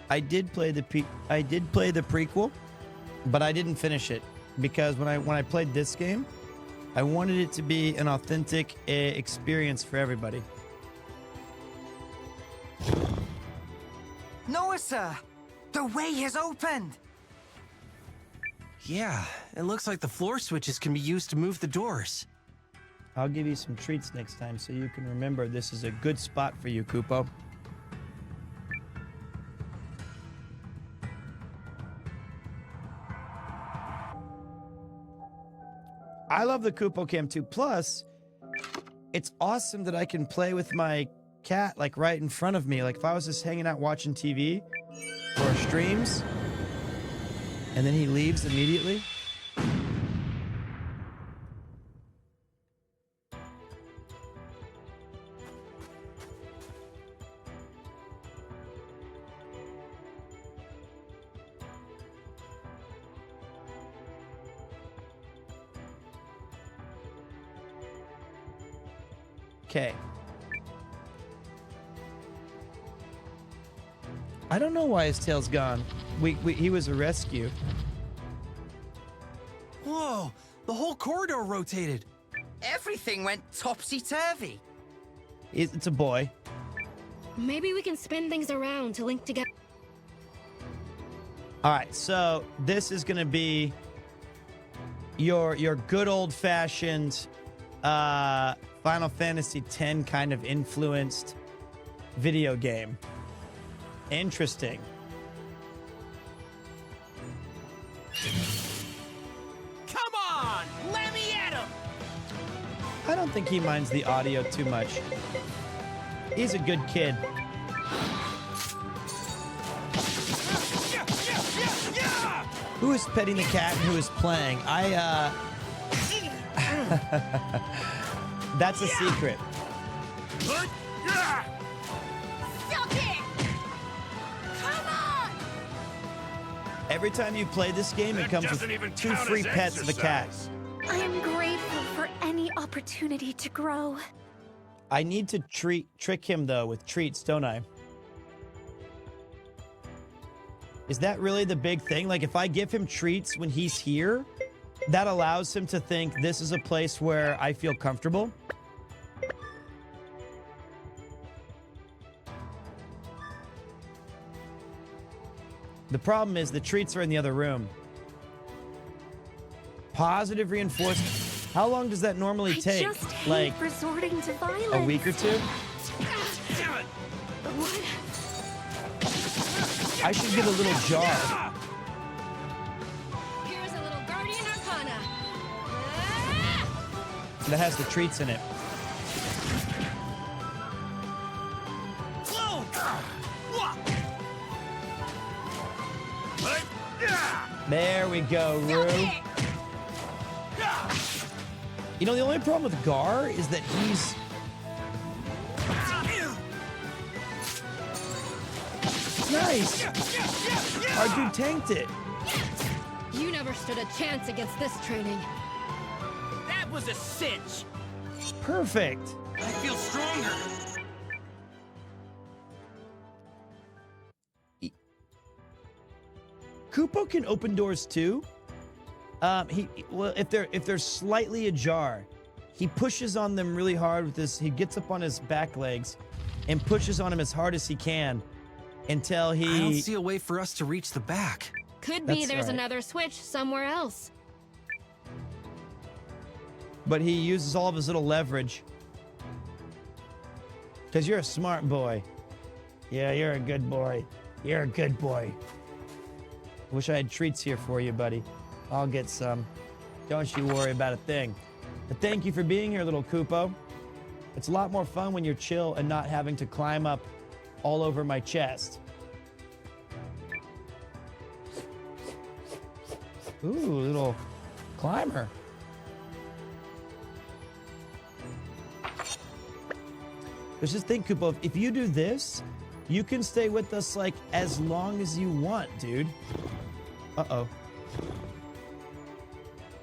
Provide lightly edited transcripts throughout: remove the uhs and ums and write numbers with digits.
I did play the prequel, but I didn't finish it because when I played this game, I wanted it to be an authentic experience for everybody. Noah, sir! The way has opened! Yeah, it looks like the floor switches can be used to move the doors. I'll give you some treats next time so you can remember this is a good spot for you, Kupo. I love the Kupo Cam 2. Plus, it's awesome that I can play with my cat like right in front of me. Like if I was just hanging out watching TV or streams and then he leaves immediately. Okay. I don't know why his tail's gone. He was a rescue. Whoa, the whole corridor rotated. Everything went topsy-turvy. It's a boy. Maybe we can spin things around to link together. All right, so this is gonna be your good old-fashioned Final Fantasy X kind of influenced video game. Interesting. Come on! Let me at him! I don't think he minds the audio too much. He's a good kid. Who is petting the cat and who is playing? That's a secret. Stop it! Come on! Every time you play this game, it comes with 2 free pets of a cat. I am grateful for any opportunity to grow. I need to trick him, though, with treats, don't I? Is that really the big thing? Like, if I give him treats when he's here, that allows him to think this is a place where I feel comfortable? The problem is the treats are in the other room. Positive reinforcement. How long does that normally take? I just hate like resorting to violence. a week or 2? Damn it! What? I should get a little jar. Here's a little Guardian Arcana. That has the treats in it. There we go, Rue. You know, the only problem with Gar is that he's... Nice! Our dude tanked it. You never stood a chance against this training. That was a cinch! Perfect. I feel stronger. Kupo can open doors too. Well, if they're slightly ajar, he pushes on them really hard with this. He gets up on his back legs and pushes on him as hard as he can until he... I don't see a way for us to reach the back. Could be That's there's all right. another switch somewhere else. But he uses all of his little leverage. Because you're a smart boy. Yeah, you're a good boy. You're a good boy. Wish I had treats here for you, buddy. I'll get some. Don't you worry about a thing. But thank you for being here, little Kupo. It's a lot more fun when you're chill and not having to climb up all over my chest. Ooh, little climber. Let's just think, Kupo, if you do this, you can stay with us, like, as long as you want, dude. Uh-oh.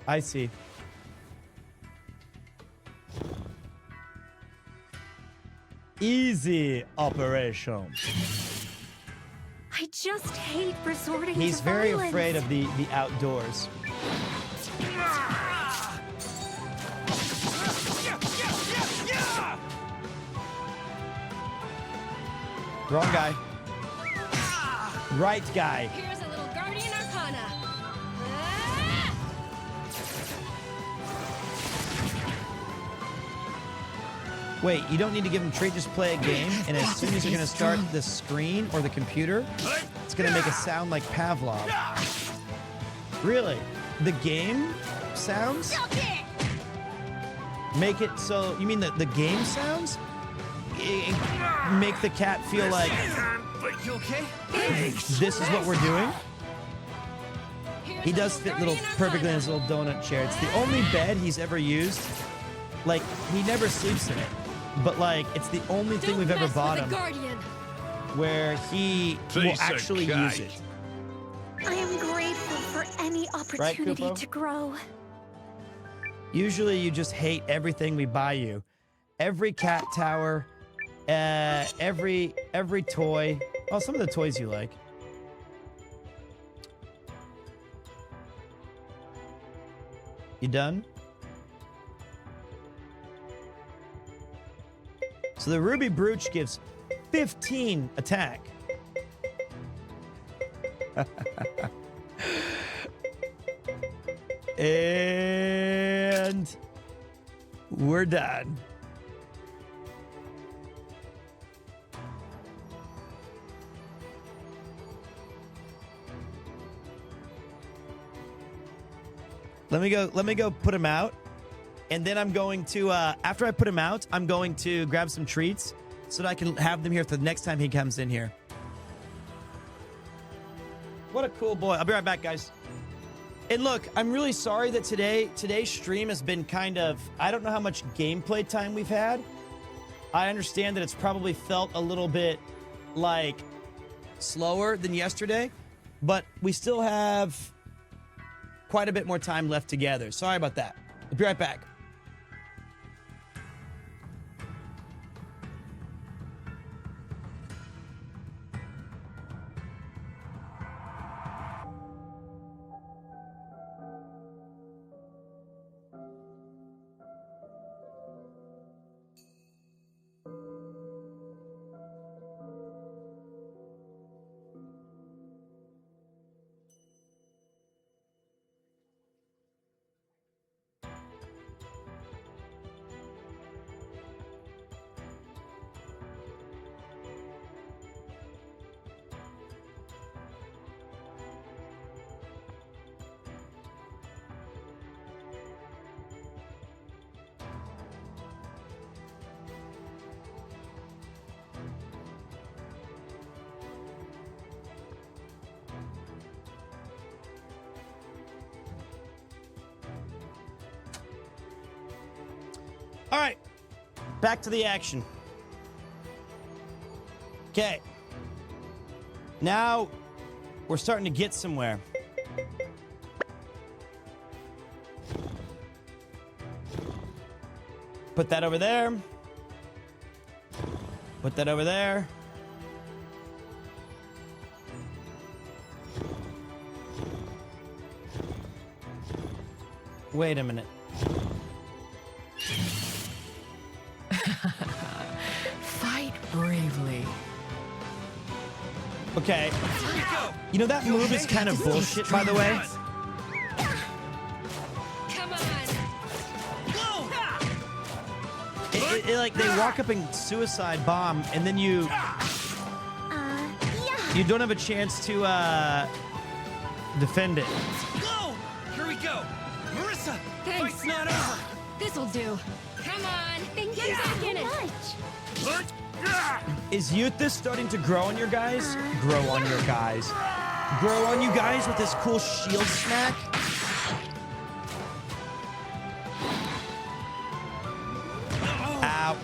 I see. Easy operation. I just hate resorting He's to very violence. afraid of the outdoors. Wrong guy. Right guy. Here's a little Guardian Arcana. Wait, you don't need to give him treat, just play a game, and as soon as you're gonna start the screen or the computer, it's gonna make a sound like Pavlov. Really? The game sounds? Make it so, you mean the game sounds? Make the cat feel like, You okay? this is what we're doing? Here's He a does little fit little Guardian perfectly in Arcana. his little donut chair. It's the only bed he's ever used. Like, he never sleeps in it. But, like, it's the only thing Don't we've ever mess bought with him the Guardian. where he will Piece of actually use it. cake. I am grateful for any opportunity Kupo? to grow. Usually you just hate everything we buy you. Every cat tower, every toy. Oh, some of the toys you like. You done? So the Ruby Brooch gives 15 attack. And we're done. Let me go put him out. And then I'm going to, after I put him out, I'm going to grab some treats so that I can have them here for the next time he comes in here. What a cool boy. I'll be right back, guys. And look, I'm really sorry that today's stream has been kind of, I don't know how much gameplay time we've had. I understand that it's probably felt a little bit like slower than yesterday, but we still have quite a bit more time left together. Sorry about that. I'll be right back. All right, back to the action. Okay. Now we're starting to get somewhere. Put that over there. Put that over there. Wait a minute. Fight bravely. Okay. You know that move is kind of bullshit, by the way. Come on. It, like they walk up and suicide bomb, and then you Yeah. don't have a chance to defend it. Go! Here we go. Marissa, Thanks. fight's not over. This'll do. Come on. Thank Get you back so in it. much. Is Euthus starting to grow on your guys? Grow on your guys. Grow on you guys with this cool shield smack? Ow.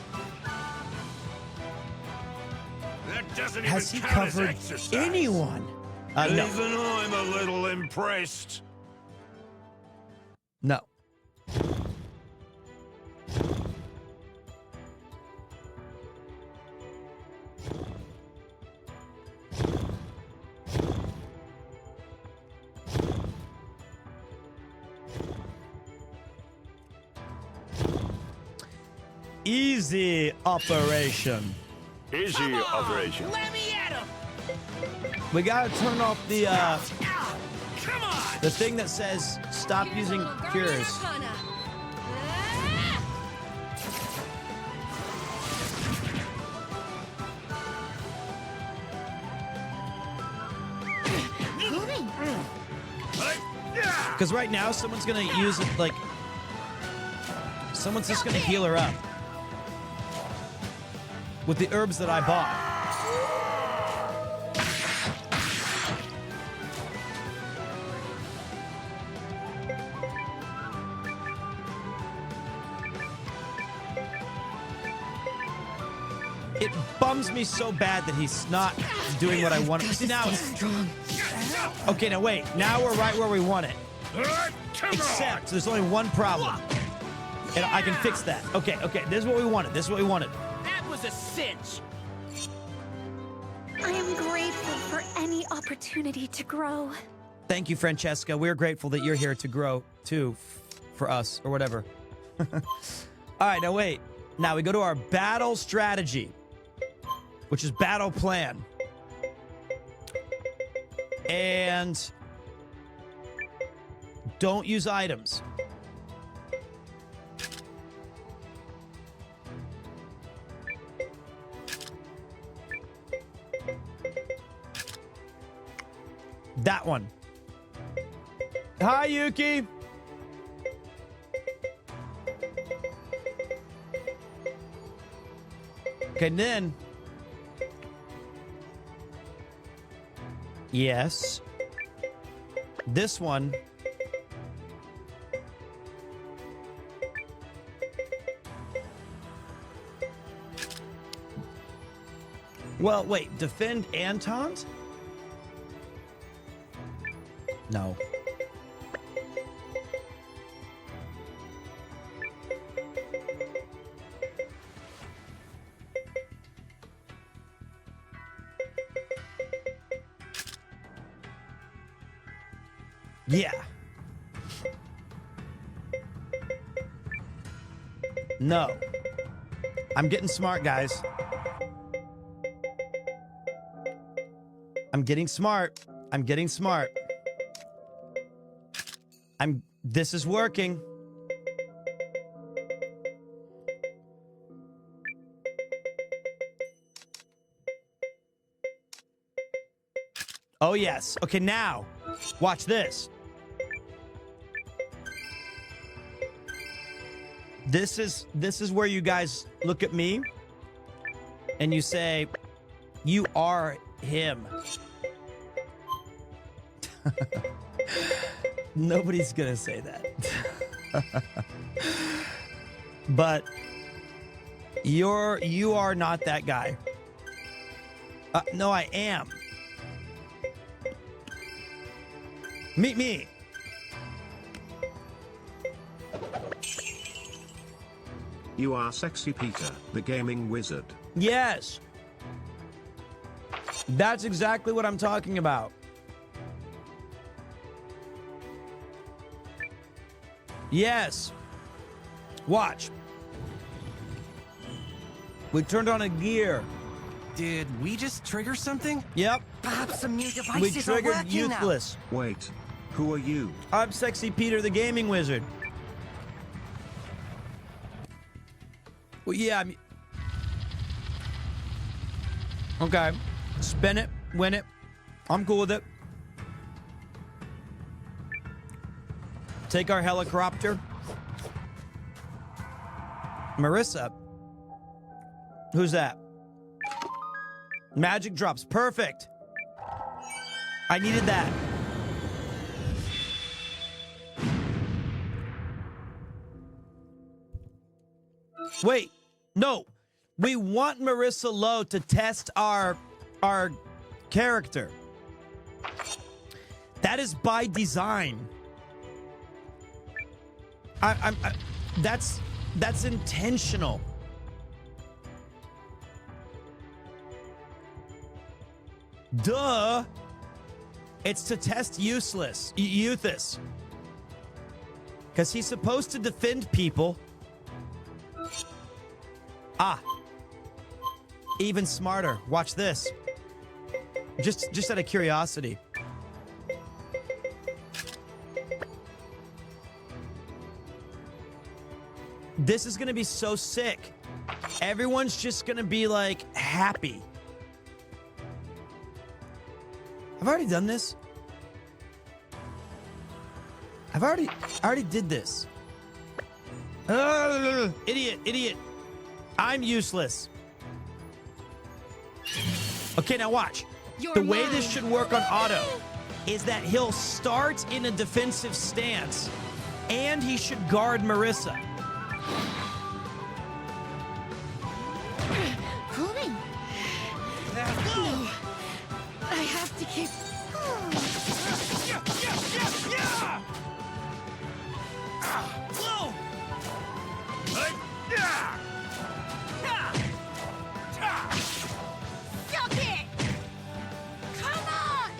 That doesn't Has he even count as covered exercise. anyone? No. Even I'm a little impressed. No. easy operation. Easy operation. Let me at him! We gotta turn off the Come on! the thing that says stop using cures. Arana. Because right now, someone's gonna use it like someone's just gonna heal her up with the herbs that I bought. It bums me so bad that he's not doing what I want. See now, okay, now wait. Now we're right where we want it. Except there's only one problem, and I can fix that. Okay, this is what we wanted. This is what we wanted. That was a cinch! I am grateful for any opportunity to grow. Thank you, Francesca. We're grateful that you're here to grow too, for us or whatever. All right, now wait. Now we go to our battle strategy, which is battle plan, and don't use items. That one. Hi, Yuki. Okay, then. Yes. This one. Well, wait. Defend and taunt? No. Yeah. No. I'm getting smart, guys. I'm getting smart. I'm getting smart. This is working. Oh, yes. Okay, now, watch this. This is where you guys look at me and you say, you are him. Nobody's gonna say that. But you are not that guy. No, I am. Meet me. You are Sexy Peter, the gaming wizard. Yes. That's exactly what I'm talking about. Yes. Watch. We turned on a gear. Did we just trigger something? Yep. Perhaps some new We devices are triggered working now. Youthless. Wait, who are you? I'm Sexy Peter, the gaming wizard. Well, yeah, I mean... Okay. Spin it. Win it. I'm cool with it. Take our helicopter. Marissa. Who's that? Magic drops. Perfect. I needed that. Wait. No. We want Marissa Lowe to test our character. That is by design. That's intentional. Duh. It's to test Euthus. Because he's supposed to defend people. Ah. Even smarter. Watch this. Just out of curiosity. This is gonna be so sick. Everyone's just gonna be like happy. I've already done this. I already did this. Idiot. I'm useless. Okay, now watch. The way this should work on auto is that he'll start in a defensive stance and he should guard Marissa. Pulling. No. I have to keep. Whoa! Suck it! Come on!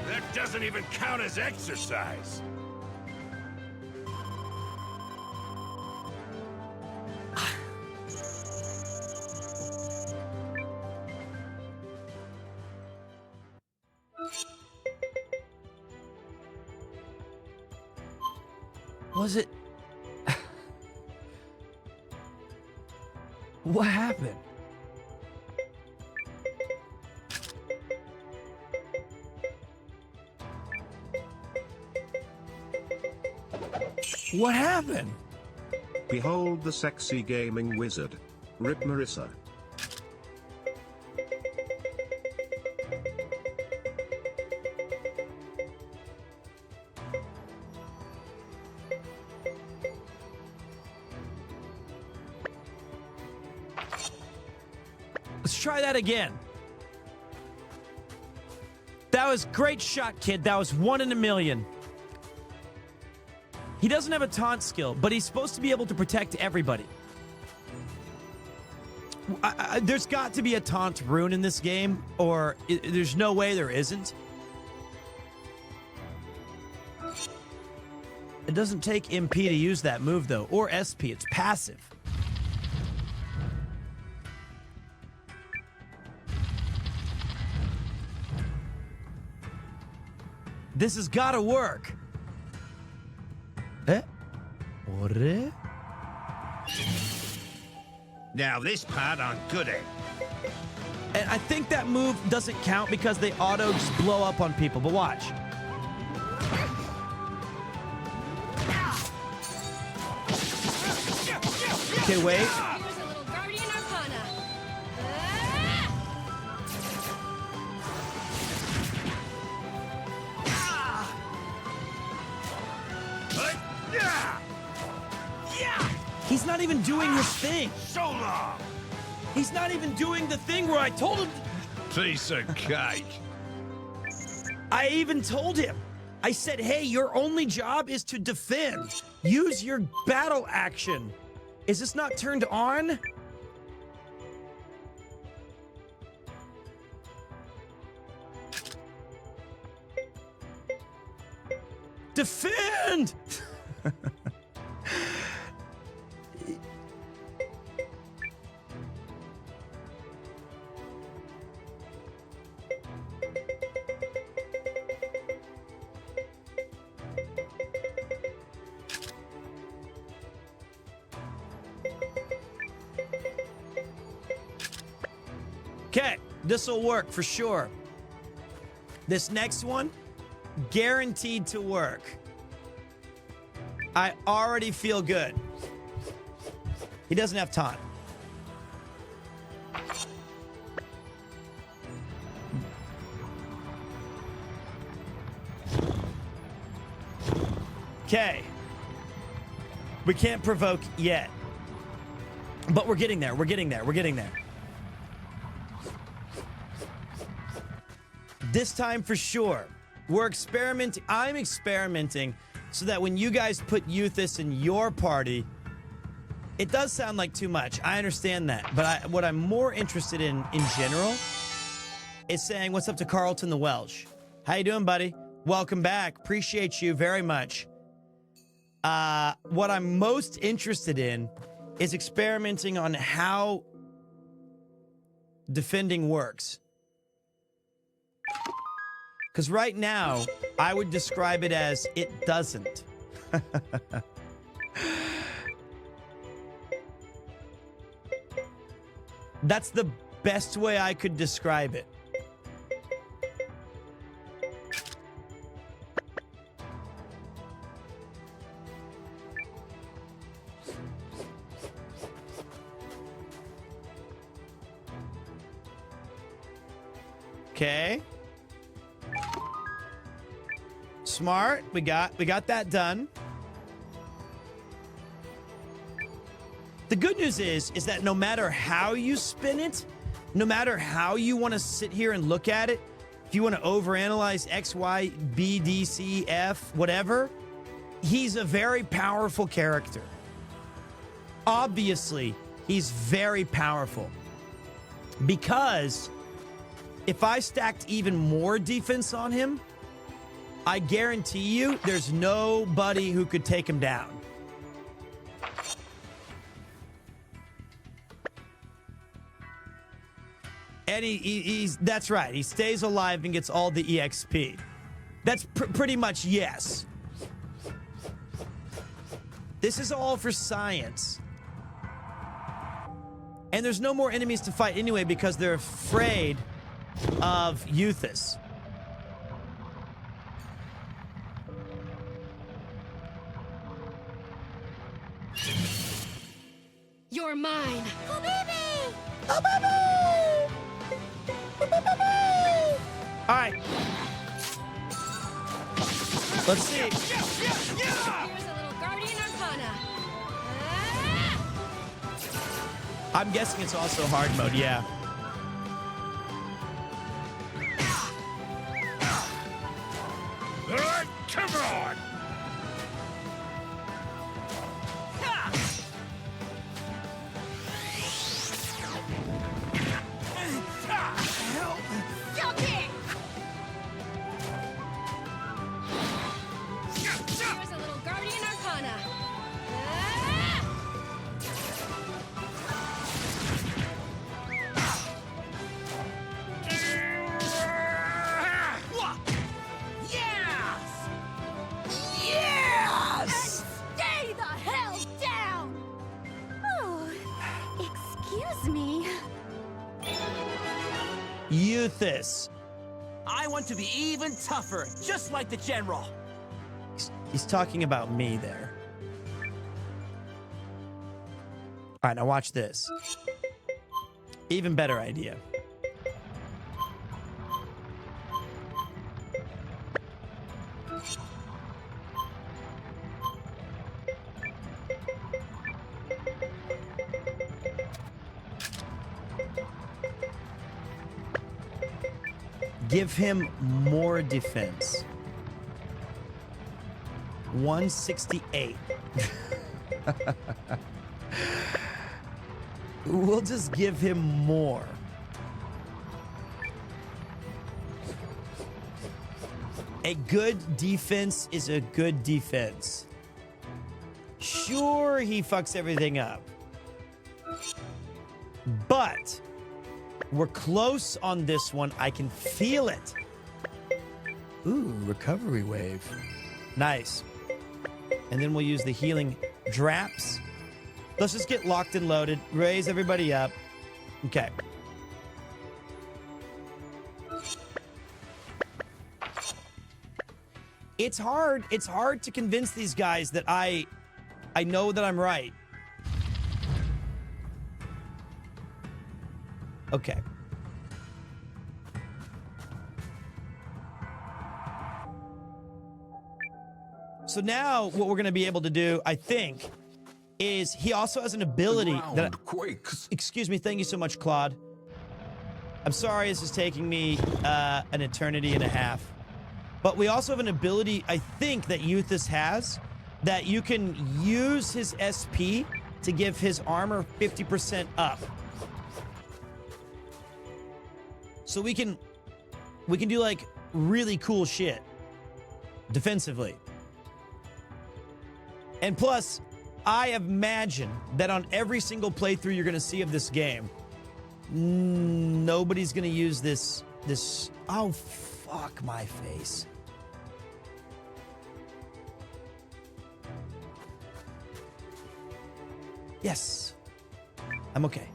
That doesn't even count as exercise. Was it? What happened? What happened? Behold the sexy gaming wizard. Rip Marissa. Let's try that again. That was great shot, kid. That was 1 in a million. He doesn't have a taunt skill, but he's supposed to be able to protect everybody. There's got to be a taunt rune in this game, or there's no way there isn't. It doesn't take MP to use that move, though, or SP. It's passive. This has got to work. Ore? Now this part I'm good at. And I think that move doesn't count because they auto just blow up on people, but watch. Okay, wait. Here's a little Guardian Arcana. He's not even doing his thing. So long. He's not even doing the thing where I told him. Piece of cake. I even told him. I said, hey, your only job is to defend. Use your battle action. Is this not turned on? Defend! Okay, this will work for sure. This next one, guaranteed to work. I already feel good. He doesn't have taunt. Okay. We can't provoke yet. But we're getting there. We're getting there. We're getting there. This time for sure. We're experimenting. I'm experimenting so that when you guys put Euthys in your party, it does sound like too much. I understand that. But what I'm more interested in general is saying what's up to Carlton the Welsh. How you doing, buddy? Welcome back. Appreciate you very much. What I'm most interested in is experimenting on how defending works. Because right now, I would describe it as it doesn't. That's the best way I could describe it. Okay. Smart. We got that done. The good news is that no matter how you spin it, no matter how you want to sit here and look at it, if you want to overanalyze X, Y, B, D, C, F, whatever, he's a very powerful character. Obviously, he's very powerful. Because if I stacked even more defense on him, I guarantee you there's nobody who could take him down. And he's that's right. He stays alive and gets all the EXP. That's pretty much yes. This is all for science. And there's no more enemies to fight anyway because they're afraid of Euthus. You're mine. Oh, baby! Oh, baby! All right. Let's see. Here's a little Guardian Arcana. I'm guessing it's also hard mode, yeah. All right, come on! Stop it! Here's a little Guardian Arcana. Yes! Yes! Stay the hell down! Oh, excuse me. Euthus. I want to be even tougher, just like the General. He's talking about me there. All right, now watch this. Even better idea. Give him more defense. 168. We'll just give him more. A good defense is a good defense. Sure, he fucks everything up. But we're close on this one. I can feel it. Ooh, recovery wave. Nice. And then we'll use the healing draps. Let's just get locked and loaded. Raise everybody up. Okay. It's hard. It's hard to convince these guys that I know that I'm right. Okay. So now what we're going to be able to do, I think, is he also has an ability that... quakes. Excuse me. Thank you so much, Claude. I'm sorry this is taking me an eternity and a half. But we also have an ability, I think, that Euthus has, that you can use his SP to give his armor 50% up. So we can do like really cool shit defensively. And plus, I imagine that on every single playthrough you're going to see of this game, nobody's going to use this. Oh, fuck my face. Yes. I'm okay.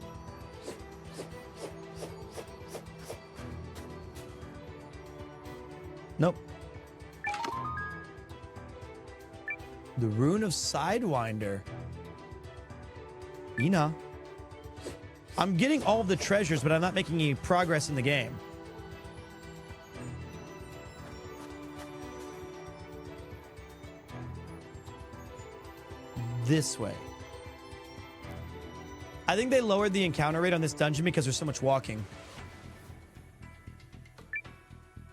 Nope. The Rune of Sidewinder. Ina. I'm getting all of the treasures, but I'm not making any progress in the game. This way. I think they lowered the encounter rate on this dungeon because there's so much walking.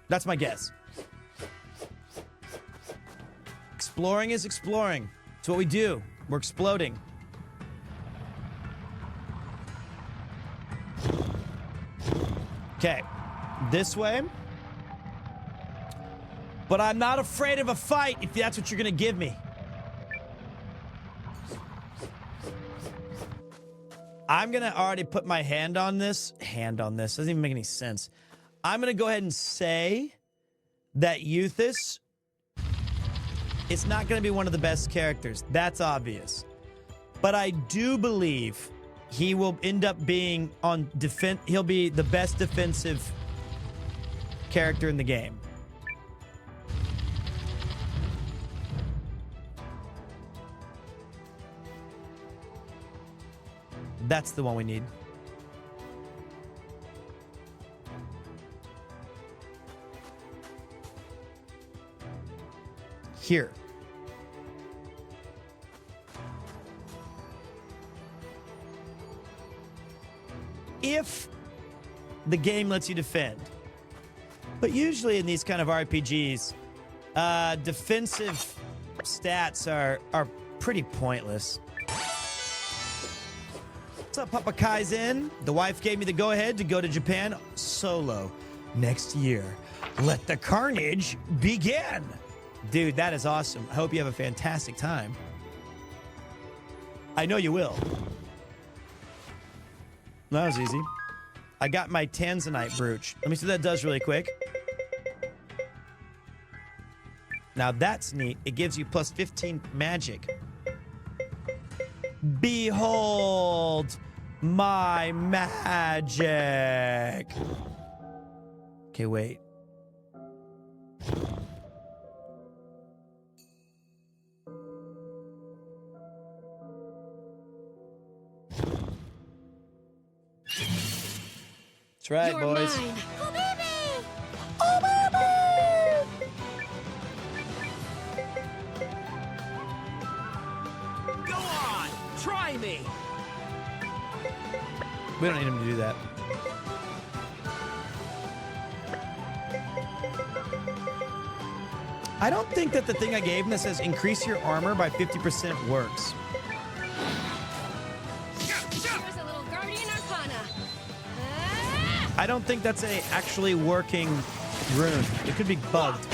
That's my guess. Exploring is exploring. It's what we do. We're exploding. Okay. This way. But I'm not afraid of a fight if that's what you're going to give me. I'm going to already put my hand on this. Doesn't even make any sense. I'm going to go ahead and say that Euthys is not going to be one of the best characters. That's obvious. But I do believe he will end up being on defense. He'll be the best defensive character in the game. That's the one we need. Here. If the game lets you defend. But usually in these kind of RPGs, defensive stats are pretty pointless. What's up, Papa Kaizen? The wife gave me the go-ahead to go to Japan solo next year. Let the carnage begin. Dude, that is awesome. I hope you have a fantastic time. I know you will. That was easy. I got my Tanzanite brooch. Let me see what that does really quick. Now that's neat. It gives you plus 15 magic. Behold my magic. Okay, wait. That's right, You're boys. mine. Oh, baby! Oh, baby! Go on, try me. We don't need him to do that. I don't think that the thing I gave him that says increase your armor by 50% works. Here's a little Guardian Arcana. I don't think that's a actually working rune. It could be bugged.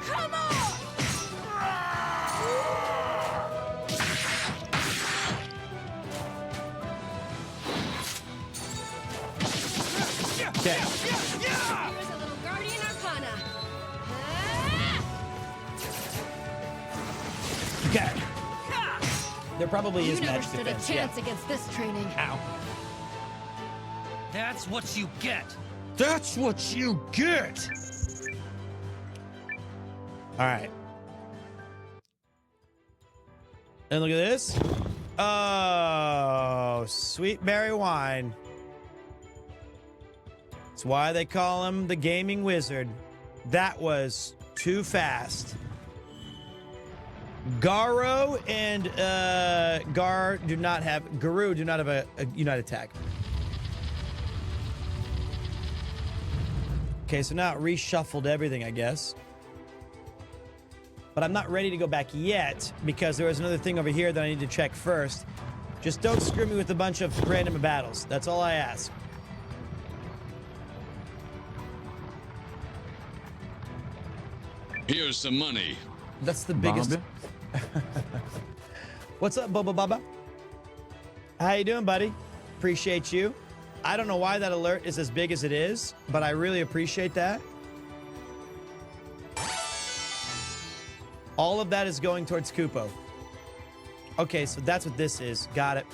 Come on! Okay. Here's a little Guardian Arcana. Okay. There probably is You never magic stood defense. a chance against this training. Ow. That's what you get. That's what you get. All right. And look at this. Oh, sweet berry wine. That's why they call him the gaming wizard. That was too fast. Garo and Guru do not have a unite attack. Okay, so now it reshuffled everything, I guess. But I'm not ready to go back yet because there was another thing over here that I need to check first. Just don't screw me with a bunch of random battles. That's all I ask. Here's some money. That's the biggest. What's up, Bubba Bubba? How you doing, buddy? Appreciate you. I don't know why that alert is as big as it is, but I really appreciate that. All of that is going towards Kupo. Okay, so that's what this is. Got it.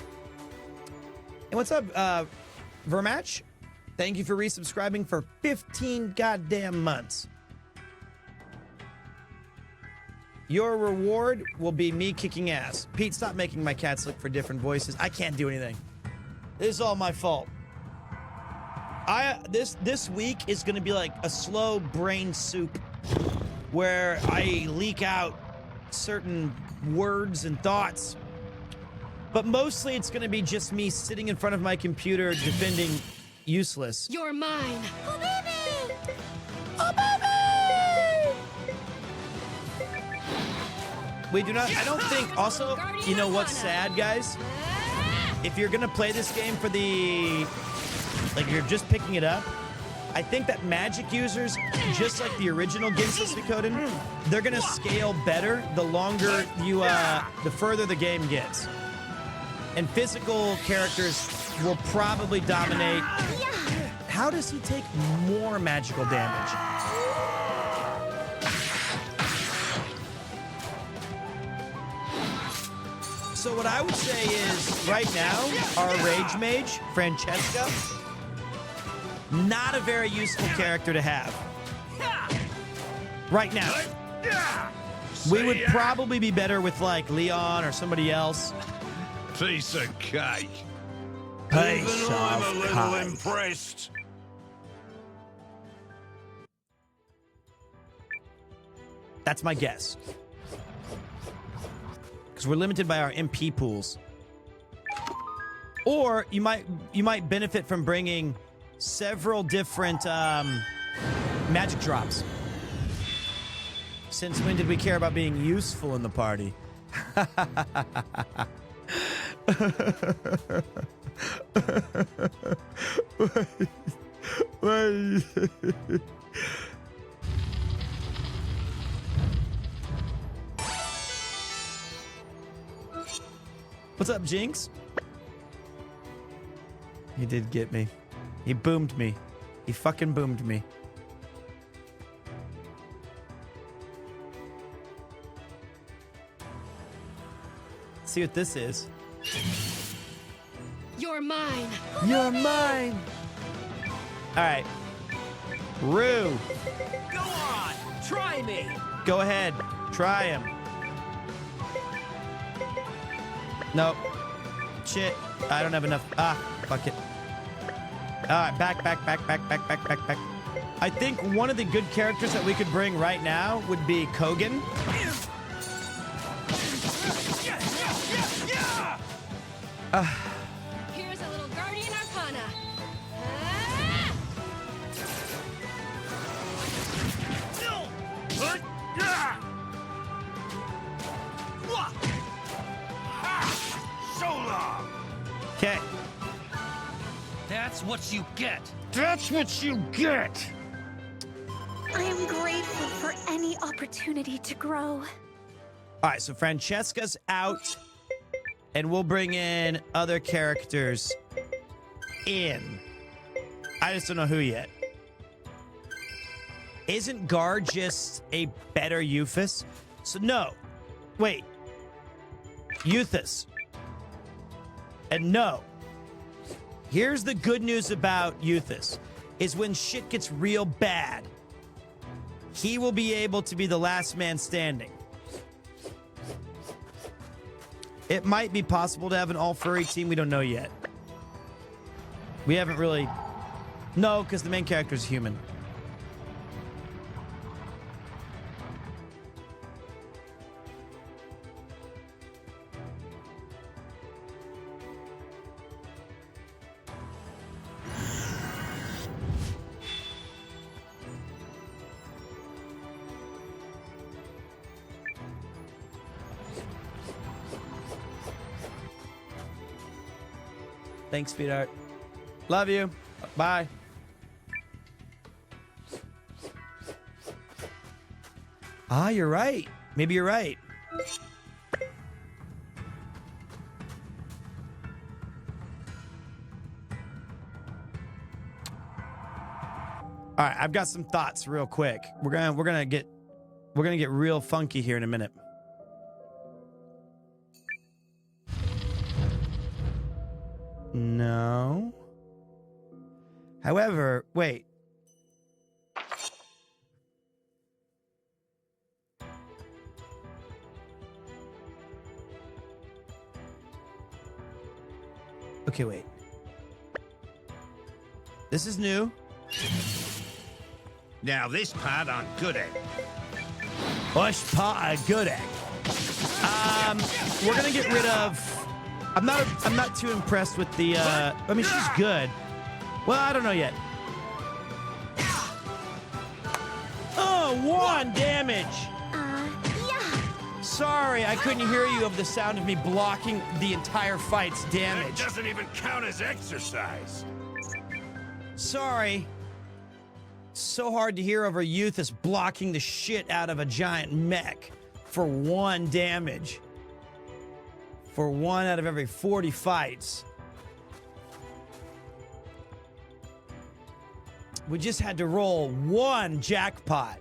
And what's up, Vermatch? Thank you for resubscribing for 15 goddamn months. Your reward will be me kicking ass. Pete, stop making my cats look for different voices. I can't do anything. This is all my fault. This week is gonna be like a slow brain soup where I leak out certain words and thoughts. But mostly it's gonna be just me sitting in front of my computer defending useless. You're mine. Oh, baby! Oh, baby! We do not, I don't think, also, you know what's sad, guys? If you're gonna play this game for the, like you're just picking it up, I think that magic users, just like the original Ginsu Suikoden, they're gonna scale better the longer you, the further the game gets. And physical characters will probably dominate. How does he take more magical damage? So what I would say is, right now, our Rage Mage, Francesca, not a very useful character to have. Right now. We would probably be better with, like, Leon or somebody else. Piece of cake. Piece Even I'm a of little cake. impressed. That's my guess. Because we're limited by our MP pools. Or you might benefit from bringing several different magic drops. Since when did we care about being useful in the party? What's up, Jinx? He did get me. He boomed me. He fucking boomed me. Let's see what this is. You're mine. You're mine. All right. Rue. Go on, try me. Go ahead. Try him. Nope. Shit. I don't have enough. Ah, fuck it. All right, back. I think one of the good characters that we could bring right now would be Kogan. Here's a little Guardian Arcana. So long. Okay. That's what you get. That's what you get. I am grateful for any opportunity to grow. All right, so Francesca's out, and we'll bring in other characters in. I just don't know who yet. Isn't Gar just a better Euphis? So no. Wait. Euthys. And no. Here's the good news about Euthys, is when shit gets real bad, he will be able to be the last man standing. It might be possible to have an all-furry team. We don't know yet. We haven't really... No, because the main character is human. Thanks, sweetheart. Love you. Bye. Ah, you're right. Maybe you're right. All right, I've got some thoughts real quick. We're gonna get real funky here in a minute. No. However, wait. Okay, wait. This is new. Now this part I'm good at. Push part good at. We're gonna get rid of. I'm not too impressed with the. I mean, she's good. Well, I don't know yet. Oh, 1 damage. Yeah. Sorry, I couldn't hear you over the sound of me blocking the entire fight's That damage. doesn't even count as exercise. Sorry. So hard to hear over Euthus blocking the shit out of a giant mech for 1 damage. For 1 out of every 40 fights. We just had to roll 1 jackpot.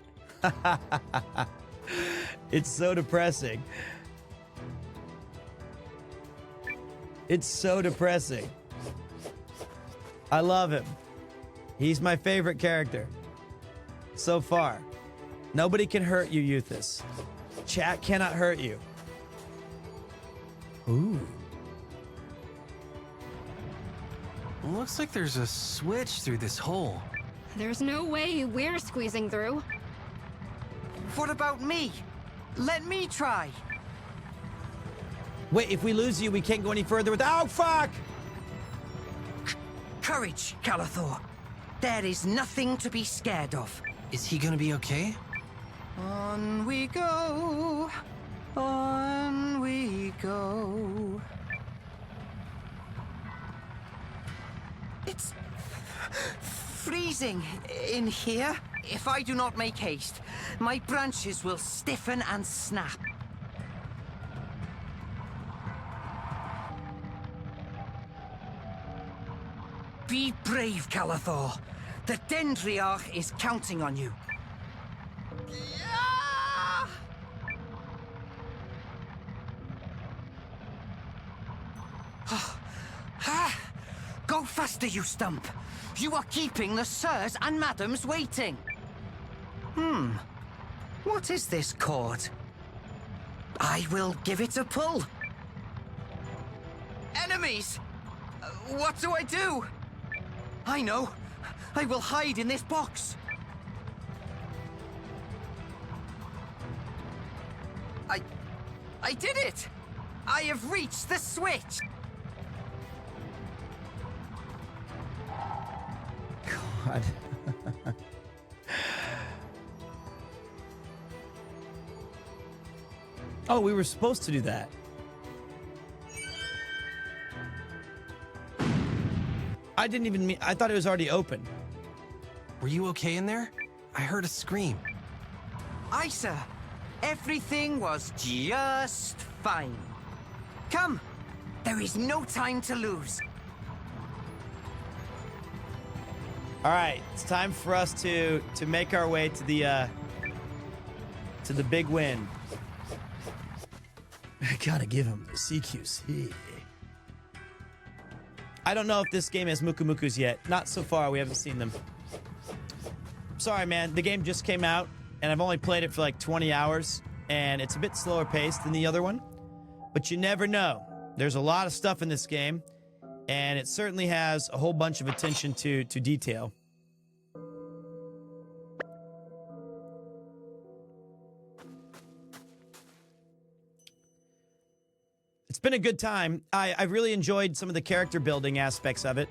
It's so depressing. It's so depressing. I love him. He's my favorite character. So far. Nobody can hurt you, Euthus. Chat cannot hurt you. Ooh. Looks like there's a switch through this hole. There's no way we're squeezing through. What about me? Let me try. Wait, if we lose you, we can't go any further with. Oh, fuck! Courage, Calathor. There is nothing to be scared of. Is he gonna be okay? On we go. On we go. It's freezing in here. If I do not make haste, my branches will stiffen and snap. Be brave, Calathor. The Dendriarch is counting on you. Go faster, you stump. You are keeping the sirs and madams waiting. What is this cord? I will give it a pull. Enemies! What do I do? I know. I will hide in this box. I did it! I have reached the switch! God. Oh, we were supposed to do that. I didn't even mean. I thought it was already open. Were you okay in there? I heard a scream. Aye, sir. Everything was just fine. Come. There is no time to lose. All right, it's time for us to make our way to the big win. I gotta give him the CQC. I don't know if this game has Mukumukus yet. Not so far. We haven't seen them. Sorry, man. The game just came out, and I've only played it for like 20 hours, and it's a bit slower paced than the other one. But you never know. There's a lot of stuff in this game, and it certainly has a whole bunch of attention to detail. It's been a good time. I've really enjoyed some of the character building aspects of it.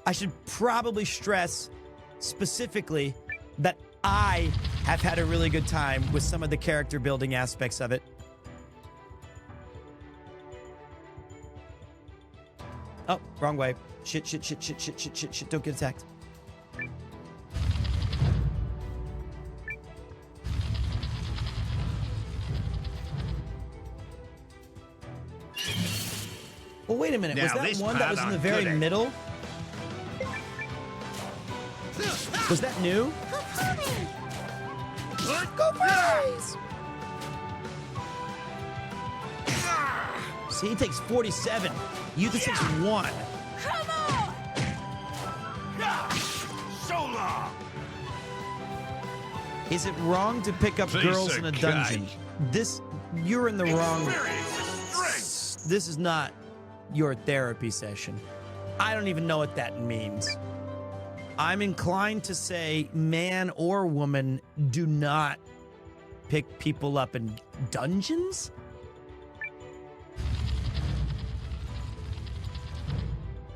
I should probably stress specifically that I have had a really good time with some of the character building aspects of it. Oh, wrong way. Shit. Don't get attacked. Well, wait a minute. Was Now, that this one that part was in the I'm very good at. middle? Was that new? Go Braves! See, he takes 47. Euthus takes 1. Come on! So long! Is it wrong to pick up Piece girls of in a dungeon? cake. You're in the wrong. Experience is strength! This is not your therapy session. I don't even know what that means. I'm inclined to say man or woman do not pick people up in dungeons?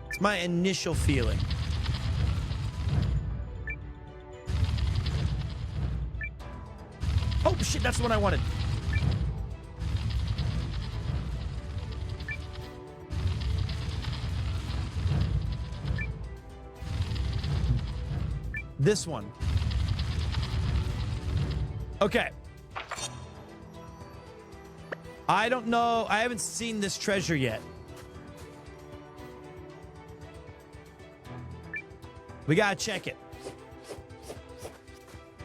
It's my initial feeling. Oh shit, that's the one I wanted. This one. Okay. I don't know. I haven't seen this treasure yet. We gotta check it.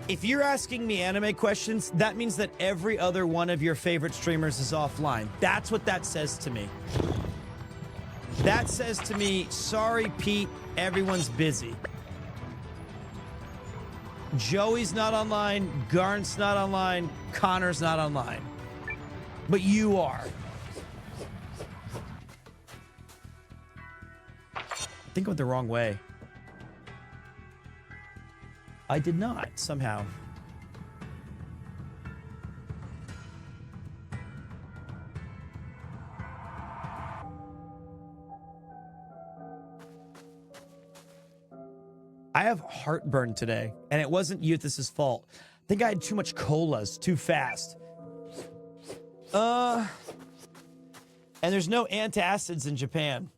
If you're asking me anime questions, that means that every other one of your favorite streamers is offline. That's what that says to me. That says to me, sorry, Pete, everyone's busy. Joey's not online, Garnt's not online, Connor's not online. But you are. I think I went the wrong way. I did not, somehow. I have heartburn today, and it wasn't Euthus's fault. I think I had too much colas too fast. And there's no antacids in Japan.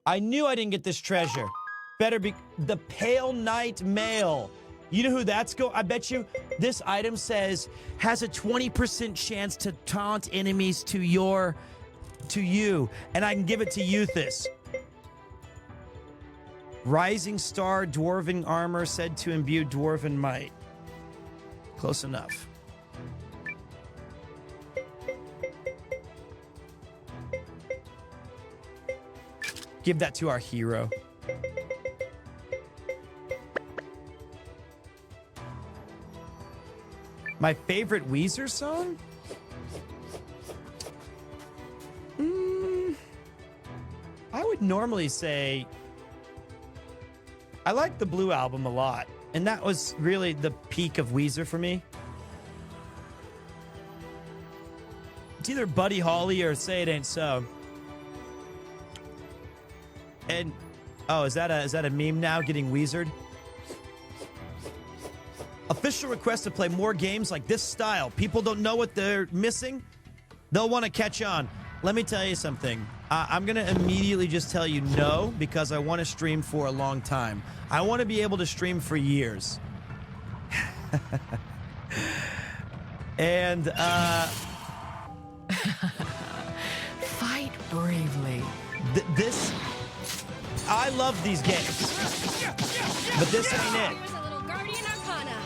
I knew I didn't get this treasure. Better be the Pale Knight Mail. You know who that's I bet you this item says has a 20% chance to taunt enemies to you, and I can give it to Euthus. Rising Star Dwarven Armor said to imbue Dwarven Might. Close enough. Give that to our hero. My favorite Weezer song? I would normally say I like the Blue Album a lot, and that was really the peak of Weezer for me. It's either Buddy Holly or Say It Ain't So. And oh, is that a meme now? Getting Weezered? Official request to play more games like this style. People don't know what they're missing. They'll want to catch on. Let me tell you something. I'm going to immediately just tell you no, because I want to stream for a long time. I want to be able to stream for years. And, Fight bravely. I love these games. But this ain't it. Here's a little Guardian Arcana.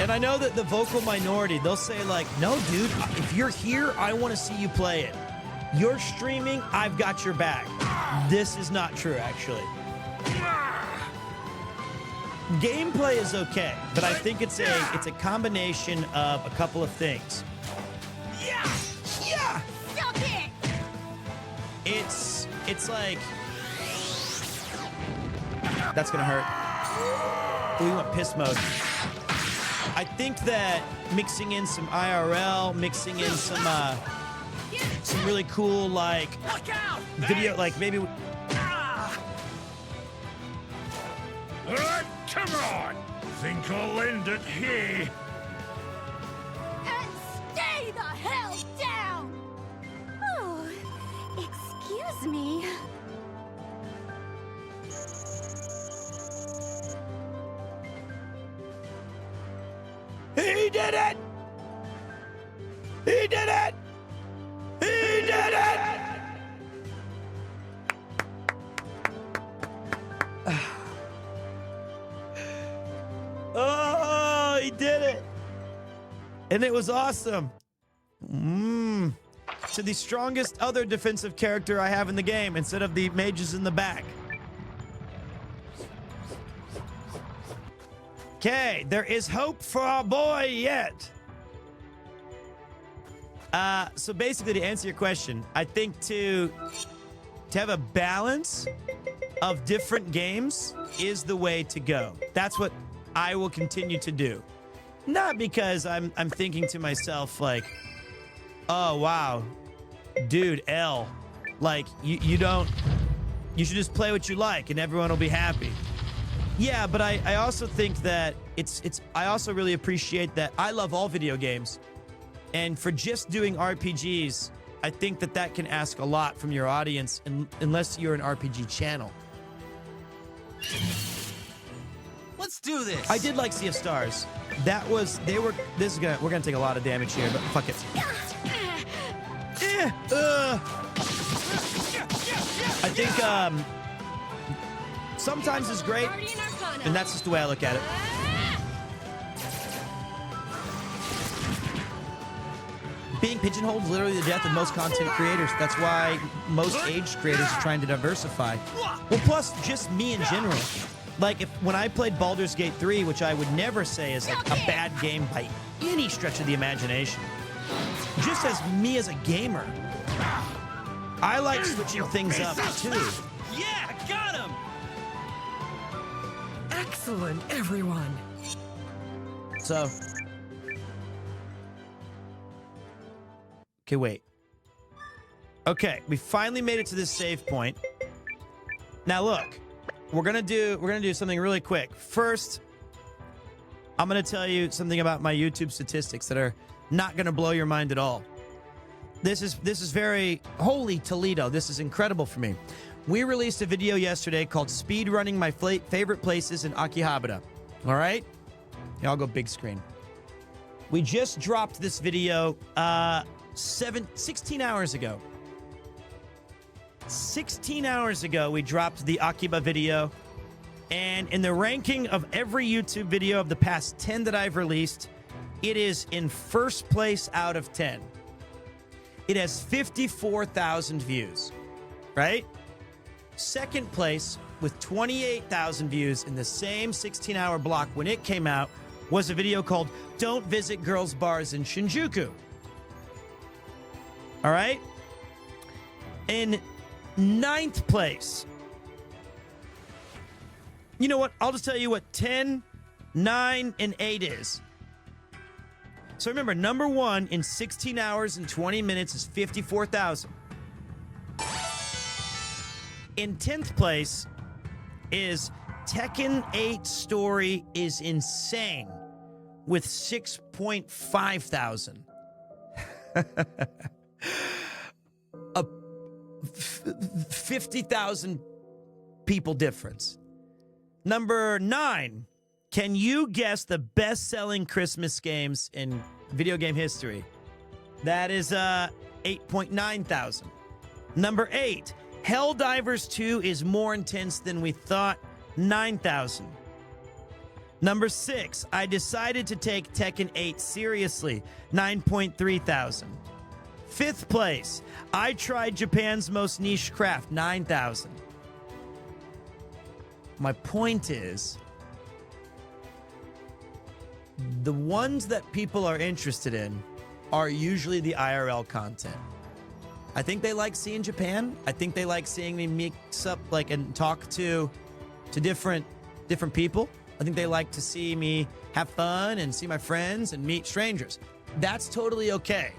And I know that the vocal minority, they'll say like, no, dude, if you're here, I want to see you play it. You're streaming, I've got your back. This is not true, actually. Gameplay is okay, but I think it's a combination of a couple of things. Yeah! Stop it! It's like... That's gonna hurt. We went piss mode. I think that mixing in some IRL, mixing in some really cool like video, like maybe. Come on! Think I'll end it here? And stay the hell down! Oh, excuse me. He did it! He did it! He did it! did it. And it was awesome. To the strongest other defensive character I have in the game instead of the mages in the back. Okay, there is hope for our boy yet. So basically, to answer your question, I think to have a balance of different games is the way to go. That's what I will continue to do. Not because I'm thinking to myself like, oh wow, dude, L, like you should just play what you like and everyone will be happy. Yeah, but I also think that I also really appreciate that I love all video games. And for just doing RPGs, I think that can ask a lot from your audience unless you're an RPG channel. Let's do this. I did like Sea of Stars. We're gonna take a lot of damage here, but fuck it. I think sometimes it's great, and that's just the way I look at it. Being pigeonholed is literally the death of most content creators. That's why most age creators are trying to diversify. Well, plus just me in general. Like when I played Baldur's Gate 3, which I would never say is like a bad game by any stretch of the imagination. Just as me as a gamer, I like switching things up too. Yeah, got him. Excellent, everyone. So, okay, wait. Okay, we finally made it to this save point. Now look, we're gonna do something really quick. First, I'm gonna tell you something about my YouTube statistics that are not gonna blow your mind at all. This is very holy Toledo. This is incredible for me. We released a video yesterday called Speed Running My Favorite Places in Akihabara. All right? Yeah, I'll go big screen. We just dropped this video 16 hours ago. 16 hours ago, we dropped the Akiba video. And in the ranking of every YouTube video of the past 10 that I've released, it is in first place out of 10. It has 54,000 views, right? Second place with 28,000 views in the same 16-hour block when it came out was a video called Don't Visit Girls' Bars in Shinjuku. All right? In ninth place, you know what? I'll just tell you what 10, 9, and 8 is. So remember, number one in 16 hours and 20 minutes is 54,000. In 10th place is Tekken 8 Story is Insane with 6.5 thousand. A 50,000 people difference. Number 9. Can you guess the best-selling Christmas games in video game history? That is 8.9 thousand. Number 8. Helldivers 2 is more intense than we thought. 9,000. Number 6. I decided to take Tekken 8 seriously. 9.3 thousand. 5th place. I tried Japan's most niche craft. 9,000. My point is, the ones that people are interested in are usually the IRL content. I think they like seeing Japan. I think they like seeing me mix up and talk to different people. I think they like to see me have fun and see my friends and meet strangers. That's totally okay.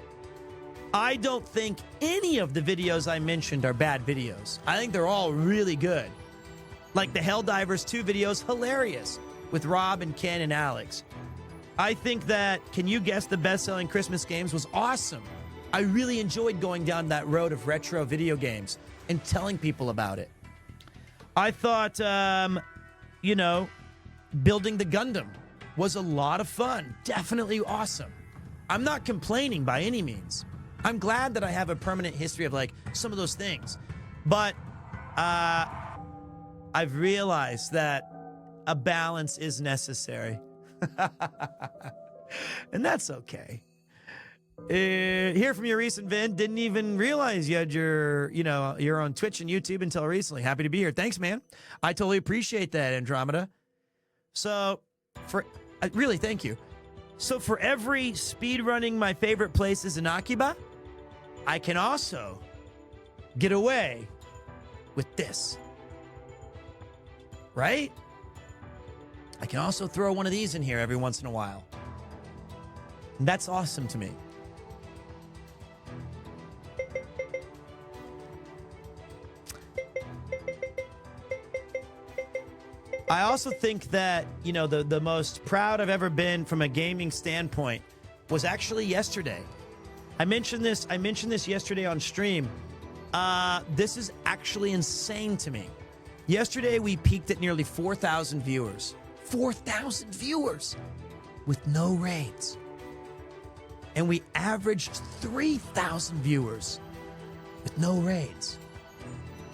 I don't think any of the videos I mentioned are bad videos. I think they're all really good. Like the Helldivers 2 videos, hilarious, with Rob and Ken and Alex. I think that Can You Guess the Best-Selling Christmas Games was awesome. I really enjoyed going down that road of retro video games and telling people about it. I thought, building the Gundam was a lot of fun. Definitely awesome. I'm not complaining by any means. I'm glad that I have a permanent history of some of those things. But I've realized that a balance is necessary. And that's okay. Hear from your recent vid. Didn't even realize you had you're on Twitch and YouTube until recently. Happy to be here. Thanks, man. I totally appreciate that, Andromeda. So, really, thank you. So for every speedrunning my favorite places in Akiba, I can also get away with this. Right? I can also throw one of these in here every once in a while. And that's awesome to me. I also think that, the most proud I've ever been from a gaming standpoint was actually yesterday. I mentioned this yesterday on stream. This is actually insane to me. Yesterday, we peaked at nearly 4,000 viewers. 4,000 viewers with no raids. And we averaged 3,000 viewers with no raids.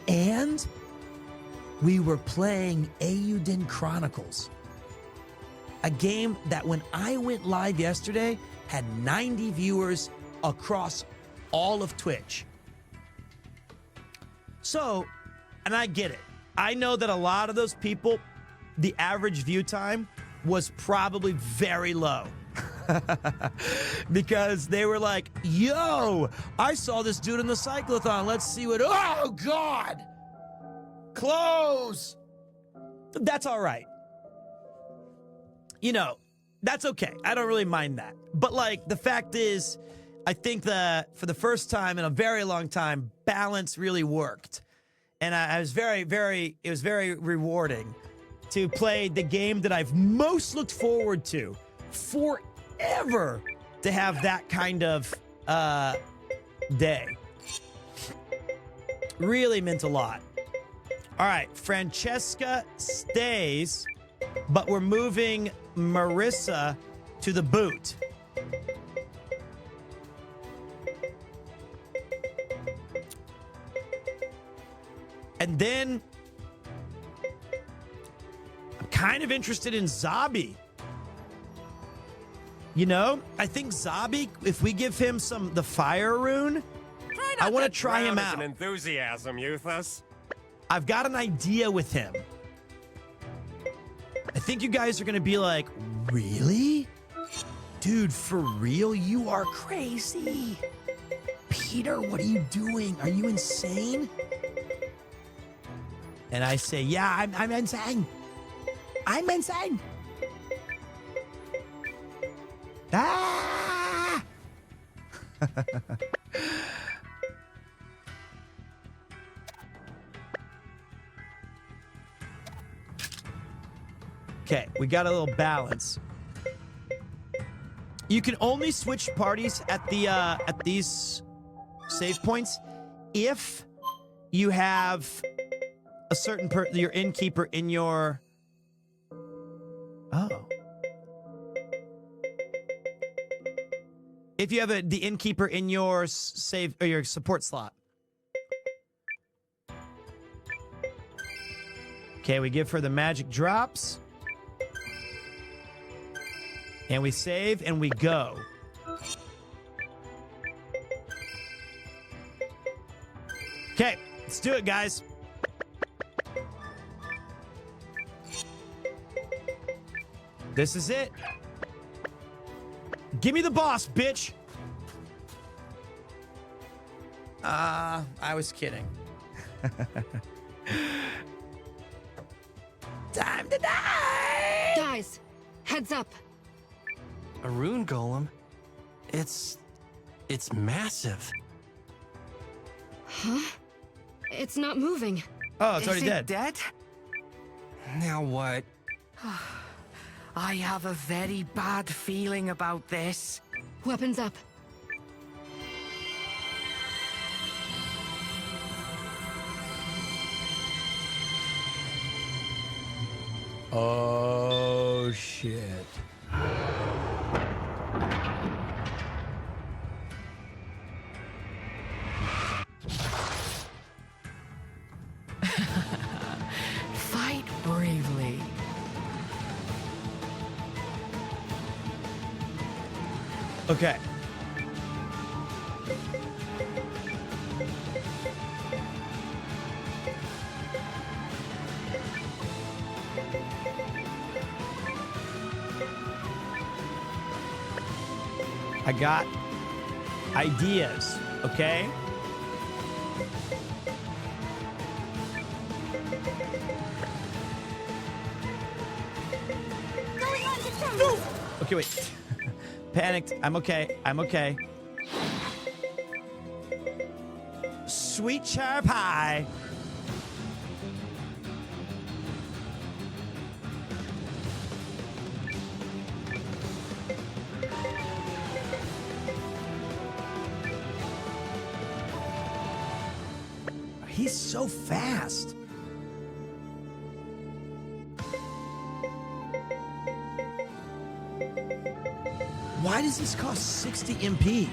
And we were playing Eiyuden Chronicles, a game that when I went live yesterday had 90 viewers across all of Twitch. So, and I get it. I know that a lot of those people, the average view time was probably very low. Because they were like, yo, I saw this dude in the cyclothon. Let's see what, oh God, close. That's all right. That's okay. I don't really mind that. But the fact is, I think that for the first time in a very long time, balance really worked. And I was it was very rewarding to play the game that I've most looked forward to forever, to have that kind of day. Really meant a lot. All right, Francesca stays, but we're moving Marissa to the boot. And then I'm kind of interested in Zabi. I think Zabi, if we give him the fire rune, I want to try him out. An enthusiasm, Euthus. I've got an idea with him. I think you guys are going to be like, really? Dude, for real? You are crazy. Peter, what are you doing? Are you insane? And I say, yeah, I'm insane. I'm insane. Ah! Okay, we got a little balance. You can only switch parties at these save points if you have a certain your innkeeper in your... Oh. If you have the innkeeper in your save or your support slot. Okay, we give her the magic drops. And we save and we go. Okay, let's do it, guys. This is it. Give me the boss, bitch. I was kidding. Time to die! Guys, heads up. A rune golem? It's massive. Huh? It's not moving. Oh, it's already Is dead. it dead? Now what? I have a very bad feeling about this. Weapons up. Oh, shit. Fight bravely. Okay. I got ideas, okay? No! Okay, wait. Panicked. I'm okay. I'm okay. Sweet cherry pie. He's so fast. Why does this cost 60 MP?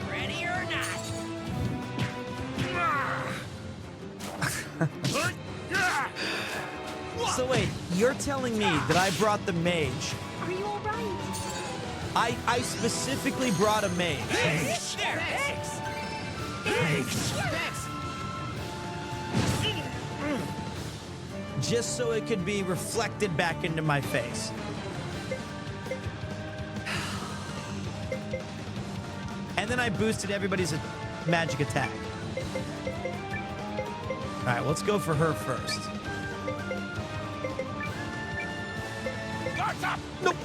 Ready or not? So wait, you're telling me that I brought the mage. Are you all right? I specifically brought a mage. Thanks! There! Thanks! Thanks! Just so it could be reflected back into my face. And then I boosted everybody's magic attack. All right, let's go for her first. Guards up! Nope.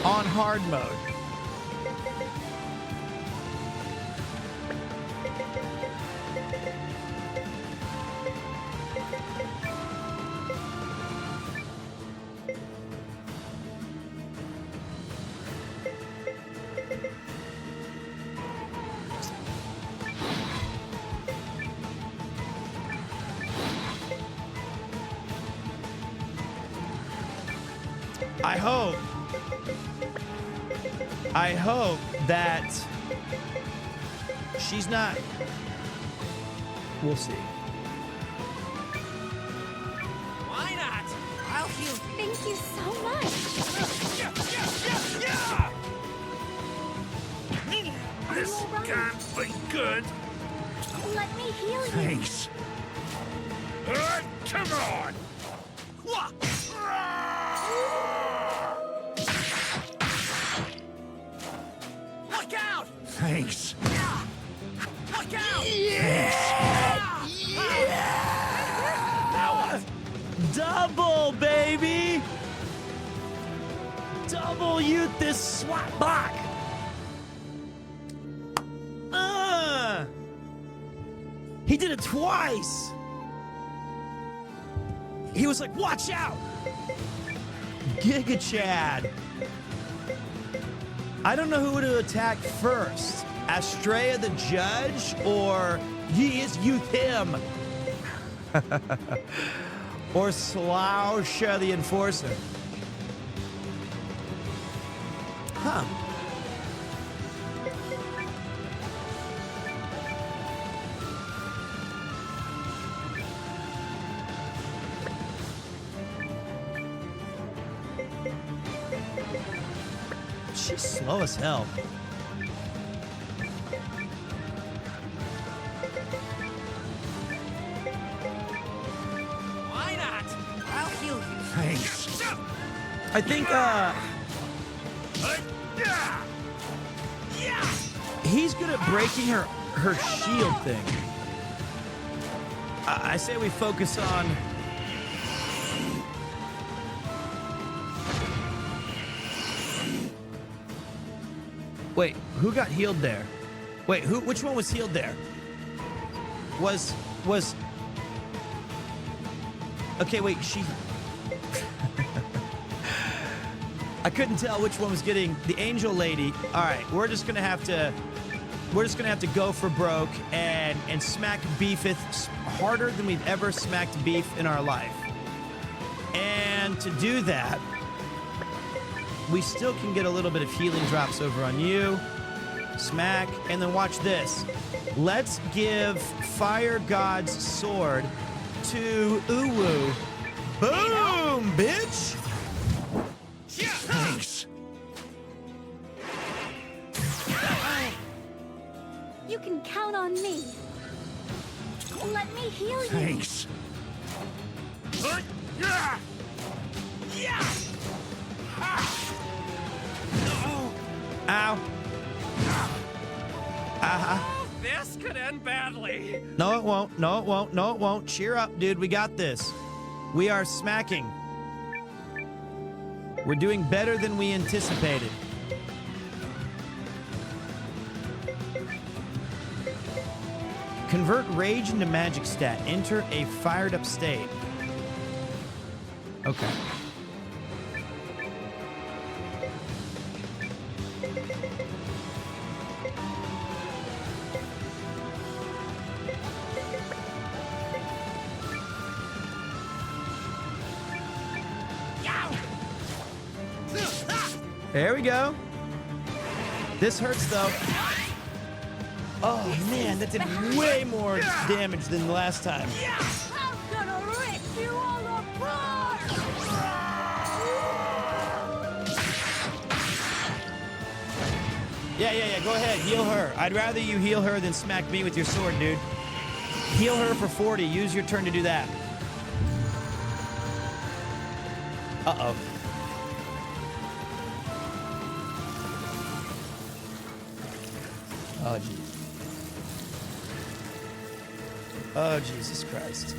On hard mode. I hope that she's not. We'll see. Why not? I'll heal. Thank you so much. This all right? can't be good. Let me heal you. Thanks. Come on! Look out! Thanks. Look out! Double, baby! Double you this swat block! He did it twice! He was like, watch out! Giga Chad! I don't know who to attack first. Astrea the Judge or Ye is Youth Him? Or Slausha the Enforcer? Huh. She's slow as hell. Why not? I'll heal you. Thanks. I think, he's good at breaking her shield thing. I say we focus on... Wait, who got healed there? Wait, which one was healed there? Was... Okay, wait, she... I couldn't tell which one was getting the angel lady. All right, we're just gonna have to go for broke and smack Beefith harder than we've ever smacked beef in our life. And to do that, we still can get a little bit of healing drops over on you. Smack, and then watch this. Let's give Fire God's sword to Uwu. Boom, bitch! Thanks. You can count on me. Let me heal you. Thanks. Yeah. Ow. This could end badly. No, it won't. No, it won't. No, it won't. Cheer up, dude. We got this. We are smacking. We're doing better than we anticipated. Convert rage into magic stat. Enter a fired up state. Okay. There we go. This hurts though. Oh man, that did way more damage than the last time. I'm gonna rip you all apart! Yeah. Go ahead. Heal her. I'd rather you heal her than smack me with your sword, dude. Heal her for 40. Use your turn to do that. Uh-oh. Oh, jeez. Oh, Jesus Christ.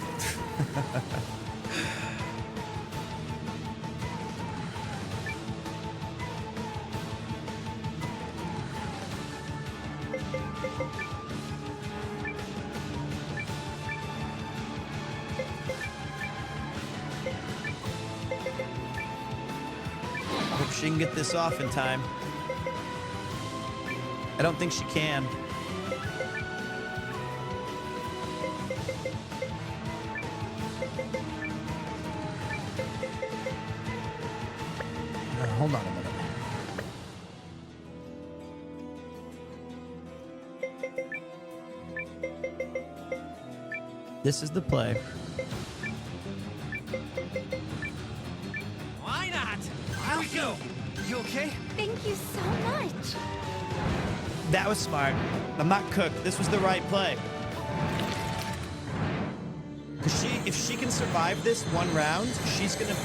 Hope she can get this off in time. I don't think she can. Hold on a minute. This is the play. Why not? Here we go. You okay? Thank you so much. That was smart. I'm not cooked. This was the right play. Because if she can survive this one round, she's gonna.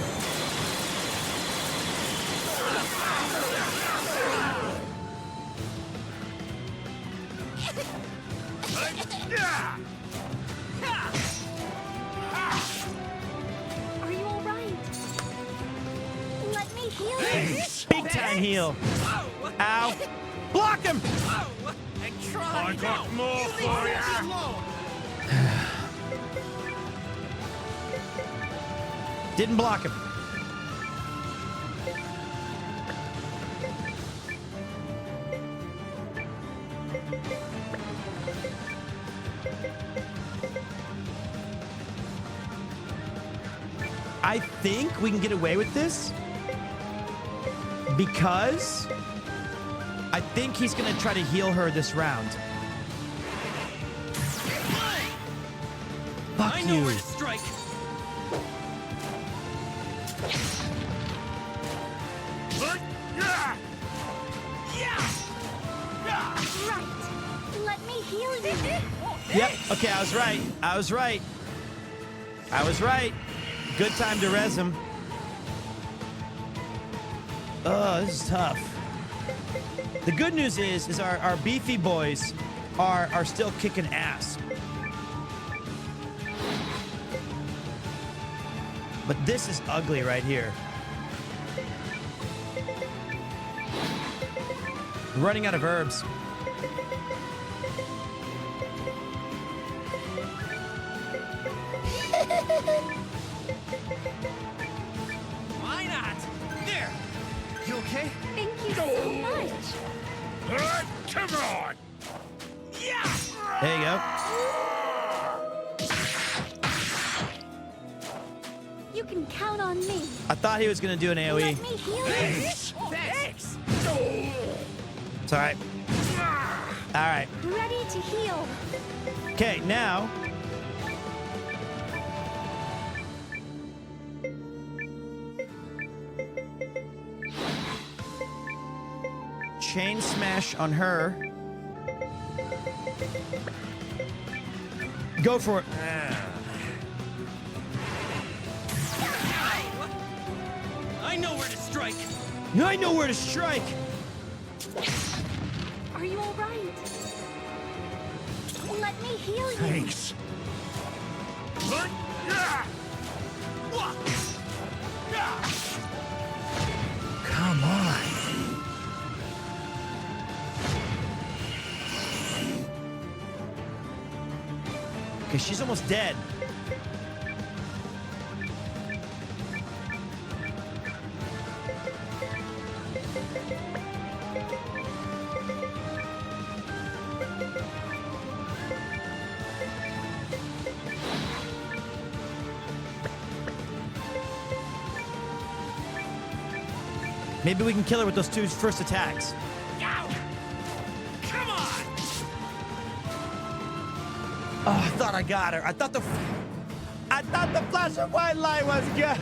Are you all right? Let me heal you. Big time heal. Ow. Block him! And try. I got more for ya. Didn't block him. I think we can get away with this because I think he's gonna try to heal her this round. Fuck I know you. where to strike. Right. Let me heal you. Yep. Okay, I was right. I was right. I was right. Good time to res him. Oh, this is tough. The good news is our beefy boys are still kicking ass. But this is ugly right here. Running out of herbs. Why not? There. You okay? Thank you so much. Come on. There you go. You can count on me. I thought he was going to do an AoE. Let me heal you. Thanks. It's all right. All right. Ready to heal. Okay, now chain smash on her. Go for it. I know where to strike. I know where to strike. Are you all right? Let me heal you. Thanks. Come on. Okay, she's almost dead. Maybe we can kill her with those two first attacks. Come on! Oh, I thought I got her. I thought the flash of white light was good.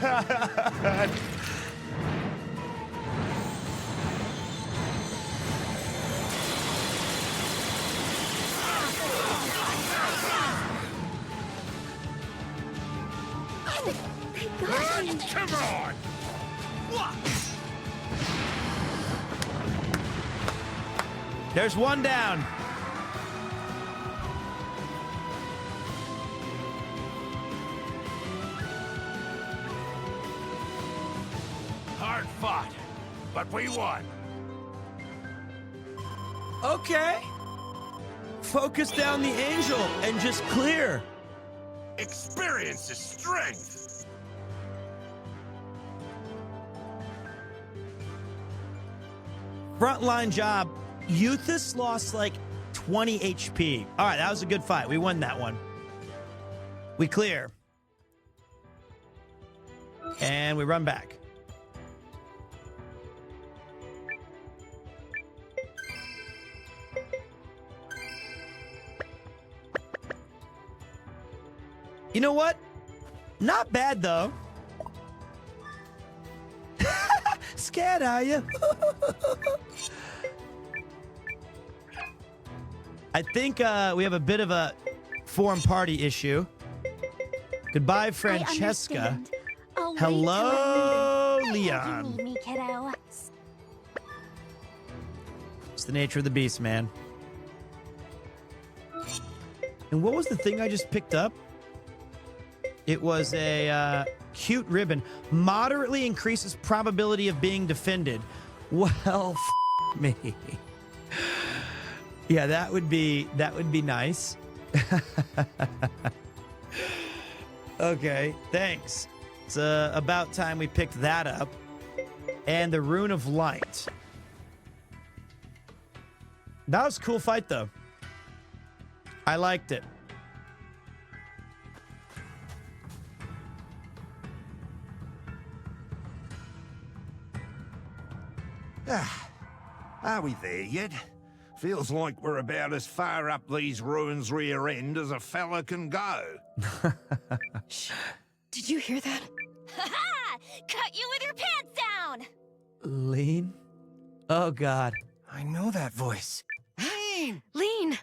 Come on! There's one down. Hard fought, but we won. Okay. Focus down the angel and just clear. Experience is strength. Frontline job. Euthus lost like 20 HP. All right, that was a good fight. We won that one. We clear. And we run back. You know what? Not bad, though. Scared, are you? I think we have a bit of a foreign party issue. Goodbye, Francesca. Hello, Leon. You need me, kiddo. It's the nature of the beast, man. And what was the thing I just picked up? It was a cute ribbon. Moderately increases probability of being defended. Well, me. Yeah, that would be nice. Okay, thanks. It's about time we picked that up. And the Rune of Light. That was a cool fight, though. I liked it. Are we there yet? Feels like we're about as far up these ruins' rear end as a fella can go. Did you hear that? Ha-ha! Cut you with your pants down! Lean? Oh, God. I know that voice. Lean! Lean!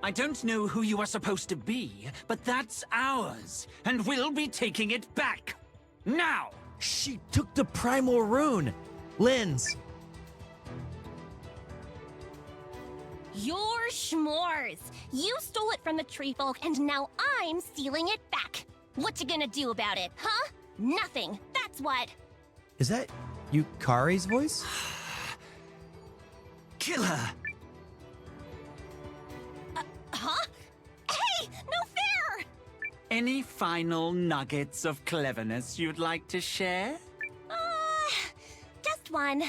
I don't know who you are supposed to be, but that's ours, and we'll be taking it back. Now! She took the primal rune. Linz. Your schmores! You stole it from the tree folk, and now I'm stealing it back. What you gonna do about it, huh? Nothing. That's what. Is that Yukari's voice? Kill her! Huh? Hey! No fair! Any final nuggets of cleverness you'd like to share? Just one.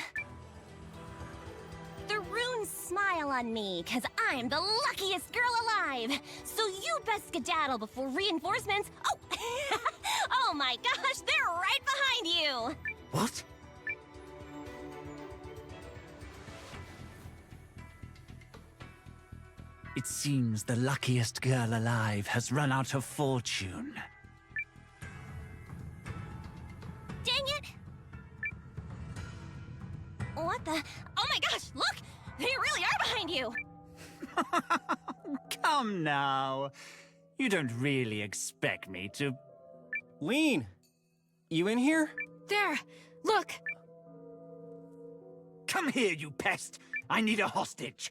The runes smile on me, cause I'm the luckiest girl alive. So you best skedaddle before reinforcements. Oh! Oh my gosh, they're right behind you! What? It seems the luckiest girl alive has run out of fortune. Dang it! What the? Oh my gosh, look! They really are behind you! Come now. You don't really expect me to... Lean, you in here? There! Look! Come here, you pest! I need a hostage!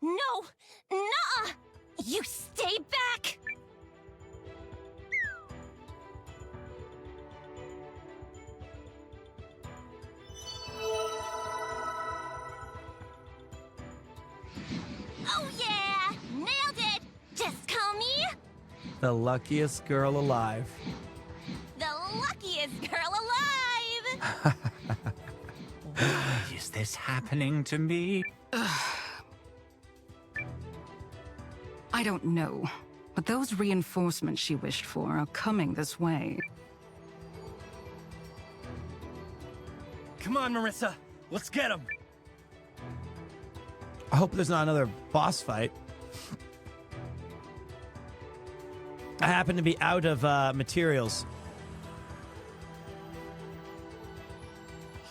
No! Nuh-uh! You stay back! Oh yeah! Nailed it! Just call me The luckiest girl alive. the luckiest girl alive! Why is this happening to me? I don't know, but those reinforcements she wished for are coming this way. Come on, Marissa. Let's get him. I hope there's not another boss fight. I happen to be out of materials.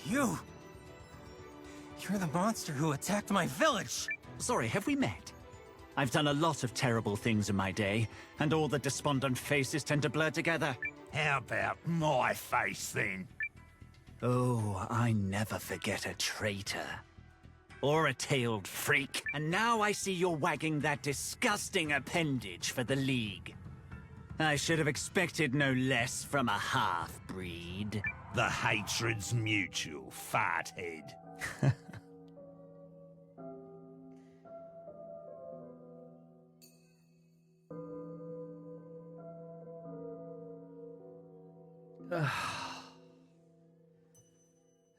You're the monster who attacked my village. Sorry, have we met? I've done a lot of terrible things in my day, and all the despondent faces tend to blur together. How about my face, then? Oh, I never forget a traitor. Or a tailed freak. And now I see you're wagging that disgusting appendage for the League. I should have expected no less from a half-breed. The hatred's mutual, farthead.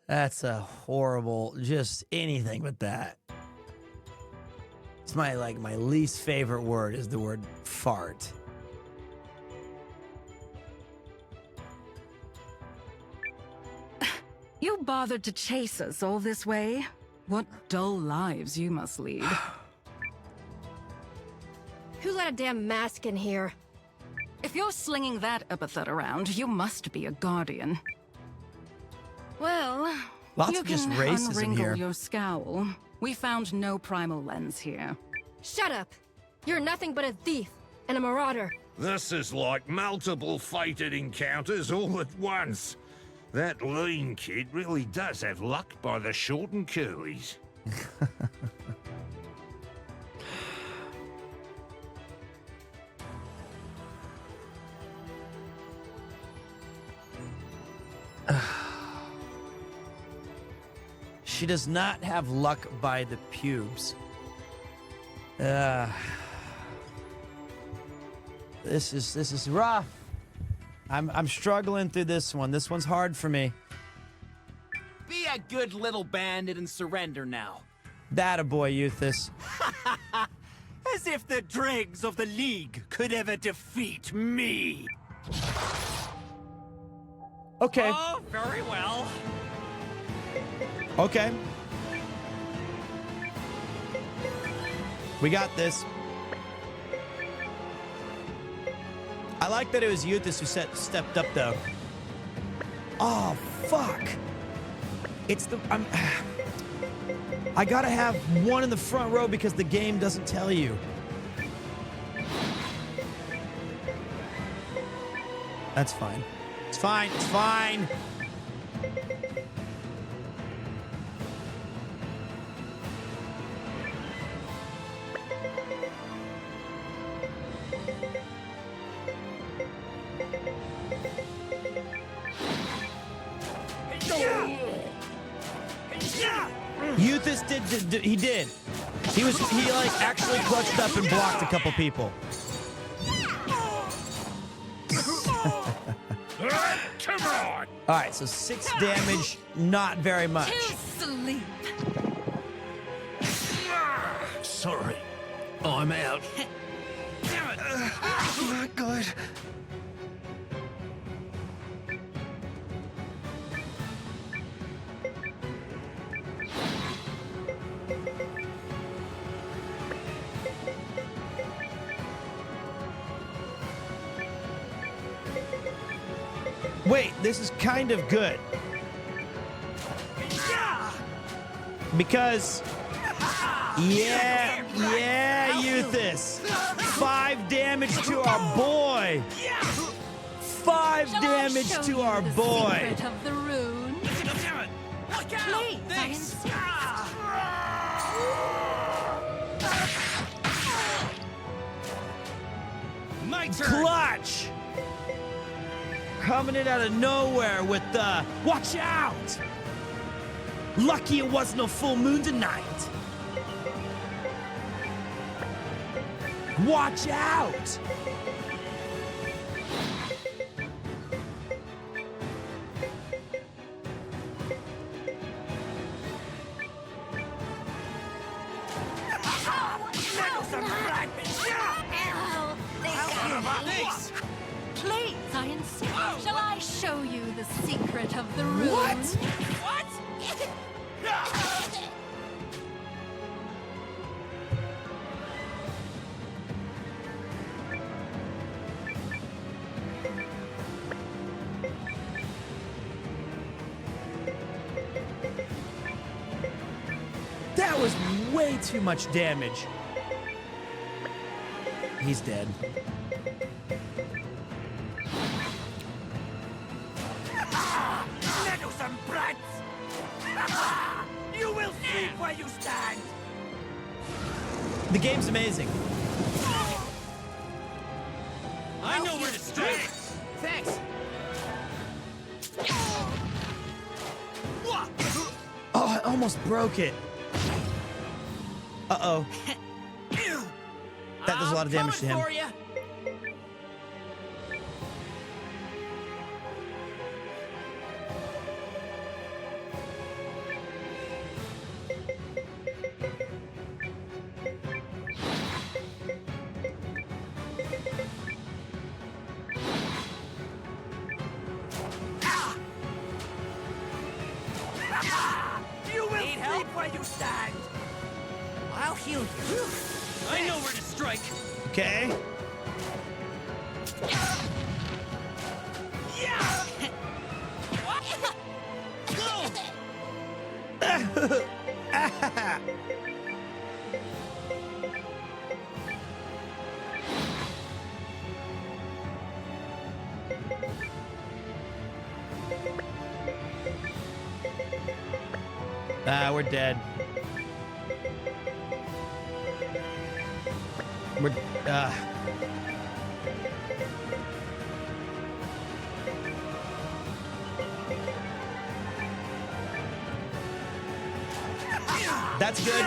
That's a horrible, just anything but that. It's my least favorite word is the word fart. You bothered to chase us all this way? What dull lives you must lead. Who let a damn mask in here? If you're slinging that epithet around, you must be a guardian. Well, Lots you of just can racism unwrinkle here. your scowl. We found no primal lens here. Shut up! You're nothing but a thief and a marauder. This is like multiple fated encounters all at once. That lean kid really does have luck by the short and curlies. She does not have luck by the pubes. This is rough. I'm struggling through this one. This one's hard for me. Be a good little bandit and surrender now. That a boy, Euthus. As if the dregs of the League could ever defeat me. Okay. Oh, very well. Okay. We got this. I like that it was Euthus who stepped up, though. Oh, fuck. It's the... I gotta have one in the front row because the game doesn't tell you. That's fine. It's fine. It's fine. Euthus did. He did. He like actually clutched up and blocked a couple people. Come on! All right, so 6 damage, not very much. To sleep. Sorry, I'm out. Not good. Wait, this is kind of good. Because, yeah, Euthus. 5 damage to our boy. 5 damage to our boy. Secret of the rune. Look out! Please, I Thanks. insist. My turn. Clutch. Coming in out of nowhere with the watch out. Lucky it wasn't a full moon tonight. Watch out. Thanks. Please, I insist. Shall I show you the secret of the rune? What? That was way too much damage. He's dead. Meddlesome brats! You will sleep where you stand! The game's amazing. I know where to strike! Thanks! Oh, I almost broke it. Uh-oh. That does a lot of damage to him. For you. You will sleep where you stand! I'll heal you. I know where to strike. Okay. Yeah! We're dead. We're, That's good.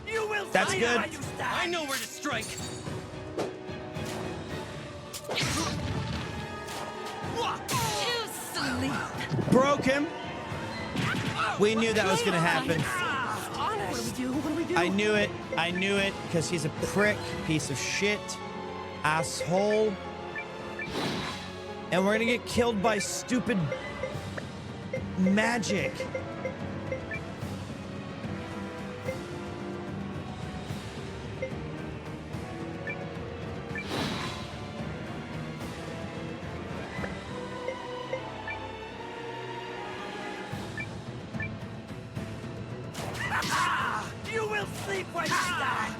You will That's find good. where you stand. I know where to strike. To sleep. Broke him. We knew that was gonna happen. What do we do? I knew it. I knew it because he's a prick, piece of shit, asshole. And we're gonna get killed by stupid magic. You will sleep where you stand.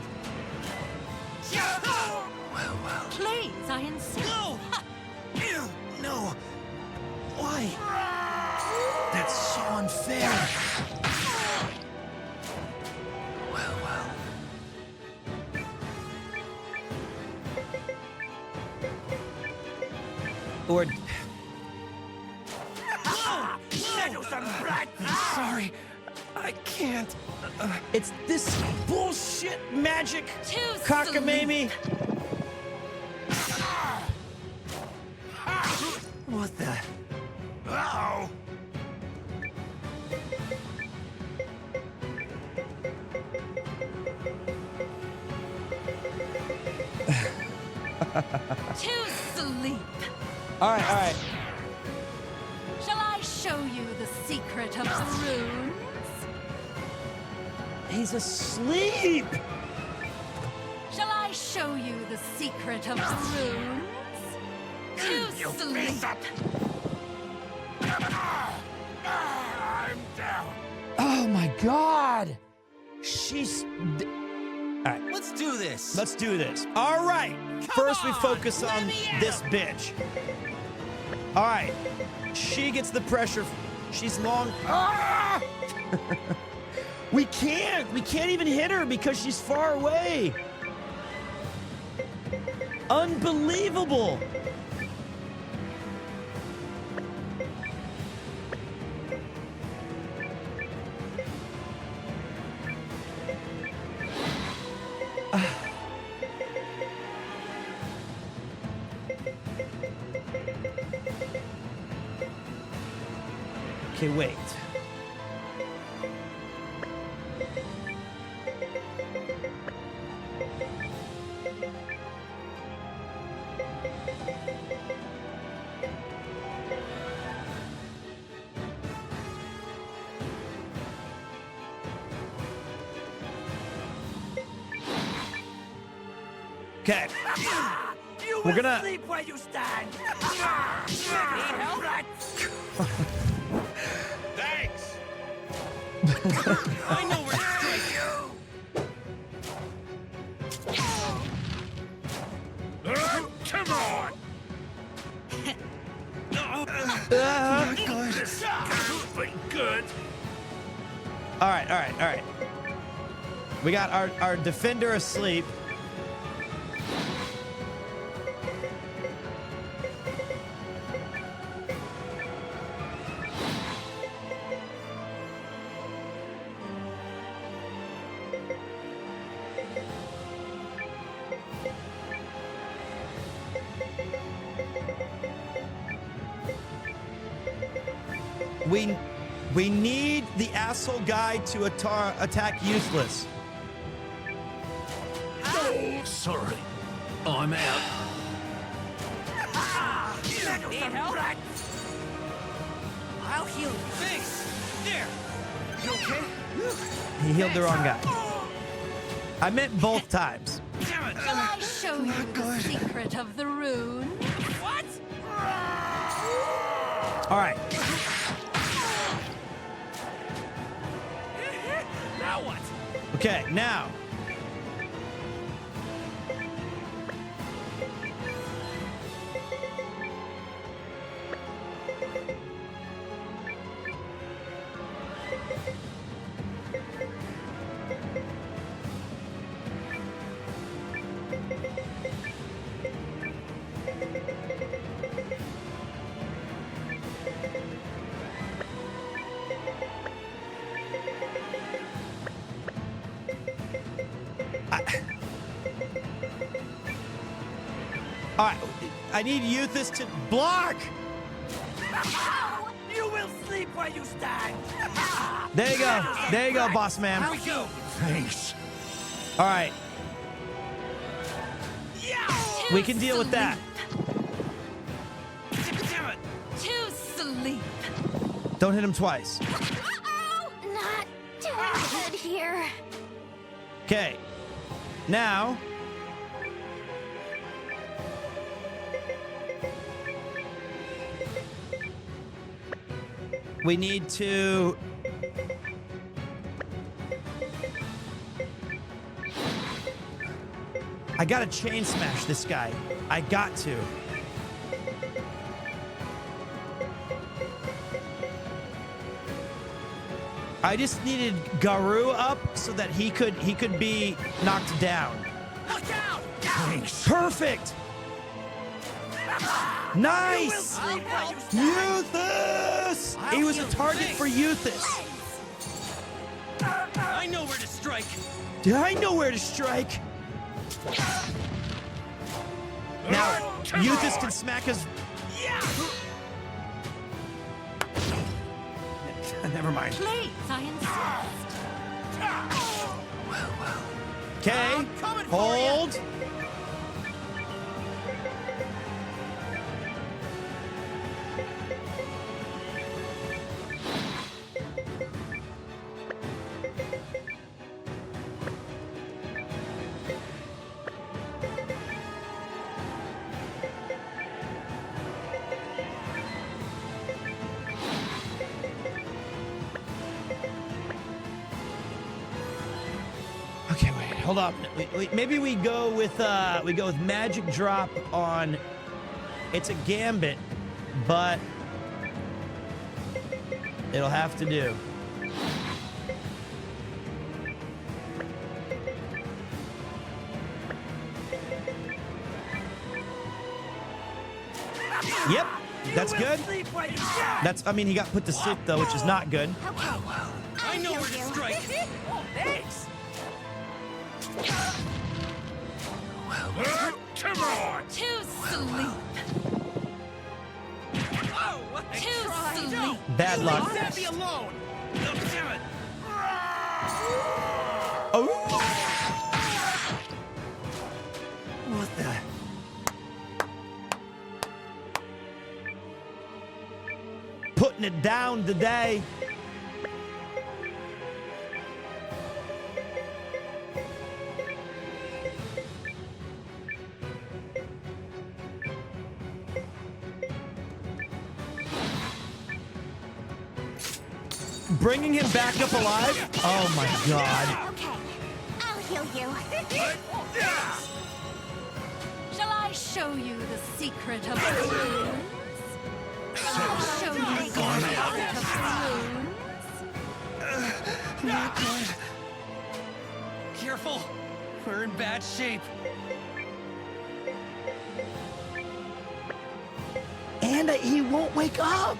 Please, I insist. No. Why? That's so unfair. Or sorry, I can't. It's this bullshit magic, Too cockamamie. What the? Uh-oh. To sleep. All right. Shall I show you the secret of the runes? He's asleep. Shall I show you the secret of the runes? To you sleep. piece of... I'm down. Oh my God. She's... All right, Let's do this. let's do this. All right. First, we focus on this bitch. All right. She gets the pressure. She's long. Ah! We can't even hit her because she's far away. Unbelievable. Okay, wait. Okay. You We're will gonna- sleep where you stand. Need help? Thanks. I know where to strike you. Come on. This could be good. All right, all right, all right. We got our defender asleep. We need the asshole guy to attack useless. Oh, sorry. I'm out. Need help? I'll heal you. Thanks. There. You okay? He healed the wrong guy. I meant both times. Damn it. Shall I show you the secret of the rune? What? All right. Now what? Okay, now. All right, I need Euthys to block. You will sleep where you stand. There you go. There you go, boss man. I'll go. Thanks. All right, Yeah. we can deal with that. Damn it. To sleep. Don't hit him twice. Uh-oh! Not doing good here. Okay, now. We need to... I gotta chain smash this guy. I got to. I just needed Garu up so that he could be knocked down. Look out. Perfect! Nice! Euthys! He was a target for Euthys. I know where to strike. I know where to strike. Now, Euthys can smack his... Yeah. Never mind. Please, I insist. Okay, hold. Hold up. Maybe we go with magic drop on. It's a gambit, but it'll have to do. Yep, that's good. I mean, he got put to sleep though, which is not good. I know where to strike. Thanks. Come on! To sleep. To sleep. Bad luck. Let me alone. Don't do it! Oh. What the? Putting it down today. Bringing him back up alive? Oh my god. Okay, I'll heal you. Shall I show you the secret of the runes? Shall I show you the secret of the runes? Not good. Careful. We're in bad shape. And he won't wake up.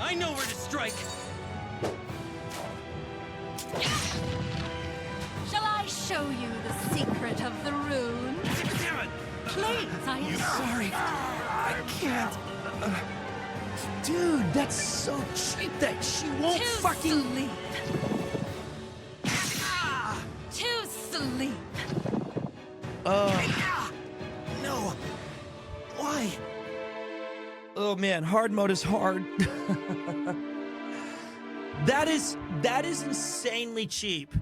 I know where to strike. Shall I show you the secret of the runes? Please, I am Sorry. I can't. Dude, that's so cheap that she won't To fucking... sleep. To sleep. No. Why? Oh man, hard mode is hard. That is insanely cheap.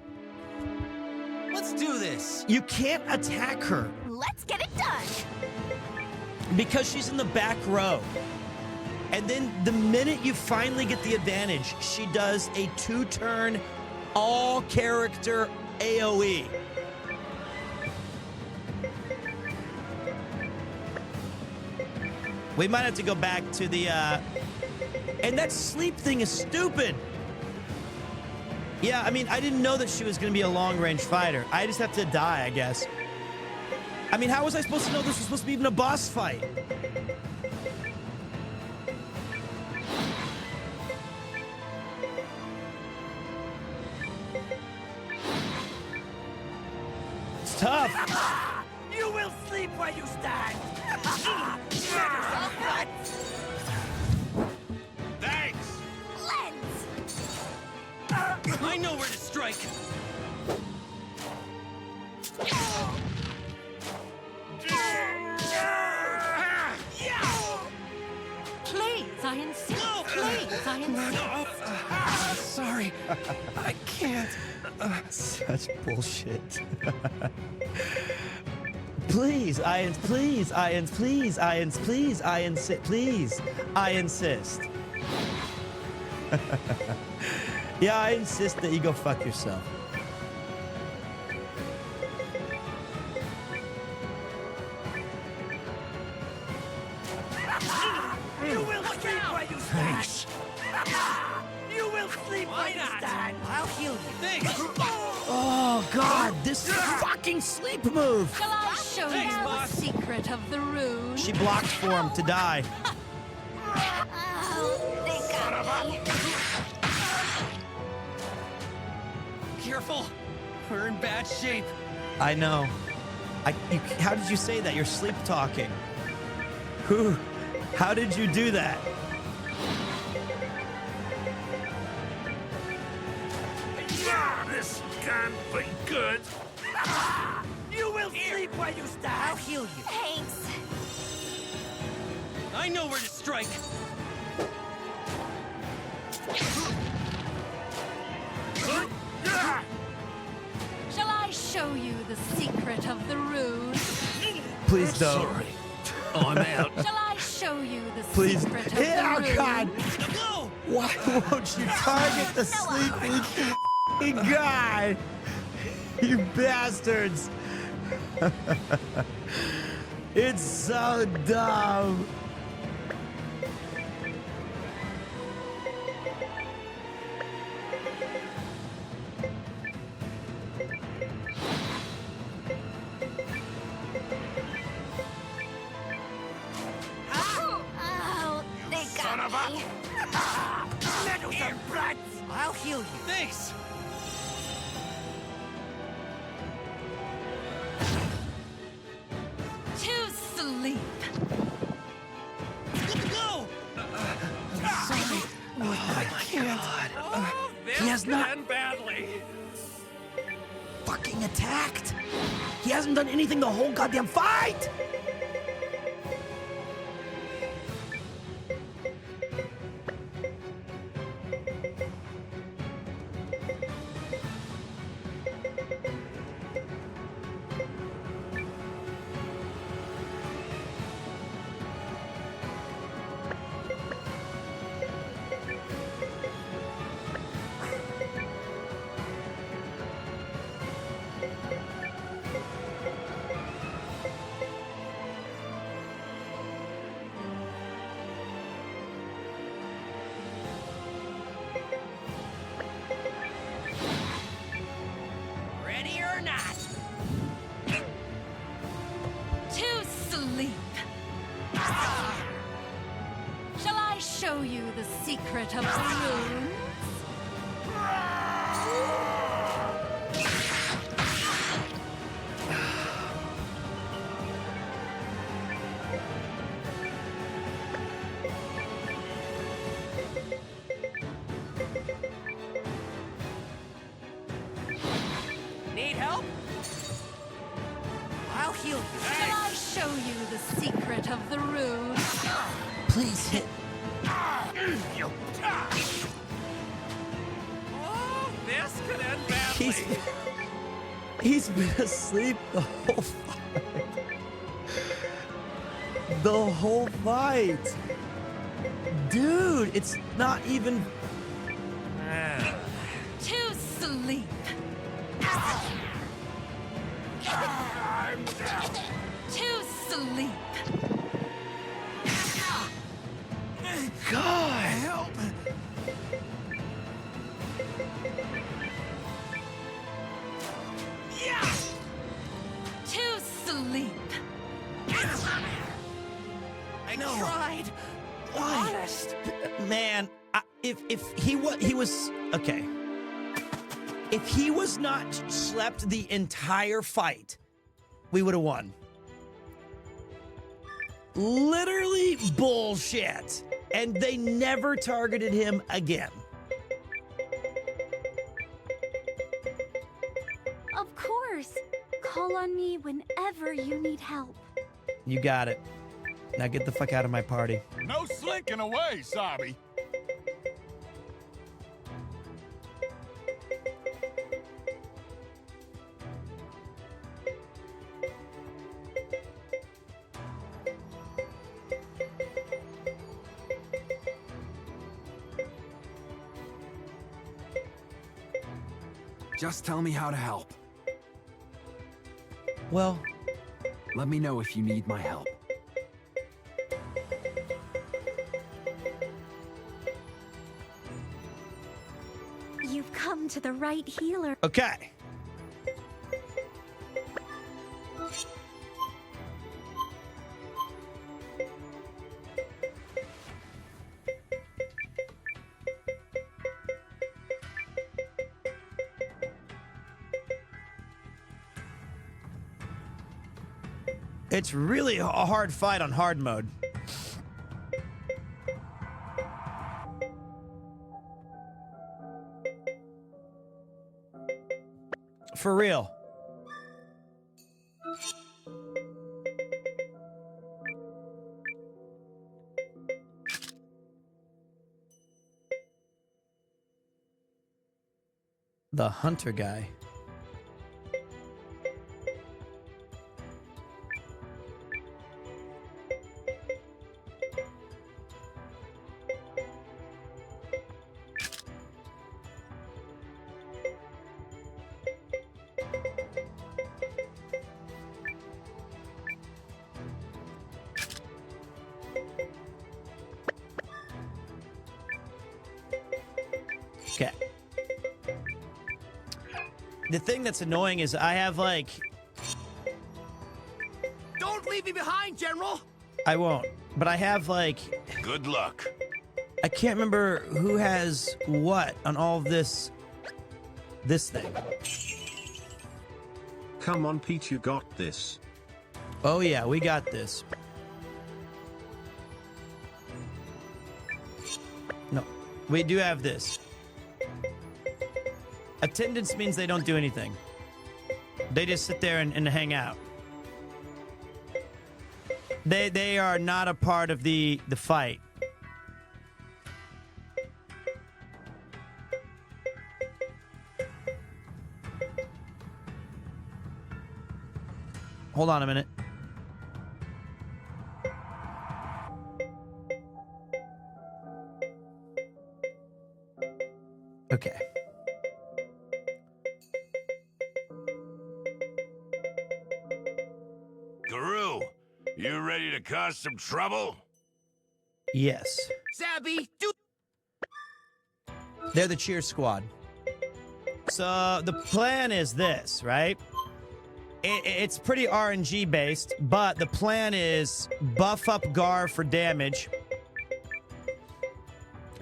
Let's do this. You can't attack her Let's get it done. because she's in the back row. And then the minute you finally get the advantage, she does a 2-turn all-character AoE. We might have to go back to the, and that sleep thing is stupid. Yeah, I mean, I didn't know that she was going to be a long-range fighter. I just have to die, I guess. I mean, how was I supposed to know this was supposed to be even a boss fight? It's tough. You will sleep where you stand. Thanks! Lens. I know where to strike. Please, I insist. Please, I insist. Sorry. I can't. Such bullshit. Please, please, please, please, I insist, please, I insist. Yeah, I insist that you go fuck yourself. You will sleep where you stand. Thanks. You will sleep where you stand. I'll heal you. Thanks. Oh God, this fucking sleep move. Shall I show Thanks, you boss. the secret of the runes? She blocks for him to die. Oh, they got me. Careful. We're in bad shape. I know. How did you say that? You're sleep talking. Who? How did you do that? This can't be good. You will sleep where you stand. I'll heal you. Thanks. I know where to strike. Shall I show you the secret of the runes? Please don't. I'm out. Shall I show you the Please. secret of Yeah, the runes? God. No! Why won't you target the sleeping f***ing guy? You bastards. It's so dumb. Oh, they got me. Meddlesome brats! I'll heal you. Thanks. To sleep. No! Sorry. I can't. Oh, this He has not- end badly. Fucking attacked. He hasn't done anything the whole goddamn fight. Ready or not. To sleep. Shall I show you the secret of the runes? Need help? I'll heal you. Shall I show you the secret of the runes? Please hit. Oh, this could end badly. He's been asleep the whole fight. The whole fight. Dude, it's not even. To sleep. To sleep. God. Help. To sleep. I tried. Why? Honest. Man, if he was okay. If he was not slept the entire fight, we would have won. Literally bullshit. And they never targeted him again. Of course. Call on me whenever you need help. You got it. Now get the fuck out of my party. No slinking away, Sabi. Just tell me how to help. Well, let me know if you need my help. You've come to the right healer. okay. It's really a hard fight on hard mode. For real. The hunter guy. The thing that's annoying is I have, like... Don't leave me behind, General! I won't. But I have, like... Good luck. I can't remember who has what on all of this thing. Come on, Pete, you got this. Oh yeah, we got this. No, we do have this. Attendance means they don't do anything. They just sit there and hang out. They are not a part of the fight. Hold on a minute. Okay. Guru, you ready to cause some trouble? Yes. Zabby, do... They're the cheer squad. So the plan is this, right? It's pretty RNG based, but the plan is buff up Gar for damage.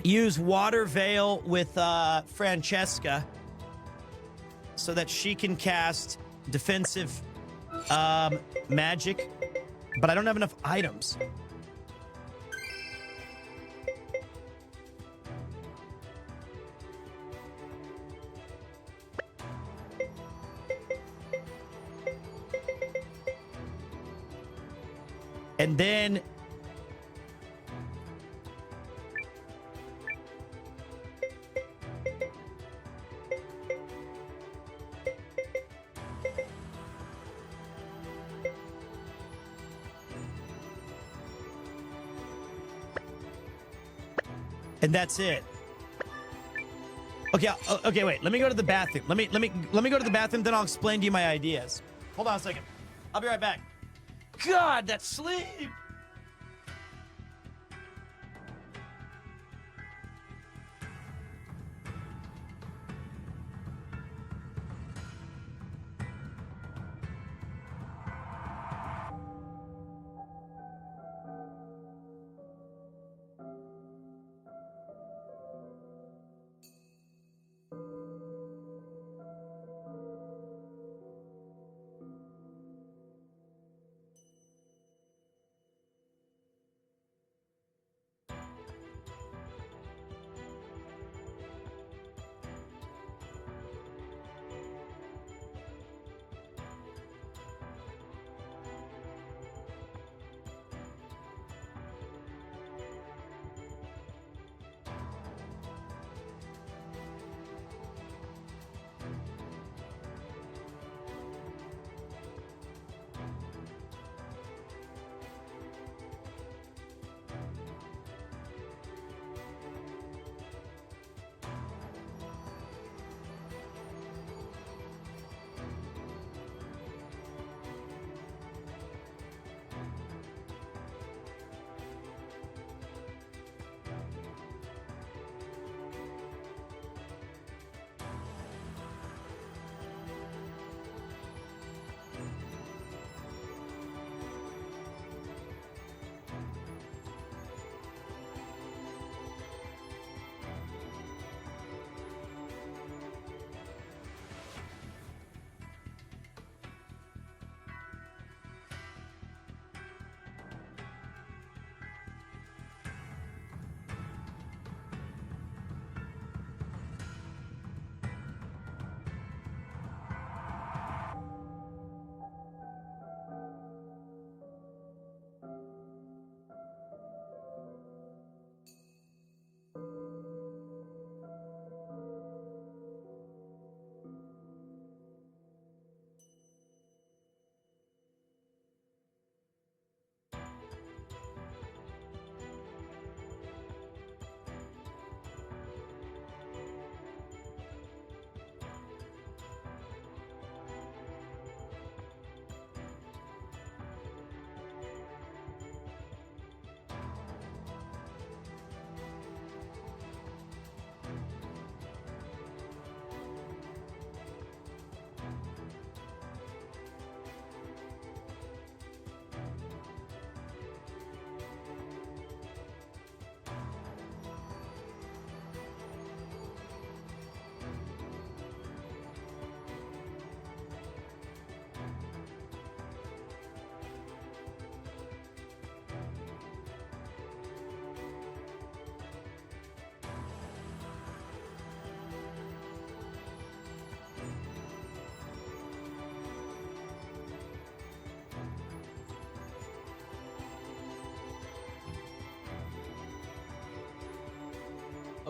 Use Water Veil with Francesca so that she can cast defensive magic, but I don't have enough items. And then that's it. Okay, okay, wait. Let me go to the bathroom. Let me go to the bathroom, then I'll explain to you my ideas. Hold on a second. I'll be right back. God, that sleep.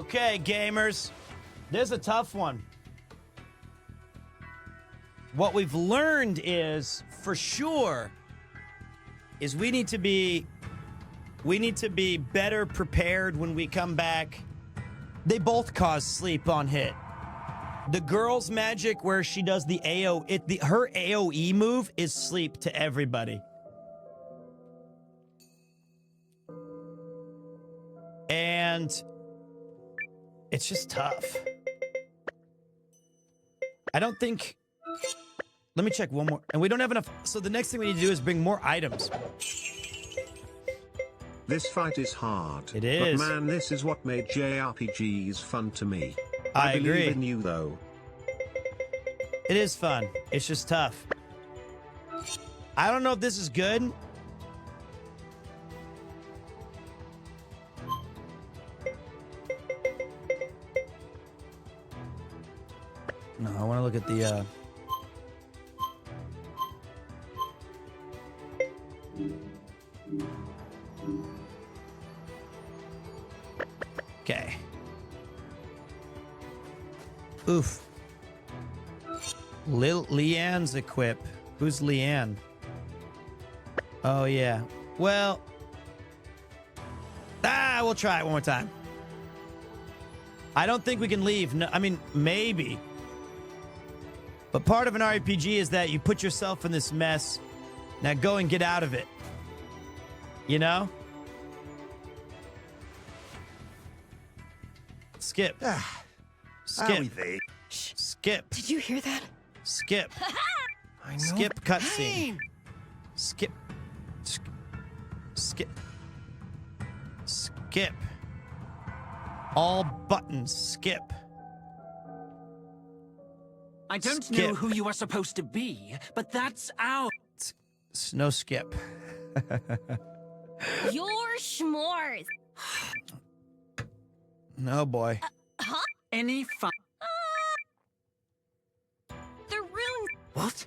Okay, gamers. This is a tough one. What we've learned is, for sure, is we need to be better prepared when we come back. They both cause sleep on hit. The girl's magic, where she does the her AoE move, is sleep to everybody. And it's just tough. I don't think... Let me check one more. And we don't have enough. So the next thing we need to do is bring more items. This fight is hard. It is. But man, this is what made JRPGs fun to me. I agree. believe in you, though. It is fun. It's just tough. I don't know if this is good. No, I want to look at the... Okay. Oof. Leanne's equip. Who's Leanne? Oh, yeah. Well... we'll try it one more time. I don't think we can leave. No, I mean, maybe. But part of an RPG is that you put yourself in this mess. Now go and get out of it. You know? Skip. Skip. Skip. Did you hear that? Skip. I know. Skip cutscene. Skip. Skip. Skip. All buttons. Skip. I don't know who you are supposed to be, but that's our... No skip. Your s'mores. No, boy. Huh? Any fun? The runes. What?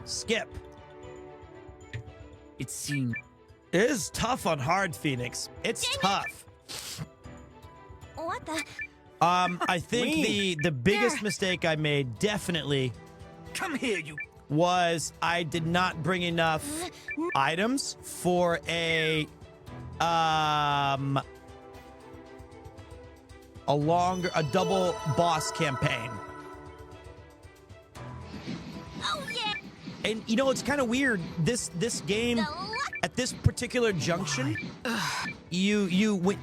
Skip. It seems... It is tough on hard, Phoenix. It's tough. What the? I think the biggest mistake I made, definitely... Come here, you... was I did not bring enough items for a double boss campaign. Oh yeah. And you know, it's kind of weird. This game at this particular junction,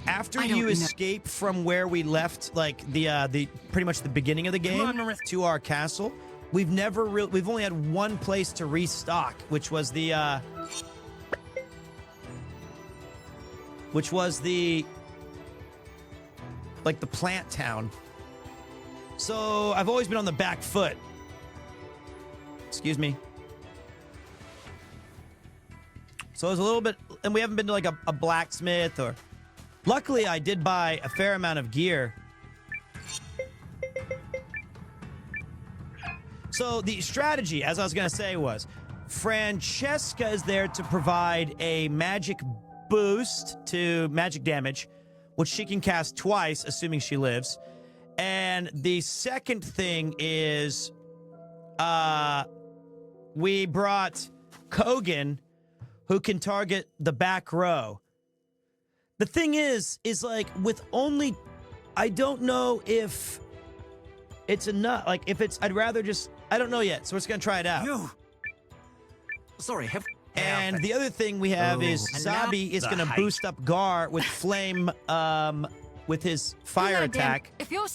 after you escape from where we left, like the pretty much the beginning of the game to our castle. We've only had one place to restock, which was the like the plant town. So I've always been on the back foot. Excuse me. So it was a little bit, and we haven't been to like a blacksmith or... Luckily, I did buy a fair amount of gear. So the strategy, as I was going to say, was Francesca is there to provide a magic boost to magic damage, which she can cast twice, assuming she lives. And the second thing is we brought Kogan, who can target the back row. The thing is like with only... I don't know if it's enough. Like, if it's... I'd rather just... I don't know yet, so we're just going to try it out. Sorry, And the other thing we have is Zabi is going to boost up Gar with flame, with his fire attack. If you're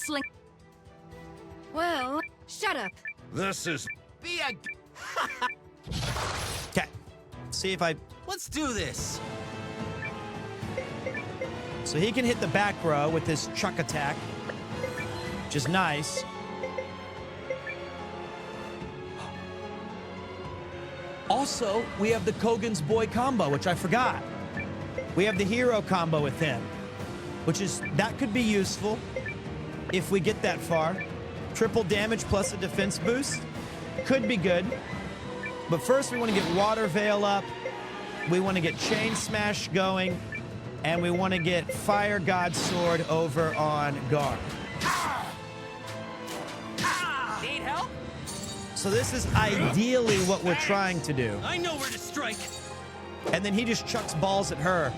well, shut up. This is... Okay. See if I... Let's do this. So he can hit the back row with his truck attack, which is nice. Also, we have the Kogan's Boy combo, which I forgot. We have the hero combo with him, that could be useful if we get that far. Triple damage plus a defense boost could be good. But first, we want to get Water Veil up. We want to get Chain Smash going. And we want to get Fire God Sword over on Gar. Need help? So this is ideally what we're trying to do. I know where to strike. And then he just chucks balls at her.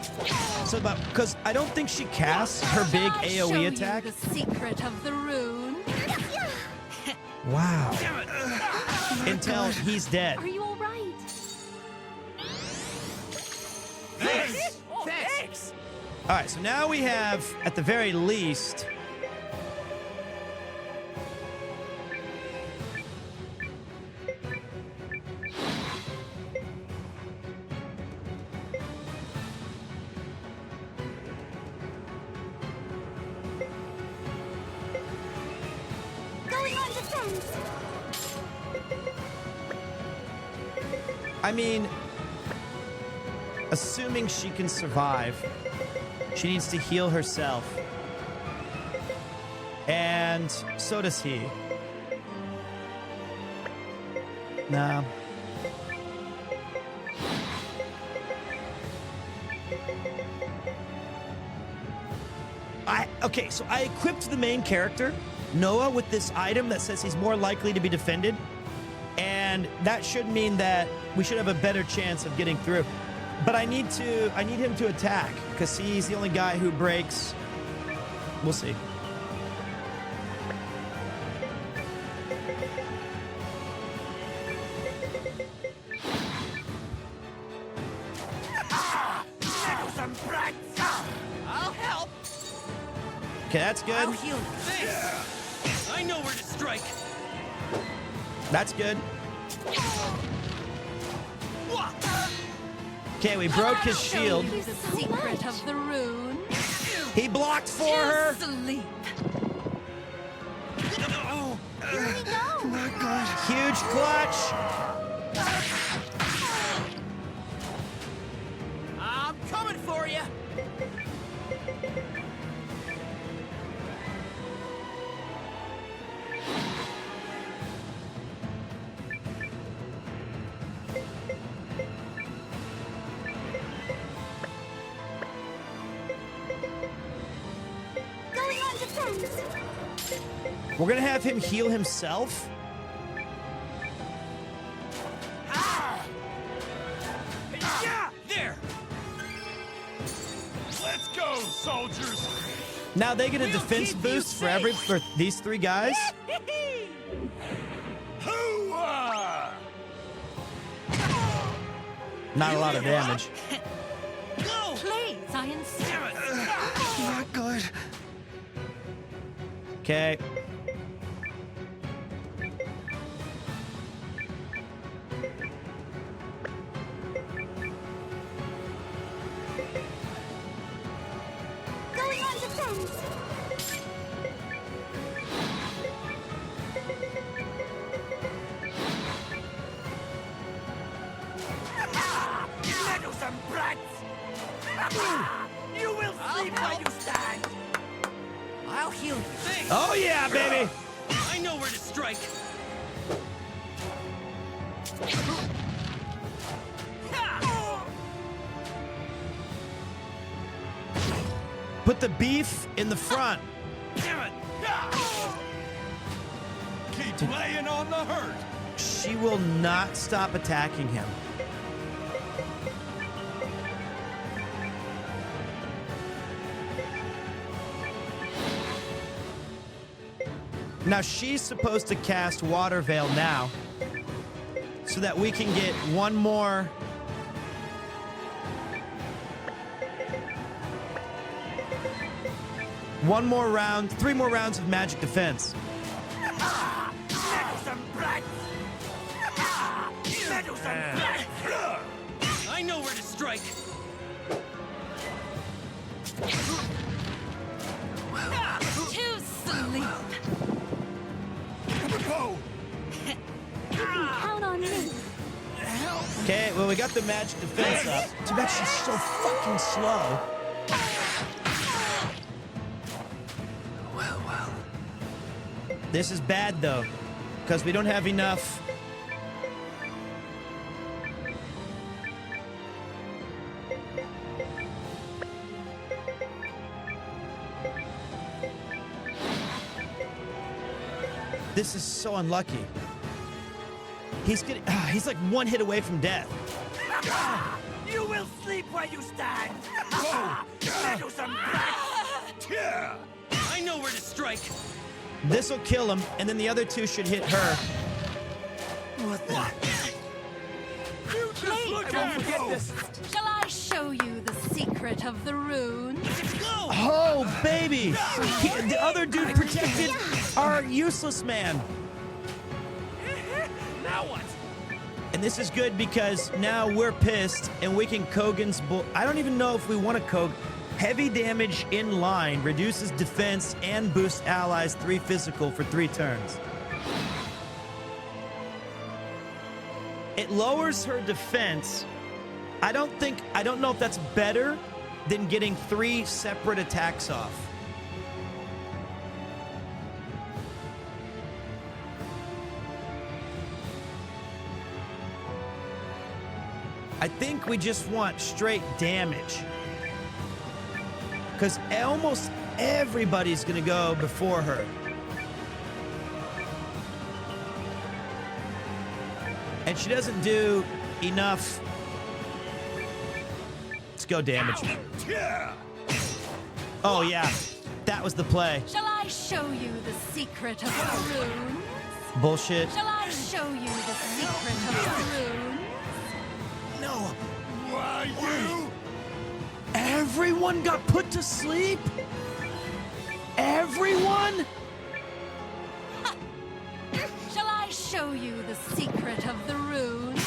So, because I don't think she casts her big AoE attack. The secret of the rune. Wow. Until he's dead. Are you all right? Thanks. Thanks. All right, so now we have, at the very least, Going on defense. I mean, assuming she can survive, she needs to heal herself. And so does he. No. Okay, so I equipped the main character, Noah, with this item that says he's more likely to be defended. And that should mean that we should have a better chance of getting through. But I need him to attack, because he's the only guy who breaks. We'll see. I'll help. Okay, that's good. I'll heal you. Thanks. I know where to strike. That's good. Okay, we broke his shield. The secret of the rune. He blocked for her. Sleep. Huge clutch. I'm coming for you. Going on defense. We're gonna have him heal himself. Yeah, there. Let's go, soldiers. Now they get a defense boost for these three guys. Not a lot of damage. Please, I insist. Not good. Okay. Going on defense. Meddlesome brats! You will sleep where you stand. I'll heal you. Thanks. Oh yeah, baby. I know where to strike. Put the beef in the front. Damn it! Keep laying on the hurt. She will not stop attacking him. Now she's supposed to cast Water Veil now, so that we can get one more. One more round, 3 more rounds of magic defense. Meddlesome brats! Meddlesome brats! I know where to strike. To sleep. Count on me. Okay, well, we got the magic defense up. Too bad she's so fucking slow. Well. This is bad, though, because we don't have enough. this is so unlucky. He's like one hit away from death. You will sleep where you stand. Let you some back. I know where to strike. This'll kill him, and then the other two should hit her. What the? Shall I show you the secret of the runes? Oh, baby! The other dude protected our useless man. Now what? And this is good because now we're pissed and we can Kogan's bull. I don't even know if we want to Kog. Heavy damage in line reduces defense and boosts allies 3 physical for 3 turns. It lowers her defense. I don't know if that's better than getting 3 separate attacks off. I think we just want straight damage. Because almost everybody's going to go before her. And she doesn't do enough. Let's go damage. Oh, yeah. That was the play. Shall I show you the secret of the runes? Bullshit. Shall I show you the secret of the runes? No. Why you? Everyone got put to sleep? Everyone? Shall I show you the secret of the runes?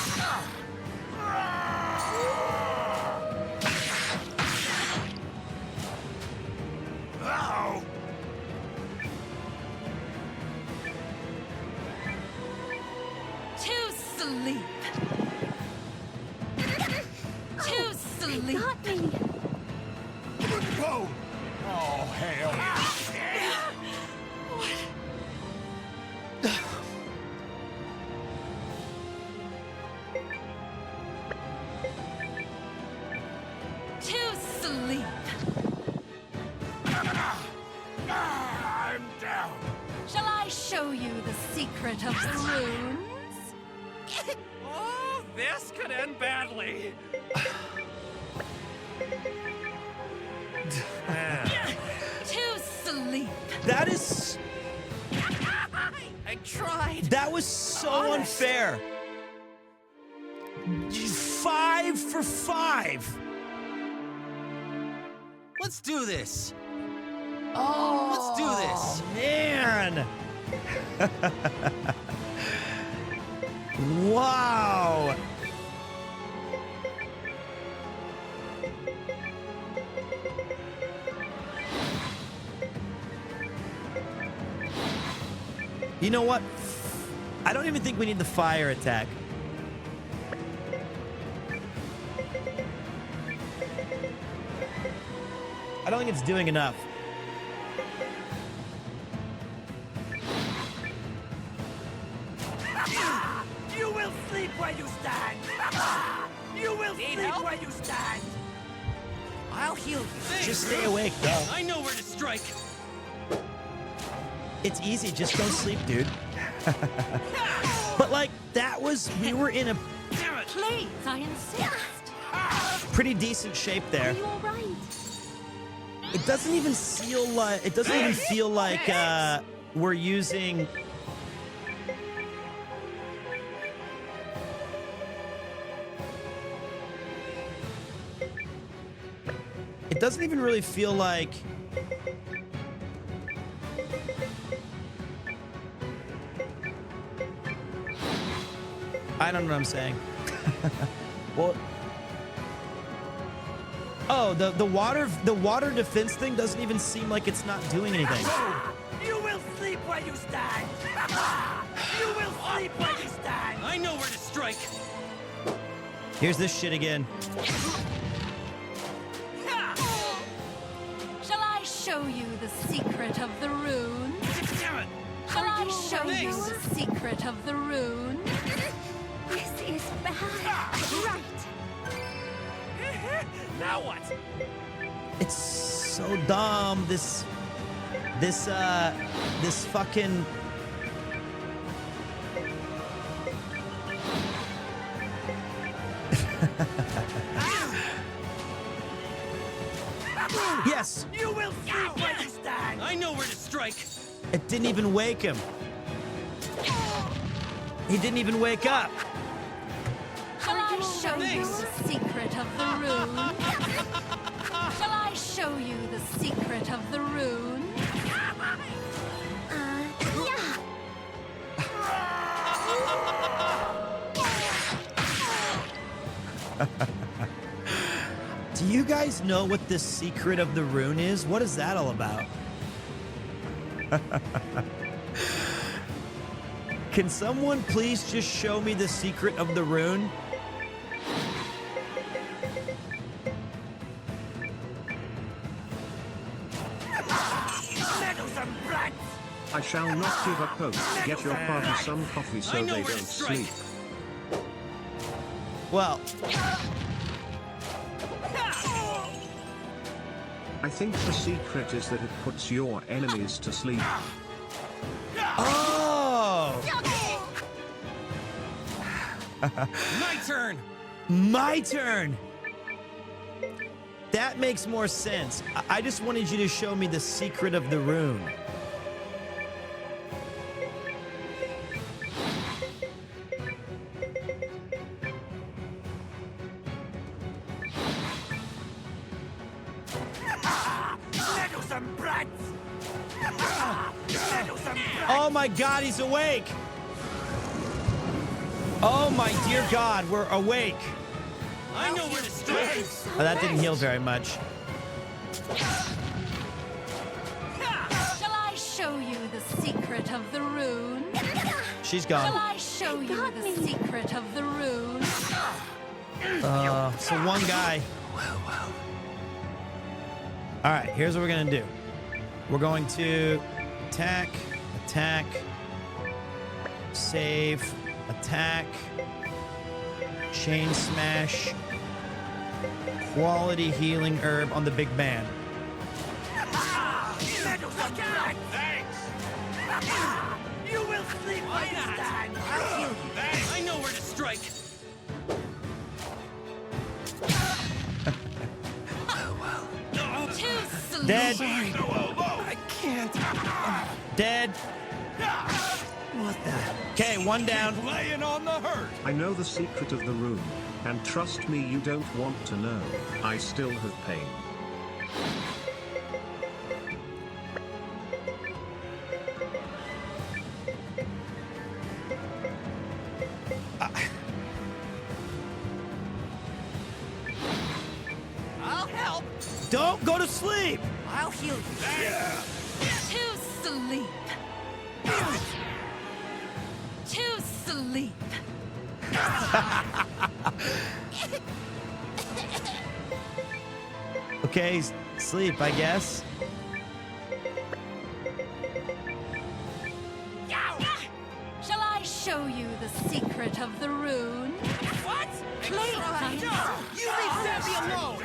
Ow! To sleep. To sleep. Got me. Whoa! Oh, hell. To sleep. I'm down. Shall I show you the secret of the runes? Oh, this could end badly. To sleep. That is... I tried. That was so unfair. 5 for 5. Let's do this. Oh, Let's do this. Man. Wow. You know what? I don't even think we need the fire attack. I don't think it's doing enough. You will sleep where you stand. You will sleep where you stand. I'll heal you. Just stay awake, though. I know where to strike. It's easy. Just go sleep, dude. But, like, that was... We were in a Please, I insist. pretty decent shape there. Are you all right? It doesn't even feel like... It doesn't even feel like we're using... It doesn't even really feel like... I don't know what I'm saying. Well... Oh, the water defense thing doesn't even seem like it's not doing anything. You will sleep where you stand. You will sleep where you stand. I know where to strike. Here's this shit again. Shall I show you the secret of the runes? Shall I show you the secret of the runes? This is bad. Right. Now what? It's so dumb. This fucking Yes! You will sleep where you stand! I know where to strike! It didn't even wake him. He didn't even wake up. Shall I show you the secret of the rune? Shall I show you the secret of the rune? Yeah. Do you guys know what the secret of the rune is? What is that all about? Can someone please just show me the secret of the rune? Meddlesome brats! I shall not give a poke. Get your party some coffee so they don't sleep. Well, I think the secret is that it puts your enemies to sleep. oh! My turn! My turn! That makes more sense. I just wanted you to show me the secret of the rune. Meddlesome brats! Meddlesome brats! Oh my God, he's awake! Oh my dear God, we're awake. I know where to strike! Oh, that didn't heal very much. Shall I show you the secret of the rune? She's Shall gone. I show you the secret of the rune? So one guy. All right, here's what we're gonna do. We're going to attack, attack, save, attack, chain smash, quality healing herb on the big man. Meddlesome brats! Thanks! You will sleep where you stand! I'll heal you! I know where to strike! Too slow. Dead. I can't. Dead. What the? Okay, one down. Laying on the hurt! I know the secret of the room, and trust me, you don't want to know. I still have pain. I'll help! Don't go to sleep. I'll heal you! To sleep. To sleep. Okay, sleep, I guess. Shall I show you the secret of the rune? What? Please, You leave Sammy alone!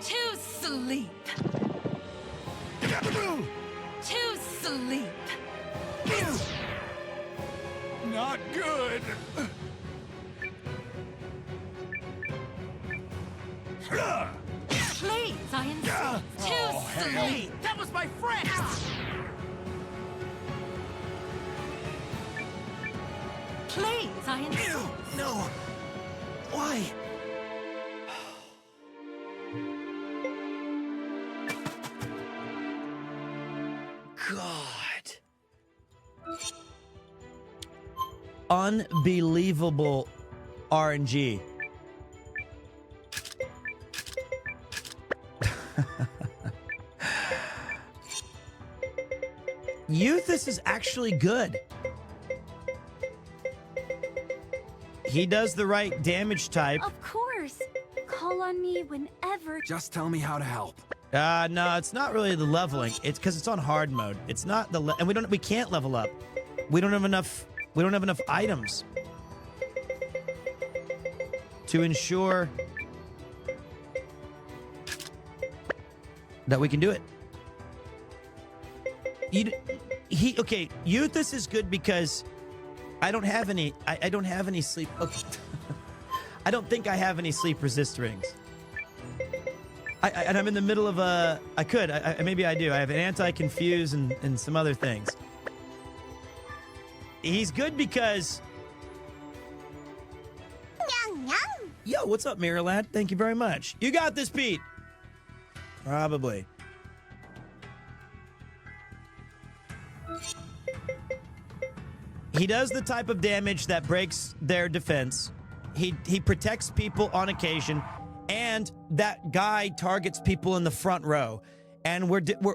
To sleep. To sleep. Not good! Please, I insist. To sleep. That was my friend! Please, I insist. No! Why? God. Unbelievable RNG. Euthus is actually good. He does the right damage type. Of course. Call on me whenever. Just tell me how to help. No, it's not really the leveling. It's because it's on hard mode. It's not the and we can't level up. We don't have enough items to ensure that we can do it. Okay, Euthus is good because I don't have any. I don't have any sleep. Okay. I don't think I have any sleep resist rings. And I'm in the middle of a. I could. Maybe I do. I have an anti-confuse and some other things. He's good because. Yo, what's up, Mirror Lad? Thank you very much. You got this, Pete. Probably. He does the type of damage that breaks their defense. He protects people on occasion, and that guy targets people in the front row. And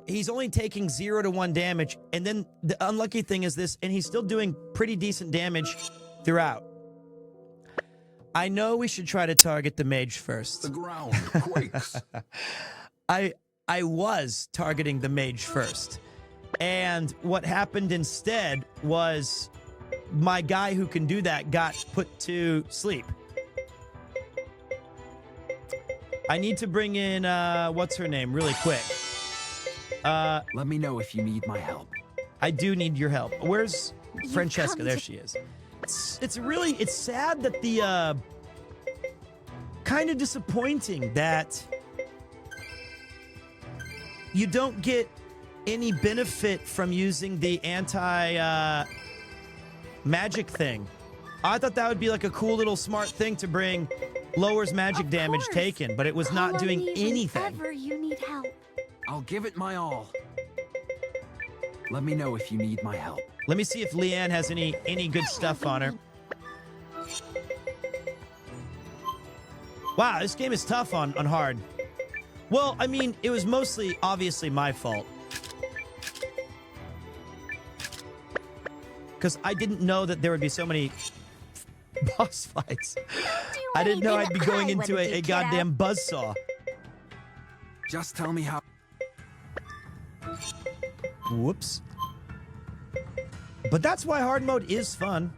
he's only taking 0 to 1 damage. And then the unlucky thing is this, and he's still doing pretty decent damage throughout. I know we should try to target the mage first. The ground quakes. I was targeting the mage first. And what happened instead was my guy who can do that got put to sleep. I need to bring in, what's her name, really quick. Let me know if you need my help. I do need your help. Where's Francesca? There she is. It's sad that the, kind of disappointing that you don't get any benefit from using the anti-magic thing. I thought that would be like a cool little smart thing to bring. Lowers magic damage taken, but it was not doing anything. Whenever you need help. I'll give it my all. Let me know if you need my help. Let me see if Leanne has any good stuff on her. Wow, this game is tough on hard. Well, I mean, it was mostly, obviously, my fault. Because I didn't know that there would be so many boss fights. I didn't know I'd be going into a goddamn buzzsaw. Just tell me how. Whoops. But that's why hard mode is fun.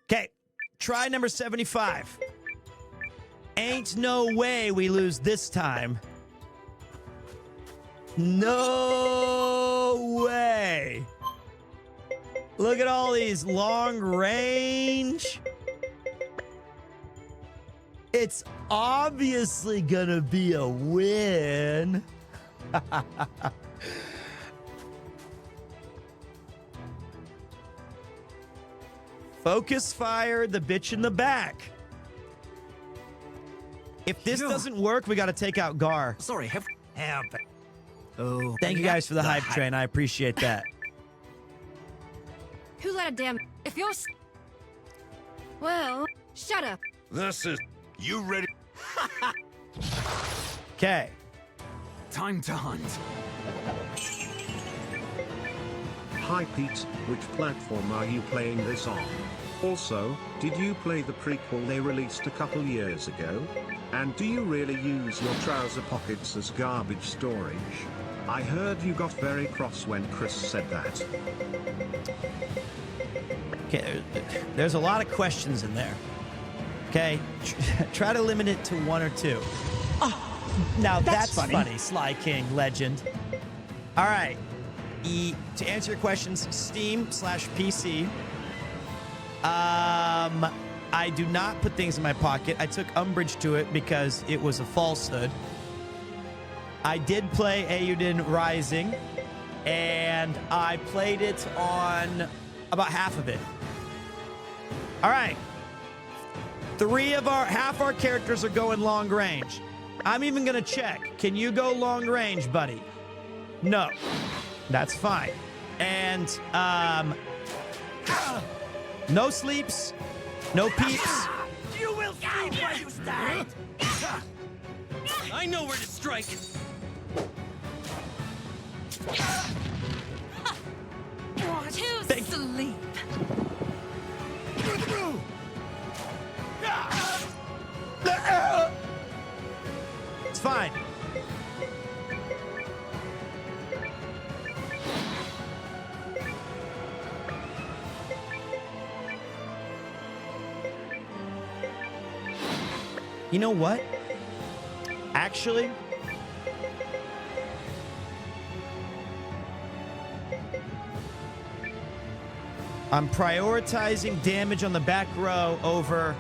Okay, try number 75. Ain't no way we lose this time. No way. Look at all these long range. It's obviously gonna be a win. Focus fire the bitch in the back. If this doesn't work, we got to take out Gar. Sorry, help. Oh, thank you guys for the hype train. I appreciate that. Who let a damn... If you're... Well, shut up. This is... You ready? Okay. Time to hunt. Hi Pete, which platform are you playing this on? Also, did you play the prequel they released a couple years ago? And do you really use your trouser pockets as garbage storage? I heard you got very cross when Chris said that. Okay, there's a lot of questions in there. Okay, try to limit it to 1 or 2. Oh, now that's funny, Sly King legend. All right, to answer your questions, Steam/PC. I do not put things in my pocket. I took umbrage to it because it was a falsehood. I did play Eiyuden Rising, and I played it on about half of it. All right. Half our characters are going long range. I'm even gonna check. Can you go long range, buddy? No. That's fine. And, no sleeps, no peeps. You will sleep where you stand! I know where to strike! To sleep. It's fine. You know what? Actually, I'm prioritizing damage on the back row over...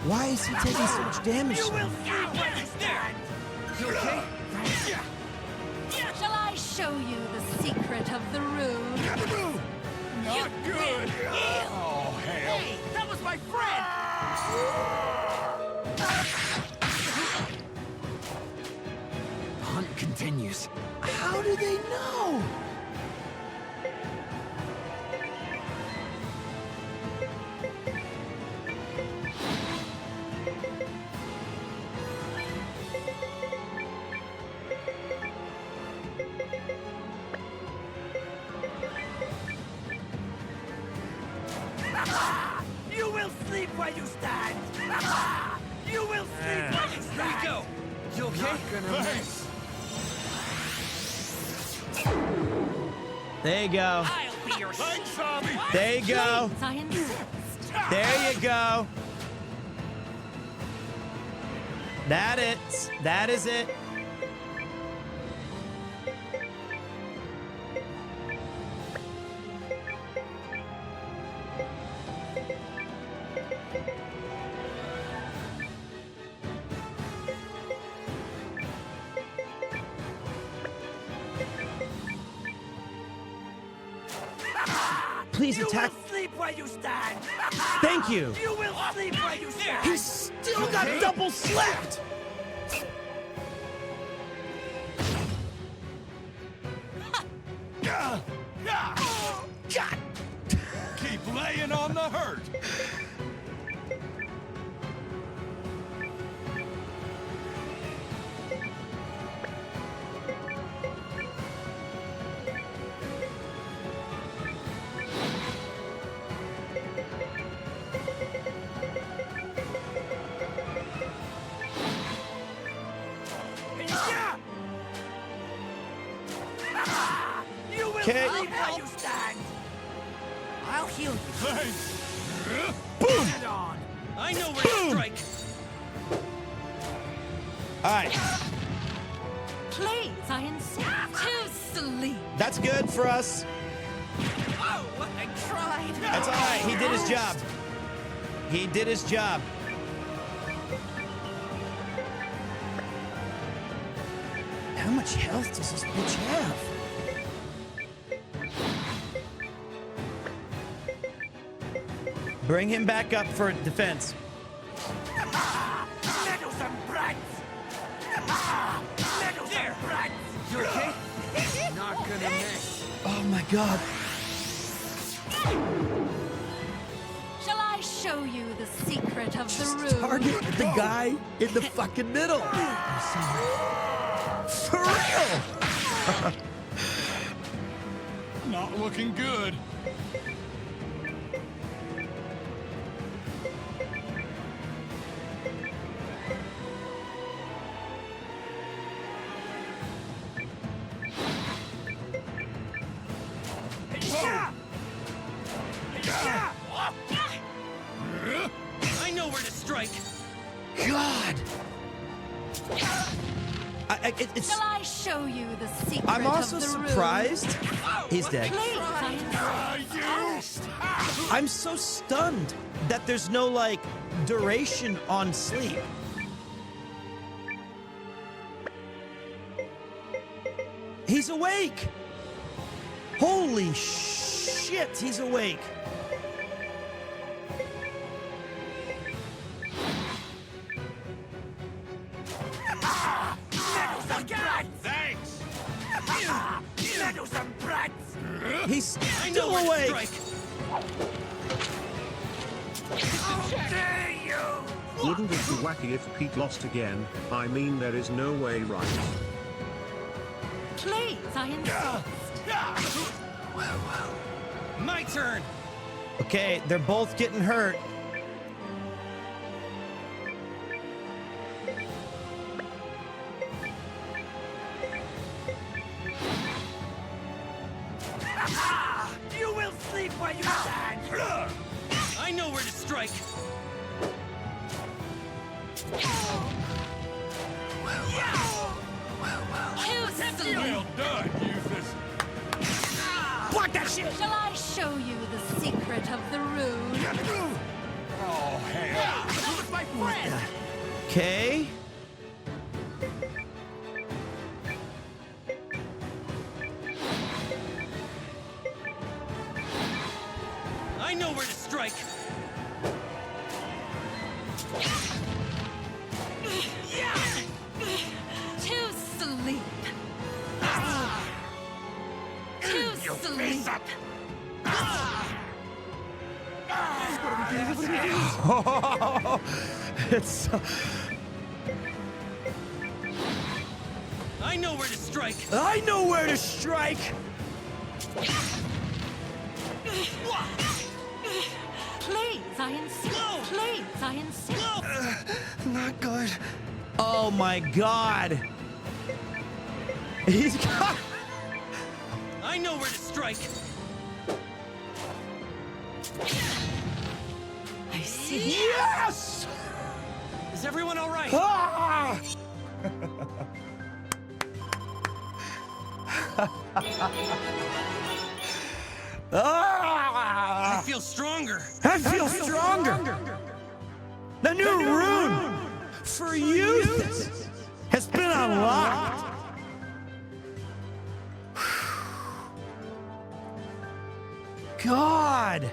Why is he taking so much damage? You will You okay? Shall I show you the secret of the rune? Not good! Oh, hell! Hey, that was my friend! The hunt continues. How do they know? You will sleep where you stand! You will sleep where you stand! Here we go! You okay? Not gonna miss. There you go. I'll be your Thanks, Zombie! There you go. I insist. There you go. That is it. Please attack. You will sleep where you stand! Thank you. You will sleep where you stand! He's still got double slept. God! Keep laying on the hurt! You will Okay. sleep where you stand! I'll heal you. Thanks! Head on! I know where to strike! All right. Please, I insist. To sleep. That's good for us. Oh, I tried! That's all right. He did his job. He did his job. How much health does this bitch have? Bring him back up for defense. Meddlesome brats! Meddlesome brats! You okay? Not gonna miss. Oh my god. Shall I show you the secret of the rune? Target the guy in the fucking middle. For real. Not looking good. I know where to strike! God. It's. Shall I show you the secret I'm also of the surprised. He's dead. Rune? Please, I insist. I'm so stunned that there's no like duration on sleep. He's awake. Holy shit, he's awake. Meddlesome brats! Thanks! Meddlesome brats! He's I know still where to awake. strike! How dare you! Wouldn't it be wacky if Pete lost again? I mean, there is no way, right? Please, I insist. My turn! Okay, they're both getting hurt. You will sleep where you stand! I know where strike. Well done, Eustace. Block that shit! Shall I show you the secret of the rune? Oh, hell. That was my friend! Okay. I know where to strike. To sleep. To sleep. It's I know where to strike. I know where to strike. Please, I insist. Please, I insist. Not good. Oh my God. He's got. I know where to strike. I see. Yes! Is everyone all right? Ah! I Ah! feel stronger. I feel stronger. The new rune for youth has been unlocked. God.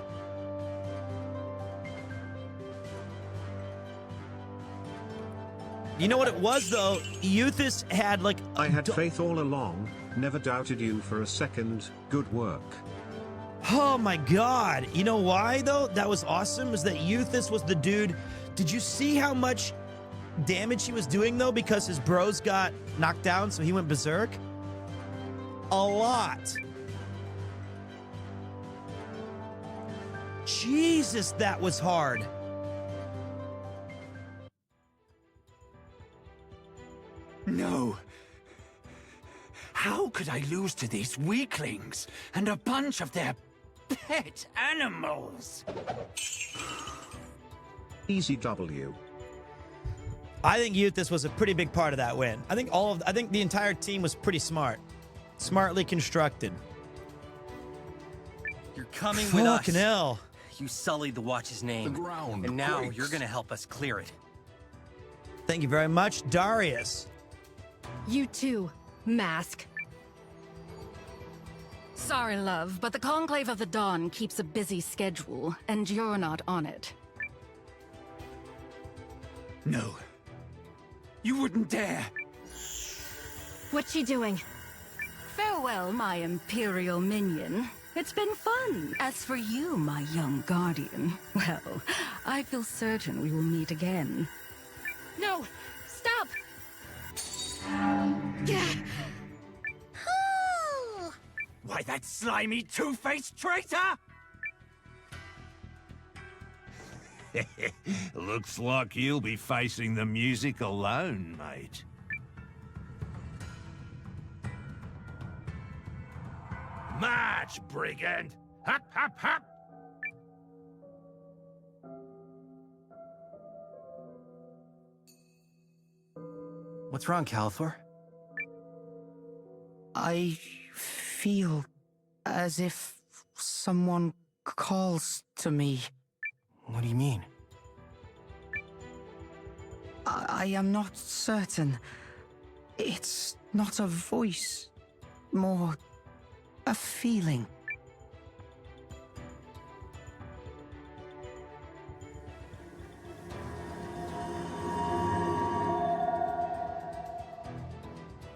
You know what it was though? Euthus had like I had faith all along, never doubted you for a second. Good work. Oh my God. You know why though? That was awesome is that Euthus was the dude. Did you see how much damage he was doing though because his bros got knocked down so he went berserk? A lot. Jesus, that was hard. No. How could I lose to these weaklings and a bunch of their pet animals? Easy W. I think Euthus was a pretty big part of that win. I think the entire team was pretty smart. Smartly constructed. You're coming with us. Fucking hell. You sullied the watch's name. The ground and now quakes. you're gonna help us clear it. Thank you very much, Darius. You too, Mask. Sorry, love, but the Conclave of the Dawn keeps a busy schedule, and you're not on it. No. You wouldn't dare. What's she doing? Farewell, my Imperial minion. It's been fun. As for you, my young guardian, well, I feel certain we will meet again. No! Stop! Why, that slimy, two-faced traitor! Looks like you'll be facing the music alone, mate. March, brigand! Hop, hop, hop! What's wrong, Calthor? I feel as if someone calls to me. What do you mean? I am not certain. It's not a voice, more a feeling.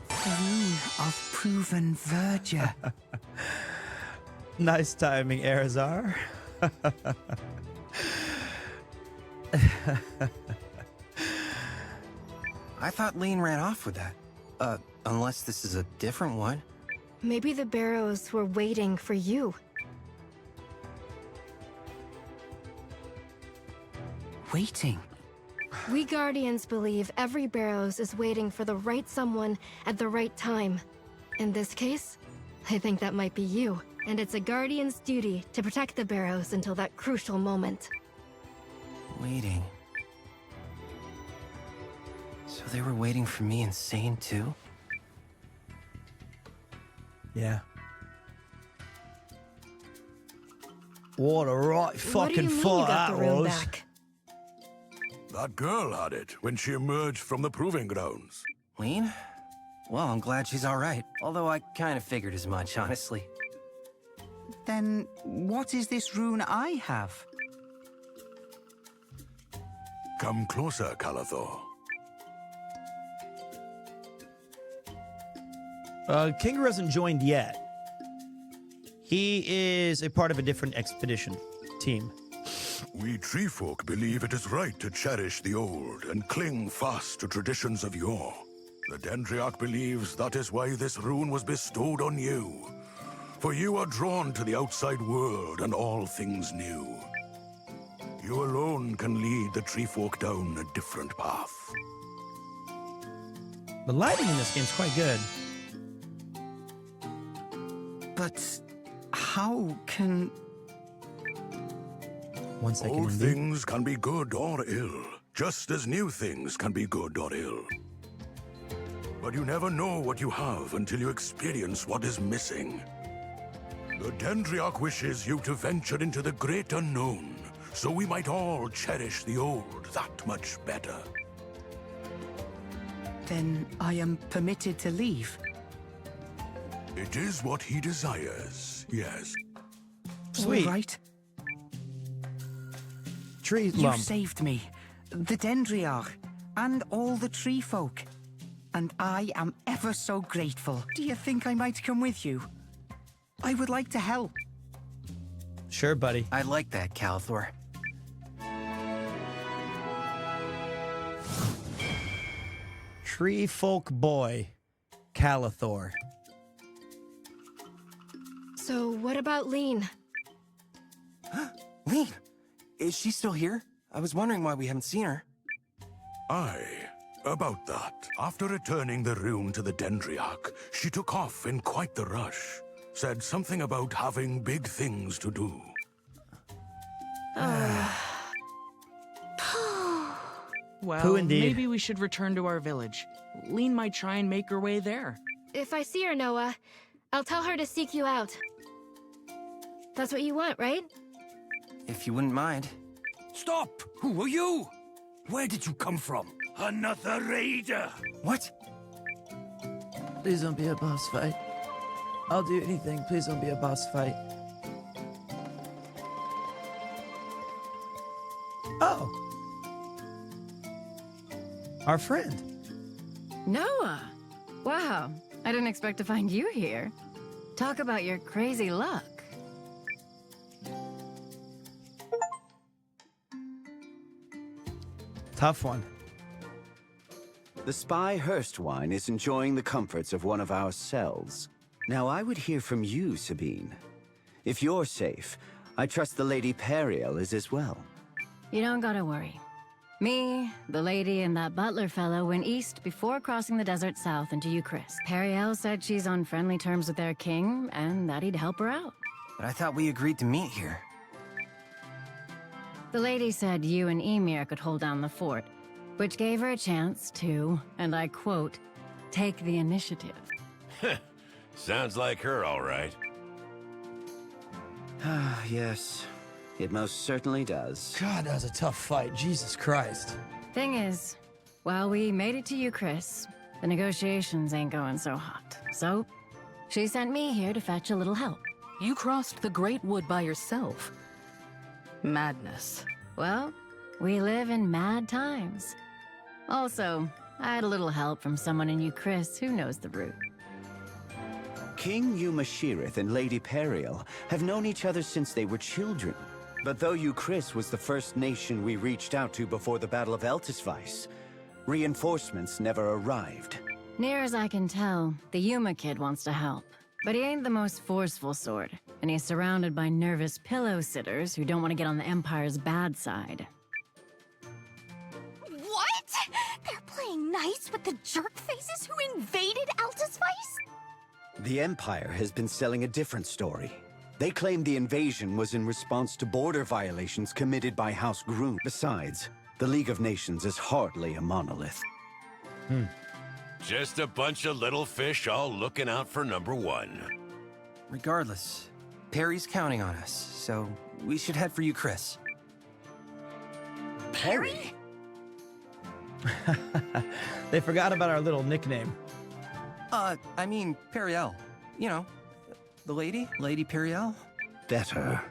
The rune of proven verdure. Nice timing, Erazar. I thought Lean ran off with that. Unless this is a different one. Maybe the Barrows were waiting for you. Waiting? We Guardians believe every Barrows is waiting for the right someone at the right time. In this case, I think that might be you. And it's a Guardian's duty to protect the Barrows until that crucial moment. Waiting. So they were waiting for me insane too? Yeah. What a right What do you fucking mean you fight got that the room was. back? That girl had it when she emerged from the proving grounds. Lean? Well, I'm glad she's alright. Although I kind of figured as much, honestly. Then what is this rune I have? Come closer, Calathor. Kingar hasn't joined yet. He is a part of a different expedition team. We tree folk believe it is right to cherish the old and cling fast to traditions of yore. The Dendriarch believes that is why this rune was bestowed on you. For you are drawn to the outside world and all things new. You alone can lead the tree folk down a different path. The lighting in this game is quite good. But how can... One second. Old things can be good or ill, just as new things can be good or ill. But you never know what you have until you experience what is missing. The Dendriarch wishes you to venture into the great unknown, so we might all cherish the old that much better. Then I am permitted to leave? It is what he desires, yes. Sweet. All right. Tree You lump. saved me, the Dendriarch, and all the tree folk. And I am ever so grateful. Do you think I might come with you? I would like to help. Sure, buddy. I like that, Calathor. Tree folk boy, Calathor. So what about Lean? Lean! Is she still here? I was wondering why we haven't seen her. Aye, about that. After returning the rune to the Dendriarch, she took off in quite the rush. Said something about having big things to do. Well, indeed. maybe we should return to our village. Lean might try and make her way there. If I see her, Noah, I'll tell her to seek you out. That's what you want, right? If you wouldn't mind. Stop! Who are you? Where did you come from? Another raider! What? Please don't be a boss fight. I'll do anything. Please don't be a boss fight. Oh. Our friend. Noah! Wow, I didn't expect to find you here. Talk about your crazy luck. Tough one. The spy Hurstwine is enjoying the comforts of one of our cells. Now I would hear from you, Sabine. If you're safe, I trust the Lady Periel is as well. You don't gotta worry. Me, the lady, and that butler fellow went east before crossing the desert south into Eucharist. Periel said she's on friendly terms with their king, and that he'd help her out. But I thought we agreed to meet here. The lady said you and Emir could hold down the fort, which gave her a chance to, and I quote, take the initiative. Sounds like her, all right. Ah, yes. It most certainly does. God, that was a tough fight. Jesus Christ. Thing is, while we made it to Eucharist, the negotiations ain't going so hot. So, she sent me here to fetch a little help. You crossed the Great Wood by yourself. Madness. Well, we live in mad times. Also, I had a little help from someone in Eucharist who knows the route. King Umashirith and Lady Periel have known each other since they were children. But though Eucharist was the first nation we reached out to before the Battle of Eltisvice, reinforcements never arrived. Near as I can tell, the Yuma kid wants to help. But he ain't the most forceful sort, and he's surrounded by nervous pillow-sitters who don't want to get on the Empire's bad side. What? They're playing nice with the jerk faces who invaded Altusvice? The Empire has been selling a different story. They claimed the invasion was in response to border violations committed by House Groom. Besides, the League of Nations is hardly a monolith. Just a bunch of little fish all looking out for number one. Regardless, Perry's counting on us, so we should head for you, Chris. Perry? They forgot about our little nickname. I mean, Periel. You know, the lady? Lady Periel? Better.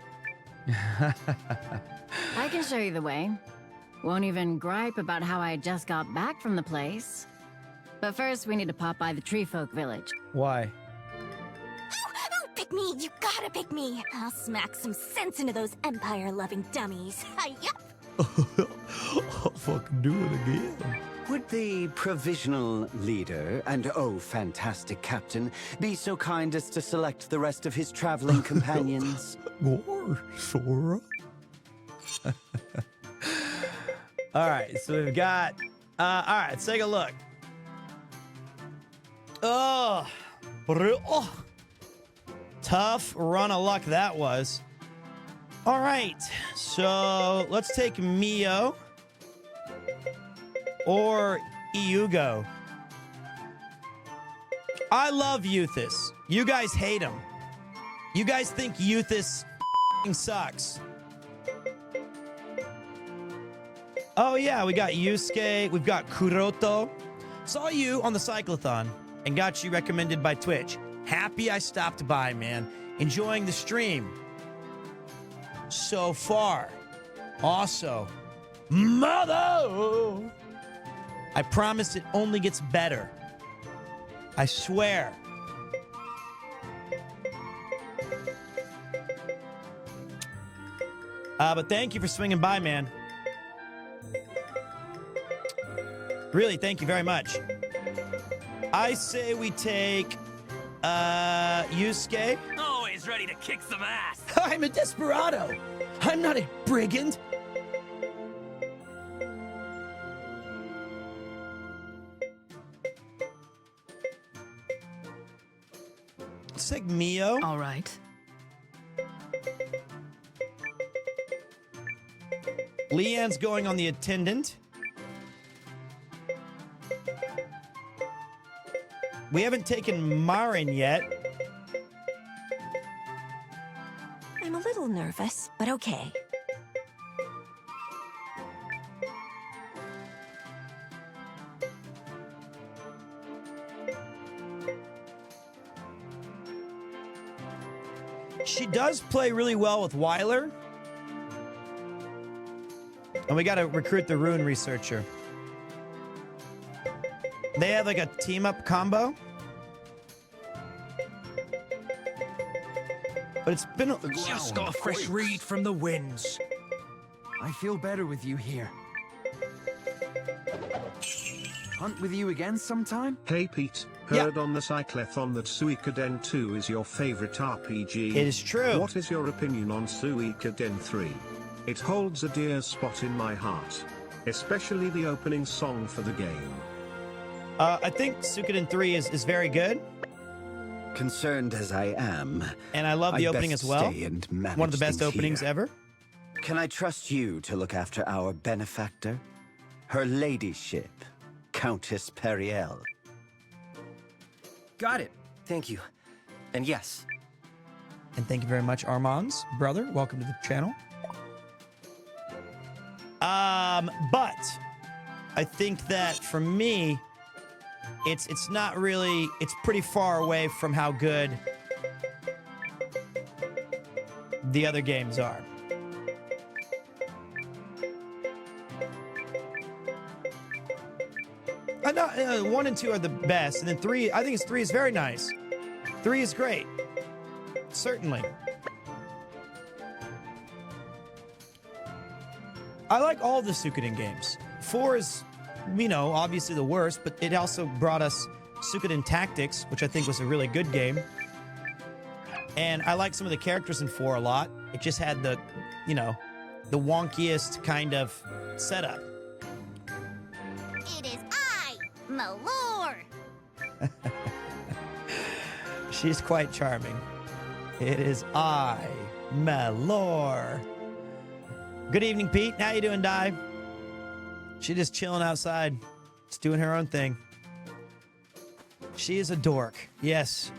I can show you the way. Won't even gripe about how I just got back from the place. But first, we need to pop by the Tree Folk Village. Why? Oh, pick me! You gotta pick me! I'll smack some sense into those empire-loving dummies. Yup! I'll fucking do it again. Would the provisional leader and oh fantastic captain be so kind as to select the rest of his traveling companions? Gore, Sora. All right, so we've got... all right, let's take a look. Oh, tough run of luck that was. All right, so let's take Mio or Iugo. I love Euthys. You guys hate him. You guys think Euthys sucks. Oh yeah, we got Yusuke, we've got Kuroto. Saw you on the cyclothon and got you recommended by Twitch. Happy I stopped by, man. Enjoying the stream so far. Also, mother! I promise it only gets better. I swear. But thank you for swinging by, man. Really, thank you very much. I say we take, Yusuke. Always ready to kick some ass. I'm a desperado. I'm not a brigand. Let's take Mio. All right. Leanne's going on the attendant. We haven't taken Marin yet. I'm a little nervous, but okay. She does play really well with Weiler. And we gotta recruit the Rune Researcher. They have like a team-up combo. But it's been... Just got a fresh read from the winds. I feel better with you here. Hunt with you again sometime? Hey Pete, heard on the cyclathon that Suikoden 2 is your favorite RPG. It is true. What is your opinion on Suikoden 3? It holds a dear spot in my heart, especially the opening song for the game. I think Suikoden 3 is very good. Concerned as I am, and I love the opening as well. One of the best openings ever. Can I trust you to look after our benefactor? Her ladyship, Countess Periel. Got it. Thank you. And yes. And thank you very much, Armand's brother. Welcome to the channel. But I think that for me, it's not really, it's pretty far away from how good the other games are. Not, 1 and 2 are the best, and then 3, I think 3 is very nice. 3 is great. Certainly. I like all the Suikoden games. 4 is, you know, obviously the worst, but it also brought us Suikoden Tactics, which I think was a really good game. And I like some of the characters in 4 a lot. It just had the, you know, the wonkiest kind of setup. It is I, Malor. She's quite charming. It is I, Malor. Good evening, Pete. How you doing, Di? She just chilling outside. Just doing her own thing. She is a dork. Yes.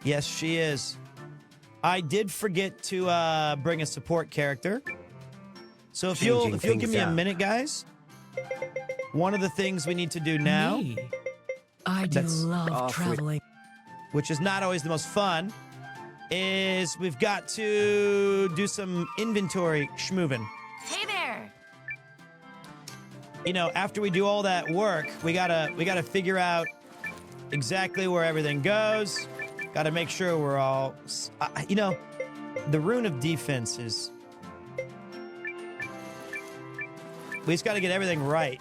Yes, she is. I did forget to bring a support character. So if you'll give me a minute, guys. One of the things we need to do now. Me? I do love traveling. Which is not always the most fun. Is we've got to do some inventory schmoovin'. Hey there. You know, after we do all that work, we gotta figure out exactly where everything goes. Gotta make sure we're all, you know, the rune of defense is. We just gotta get everything right.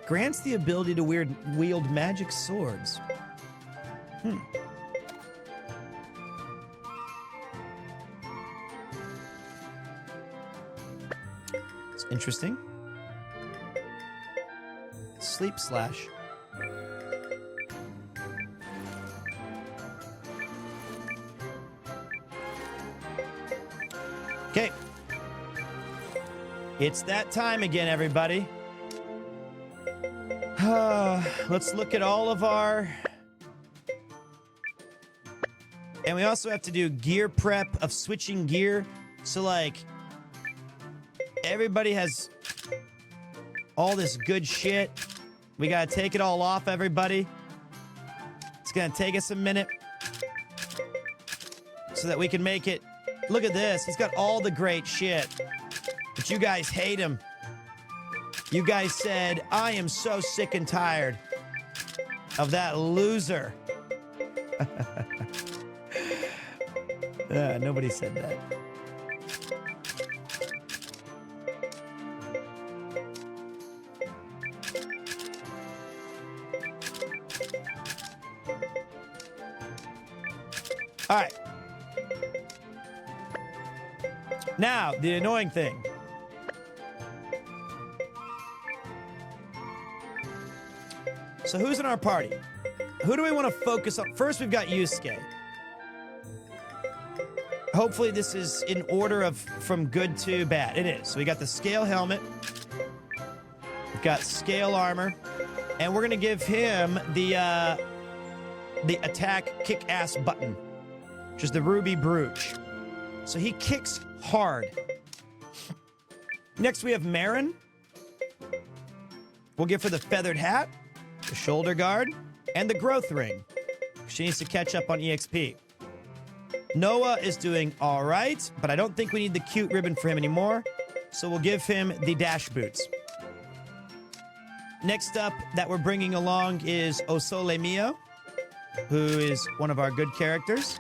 Grants the ability to wield magic swords. It's interesting. Sleep slash. Okay. It's that time again, everybody. Let's look at all of our... And we also have to do gear prep of switching gear. So, like, everybody has all this good shit. We gotta take it all off, everybody. It's gonna take us a minute so that we can make it. Look at this. He's got all the great shit. But you guys hate him. You guys said, I am so sick and tired of that loser. Nobody said that. All right. Now, the annoying thing. So who's in our party? Who do we want to focus on? First, we've got Yusuke. Hopefully this is in order of from good to bad. It is. So we got the scale helmet. We've got scale armor. And we're going to give him the attack kick-ass button, which is the ruby brooch. So he kicks hard. Next, we have Marin. We'll give her the feathered hat, the shoulder guard, and the growth ring. She needs to catch up on EXP. Noah is doing all right, but I don't think we need the cute ribbon for him anymore, so we'll give him the dash boots. Next up that we're bringing along is Osole Mio, who is one of our good characters.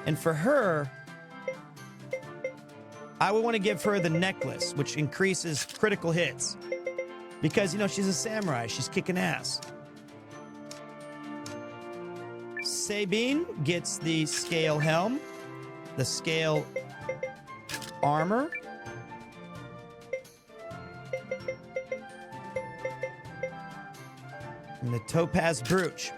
And for her, I would want to give her the necklace, which increases critical hits. Because, you know, she's a samurai. She's kicking ass. Sabine gets the scale helm, the scale armor, and the topaz brooch.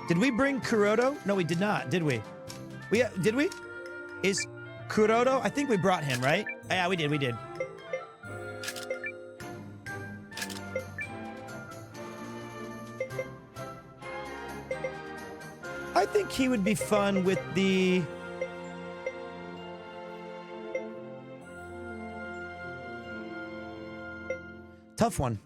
Did we bring Kuroto? No, we did not, did we? Did we? Is Kuroto? I think we brought him, right? Yeah, we did. I think he would be fun with the... Tough one.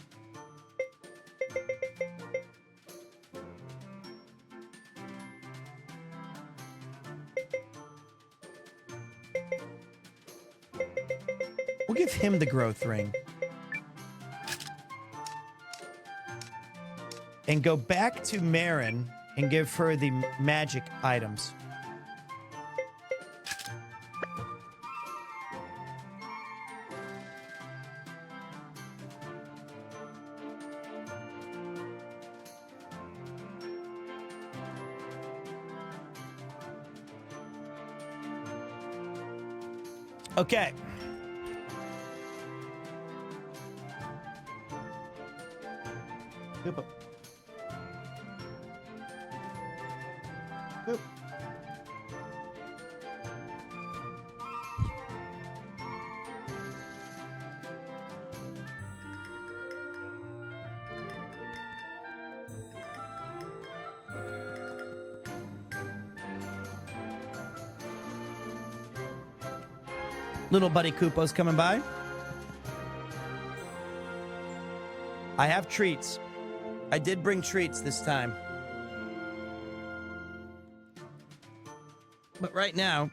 We'll give him the growth ring. And go back to Marin and give her the magic items. Okay. Kupo. Little buddy Kupo's coming by. I have treats. I did bring treats this time. But right now,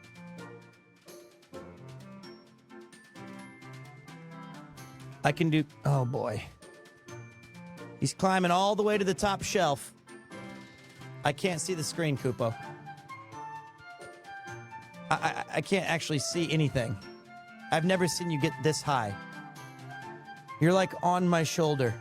I can do... Oh, boy. He's climbing all the way to the top shelf. I can't see the screen, Kupo. I can't actually see anything. I've never seen you get this high. You're like on my shoulder.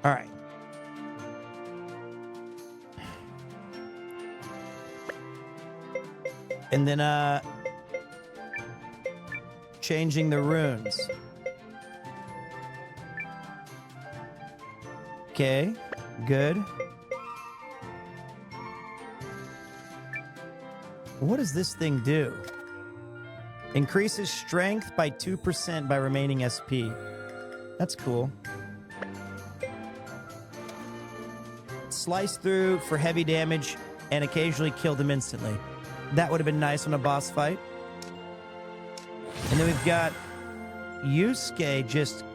All right. And then, changing the runes. Okay, good. What does this thing do? Increases strength by 2% by remaining SP. That's cool. Slice through for heavy damage and occasionally kill them instantly. That would have been nice on a boss fight. And then we've got Yusuke just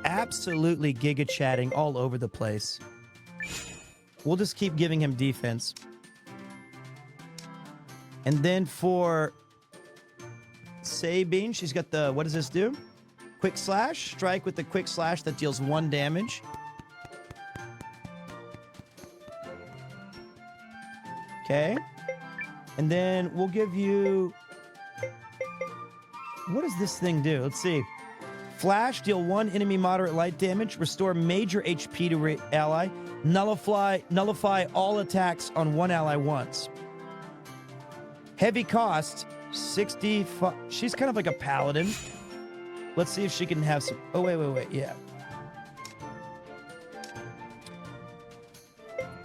absolutely giga-chatting all over the place. We'll just keep giving him defense. And then for Sabine, she's got the... What does this do? Quick slash. Strike with the quick slash that deals 1 damage. Okay. And then we'll give you... What does this thing do? Let's see. Flash, deal 1 enemy moderate light damage. Restore major HP to ally. Nullify all attacks on 1 ally once. Heavy cost, 65. She's kind of like a paladin. Let's see if she can have some... Oh, wait. Yeah.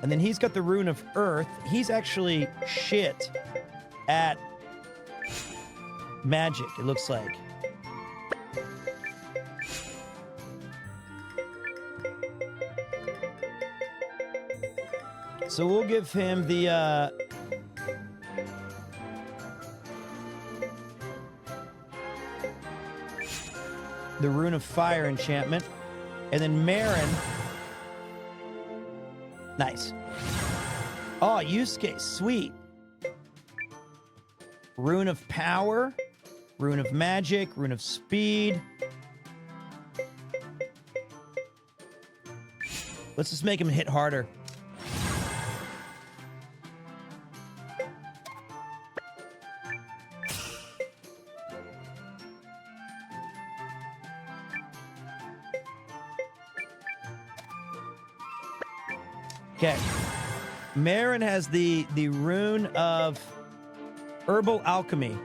And then he's got the Rune of Earth. He's actually shit at magic, it looks like. So we'll give him the Rune of Fire enchantment. And then Marin. Nice. Oh, Yusuke, sweet. Rune of Power, Rune of Magic, Rune of Speed. Let's just make him hit harder. Okay. Marin has the Rune of Herbal Alchemy.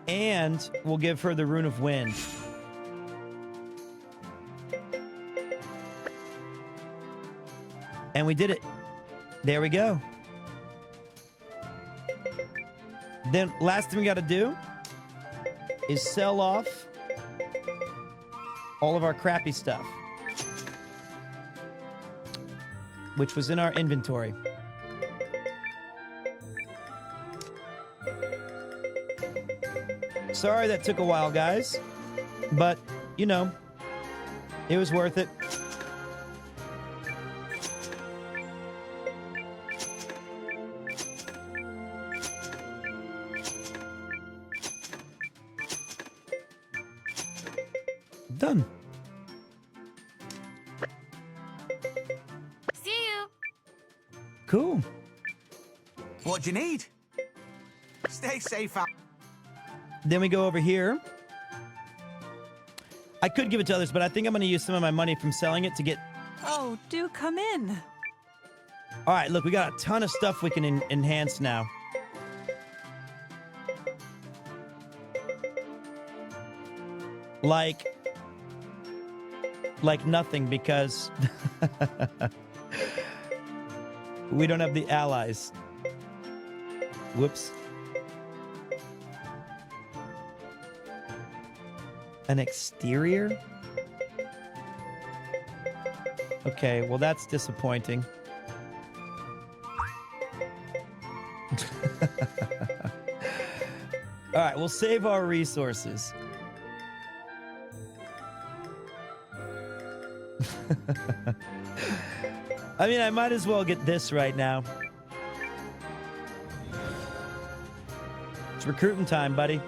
And we'll give her the Rune of Wind. And we did it. There we go. Then last thing we got to do is sell off all of our crappy stuff, which was in our inventory. Sorry that took a while, guys, but, you know, it was worth it. Done. See you. Cool. What do you need? Stay safe out. Then we go over here. I could give it to others, but I think I'm going to use some of my money from selling it to get... Oh, do come in. All right, look, we got a ton of stuff we can enhance now. Like nothing, because we don't have the allies. Whoops. An exterior? Okay, well that's disappointing. All right, we'll save our resources. I mean, I might as well get this right now. It's recruitment time, buddy.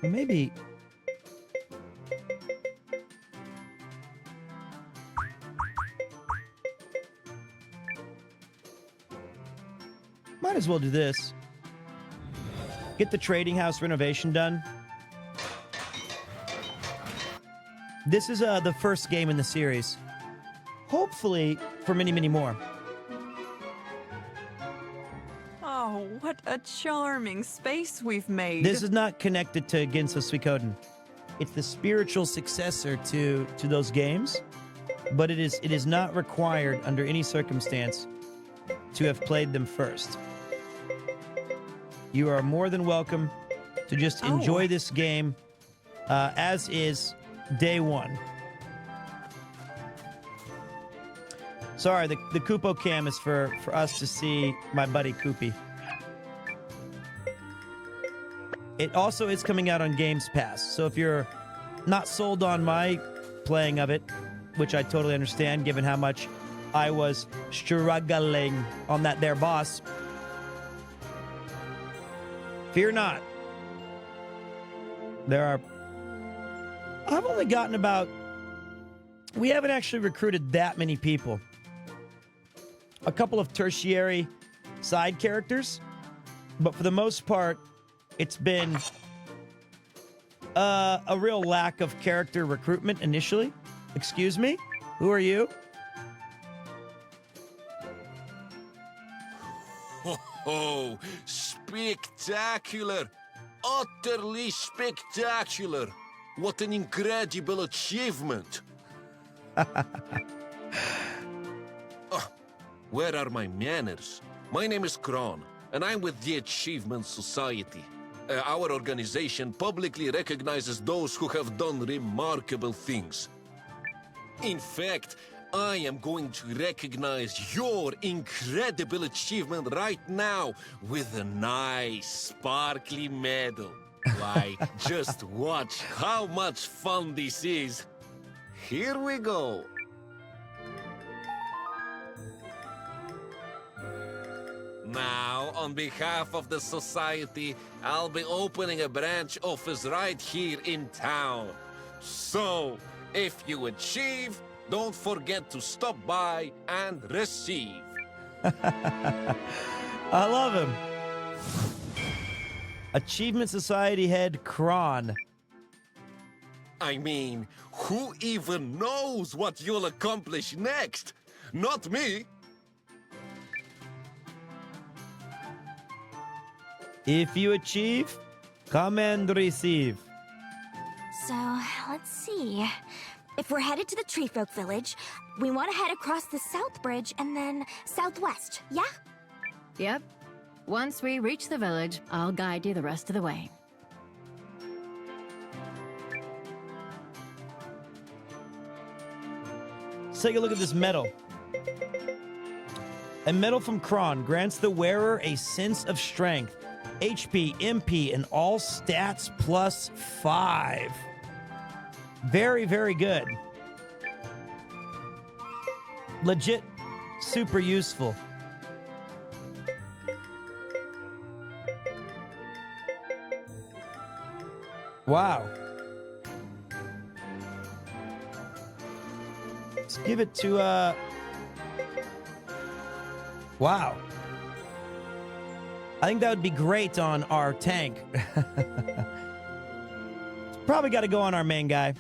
Maybe... Might as well do this. Get the trading house renovation done. This is the first game in the series. Hopefully for many, many more. Oh, what a charming space we've made. This is not connected to Ginso Suikoden. It's the spiritual successor to those games, but it is not required under any circumstance to have played them first. You are more than welcome to just enjoy this game as is day one. Sorry, the Kupo cam is for us to see my buddy Koopy. It also is coming out on Games Pass, so if you're not sold on my playing of it, which I totally understand given how much I was struggling on that there boss, fear not. I've only gotten about... We haven't actually recruited that many people. A couple of tertiary side characters, but for the most part, it's been a real lack of character recruitment initially. Excuse me? Who are you? Oh, spectacular! Utterly spectacular! What an incredible achievement! Where are my manners? My name is Kron, and I'm with the Achievement Society. Our organization publicly recognizes those who have done remarkable things. In fact, I am going to recognize your incredible achievement right now with a nice, sparkly medal. Why, just watch how much fun this is. Here we go. Now, on behalf of the society, I'll be opening a branch office right here in town. So, if you achieve, don't forget to stop by and receive. I love him. Achievement Society head Kron. I mean, who even knows what you'll accomplish next? Not me. If you achieve, come and receive. So, let's see. If we're headed to the Treefolk Village, we want to head across the South Bridge and then southwest, yeah? Yep. Once we reach the village, I'll guide you the rest of the way. Let's take a look at this medal. A medal from Kron grants the wearer a sense of strength, HP, MP, and all stats plus 5. Very, very good. Legit, super useful. Wow. Let's give it to, wow. I think that would be great on our tank. Probably got to go on our main guy.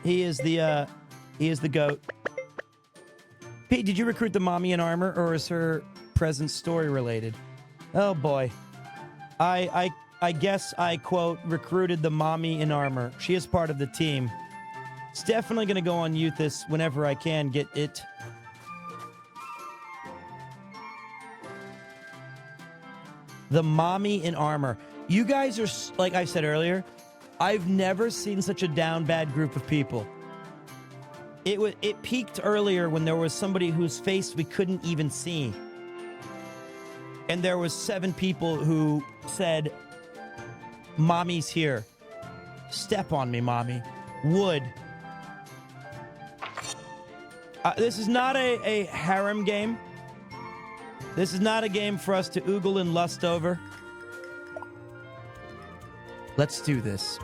He is the goat. Pete, did you recruit the mommy in armor, or is her presence story related? Oh boy. I guess I, quote, recruited the mommy in armor. She is part of the team. It's definitely going to go on Euthys whenever I can get it. The mommy in armor. You guys are, like I said earlier, I've never seen such a down bad group of people. It peaked earlier when there was somebody whose face we couldn't even see. And there was 7 people who said, "Mommy's here. Step on me, mommy." Wood. This is not a harem game. This is not a game for us to oogle and lust over. Let's do this.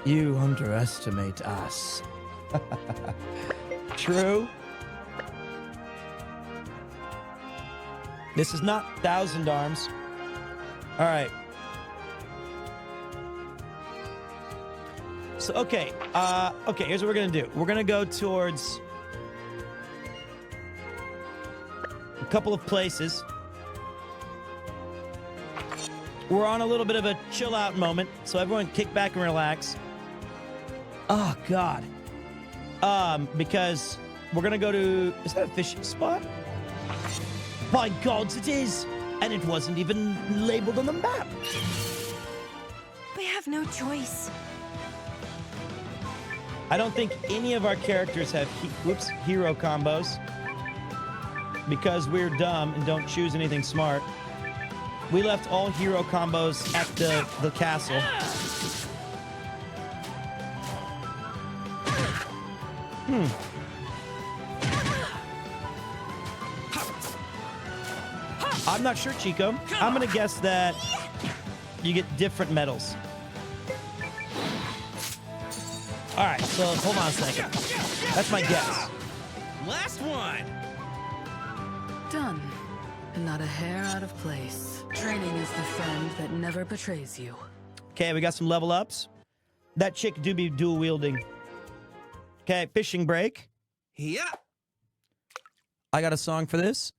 You underestimate us. True. This is not Thousand Arms. All right. So, okay. Okay, here's what we're going to do. We're going to go towards a couple of places. We're on a little bit of a chill out moment, so everyone kick back and relax. Oh, God. Because we're going to go to... Is that a fishing spot? By gods, it is! And it wasn't even labeled on the map. We have no choice. I don't think any of our characters have hero combos. Because we're dumb and don't choose anything smart. We left all hero combos at the castle. I'm not sure, Chico. I'm going to guess that you get different medals. All right, so hold on a second. That's my guess. Last one. Done. And not a hair out of place. Training is the friend that never betrays you. Okay, we got some level ups. That chick do be dual wielding. Okay, fishing break. Yeah. I got a song for this.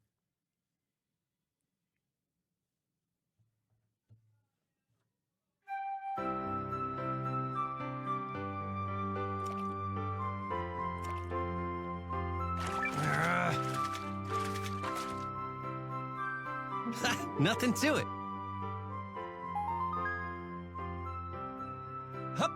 Nothing to it. Hup.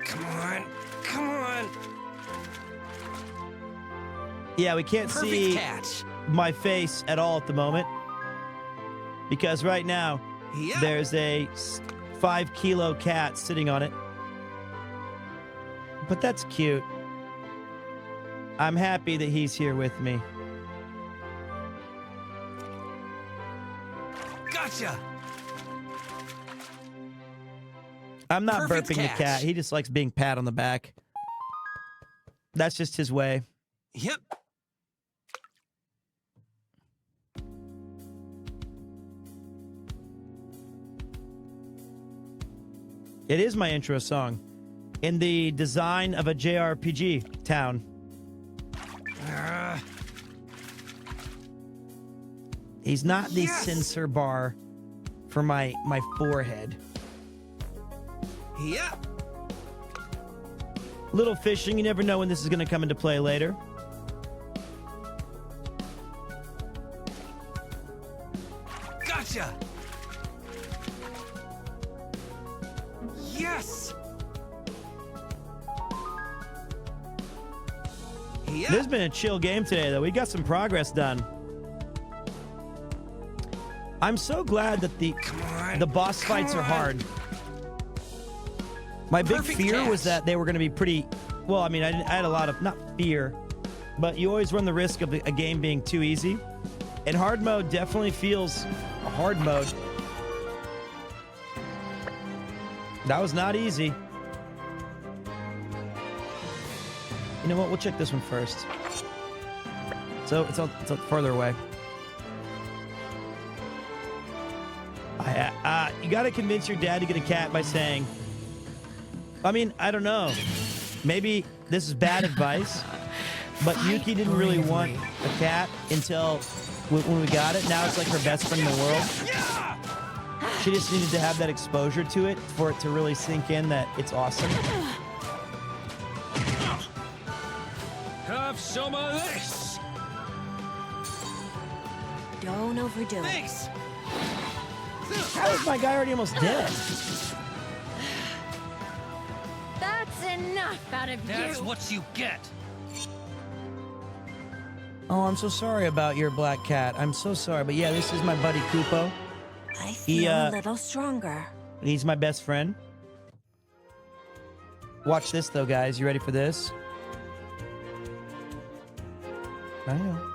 Come on. Come on. Yeah, we can't Perfect see catch. my face at all at the moment. Because right now, there's a 5-kilo cat sitting on it. But that's cute. I'm happy that he's here with me. Gotcha. I'm not Perfect burping catch. the cat. He just likes being pat on the back. That's just his way. Yep. It is my intro song. In the design of a JRPG town. He's not the sensor bar for my forehead. Yeah. Little fishing, you never know when this is going to come into play later. Gotcha. Yes. This has been a chill game today, though. We got some progress done. I'm so glad that the boss fights are hard. My big fear was that they were going to be pretty... Well, I mean, I had a lot of... Not fear, but you always run the risk of a game being too easy. And hard mode definitely feels a hard mode. That was not easy. You know what? We'll check this one first. So it's further away. You got to convince your dad to get a cat by saying, I mean, I don't know. Maybe this is bad advice. But Yuki didn't really want a cat until when we got it. Now it's like her best friend in the world. She just needed to have that exposure to it for it to really sink in that it's awesome. Have some of this. Don't overdo it. Thanks. How is my guy already almost dead? That's enough out of you. That's what you get. Oh, I'm so sorry about your black cat. I'm so sorry. But yeah, this is my buddy Kupo. I feel a little stronger. He's my best friend. Watch this, though, guys. You ready for this? I know.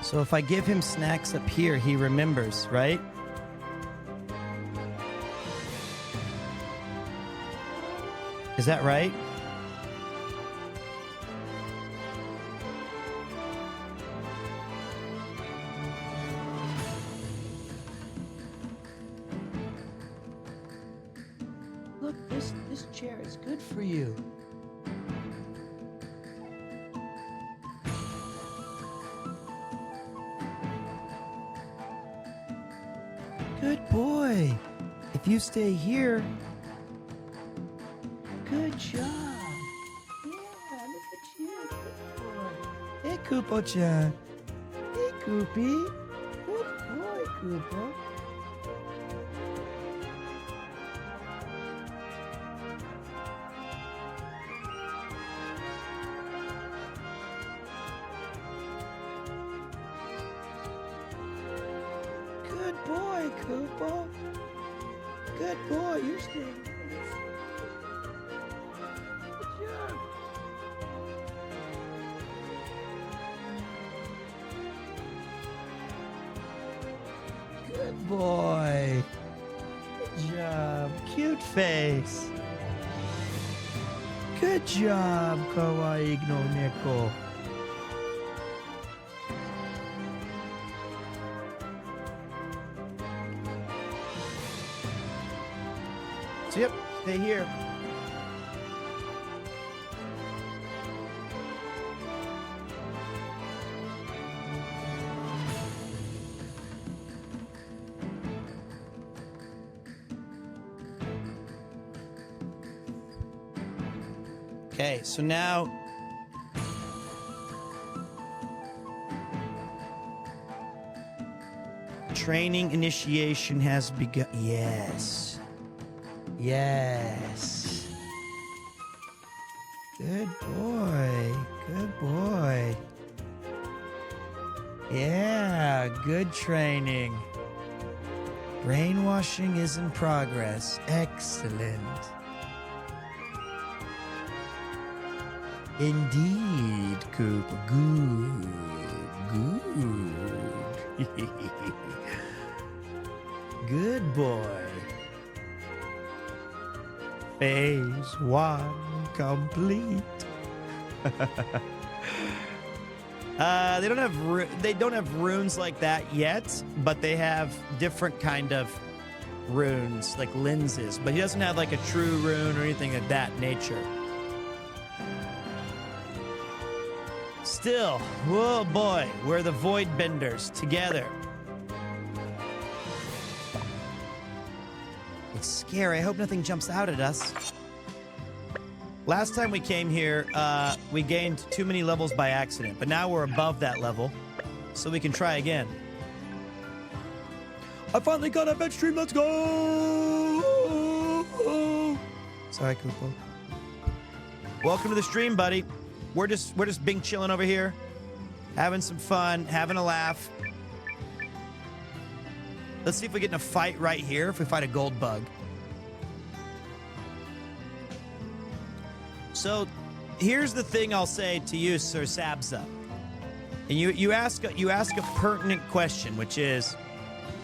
So if I give him snacks up here, he remembers, right? Is that right? Look, this chair is good for you. Good boy. If you stay here, good job. Yeah, look at you. Good boy. Hey, Kupo-chan. Hey, Koopy. Good boy, Kupo. Good boy, Kupo. Good boy, you're staying. Good job. Good boy. Good job. Cute face. Good job, kawaii no neko. So, yep, stay here. Okay, so now training initiation has begun. Yes. Yes. Good boy. Good boy. Yeah, good training. Brainwashing is in progress. Excellent. Indeed, Cooper. Good. Good. Good boy. Phase 1 complete. They don't have runes like that yet, but they have different kind of runes, like lenses. But he doesn't have like a true rune or anything of that nature. Still, oh boy, we're the Void Benders together. It's scary. I hope nothing jumps out at us. Last time we came here, we gained too many levels by accident, but now we're above that level, so we can try again. I finally got up at stream. Let's go! Sorry, Kupo. Welcome to the stream, buddy. We're just being chilling over here. Having some fun, having a laugh. Let's see if we get in a fight right here, if we fight a gold bug. So, here's the thing I'll say to you, Sir Sabza. And you ask a pertinent question, which is,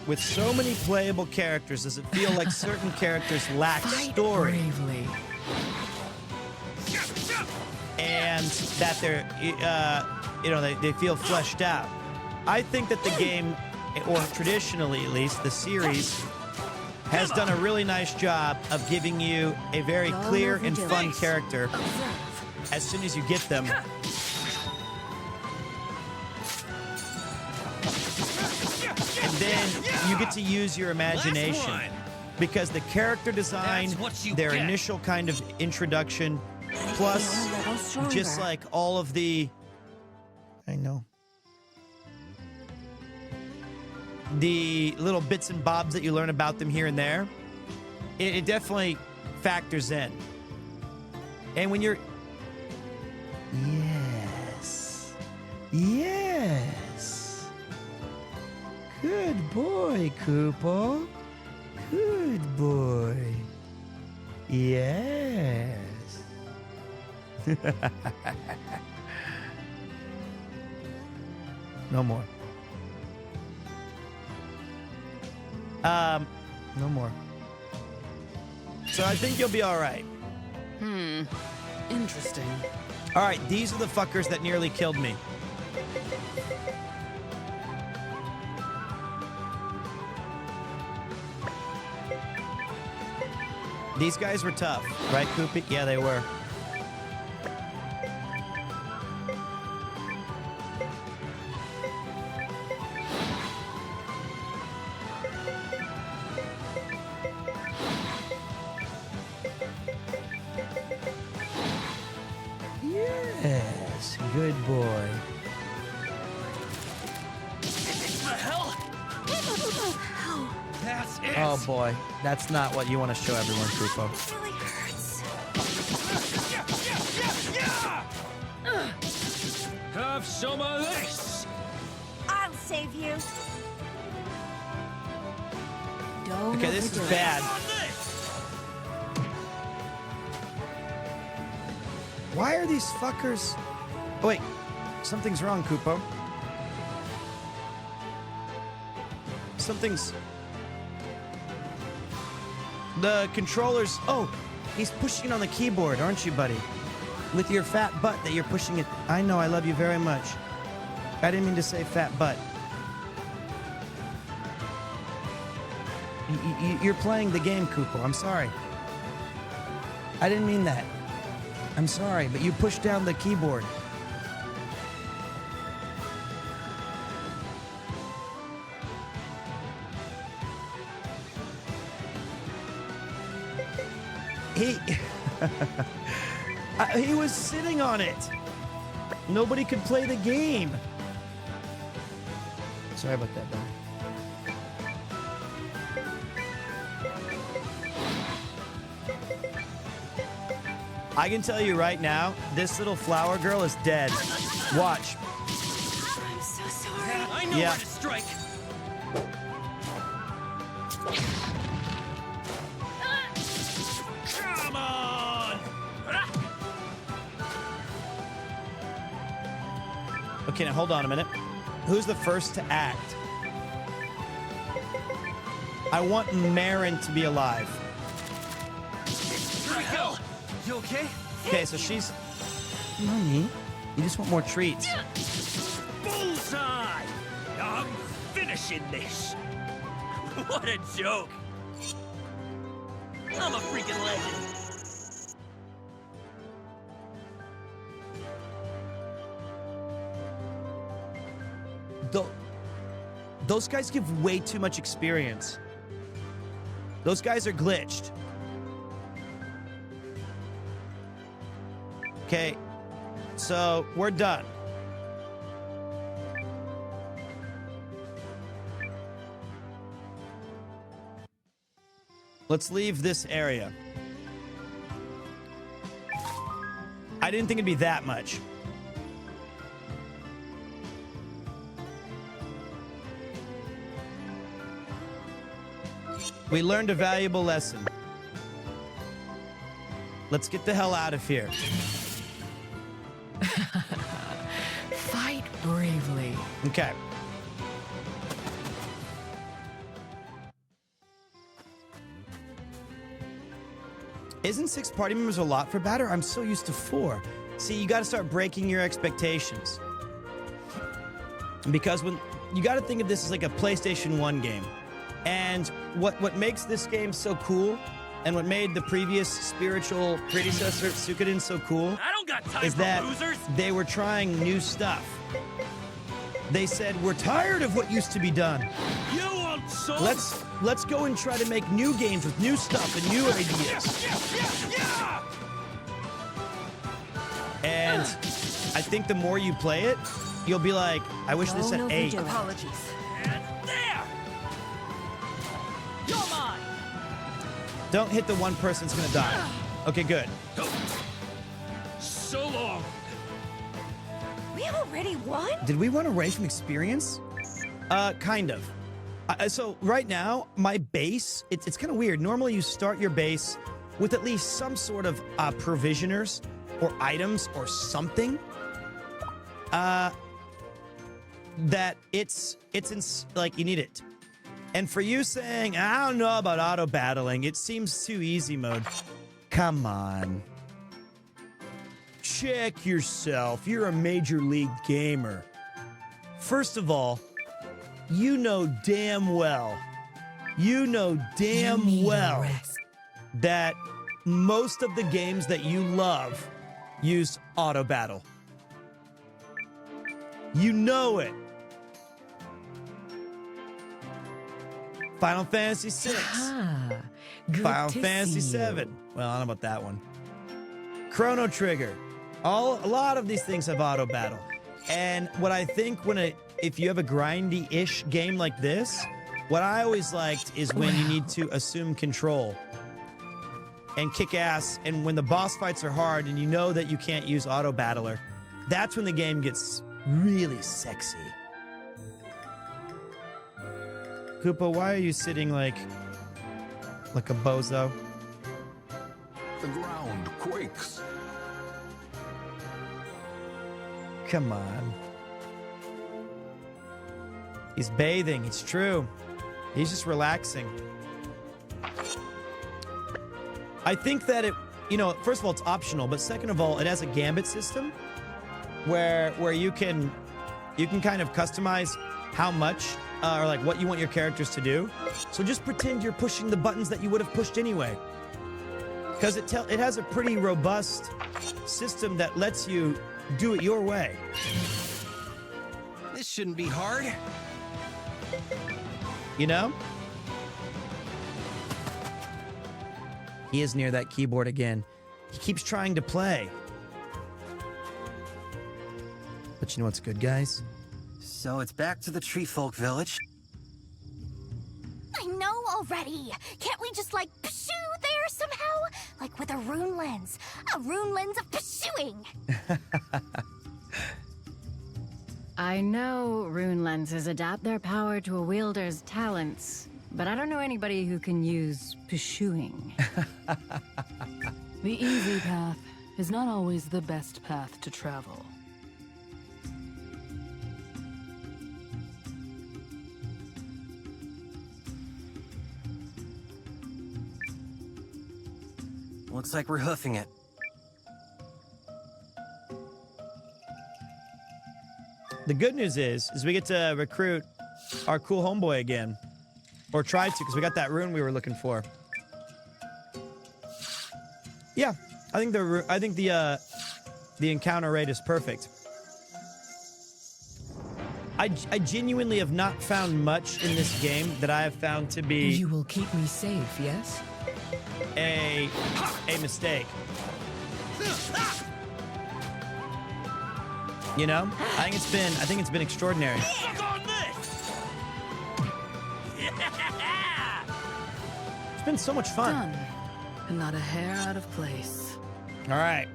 with so many playable characters, does it feel like certain characters lack story? Bravely. And that they're, they feel fleshed out. I think that the game, or traditionally at least, the series, has done a really nice job of giving you a very clear and fun character as soon as you get them. And then you get to use your imagination. Because the character design, their initial kind of introduction, plus just like all of the... I know. The little bits and bobs that you learn about them here and there, it definitely factors in. And when you're... Yes. Yes. Good boy, Kupo. Good boy. Yes. No more. No more. So I think you'll be all right. Interesting. All right, these are the fuckers that nearly killed me. These guys were tough, right, Kupo? Yeah, they were. Yes, good boy. The hell? That's it. Oh boy, that's not what you want to show everyone, Kupo. It really hurts. Have some of this. I'll save you. Don't Okay, this is bad. Why are these fuckers... Oh, wait. Something's wrong, Kupo. Something's... The controllers... Oh, he's pushing on the keyboard, aren't you, buddy? With your fat butt that you're pushing it... I know, I love you very much. I didn't mean to say fat butt. You're playing the game, Kupo. I'm sorry. I didn't mean that. I'm sorry, but you pushed down the keyboard. He was sitting on it. Nobody could play the game. Sorry about that, buddy. I can tell you right now, this little flower girl is dead. Watch. I'm so sorry. I know where to strike. Come on. Okay, now hold on a minute. Who's the first to act? I want Marin to be alive. Here we go. You okay? Okay, so she's... Money? You just want more treats. Bullseye! I'm finishing this. What a joke. I'm a freaking legend. Those guys give way too much experience. Those guys are glitched. Okay, so we're done. Let's leave this area. I didn't think it'd be that much. We learned a valuable lesson. Let's get the hell out of here. Fight bravely. Okay. Isn't 6 party members a lot for batter? I'm so used to 4. See, you got to start breaking your expectations. Because when you got to think of this as like a PlayStation 1 game. And what makes this game so cool, and what made the previous spiritual predecessor, Suikoden, so cool, I don't got time is for that losers. they were trying new stuff. They said, we're tired of what used to be done. You want some? Let's go and try to make new games with new stuff and new ideas. Yeah. And I think the more you play it, you'll be like, I wish this had 8. Apologies. And there. You're mine. Don't hit the one person that's gonna die. Okay, good. So long. We already won? Did we run away from experience? Kind of. So right now, my base, it's kind of weird. Normally you start your base with at least some sort of provisioners or items or something. That it's like you need it. And for you saying, I don't know about auto battling, it seems too easy mode. Come on. Check yourself. You're a major league gamer. First of all, you know damn well that most of the games that you love use auto battle. You know it. Final Fantasy 6. Final Fantasy 7. Well, I don't know about that one. Chrono Trigger. A lot of these things have auto battle. And what I think if you have a grindy-ish game like this, what I always liked is when you need to assume control and kick ass, and when the boss fights are hard and you know that you can't use auto battler, that's when the game gets really sexy. Kupo, why are you sitting like a bozo? The ground quakes. Come on. He's bathing, it's true. He's just relaxing. I think that first of all, it's optional, but second of all, it has a gambit system where you can kind of customize how much or like what you want your characters to do. So just pretend you're pushing the buttons that you would have pushed anyway. Because it has a pretty robust system that lets you do it your way. This shouldn't be hard. You know? He is near that keyboard again. He keeps trying to play. But you know what's good, guys? So it's back to the Tree Folk Village. I know already. Can't we just, like, pshoo there somehow? Like with a rune lens. A rune lens of pshooing. I know rune lenses adapt their power to a wielder's talents, but I don't know anybody who can use pursuing. The easy path is not always the best path to travel. Looks like we're hoofing it. The good news is we get to recruit our cool homeboy again. Or try to, because we got that rune we were looking for. Yeah, I think the encounter rate is perfect. I genuinely have not found much in this game that I have found to be... You will keep me safe, yes? A mistake. You know? I think it's been extraordinary. Look on this! Yeah! It's been so much fun. Done. And not a hair out of place. All right.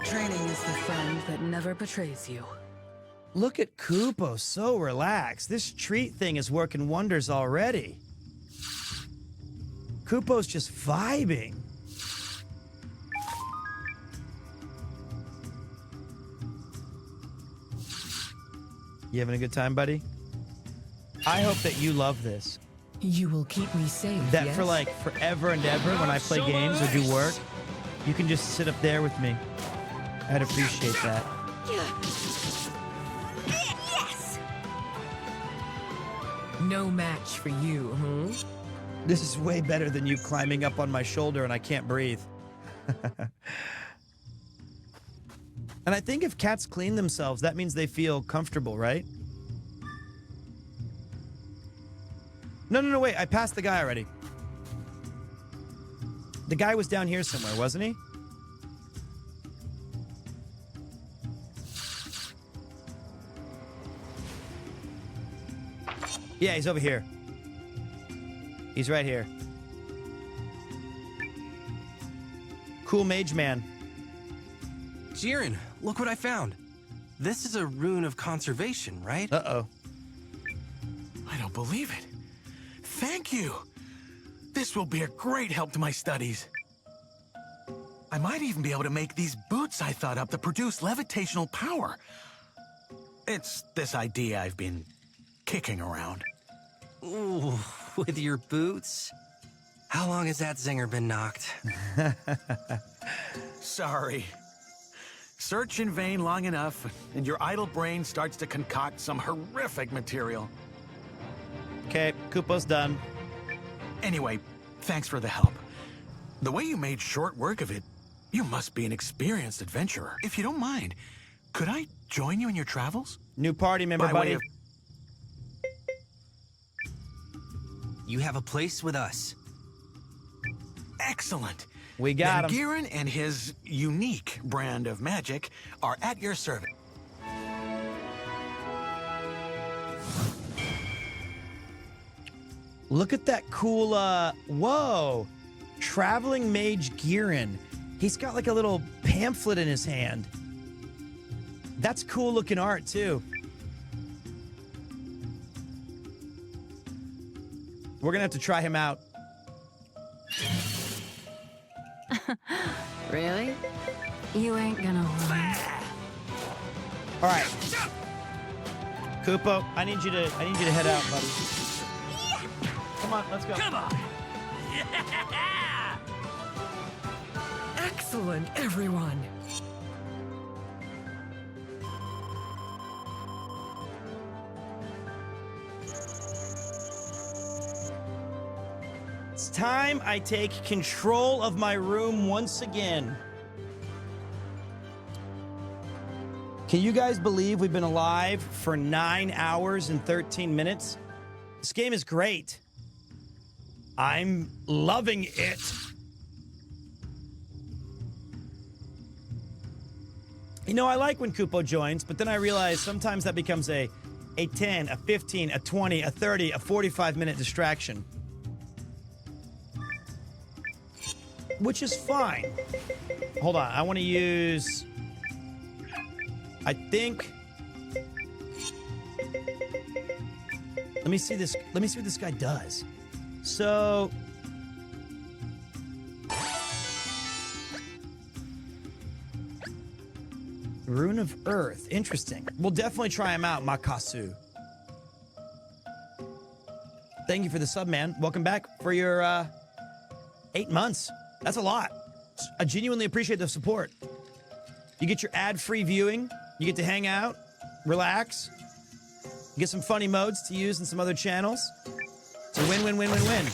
Training is the friend that never betrays you. Look at Kupo, so relaxed. This treat thing is working wonders already. Kupo's just vibing. You having a good time, buddy? I hope that you love this. You will keep me safe, That yes? for like forever and ever, when I play games or do work, you can just sit up there with me. I'd appreciate that. Yes! No match for you, hmm? This is way better than you climbing up on my shoulder and I can't breathe. And I think if cats clean themselves, that means they feel comfortable, right? No, wait. I passed the guy already. The guy was down here somewhere, wasn't he? Yeah, he's over here. He's right here. Cool mage man. Jiren, look what I found. This is a rune of conservation, right? Uh-oh. I don't believe it. Thank you. This will be a great help to my studies. I might even be able to make these boots I thought up to produce levitational power. It's this idea I've been kicking around. Ooh, with your boots? How long has that zinger been knocked? Sorry. Search in vain long enough, and your idle brain starts to concoct some horrific material. Okay, Kupo's done. Anyway, thanks for the help. The way you made short work of it, you must be an experienced adventurer. If you don't mind, could I join you in your travels? New party member, By buddy. way of... You have a place with us. Excellent. We got then him. Giran and his unique brand of magic are at your service. Look at that cool, whoa. Traveling Mage Giran. He's got like a little pamphlet in his hand. That's cool looking art, too. We're gonna have to try him out. Really? You ain't gonna win. All right. Kupo, I need you to head out, buddy. Come on, let's go. Come on! Yeah! Excellent, everyone. It's time I take control of my room once again. Can you guys believe we've been alive for 9 hours and 13 minutes? This game is great. I'm loving it. You know, I like when Kupo joins, but then I realize sometimes that becomes a 10, a 15, a 20, a 30, a 45-minute distraction. Which is fine. Hold on, I want to use... I think... Let me see this. Let me see what this guy does. So... Rune of Earth. Interesting. We'll definitely try him out, Makasu. Thank you for the sub, man. Welcome back for your 8 months. That's a lot. I genuinely appreciate the support. You get your ad-free viewing. You get to hang out, relax. You get some funny modes to use in some other channels. It's a win, win, win, win, win.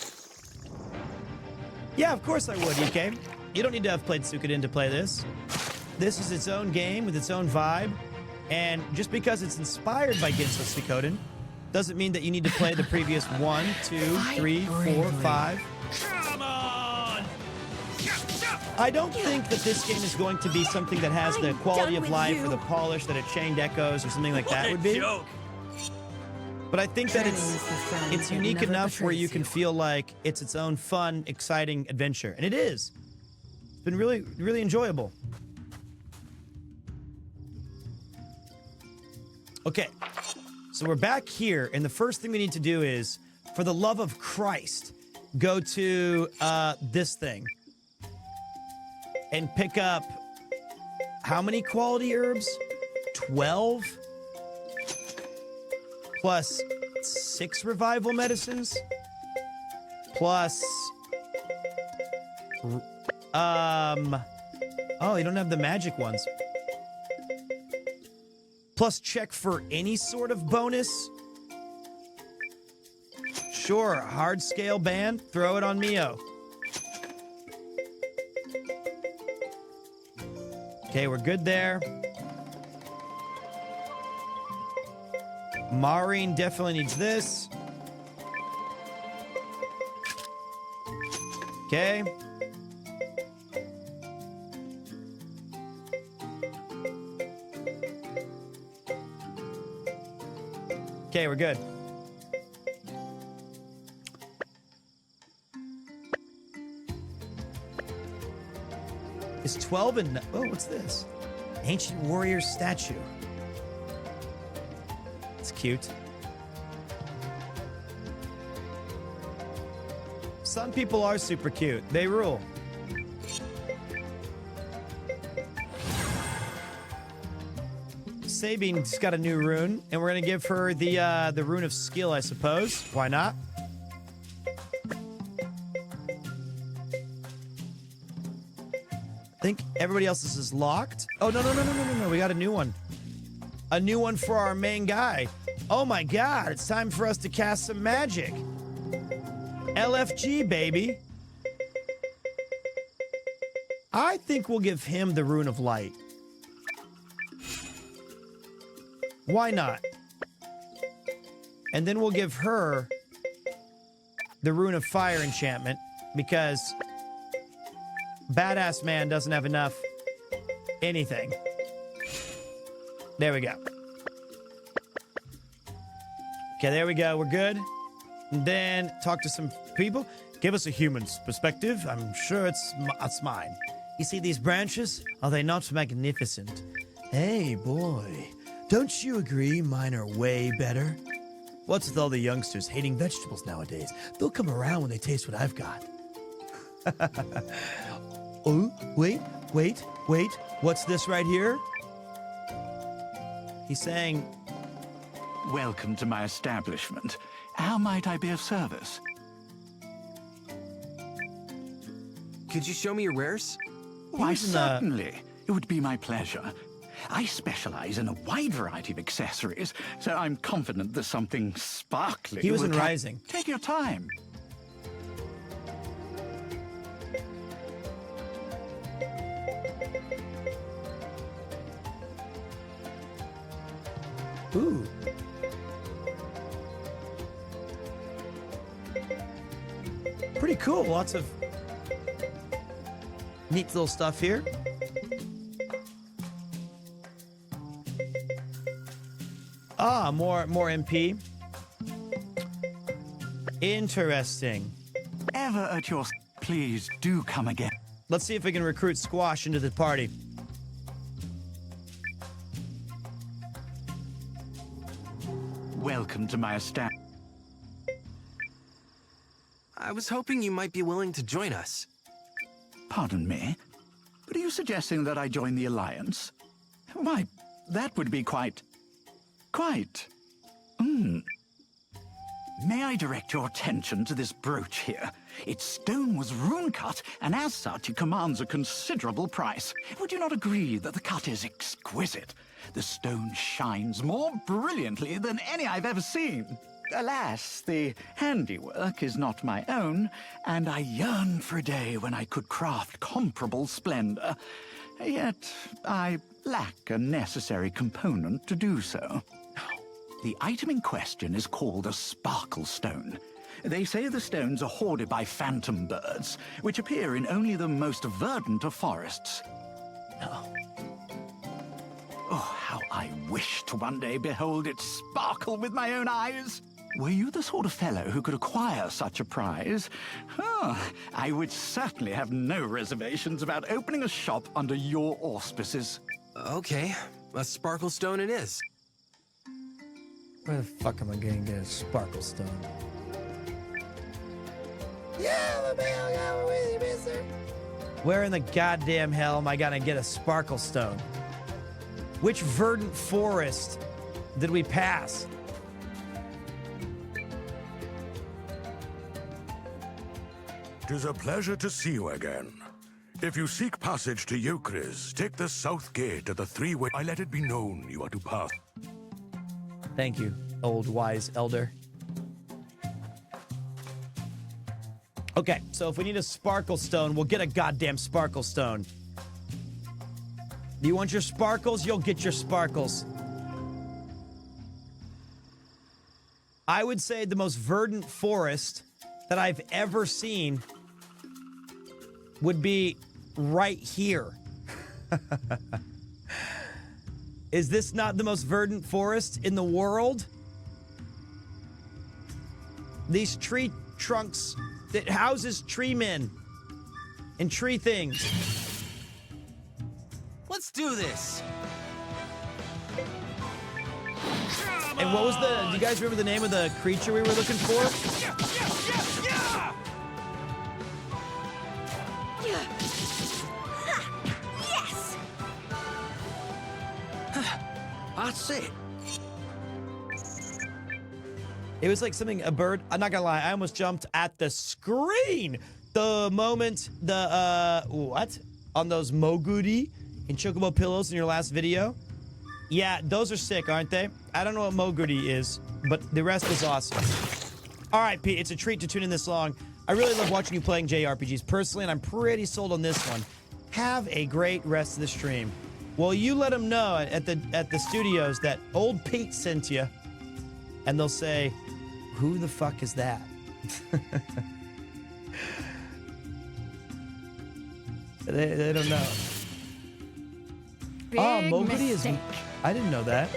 Yeah, of course I would, EK. You don't need to have played Suikoden to play this. This is its own game with its own vibe. And just because it's inspired by Ginso Suikoden doesn't mean that you need to play the previous 1, 2, 3, 4, 5. Come on! I don't think that this game is going to be something that has the quality of life or the polish that a Chained Echoes or something like that would be. Joke. But I think that it's unique enough where you can feel like it's its own fun, exciting adventure. And it is. It's been really, really enjoyable. Okay, so we're back here, and the first thing we need to do is, for the love of Christ, go to this thing and pick up how many quality herbs? 12 plus 6 revival medicines plus oh, you don't have the magic ones. Plus check for any sort of bonus. Sure, hard scale band, throw it on Mio. Okay, we're good there. Maureen definitely needs this. Okay. Okay, we're good. Is 12 and... Oh, what's this? Ancient warrior statue. It's cute. Some people are super cute. They rule. Sabine's got a new rune, and we're gonna give her the rune of skill, I suppose. Why not? I think everybody else's is locked. Oh, no. We got a new one. A new one for our main guy. Oh my god, it's time for us to cast some magic. LFG, baby. I think we'll give him the Rune of Light. Why not? And then we'll give her the Rune of Fire enchantment, because Badass Man doesn't have enough anything. There we go. Okay, there we go. We're good. And then talk to some people. Give us a human's perspective. I'm sure it's mine. You see these branches? Are they not magnificent? Hey, boy. Don't you agree mine are way better? What's with all the youngsters hating vegetables nowadays? They'll come around when they taste what I've got. Oh, wait. What's this right here? He's saying... Welcome to my establishment. How might I be of service? Could you show me your wares? Why, certainly. It would be my pleasure. I specialize in a wide variety of accessories, so I'm confident there's something sparkly. He was in Rising. Take your time. Ooh. Pretty cool. Lots of neat little stuff here. Ah, more MP. Interesting. Ever at your... Please do come again. Let's see if we can recruit Squash into the party. Welcome to my establishment. I was hoping you might be willing to join us. Pardon me? But are you suggesting that I join the Alliance? Why, that would be quite... May I direct your attention to this brooch here? Its stone was rune-cut, and as such, it commands a considerable price. Would you not agree that the cut is exquisite? The stone shines more brilliantly than any I've ever seen. Alas, the handiwork is not my own, and I yearn for a day when I could craft comparable splendor. Yet, I lack a necessary component to do so. The item in question is called a sparkle stone. They say the stones are hoarded by phantom birds, which appear in only the most verdant of forests. Oh, how I wish to one day behold it sparkle with my own eyes! Were you the sort of fellow who could acquire such a prize? I would certainly have no reservations about opening a shop under your auspices. Okay, a sparkle stone it is. Where the fuck am I gonna get a sparkle stone? Yeah, the mail got with you, mister. Where in the goddamn hell am I gonna get a sparkle stone? Which Verdant Forest did we pass? It is a pleasure to see you again. If you seek passage to Euchris, take the south gate at the three-way. I let it be known you are to pass. Thank you, old wise elder. Okay, so if we need a sparkle stone, we'll get a goddamn sparkle stone. Do you want your sparkles? You'll get your sparkles. I would say the most verdant forest that I've ever seen would be right here. Is this not the most verdant forest in the world? These tree trunks that houses tree men and tree things. Let's do this. And what was do you guys remember the name of the creature we were looking for? Yes! That's it. It was like something, a bird. I'm not gonna lie, I almost jumped at the screen the moment what? On those Moguri and Chocobo pillows in your last video. Yeah, those are sick, aren't they? I don't know what Moguri is, but the rest is awesome. All right, Pete, it's a treat to tune in this long. I really love watching you playing JRPGs personally, and I'm pretty sold on this one. Have a great rest of the stream. Well, you let them know at the studios that old Pete sent you, and they'll say, who the fuck is that? they don't know. Moguri is... I didn't know that.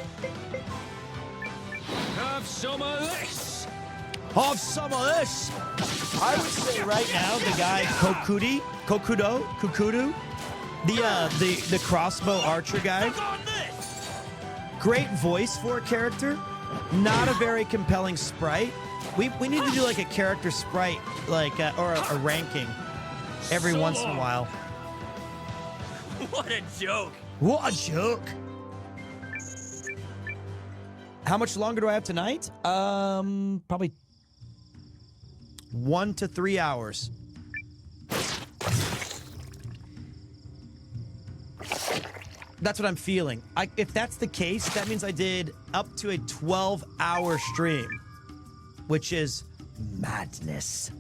Have some of this. Have some of this. I would say right now the guy Kokudo, the crossbow archer guy. Great voice for a character, not a very compelling sprite. We need to do like a character sprite, like or a ranking every once in a while. What a joke. What a joke. How much longer do I have tonight? Probably 1 to 3 hours. That's what I'm feeling. If that's the case, that means I did up to a 12-hour stream, which is madness.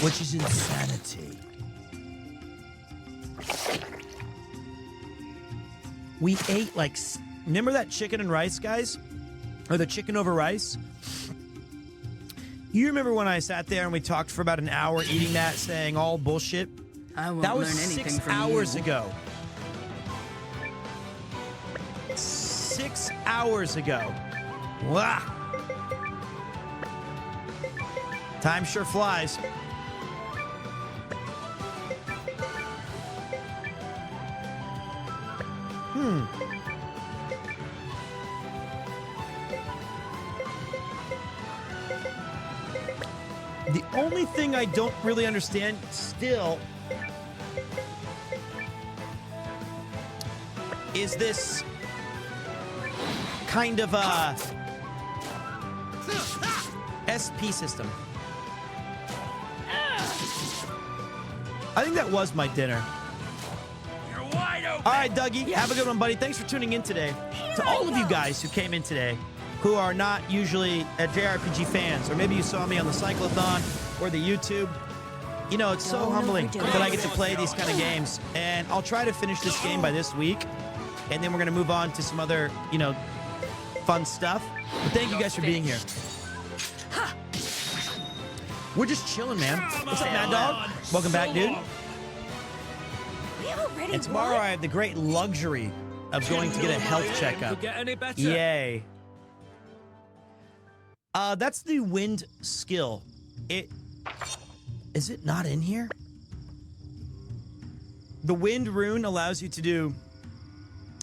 Which is insanity. We ate like... Remember that chicken and rice, guys? Or the chicken over rice? You remember when I sat there and we talked for about an hour eating that, saying all bullshit? I won't that was learn anything 6 from hours you. ago. 6 hours ago. Wow. Time sure flies. The only thing I don't really understand still is this kind of SP system. I think that was my dinner. You're wide open. All right, Dougie, have a good one, buddy. Thanks for tuning in today. To all of you guys who came in today, who are not usually JRPG fans, or maybe you saw me on the Cyclothon or the YouTube. You know, it's so humbling that I get to play these kind of games. And I'll try to finish this game by this week. And then we're going to move on to some other, you know, fun stuff. But thank you guys for being here. We're just chilling, man. What's up, Mad Dog? Welcome back, dude. And tomorrow I have the great luxury of going to get a health checkup. Yay. That's the wind skill. Is it not in here? The wind rune allows you to do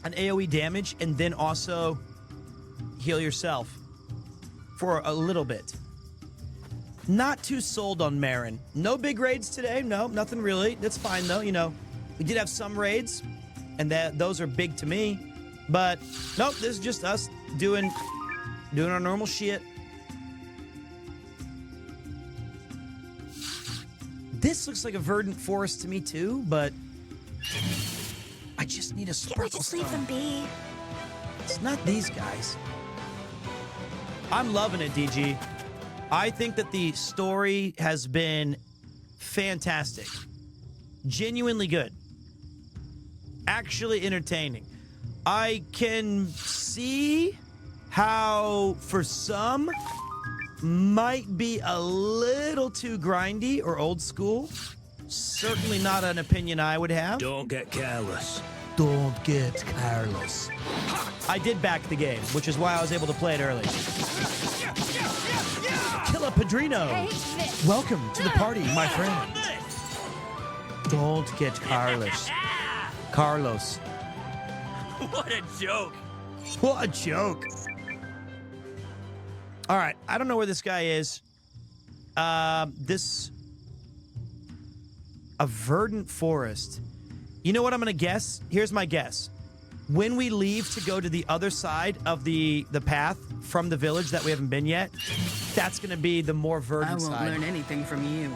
an AoE damage and then also heal yourself for a little bit. Not too sold on Marin. No big raids today. No, nothing really. That's fine though. You know, we did have some raids, and those are big to me. But nope, this is just us doing our normal shit. This looks like a Verdant Forest to me too, but I just need a sparkle. Can't we just leave them be? It's not these guys. I'm loving it, DG. I think that the story has been fantastic. Genuinely good. Actually entertaining. I can see how, for some, might be a little too grindy or old school. Certainly not an opinion I would have. Don't get careless. Don't get careless. I did back the game, which is why I was able to play it early. Killa Padrino. Welcome to the party, my friend. Don't get careless. Carlos. What a joke. What a joke. All right, I don't know where this guy is. A Verdant Forest. You know what I'm going to guess? Here's my guess. When we leave to go to the other side of the path from the village that we haven't been yet, that's going to be the more verdant side. I won't learn anything from you.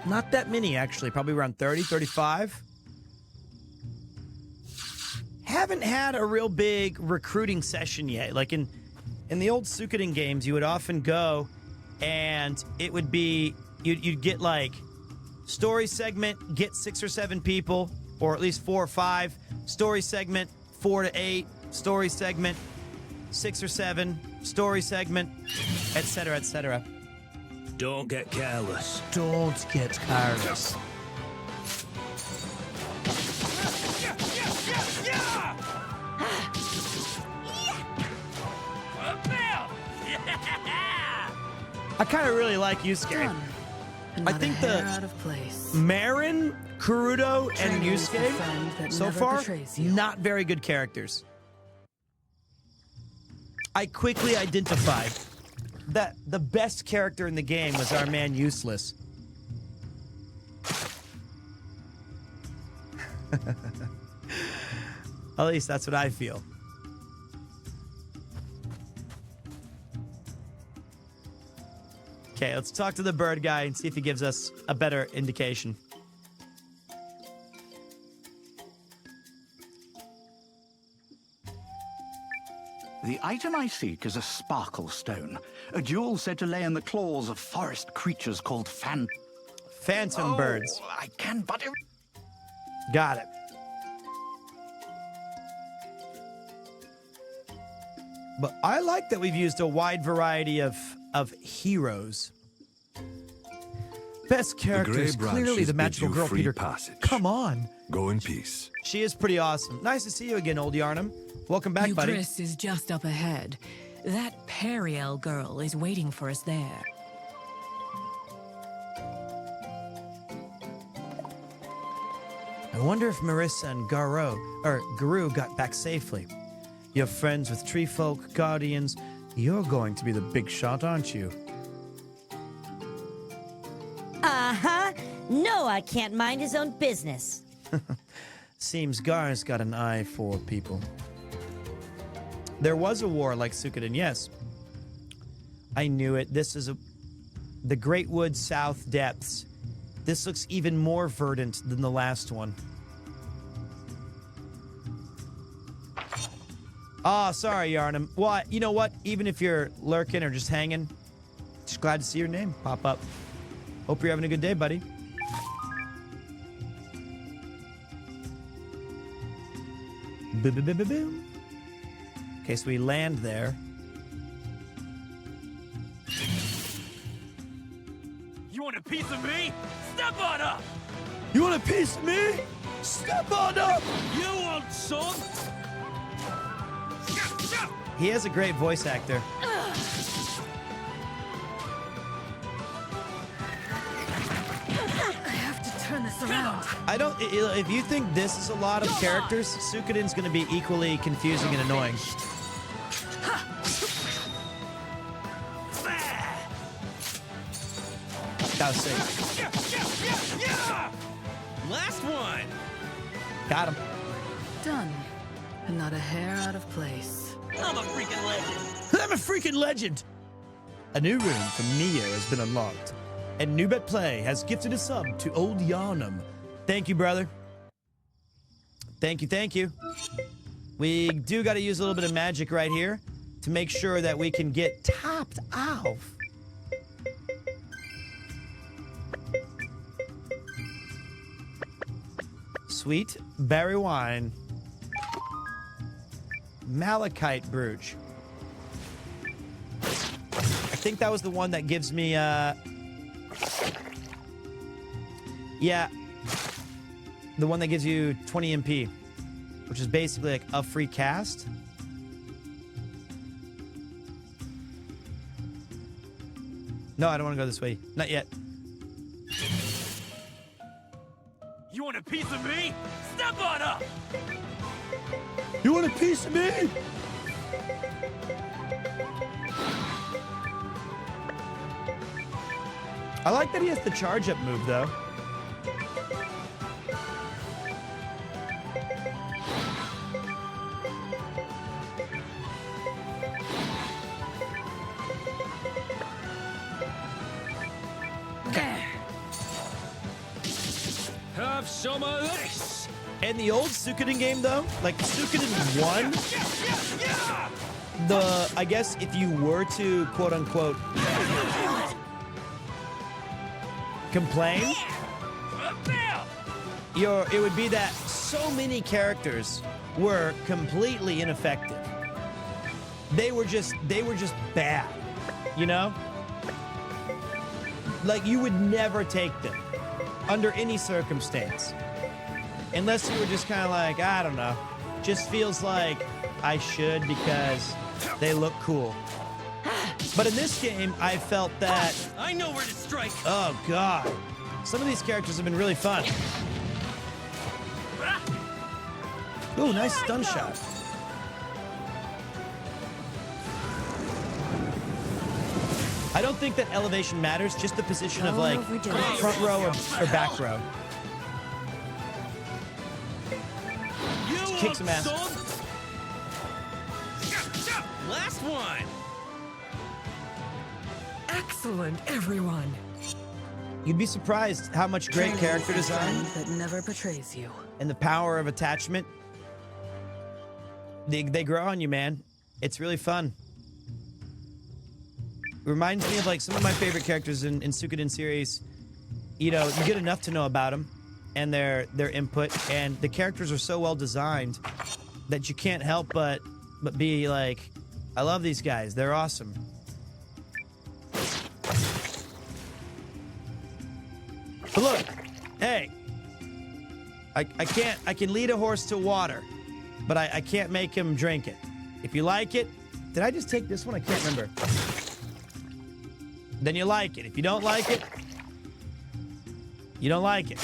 Not that many, actually. Probably around 30, 35. Haven't had a real big recruiting session yet. Like in the old Suikoden games, you would often go and it would be, you'd get like story segment, get 6 or 7 people, or at least 4 or 5. Story segment, 4 to 8. Story segment, 6 or 7. Story segment, etc., etc. Don't get careless. Don't get careless. I kind of really like Yusuke. I think the out of place. Marin, Kurudo, and Training is the friend Yusuke that so never far, betrays you. not very good characters. I quickly identified that the best character in the game was our man Useless. At least that's what I feel. Okay, let's talk to the bird guy and see if he gives us a better indication. The item I seek is a sparkle stone, a jewel said to lay in the claws of forest creatures called Phantom birds. I can but... Got it. But I like that we've used a wide variety of heroes. Best character is clearly the magical girl, Peter. Passage. Come on. Go in peace. She is pretty awesome. Nice to see you again, old Yarnum. Welcome back, buddy. Chris is just up ahead. That Periel girl is waiting for us there. I wonder if Marissa and Guru got back safely. You're friends with tree folk, guardians. You're going to be the big shot, aren't you? Uh-huh. No, I can't mind his own business. Seems Gar's got an eye for people. There was a war like Suikoden, yes. I knew it. This is the Great Wood South Depths. This looks even more verdant than the last one. Ah, sorry, Yarnum. Well, you know what? Even if you're lurking or just hanging, just glad to see your name pop up. Hope you're having a good day, buddy. Boom, boom, boom, boom, boom. Okay, so we land there. You want a piece of me? Step on up! You want a piece of me? Step on up! You want some? He has a great voice actor. I have to turn this around. I don't. If you think this is a lot of characters, Suikoden's going to be equally confusing and annoying. That was sick. Last one. Got him. Done. And not a hair out of place. I'm a freaking legend. I'm a freaking legend. A new room from Neo has been unlocked, and Newbet Play has gifted a sub to Old Yarnum. Thank you, brother. Thank you, thank you. We do got to use a little bit of magic right here to make sure that we can get topped off. Sweet berry wine. Malachite brooch. I think that was the one that gives me, yeah. The one that gives you 20 MP, which is basically like a free cast. No, I don't want to go this way. Not yet. You want a piece of me? Step on up. You want a piece of me? I like that he has the charge up move, though. Have some of this. And the old Suikoden game, though, like Suikoden 1, I guess if you were to, quote unquote, complain, it would be that so many characters were completely ineffective. They were just bad, you know? Like, you would never take them under any circumstance. Unless you were just kind of like, I don't know, just feels like I should because they look cool. But in this game, I felt that... I know where to strike. Oh, God. Some of these characters have been really fun. Ooh, nice stun shot. I don't think that elevation matters, just the position of, like, front row or back row. Just kick some ass. Last one. Excellent, everyone. You'd be surprised how much great character design That never betrays you. and the power of attachment, they grow on you, man. It's really fun. It reminds me of like some of my favorite characters in Suikoden series. You know, you get enough to know about them and their input, and the characters are so well designed that you can't help but be like, I love these guys. They're awesome. But look, hey, I can lead a horse to water, but I can't make him drink it. If you like it, did I just take this one? I can't remember. Then you like it. If you don't like it, you don't like it.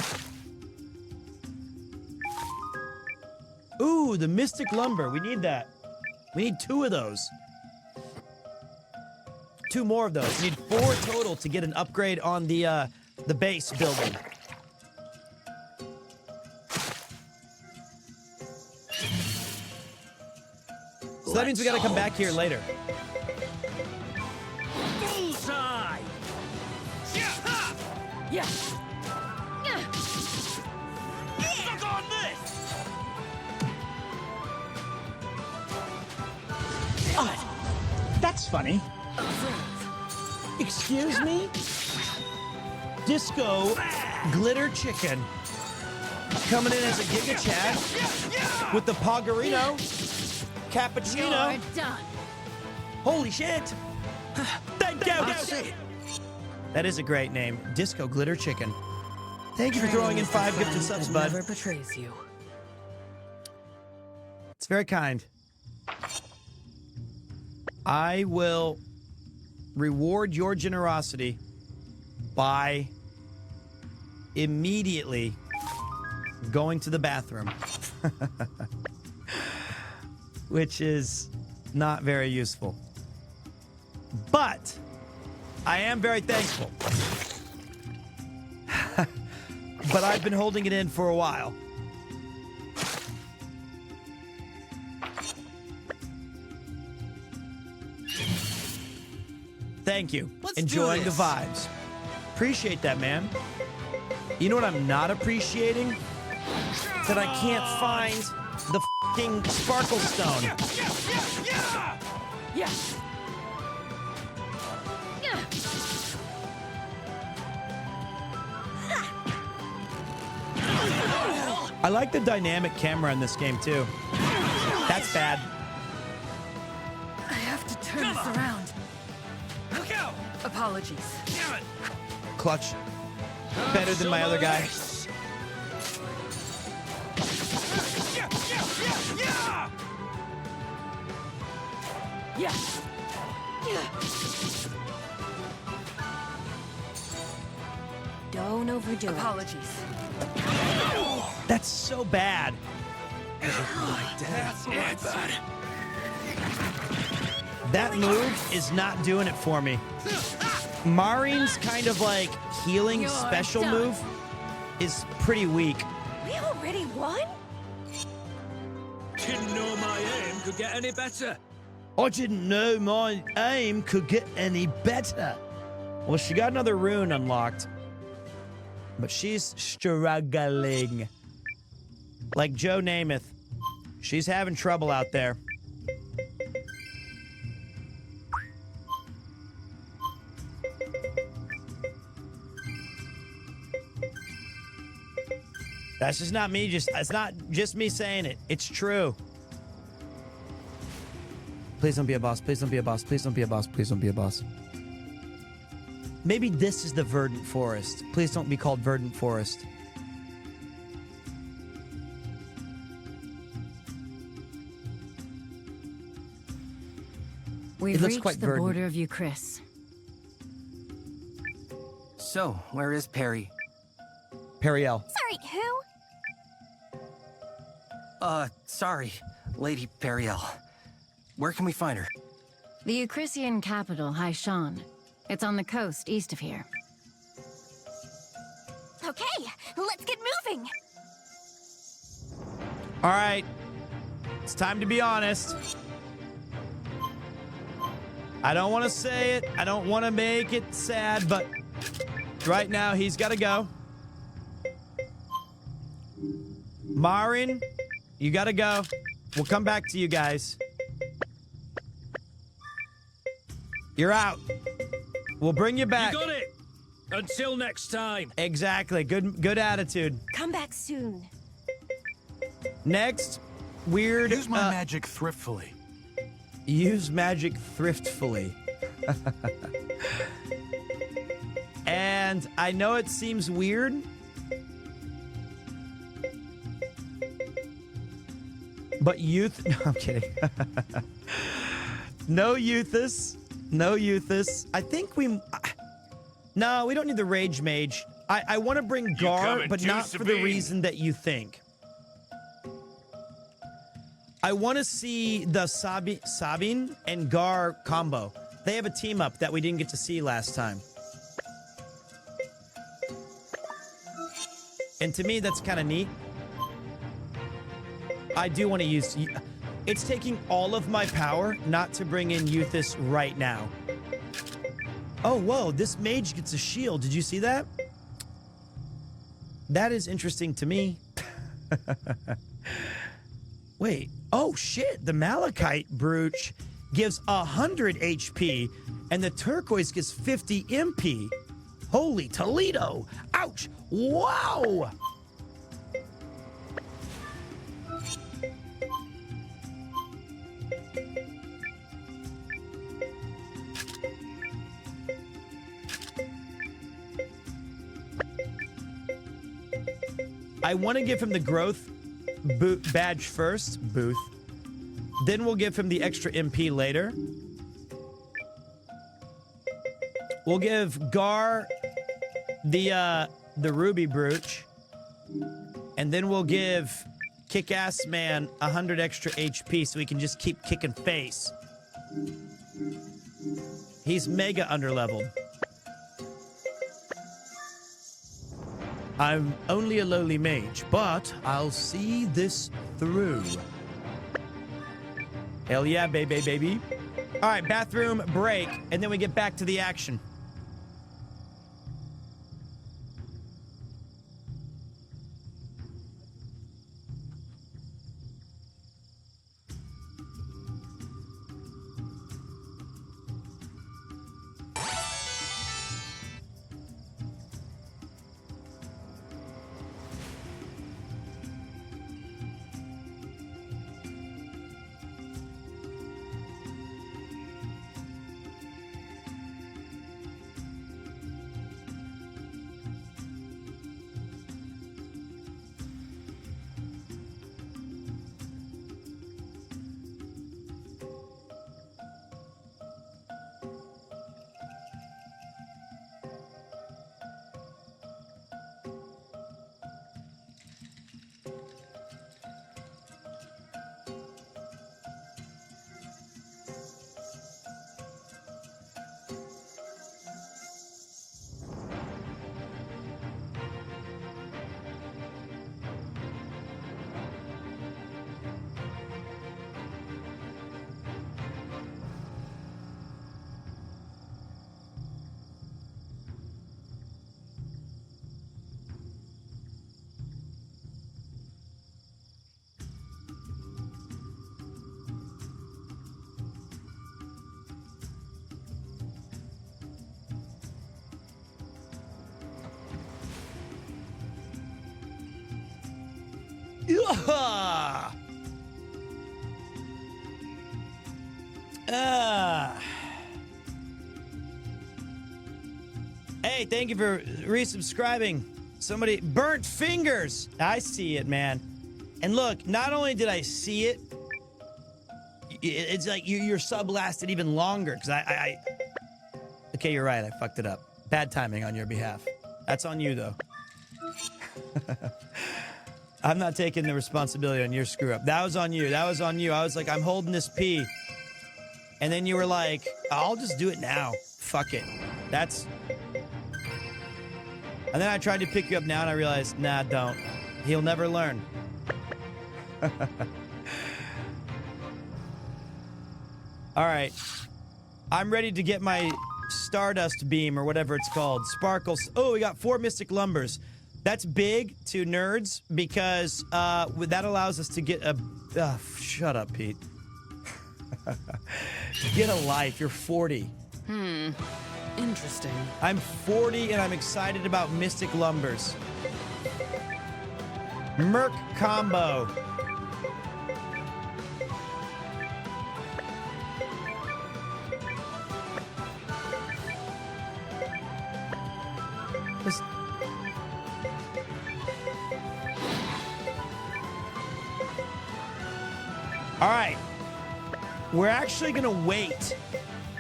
Ooh, the Mystic Lumber. We need that. We need 2 of those. 2 more of those. We need 4 total to get an upgrade on the base building. So that means we gotta come back here later. Bullseye. Yeah. Suck on this. That's funny. Excuse me? Disco Glitter Chicken coming in as a Giga Chad with the Poggerino Cappuccino. You're done. Holy shit! Thank you! That is a great name. Disco Glitter Chicken. Thank you for throwing in 5 gifted subs, bud. Never betrays you. It's very kind. I will reward your generosity by immediately going to the bathroom. Which is not very useful. But I am very thankful. But I've been holding it in for a while. Thank you. Enjoying the vibes. Appreciate that, man. You know what I'm not appreciating? That I can't find the f***ing sparkle stone. Yes. I like the dynamic camera in this game, too. That's bad. I have to turn this around. Look out! Apologies. Damn it! Clutch. Better than my other guy. Yeah. Don't overdo it. Apologies. That's so bad. That's bad. That move is not doing it for me. Marin's kind of like healing You're special done. move is pretty weak. We already won? Didn't know my aim could get any better. I didn't know my aim could get any better. Well, she got another rune unlocked. But she's struggling. Like Joe Namath. She's having trouble out there. That's just not me. It's not just me saying it. It's true. Please don't be a boss. Please don't be a boss. Please don't be a boss. Please don't be a boss. Maybe this is the Verdant Forest. Please don't be called Verdant Forest. We've It looks reached quite the verdant. border of Euchris. So, where is Perry? Periel. Sorry, who? Sorry, Lady Periel. Where can we find her? The Eucrisian capital, Haishan. It's on the coast east of here. Okay, let's get moving. All right. It's time to be honest. I don't want to say it. I don't want to make it sad, but right now he's got to go. Marin, you got to go. We'll come back to you guys. You're out. We'll bring you back. You got it. Until next time. Exactly. Good attitude. Come back soon. Next, weird. Use my magic thriftfully. Use magic thriftfully. And I know it seems weird. But youth. No, I'm kidding. No Euthus. No Euthus. I think we. No, we don't need the Rage Mage. I want to bring Gar, but not for the reason that you think. I want to see the Sabine and Gar combo. They have a team up that we didn't get to see last time. And to me, that's kind of neat. I do want to use... It's taking all of my power not to bring in Euthus right now. Oh, whoa, this mage gets a shield. Did you see that? That is interesting to me. Wait. Oh, shit. The Malachite brooch gives 100 HP, and the turquoise gives 50 MP. Holy Toledo. Ouch. Wow. I want to give him the growth badge first, booth. Then we'll give him the extra MP later. We'll give Gar the ruby brooch. And then we'll give Kick-Ass Man 100 extra HP so he can just keep kicking face. He's mega underleveled. I'm only a lowly mage, but I'll see this through. Hell yeah, baby. All right, bathroom break, and then we get back to the action. Hey, thank you for resubscribing. Somebody, Burnt Fingers. I see it, man. And look, not only did I see it, it's like your sub lasted even longer because okay, you're right. I fucked it up. Bad timing on your behalf. That's on you, though. I'm not taking the responsibility on your screw up. That was on you. That was on you. I was like, I'm holding this P. And then you were like, I'll just do it now. Fuck it. That's... And then I tried to pick you up now and I realized, nah, don't. He'll never learn. All right. I'm ready to get my Stardust Beam or whatever it's called. Sparkles. Oh, we got 4 Mystic Lumbers. That's big to nerds because that allows us to get a... shut up, Pete. Get a life. You're 40. Interesting. I'm 40 and I'm excited about Mystic Lumbers. Merc combo. All right. We're actually going to wait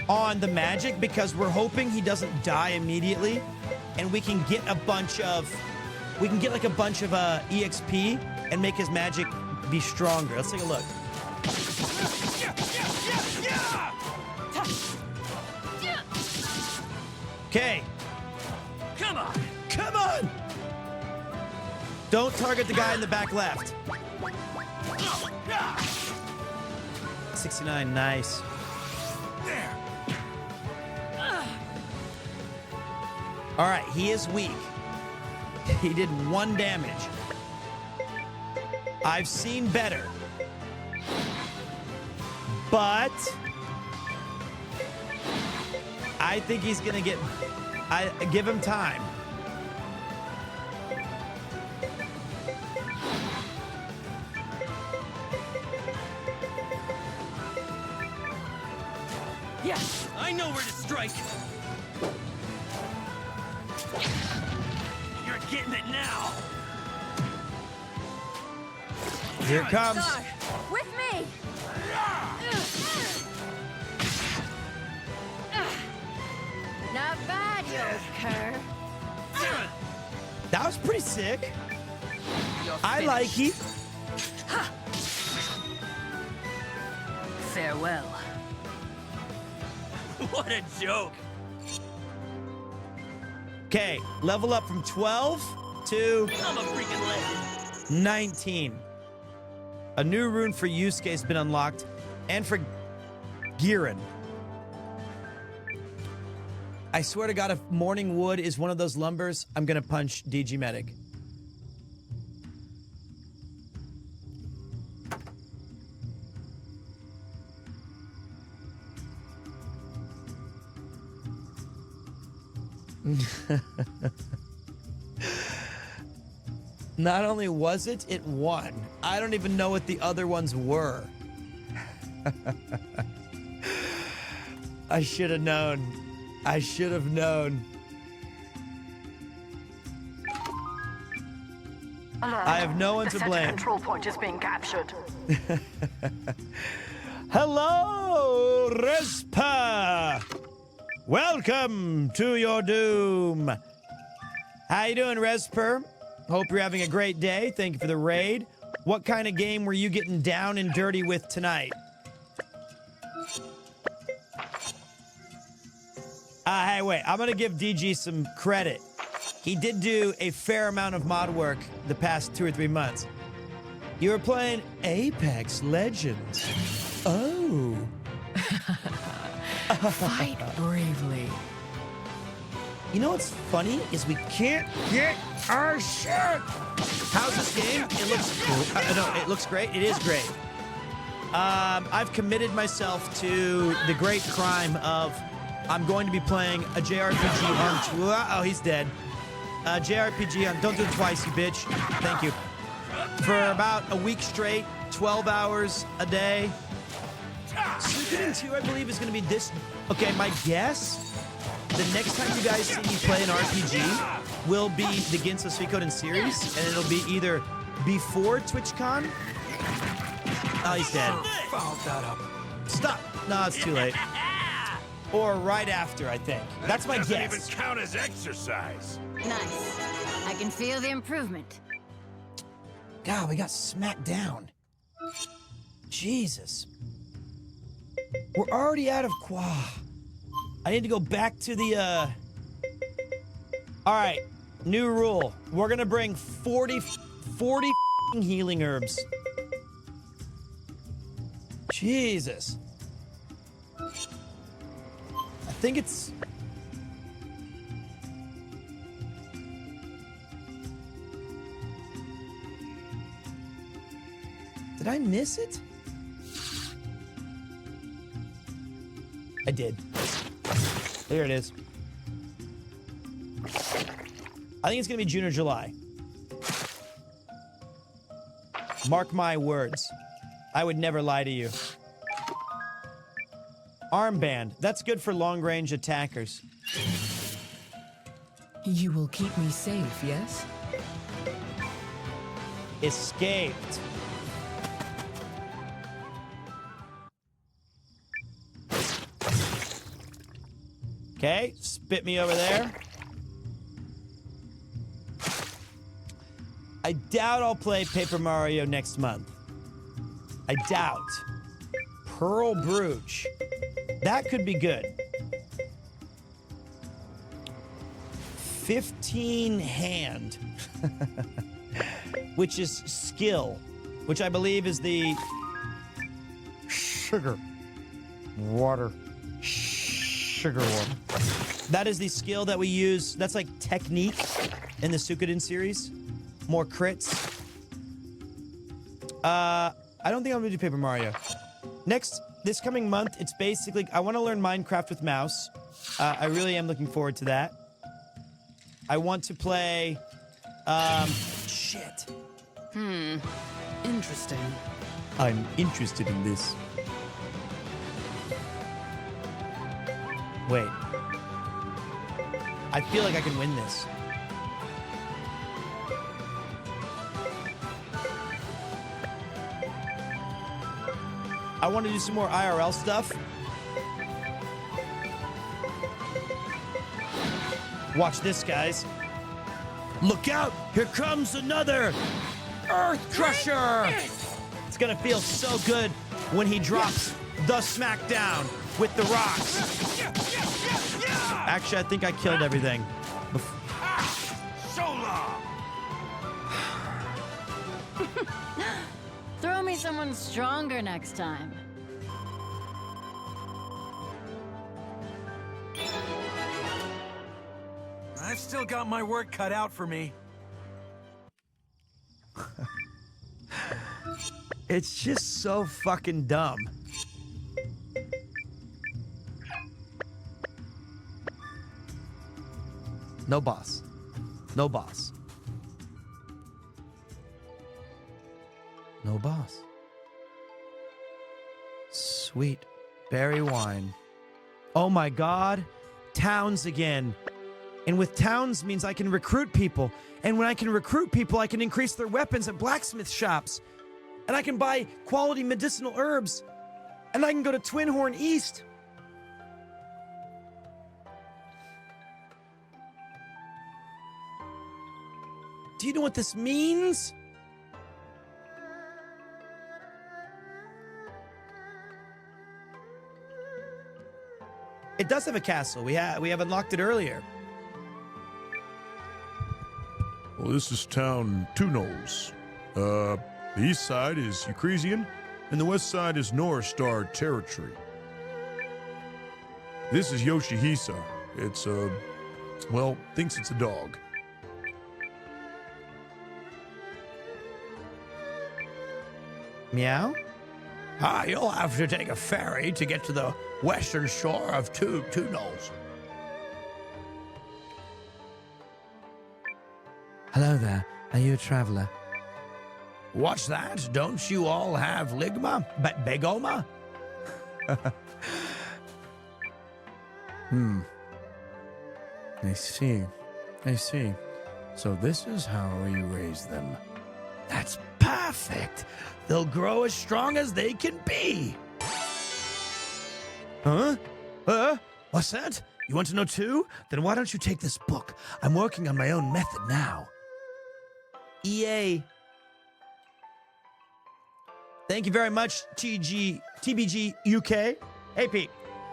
on the magic because we're hoping he doesn't die immediately and we can get a bunch of EXP and make his magic be stronger. Let's take a look. Okay. Come on. Come on. Don't target the guy in the back left. 69, nice. There. All right, he is weak. He did 1 damage. I've seen better. But I think he's gonna get... give him time. Yes, I know where to strike. You're getting it now. Here it comes. With me. Not bad, you old cur. That was pretty sick. I like it. Farewell. What a joke. Okay, level up from 12 to I'm a freaking legend. 19. A new rune for Yusuke has been unlocked, and for Giran. I swear to God, if morning wood is one of those lumbers, I'm gonna punch DG Medic. Not only was it, it won. I don't even know what the other ones were. I should have known. I should have known. Alert. I have no one The to center blame. control point is being captured. Hello, Respa! Welcome to your doom. How you doing, Resper? Hope you're having a great day. Thank you for the raid. What kind of game were you getting down and dirty with tonight? Hey, wait. I'm going to give DG some credit. He did do a fair amount of mod work the past 2 or 3 months. You were playing Apex Legends. Oh. Fight bravely. You know what's funny is we can't get our shit. How's this game? It looks cool. No, it looks great. It is great. I've committed myself to the great crime of I'm going to be playing a JRPG on... Oh, he's dead. JRPG on... Don't do it twice, you bitch. Thank you. For about a week straight, 12 hours a day. Suikoden 2, I believe, is going to be this... Okay, my guess... The next time you guys see me play an RPG will be the Ginso Suikoden series, and it'll be either before TwitchCon... Oh, he's dead. Fouled that up. Stop! No, it's too late. Or right after, I think. That's my doesn't guess. even count as exercise. Nice. I can feel the improvement. God, we got smacked down. Jesus. We're already out of Qua. I need to go back to the, All right, new rule. We're gonna bring 40 healing herbs. Jesus. I think it's... Did I miss it? I did. There it is. I think it's gonna be June or July. Mark my words. I would never lie to you. Armband. That's good for long-range attackers. You will keep me safe, yes? Escaped. Okay, spit me over there. I doubt I'll play Paper Mario next month. I doubt. Pearl Brooch. That could be good. 15 hand. Which is skill. Which I believe is the... Sugar. Water. Sugar water. That is the skill that we use. That's like technique in the Suikoden series. More crits. I don't think I'm gonna do Paper Mario. Next, this coming month, it's basically, I want to learn Minecraft with mouse. I really am looking forward to that. I want to play, shit. Interesting. I'm interested in this. Wait. I feel like I can win this. I want to do some more IRL stuff. Watch this, guys. Look out! Here comes another Earth Crusher! It's gonna feel so good when he drops the smackdown with the rocks. Actually, I think I killed everything. So long! Throw me someone stronger next time. I've still got my work cut out for me. It's just so fucking dumb. No boss. No boss. No boss. Sweet berry wine. Oh my god. Towns again. And with towns means I can recruit people. And when I can recruit people, I can increase their weapons at blacksmith shops. And I can buy quality medicinal herbs. And I can go to Twin Horn East. Do you know what this means? It does have a castle. We have unlocked it earlier. Well, this is town Tunos. The east side is Eucresian, and the west side is North Star territory. This is Yoshihisa. It's, well, thinks it's a dog. Meow? You'll have to take a ferry to get to the western shore of Tunos. Hello there. Are you a traveler? What's that? Don't you all have ligma? Begoma? I see. I see. So this is how you raise them. That's perfect. They'll grow as strong as they can be. Huh? What's that? You want to know too? Then why don't you take this book? I'm working on my own method now. EA. Thank you very much, TBG UK. Hey, Pete.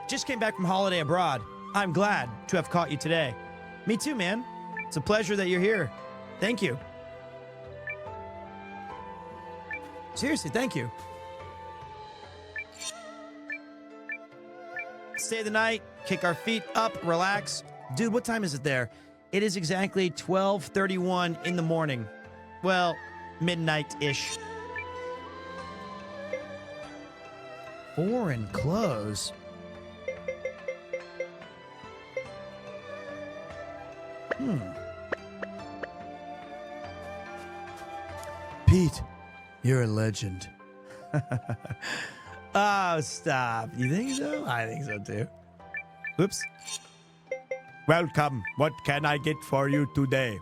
Just came back from holiday abroad. I'm glad to have caught you today. Me too, man. It's a pleasure that you're here. Thank you. Seriously, thank you. Stay the night, kick our feet up, relax. Dude, what time is it there? It is exactly 12:31 in the morning. Well, midnight-ish. Foreign clothes? Pete, you're a legend. Oh, stop. You think so? I think so too. Whoops. Welcome. What can I get for you today?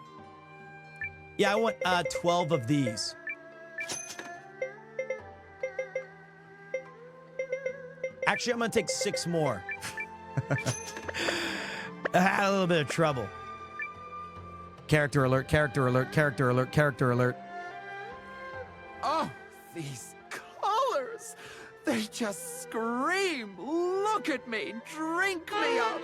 Yeah, I want 12 of these. Actually, I'm going to take 6 more. I had a little bit of trouble. Character alert, character alert, character alert, character alert. Oh, these colors! They just scream! Look at me! Drink me up!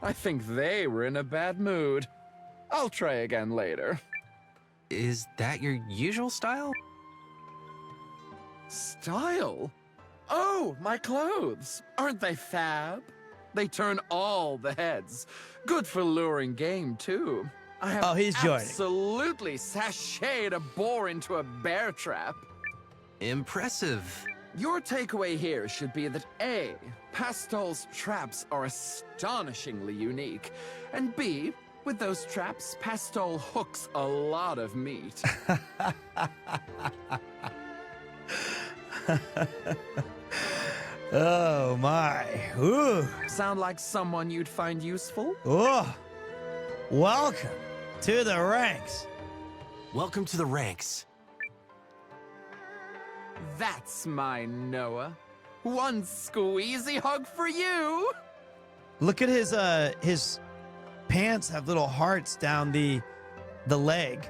I think they were in a bad mood. I'll try again later. Is that your usual style? Style? Oh, my clothes. Aren't they fab? They turn all the heads. Good for luring game, too. I have he's joining. absolutely sashayed a boar into a bear trap. Impressive. Your takeaway here should be that A, Pastol's traps are astonishingly unique, and B, with those traps, Pastol hooks a lot of meat. Oh my. Ooh. Sound like someone you'd find useful? Oh. Welcome to the ranks. Welcome to the ranks. That's my Noah. One squeezy hug for you. Look at his pants have little hearts down the leg.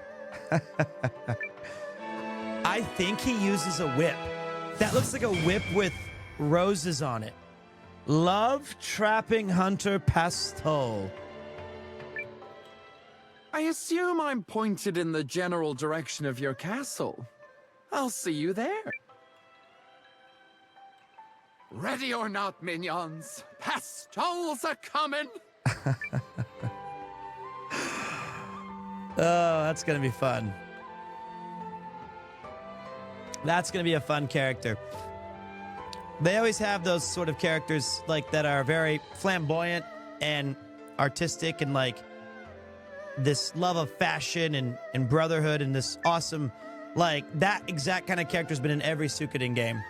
I think he uses a whip. That looks like a whip with roses on it. Love trapping hunter Pastol. I assume I'm pointed in the general direction of your castle. I'll see you there. Ready or not, minions, Pastols are coming. Oh, that's gonna be fun. That's gonna be a fun character. They always have those sort of characters like that are very flamboyant and artistic and like this love of fashion and brotherhood and this awesome, like that exact kind of character has been in every Suikoden game.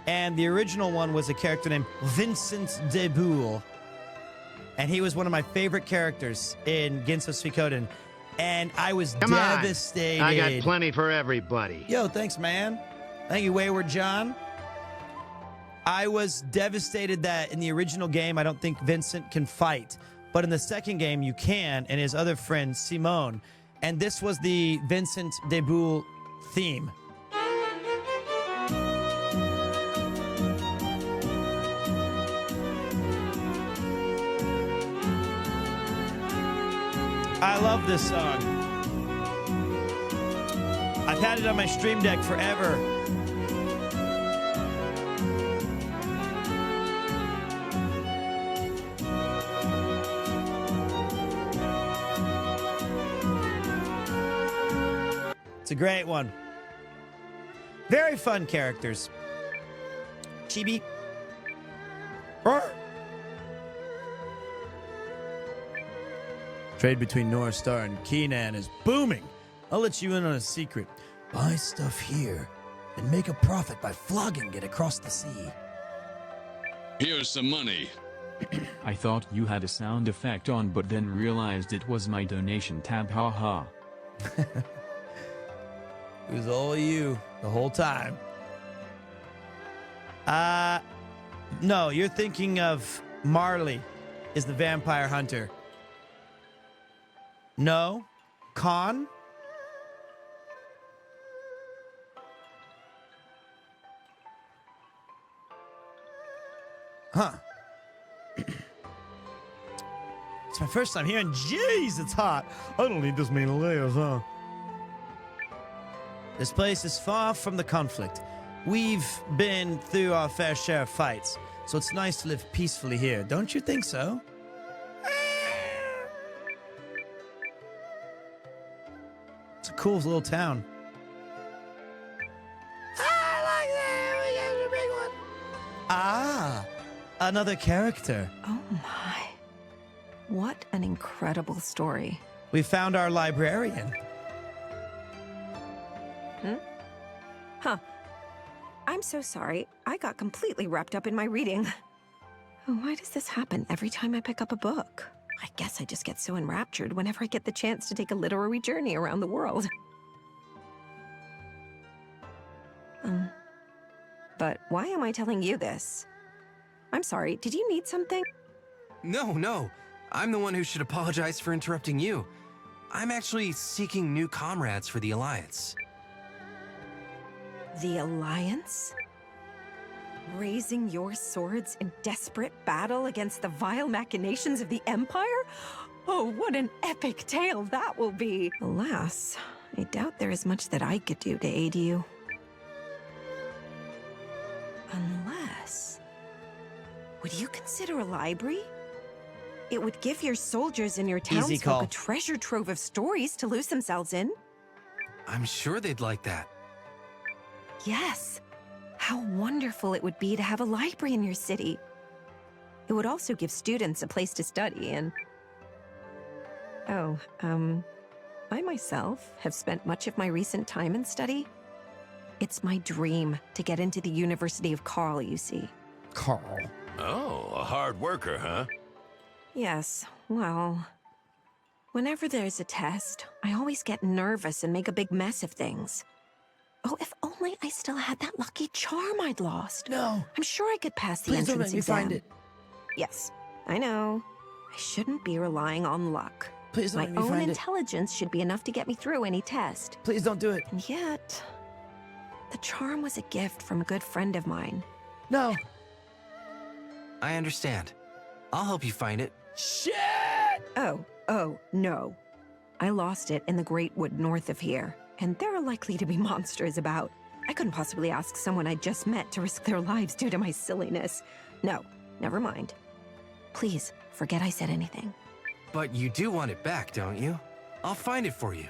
And the original one was a character named Vincent de Boule. And he was one of my favorite characters in Ginso Suikoden. And I was devastated. I got plenty for everybody. Yo, thanks, man. Thank you, Wayward John. I was devastated that in the original game, I don't think Vincent can fight. But in the second game, you can, and his other friend, Simone. And this was the Vincent de Boule theme. I love this song. I've had it on my stream deck forever. It's a great one. Very fun characters. Chibi. Roar. Trade between North Star and Keenan is booming. I'll let you in on a secret. Buy stuff here and make a profit by flogging it across the sea. Here's some money. I thought you had a sound effect on, but then realized it was my donation tab. Haha. It was all you the whole time. No, you're thinking of Marley is the vampire hunter. No? Khan? Huh. It's my first time here, and jeez, it's hot. I don't need this many layers, huh? This place is far from the conflict. We've been through our fair share of fights, so it's nice to live peacefully here. Don't you think so? It's a cool little town. I like that. We got a big one. Ah, another character. Oh my. What an incredible story. We found our librarian. Huh. I'm so sorry. I got completely wrapped up in my reading. Why does this happen every time I pick up a book? I guess I just get so enraptured whenever I get the chance to take a literary journey around the world. But why am I telling you this? I'm sorry, did you need something? No. I'm the one who should apologize for interrupting you. I'm actually seeking new comrades for the Alliance. The Alliance? Raising your swords in desperate battle against the vile machinations of the Empire? Oh, what an epic tale that will be! Alas, I doubt there is much that I could do to aid you. Unless... Would you consider a library? It would give your soldiers and your townsfolk a treasure trove of stories to lose themselves in. I'm sure they'd like that. Yes. How wonderful it would be to have a library in your city. It would also give students a place to study and... Oh, I myself have spent much of my recent time in study. It's my dream to get into the University of Carl, you see. Carl. Oh, a hard worker, huh? Yes, well... Whenever there's a test, I always get nervous and make a big mess of things. Oh, if only I still had that lucky charm I'd lost. No. I'm sure I could pass the Please entrance don't exam. let me find it. Yes, I know. I shouldn't be relying on luck. Please don't My let me own find it. intelligence should be enough to get me through any test. Please don't do it. And yet, the charm was a gift from a good friend of mine. No. I understand. I'll help you find it. Shit! Oh, no. I lost it in the Great Wood north of here, and there are likely to be monsters about. I couldn't possibly ask someone I just met to risk their lives due to my silliness. No, never mind. Please, forget I said anything. But you do want it back, don't you? I'll find it for you.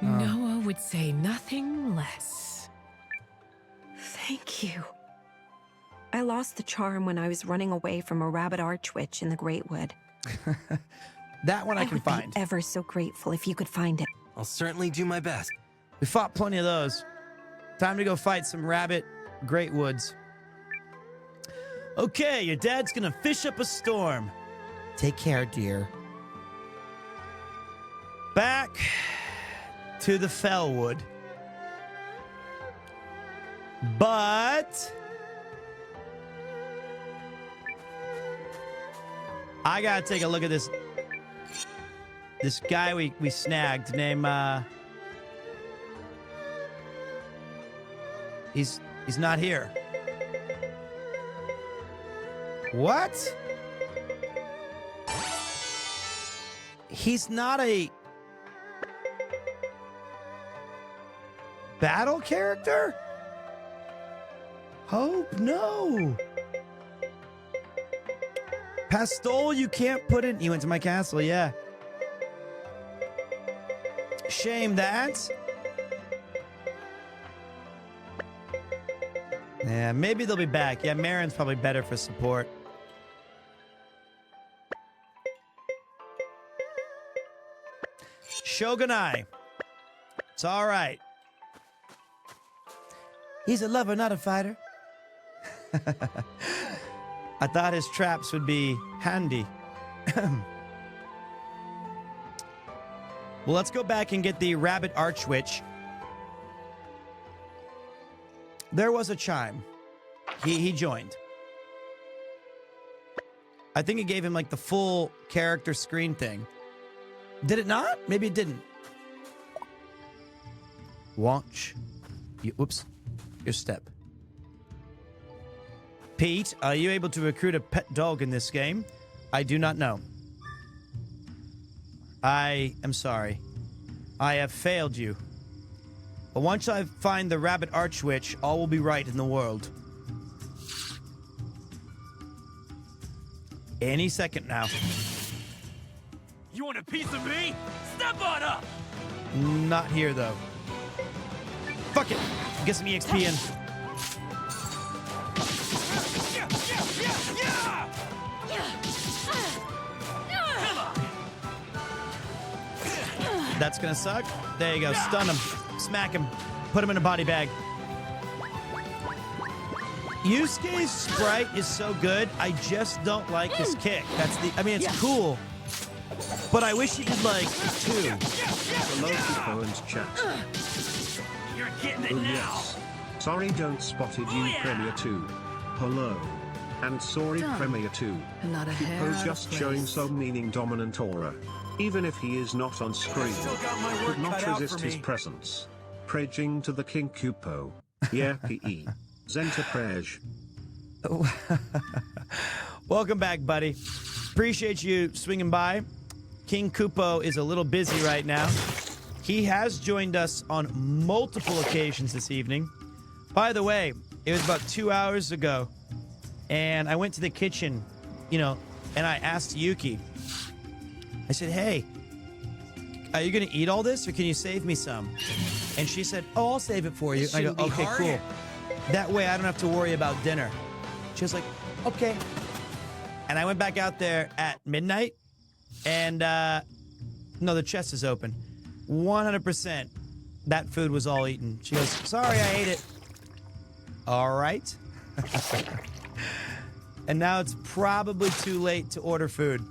Noah would say nothing less. Thank you. I lost the charm when I was running away from a rabbit archwitch in the Great Wood. That one I can would find. be ever so grateful if you could find it. I'll certainly do my best. We fought plenty of those. Time to go fight some rabbit great woods. Okay, your dad's gonna fish up a storm. Take care, dear. Back to the Fellwood. But I gotta take a look at this guy we snagged named he's not here. What? He's not a battle character? Hope, no. Pastole, you can't put in. You went to my castle, yeah. Shame that. Yeah, maybe they'll be back. Yeah, Marin's probably better for support. Shogunai. It's all right. He's a lover, not a fighter. I thought his traps would be handy. Well, let's go back and get the rabbit archwitch. There was a chime. He joined. I think it gave him like the full character screen thing. Did it not? Maybe it didn't. Watch. Whoops. Your step. Pete, are you able to recruit a pet dog in this game? I do not know. I am sorry. I have failed you. But once I find the rabbit archwitch, all will be right in the world. Any second now. You want a piece of me? Step on up! Not here, though. Fuck it. Get some EXP in. That's gonna suck. There you go. Stun him. Smack him. Put him in a body bag. Yusuke's sprite is so good. I just don't like his kick. That's the. I mean, it's cool. But I wish he did like 2. Hello, Kupo and chat. You're getting it Oh now. yes. Sorry don't spotted you, PremierTwo. Hello. And sorry, Done. PremierTwo. And not a hair out Kupo of just place. showing some meaning dominant aura. Even if he is not on screen, still got my work could not cut out resist for his me. presence. Prejing to the King Kupo. Yeah, PE. Zenta Prej. Welcome back, buddy. Appreciate you swinging by. King Kupo is a little busy right now. He has joined us on multiple occasions this evening. By the way, it was about 2 hours ago, and I went to the kitchen, you know, and I asked Yuki. I said, hey, are you going to eat all this, or can you save me some? And she said, oh, I'll save it for you. I go, okay, cool. That way I don't have to worry about dinner. She was like, okay. And I went back out there at midnight, and no, the chest is open. 100% that food was all eaten. She goes, sorry, I ate it. All right. And now it's probably too late to order food.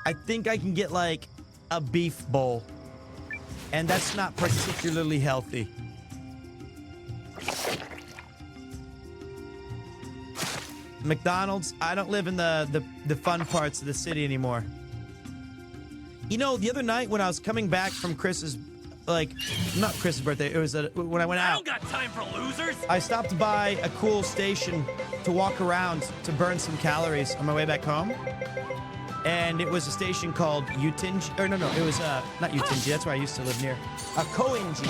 I think I can get like a beef bowl, and that's not particularly healthy. McDonald's, I don't live in the fun parts of the city anymore. You know, the other night when I was coming back from Chris's, like, not Chris's birthday, it was when I went out. I don't got time for losers. I stopped by a cool station to walk around to burn some calories on my way back home. And it was a station called Utinji, or no, it was not Utinji, that's where I used to live near. Koenji.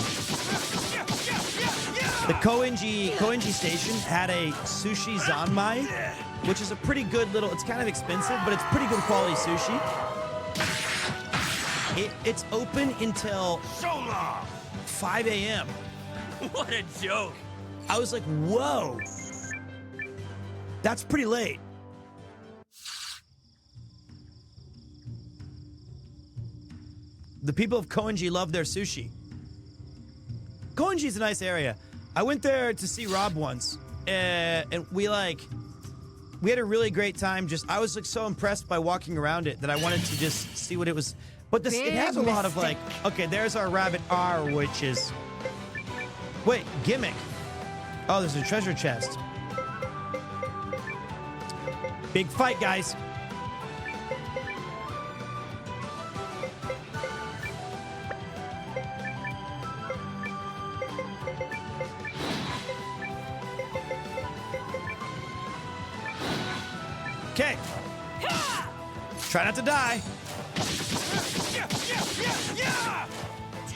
The Koenji station had a sushi zanmai, which is a pretty good little, it's kind of expensive, but it's pretty good quality sushi. It's open until 5 a.m. What a joke. I was like, whoa. That's pretty late. The people of Koenji love their sushi. Koenji's a nice area. I went there to see Rob once, and we had a really great time. I was like so impressed by walking around it that I wanted to just see what it was. But it has a lot of like, okay, there's our rabbit R, which is, wait, gimmick. Oh, there's a treasure chest. Big fight, guys. Okay. Try not to die.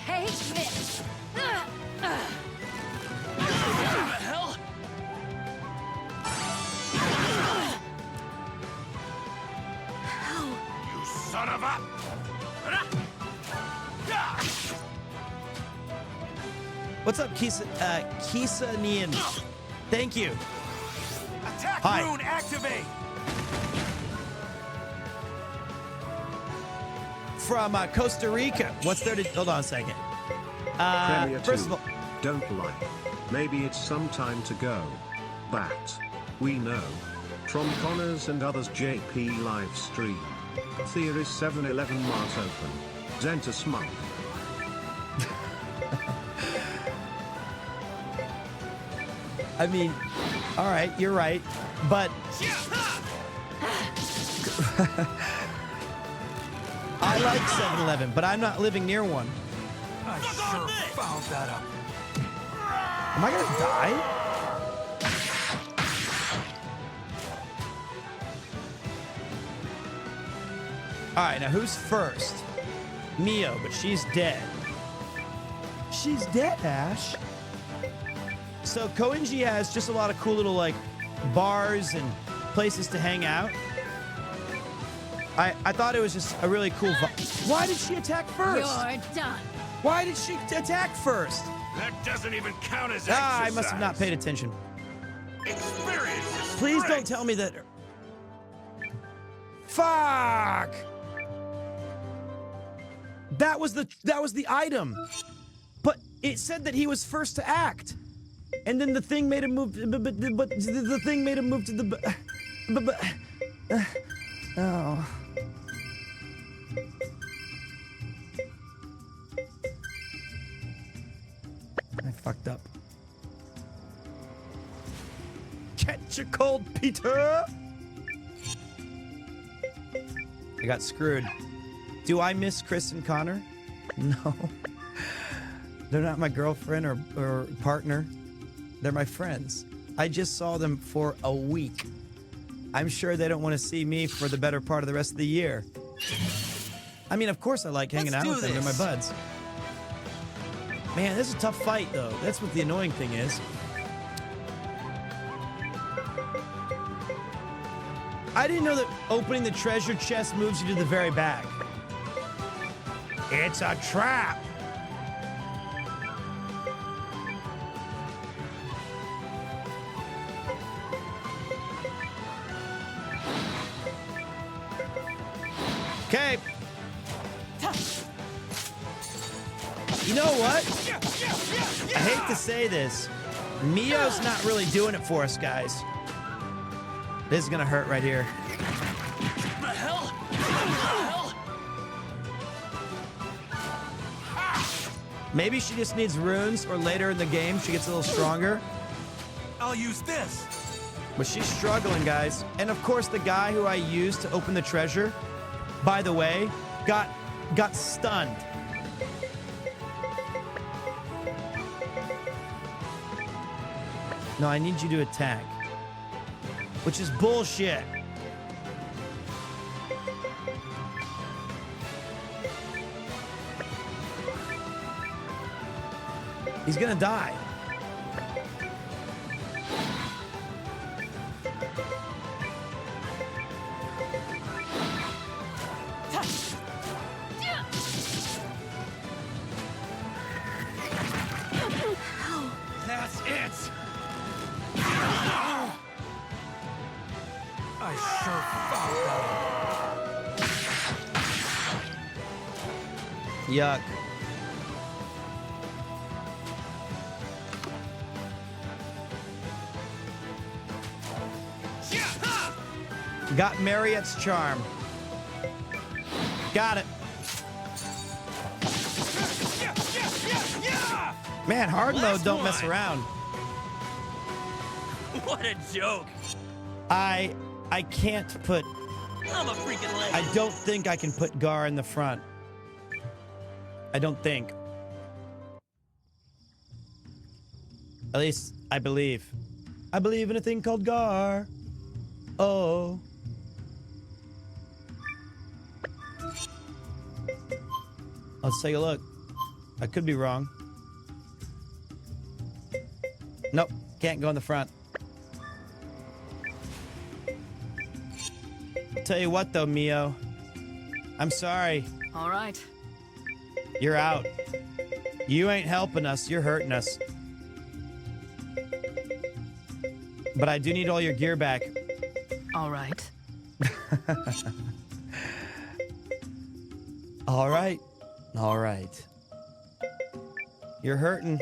Take this. What the hell? You son of a... What's up, Kisa Nian? Thank you. Attack Hi. rune activate. From Costa Rica. What's there to... Hold on a second. PremierTwo, First of all... don't lie. Maybe it's some time to go. But we know. From Connors and others JP live stream. Theory 7-11 Mart open. Zenta Smug. I mean, all right, you're right, but... I like 7-Eleven, but I'm not living near one. I sure fouled that up. Am I gonna die? All right, now who's first? Mio, but she's dead. She's dead, Ash. So Koenji has just a lot of cool little like bars and places to hang out. I thought it was just a really cool vibe. Why did she attack first? You're done. Why did she attack first? That doesn't even count as Ah, I must have not paid attention. Experience. Please don't tell me that. Fuck! That was the item. But it said that he was first to act. And then the thing made him move, but the thing made him move to the, oh. I fucked up. Catch a cold, Peter! I got screwed. Do I miss Chris and Connor? No. They're not my girlfriend or partner. They're my friends. I just saw them for a week. I'm sure they don't want to see me for the better part of the rest of the year. I mean, of course I like hanging out with them. They're my buds. Man, this is a tough fight, though. That's what the annoying thing is. I didn't know that opening the treasure chest moves you to the very back. It's a trap. Okay. You know what? I hate to say this. Mio's not really doing it for us, guys. This is gonna hurt right here. The hell? The hell? Maybe she just needs runes, or later in the game she gets a little stronger. I'll use this. But she's struggling, guys. And of course, the guy who I used to open the treasure, by the way, got stunned. No, I need you to attack. Which is bullshit. He's gonna die. That's it. I sure thought that. Yuck. Got Marriott's charm. Got it. Man, hard mode don't mess around. What a joke. I can't put... I'm a freaking legend. I don't think I can put Gar in the front. I don't think. At least, I believe. I believe in a thing called Gar. Oh. Let's take a look. I could be wrong. Nope, can't go in the front. Tell you what, though, Mio. I'm sorry. All right. You're out. You ain't helping us. You're hurting us. But I do need all your gear back. All right. All right. All right. You're hurting.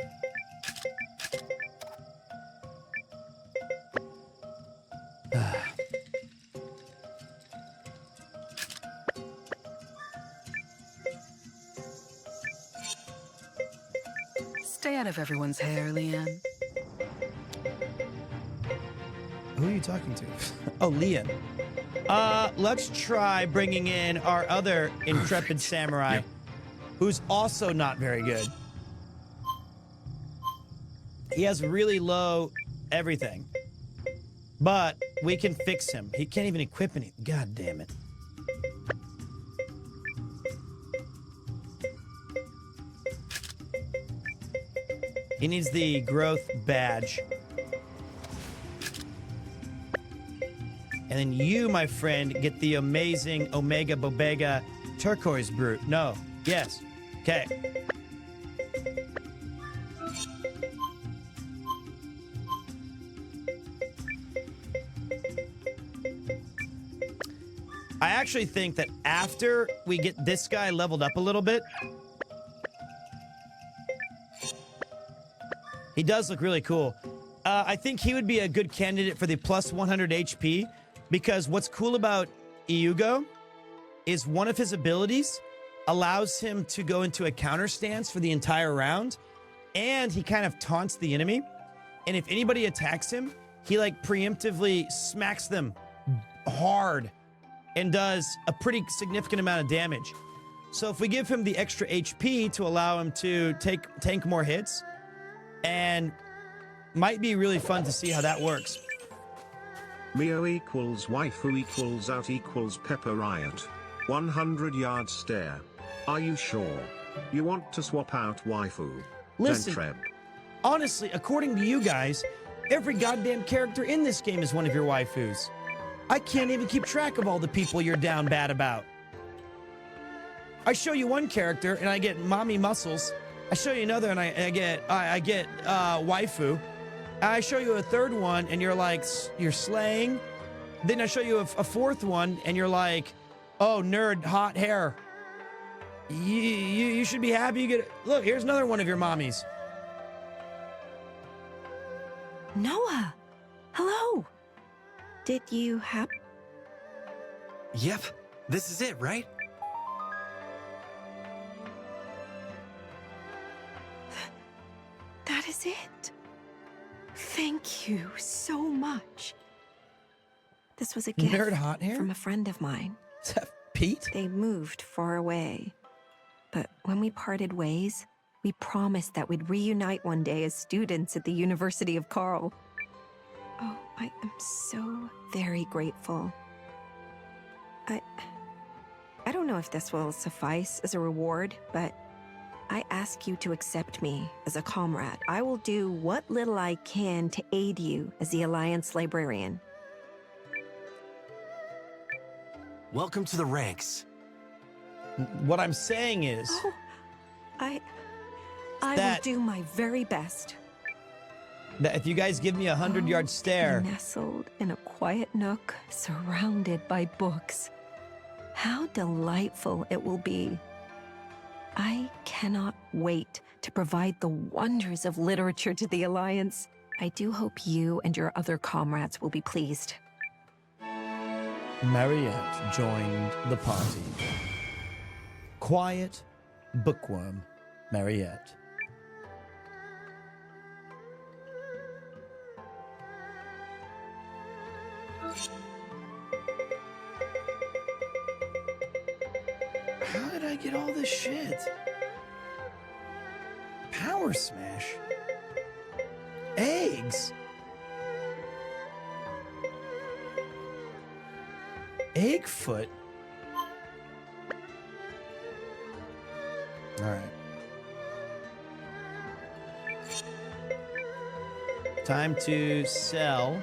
Stay out of everyone's hair, Leanne. Who are you talking to? Oh, Leon. Let's try bringing in our other intrepid samurai, who's also not very good. He has really low everything. But we can fix him. He can't even equip anything. God damn it. He needs the growth badge. And then you, my friend, get the amazing Omega Bobega turquoise brute. No. Yes. Okay. I actually think that after we get this guy leveled up a little bit, he does look really cool. I think he would be a good candidate for the plus 100 HP, because what's cool about Eiyuden is one of his abilities allows him to go into a counter stance for the entire round, and he kind of taunts the enemy. And if anybody attacks him, he like preemptively smacks them hard and does a pretty significant amount of damage. So if we give him the extra HP to allow him to tank more hits and might be really fun to see how that works. Mio equals waifu equals out equals Pepper Riot. 100-yard stare. Are you sure? You want to swap out waifu? Listen, Then Treb. honestly, according to you guys, every goddamn character in this game is one of your waifus. I can't even keep track of all the people you're down bad about. I show you one character and I get mommy muscles. I show you another and I get waifu. I show you a third one and you're like, you're slaying. Then I show you a fourth one and you're like, oh, nerd, hot hair. You should be happy you get... Look, here's another one of your mommies. Noah! Hello! Did you have... Yep, this is it, right? That is it. Thank you so much. This was a gift Nerd hot hair? from a friend of mine. Is that Pete? They moved far away. But when we parted ways, we promised that we'd reunite one day as students at the University of Carl. Oh, I am so very grateful. I don't know if this will suffice as a reward, but I ask you to accept me as a comrade. I will do what little I can to aid you as the Alliance Librarian. Welcome to the ranks. What I'm saying is... Oh, I will do my very best. That if you guys give me a 100-yard stare... Nestled in a quiet nook, surrounded by books. How delightful it will be. I cannot wait to provide the wonders of literature to the Alliance. I do hope you and your other comrades will be pleased. Mariette joined the party. Quiet bookworm Mariette. How did I get all this shit? Power smash. Eggs. Eggfoot. All right. Time to sell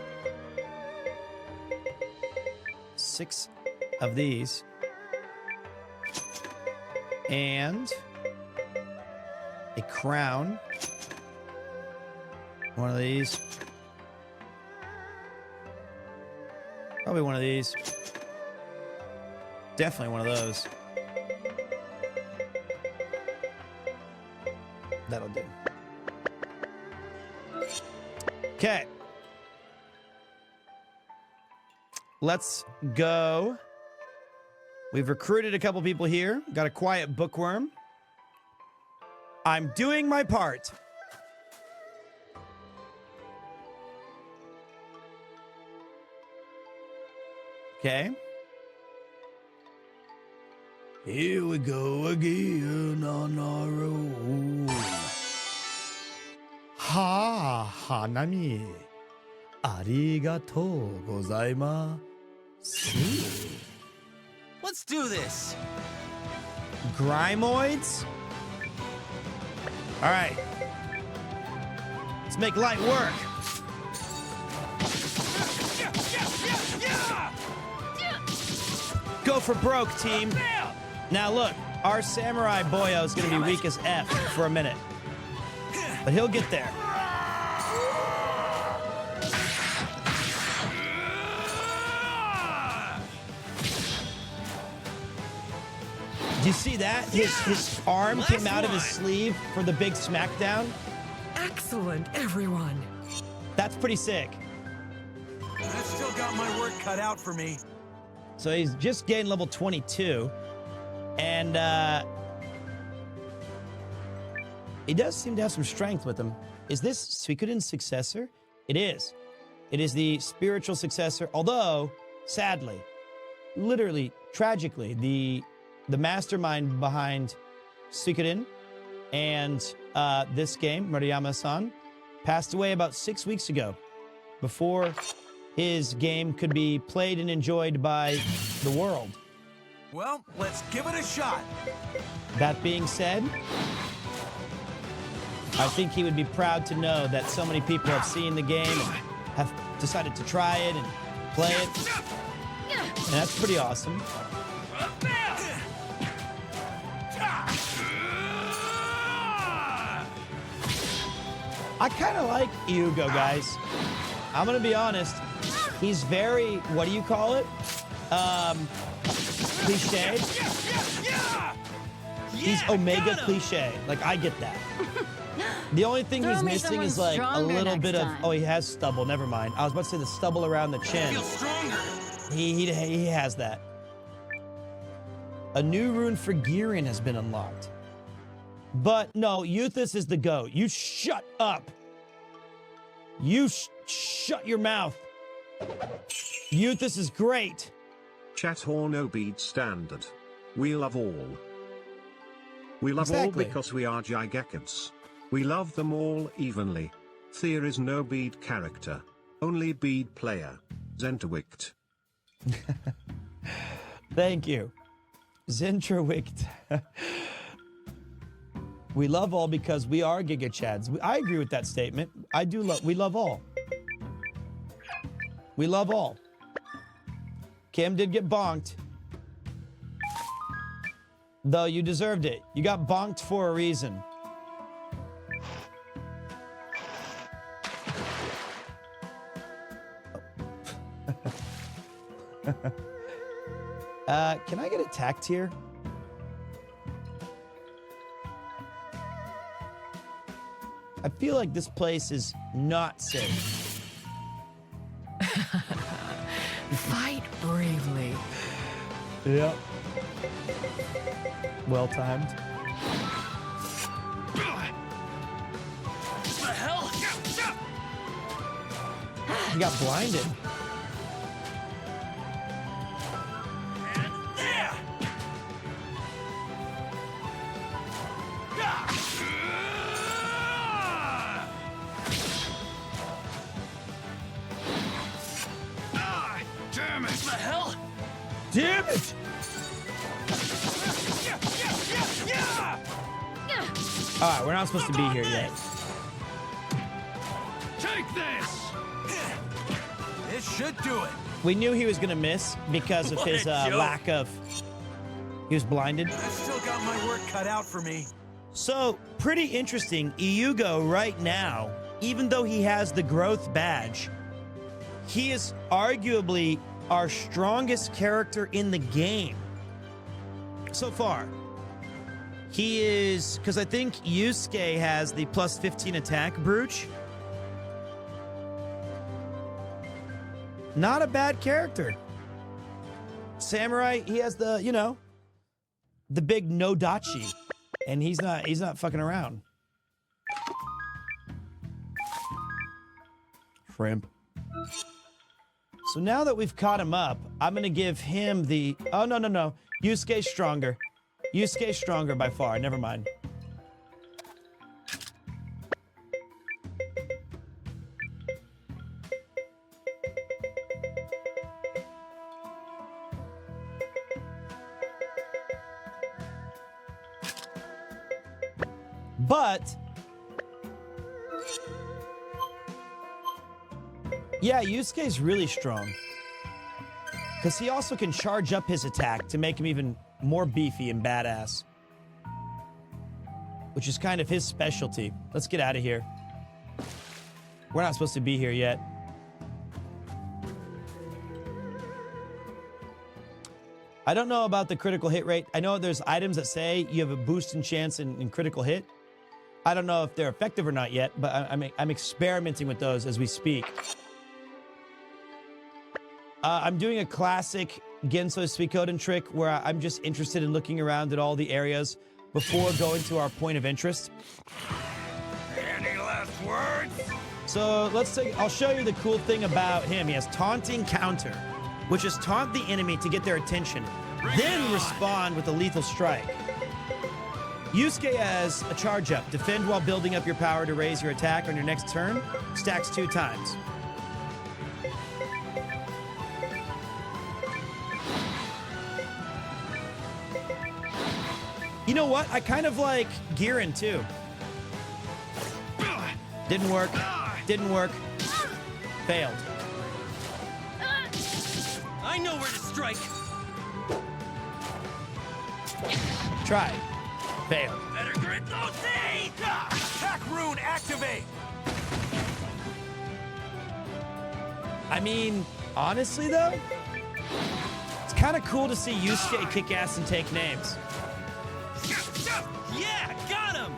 6 of these. And a crown. One of these. Probably one of these. Definitely one of those. That'll do. Okay. Let's go. We've recruited a couple people here. Got a quiet bookworm. I'm doing my part. Okay. Here we go again on our own. Ha, Hanami. Arigatou gozaimasu. Let's do this. Grimoids? All right. Let's make light work. Go for broke, team. Now look, our samurai boyo is going to be weak as F for a minute. But he'll get there. Do you see that? His arm came out of his sleeve for the big smackdown. Excellent, everyone. That's pretty sick. I've still got my work cut out for me. So he's just gained level 22. And he does seem to have some strength with him. Is this Suikoden's successor? It is. It is the spiritual successor, although, sadly, literally, tragically, the mastermind behind Suikoden and this game, Maruyama-san, Passed away about 6 weeks ago, before his game could be played and enjoyed by the world. Well, let's give it a shot. That being said, I think he would be proud to know that so many people have seen the game and have decided to try it and play it. And that's pretty awesome. I kind of like Eiyuden, guys. I'm going to be honest. He's very, what do you call it? Cliche. He's Omega cliche. Like, I get that. The only thing he's missing is like a little bit of, oh, he has stubble. Never mind. I was about to say the stubble around the chin. I feel stronger. He has that. A new rune for Girin has been unlocked. But no, Euthus is the GOAT. You shut up. You shut your mouth. Euthus is great. Chat or no bead standard. We love all. We love all because we are Gigacads. We love them all evenly. There is no bead character. Only bead player. Zenterwicht. Thank you. Zenterwicht. We love all because we are Giga Chads. I agree with that statement. I do love, we love all. We love all. Kim did get bonked. Though you deserved it. You got bonked for a reason. Can I get attacked here? I feel like this place is not safe. Fight bravely. Yep. Well timed. What the hell? He got blinded. Damn it! What the hell? Damn it! All right, we're not supposed to be here yet. Take this! This should do it. We knew he was gonna miss because of What his a joke. lack of. He was blinded. I've still got my work cut out for me. So, pretty interesting. Eiyuden right now, even though he has the growth badge, he is arguably our strongest character in the game so far. He is, because I think Yusuke has the plus 15 attack brooch. Not a bad character. Samurai, he has the, you know, the big no dachi, and he's not fucking around. Shrimp. So now that we've caught him up, I'm gonna give him the, oh no. Yusuke's stronger. Yusuke's stronger by far, never mind. But yeah, Yusuke's really strong. Because he also can charge up his attack to make him even more beefy and badass. Which is kind of his specialty. Let's get out of here. We're not supposed to be here yet. I don't know about the critical hit rate. I know there's items that say you have a boost in chance in critical hit. I don't know if they're effective or not yet, but I'm experimenting with those as we speak. I'm doing a classic Genso Suikoden trick where I'm just interested in looking around at all the areas before going to our point of interest. Any last words? So I'll show you the cool thing about him. He has taunting counter, which is taunt the enemy to get their attention, then respond with a lethal strike. Yusuke has a charge up. Defend while building up your power to raise your attack on your next turn. Stacks 2 times. You know what? I kind of like Girin too. Didn't work. Didn't work. Failed. I know where to strike. Try. Failed. Better grit those teeth! Attack rune activate! I mean, honestly though, it's kind of cool to see Yusuke kick ass and take names. Yeah, got him!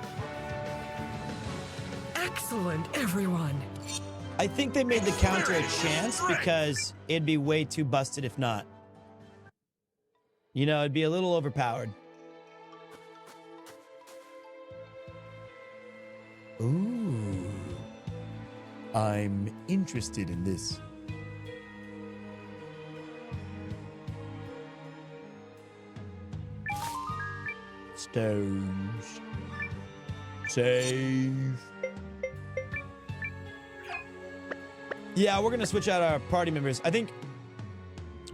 Excellent, everyone. I think they made the counter a chance because it'd be way too busted if not. You know, it'd be a little overpowered. Ooh. I'm interested in this. Stones. Save. Yeah, we're going to switch out our party members. I think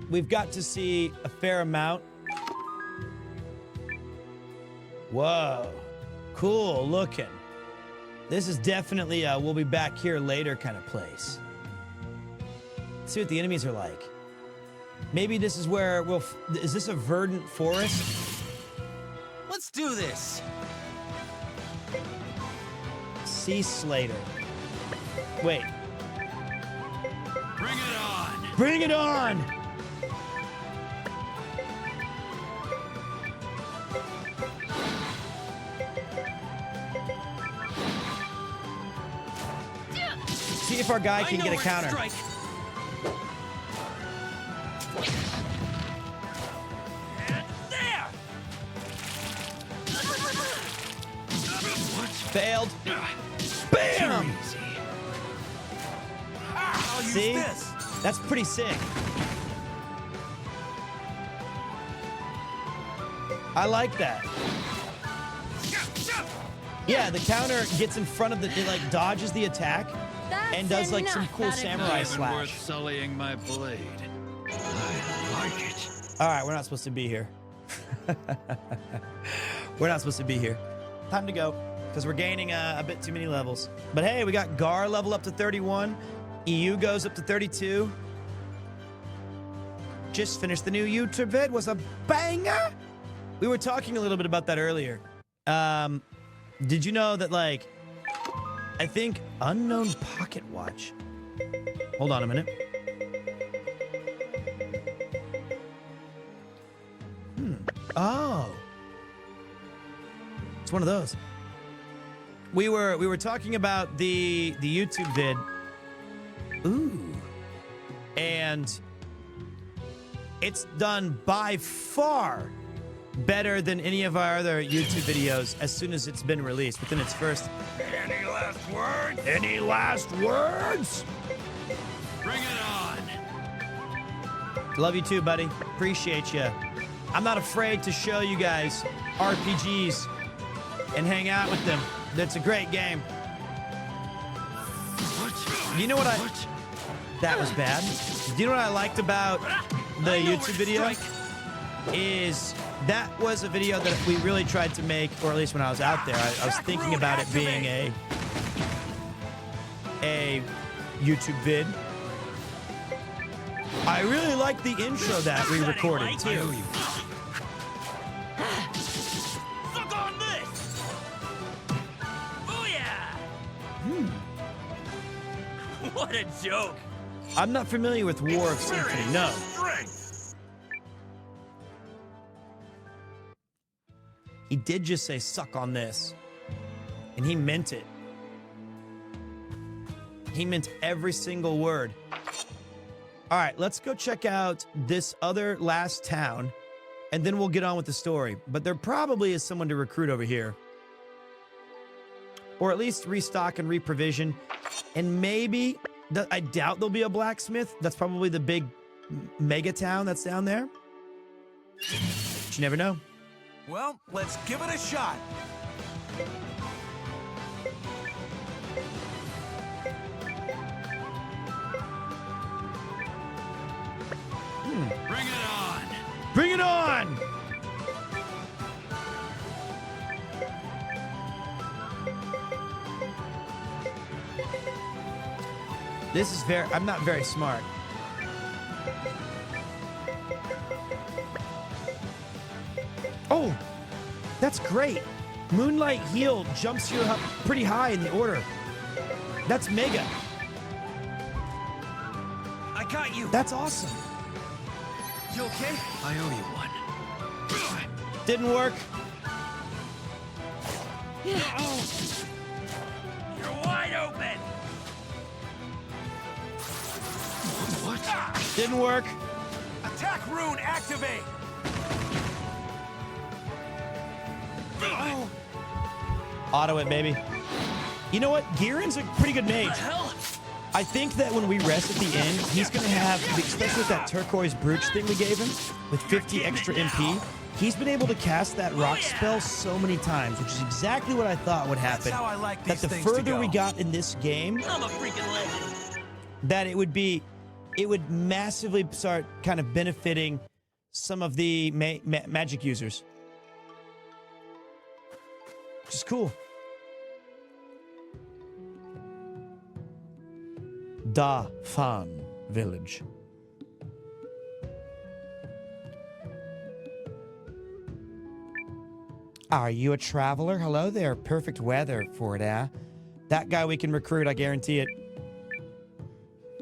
we've got to see a fair amount. Whoa. Cool looking. This is definitely a we'll be back here later kind of place. Let's see what the enemies are like. Maybe this is where we'll... Is this a Verdant Forest? Let's do this. Sea Slater. Wait. Bring it on! Bring it on! See if our guy can get a counter. There! Failed. Bam! I'll use See? this. That's pretty sick. I like that. Yeah, the counter gets in front of the, it like dodges the attack and does like some cool samurai slash. Worth sullying my blade. I like it. All right, we're not supposed to be here. We're not supposed to be here. Time to go, because we're gaining a bit too many levels. But hey, we got Gar level up to 31. EU goes up to 32. Just finished the new YouTube vid. Was a banger. We were talking a little bit about that earlier. Did you know that, like, I think Unknown Pocket Watch. Hold on a minute. Oh. It's one of those. We were talking about the YouTube vid. Ooh. And it's done by far better than any of our other YouTube videos as soon as it's been released, within its first... Any last words? Any last words? Bring it on! Love you too, buddy. Appreciate you. I'm not afraid to show you guys RPGs and hang out with them. That's a great game. You know what I... That was bad. Do you know what I liked about the YouTube video? Is that was a video that we really tried to make, or at least when I was out there, I was thinking about it being a YouTube vid. I really like the intro that we recorded too. Suck on this! Booyah! What a joke! I'm not familiar with War of Symphony, no. He did just say, suck on this. And he meant it. He meant every single word. All right, let's go check out this other last town, and then we'll get on with the story. But there probably is someone to recruit over here. Or at least restock and reprovision. And maybe, I doubt there'll be a blacksmith. That's probably the big mega town that's down there. But you never know. Well, let's give it a shot. Bring it on! Bring it on! This is I'm not very smart. Oh, that's great. Moonlight Heal jumps you up pretty high in the order. That's mega. I got you. That's awesome. You okay? I owe you one. Didn't work. You're wide open. What? Didn't work. Attack rune activate. Auto it, baby. You know what? Girin's a pretty good mage. I think that when we rest at the end, he's going to have, especially with that turquoise brooch thing we gave him, with 50 extra MP, he's been able to cast that rock spell so many times, which is exactly what I thought would happen. That's how I like that these the things to further go. we got in this game, I'm a freaking legend. that it would massively start kind of benefiting some of the magic users. Which is cool. Da Fan Village. Are you a traveler? Hello there. Perfect weather for it, eh? That guy we can recruit, I guarantee it.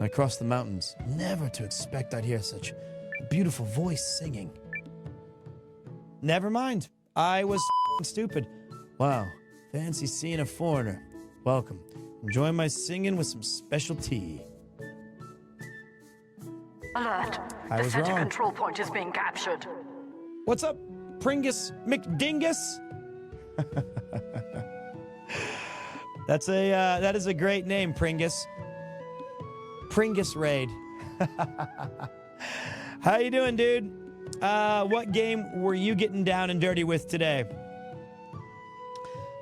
Across the mountains. Never to expect I'd hear such a beautiful voice singing. Never mind. I was stupid. Wow. Fancy seeing a foreigner. Welcome. Enjoy my singing with some special tea. Alert. I The was center wrong. control point is being captured. What's up, Pringus McDingus? That is a great name, Pringus. Pringus Raid. How you doing, dude? What game were you getting down and dirty with today?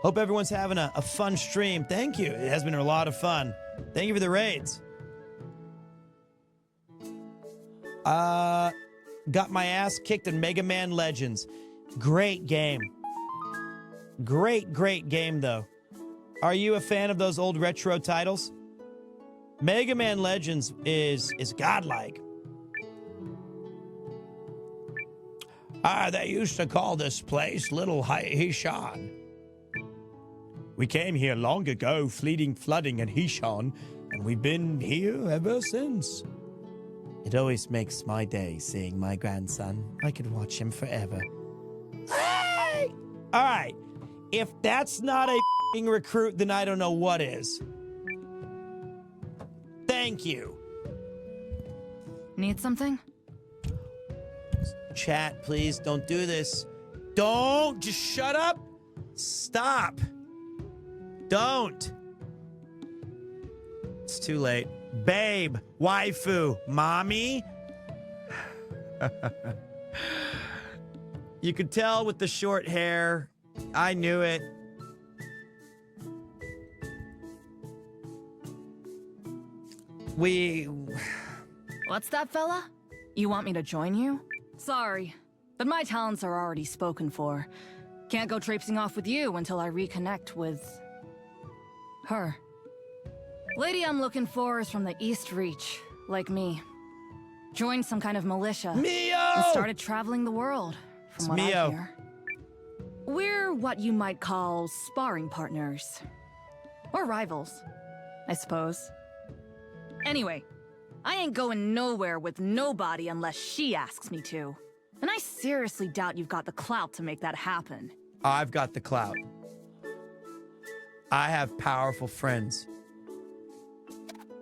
Hope everyone's having a fun stream. Thank you. It has been a lot of fun. Thank you for the raids. Got my ass kicked in Mega Man Legends. Great game. Great game, though. Are you a fan of those old retro titles? Mega Man Legends is godlike. They used to call this place Little Hishan. We came here long ago, flooding at Hishan, and we've been here ever since. It always makes my day seeing my grandson. I could watch him forever. Hey! All right. If that's not a f***ing recruit, then I don't know what is. Thank you. Need something? Chat, please. Don't do this. Don't. Just shut up. Stop. Don't. It's too late. Babe, waifu, mommy. You could tell with the short hair. I knew it. What's that, fella? You want me to join you? Sorry, but my talents are already spoken for. Can't go traipsing off with you until I reconnect with... her. Lady I'm looking for is from the East Reach, like me. Joined some kind of militia. Mio! And started traveling the world, from what Mio. I hear. We're what you might call sparring partners. Or rivals, I suppose. Anyway, I ain't going nowhere with nobody unless she asks me to. And I seriously doubt you've got the clout to make that happen. I've got the clout. I have powerful friends.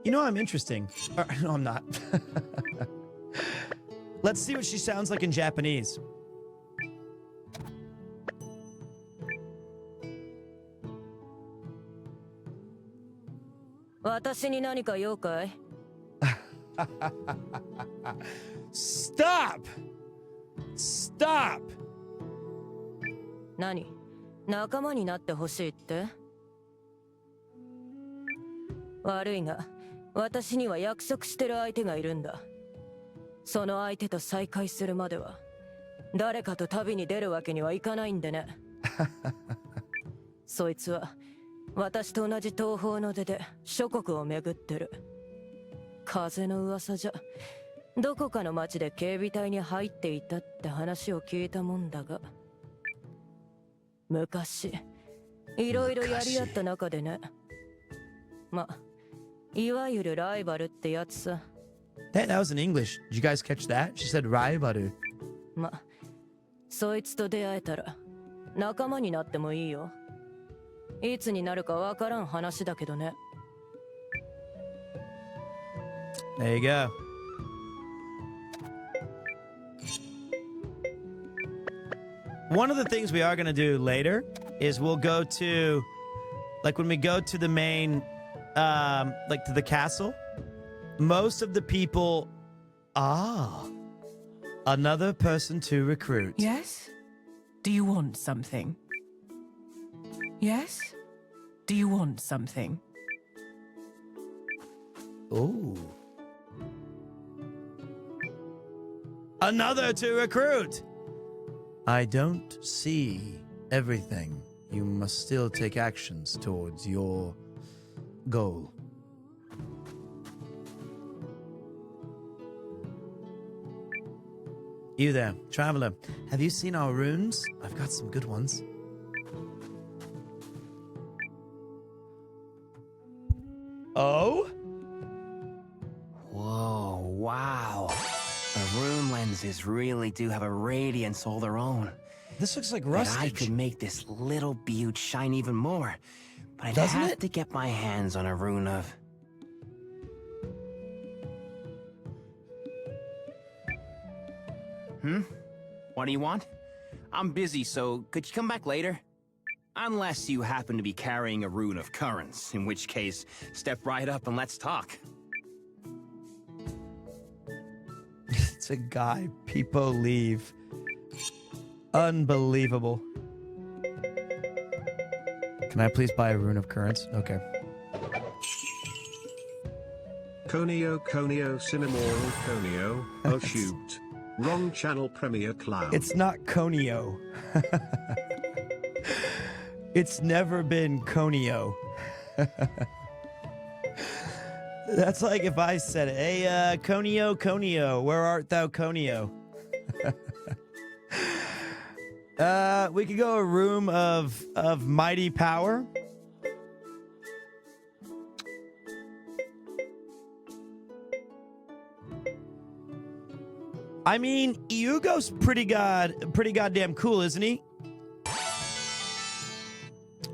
You know, I'm interesting. No, I'm not. Let's see what she sounds like in Japanese. Stop! Stop! 仲間になってほしいって？悪いが、私には約束してる相手がいるんだ。その相手と再会するまでは、誰かと旅に出るわけにはいかないんでね。そいつは、私と同じ東方の出で諸国を巡ってる。風の噂じゃ、どこかの町で警備隊に入っていたって話を聞いたもんだが、昔いろいろやり合った中でね。ま、いわゆるライバルってやつさ。That was in English. Did you guys catch that? She said rivalu. ま、そいつと出会えたら仲間になってもいいよ。いつになるかわからん話だけどね。There you go. One of the things we are going to do later is we'll go to, like when we go to the main, like to the castle, most of the people, another person to recruit. Yes? Do you want something? Yes? Do you want something? Ooh. Another to recruit. I don't see everything. You must still take actions towards your goal. You there, traveler. Have you seen our runes? I've got some good ones. Oh? Whoa, wow. The rune lenses really do have a radiance all their own. This looks like rustage. I rustage. could make this little butte shine even more, but I'd Doesn't have it? to get my hands on a rune of... What do you want? I'm busy, so could you come back later? Unless you happen to be carrying a rune of currents, in which case, step right up and let's talk. It's a guy. People leave. Unbelievable. Can I please buy a rune of currents? Okay. Conio, Cinemoral, Conio. Oh shoot. Wrong channel, Premier Cloud. It's not Conio. It's never been Conio. That's like if I said, hey, Conio, where art thou, Conio? We could go a room of mighty power. I mean, Yugo's pretty goddamn cool, isn't he?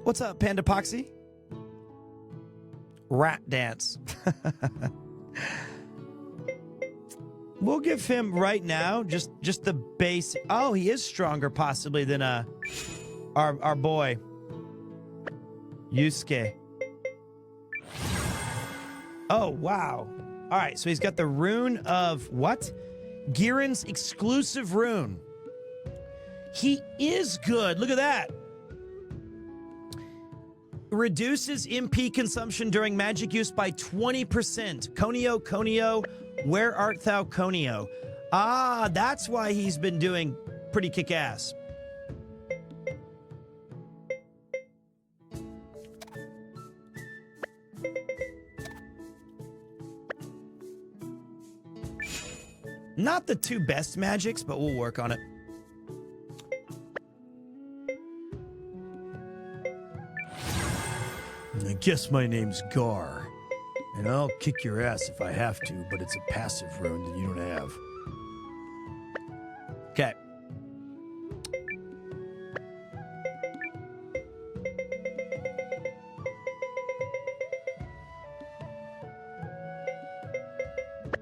What's up, Panda Poxy? Rat dance. We'll give him right now just the base. Oh, he is stronger possibly than our boy Yusuke. Oh, wow. All right, so he's got the rune of what? Girin's exclusive rune. He is good. Look at that. Reduces MP consumption during magic use by 20%. Conio, where art thou, Conio? Ah, that's why he's been doing pretty kick-ass. Not the two best magics, but we'll work on it. I guess my name's Gar, and I'll kick your ass if I have to, but it's a passive rune that you don't have. Okay.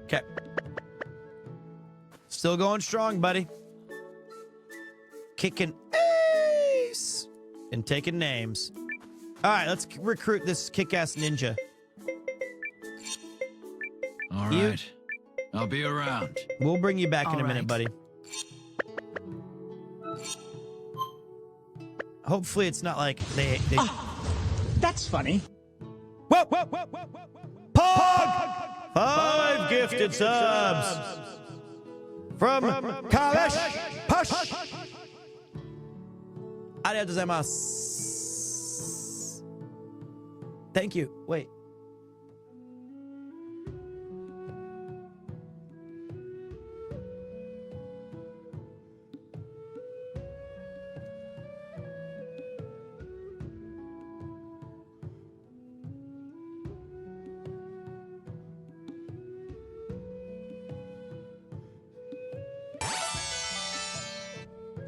Okay. Still going strong, buddy. Kicking ace and taking names. All right, let's recruit this kick-ass ninja. All right. I'll be around. We'll bring you back in a minute, buddy. hopefully it's not like they That's funny. Whoa, whoa, whoa, whoa, whoa, whoa. Pog! 5 gifted subs from Kalesh Push. Arigatou gozaimasu. Thank you. Wait.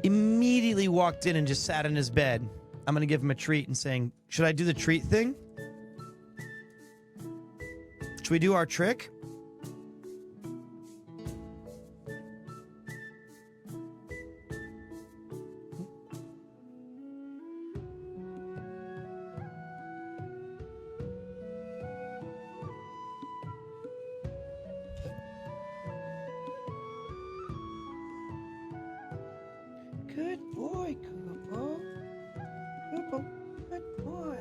Immediately walked in and just sat in his bed. I'm going to give him a treat and saying, should I do the treat thing? Should we do our trick? Good boy, Kupo. Kupo, good boy.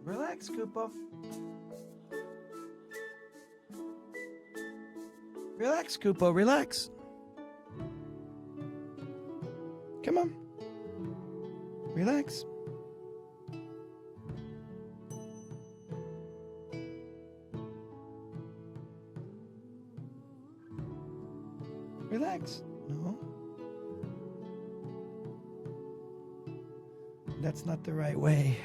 Relax, Kupo. Relax, Kupo, relax. Come on. Relax. Relax. No. That's not the right way.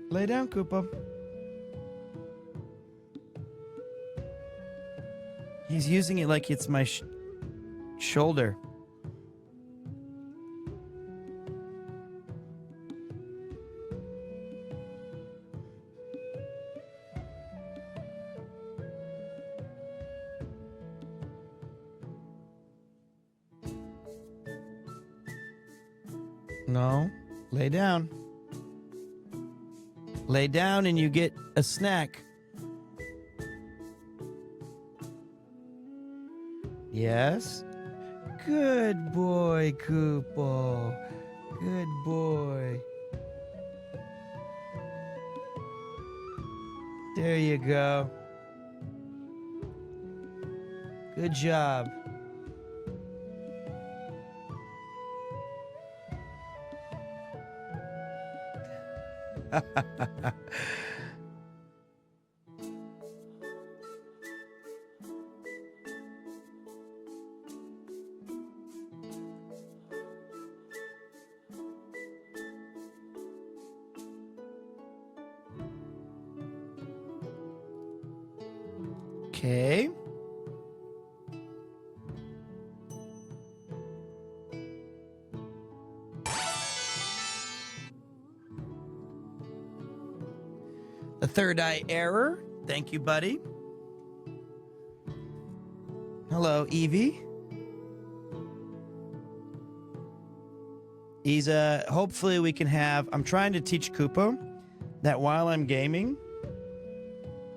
Lay down, Kupo. He's using it like it's my shoulder. No, lay down. Lay down and you get a snack. Yes? Good boy, Kupo. Good boy. There you go. Good job. Okay. The third eye error. Thank you, buddy. Hello, Evie. He's hopefully we can have, I'm trying to teach Kupo that while I'm gaming,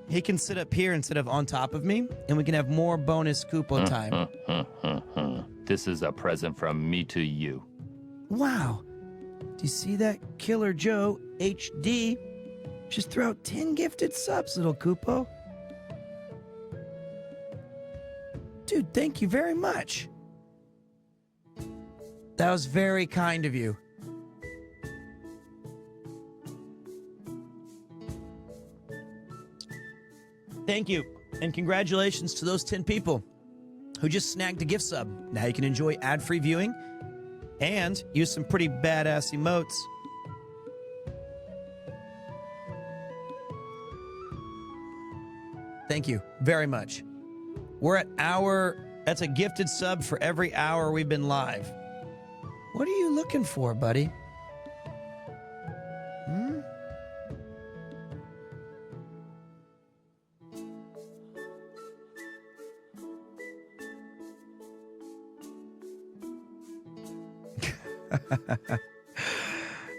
he can sit up here instead of on top of me, and we can have more bonus Kupo time. This is a present from me to you. Wow. Do you see that? Killer Joe HD just threw out 10 gifted subs, little Kupo. Dude, thank you very much. That was very kind of you. Thank you, and congratulations to those 10 people who just snagged a gift sub. Now you can enjoy ad-free viewing and use some pretty badass emotes. Thank you very much. We're at that's a gifted sub for every hour we've been live. What are you looking for, buddy? Hmm?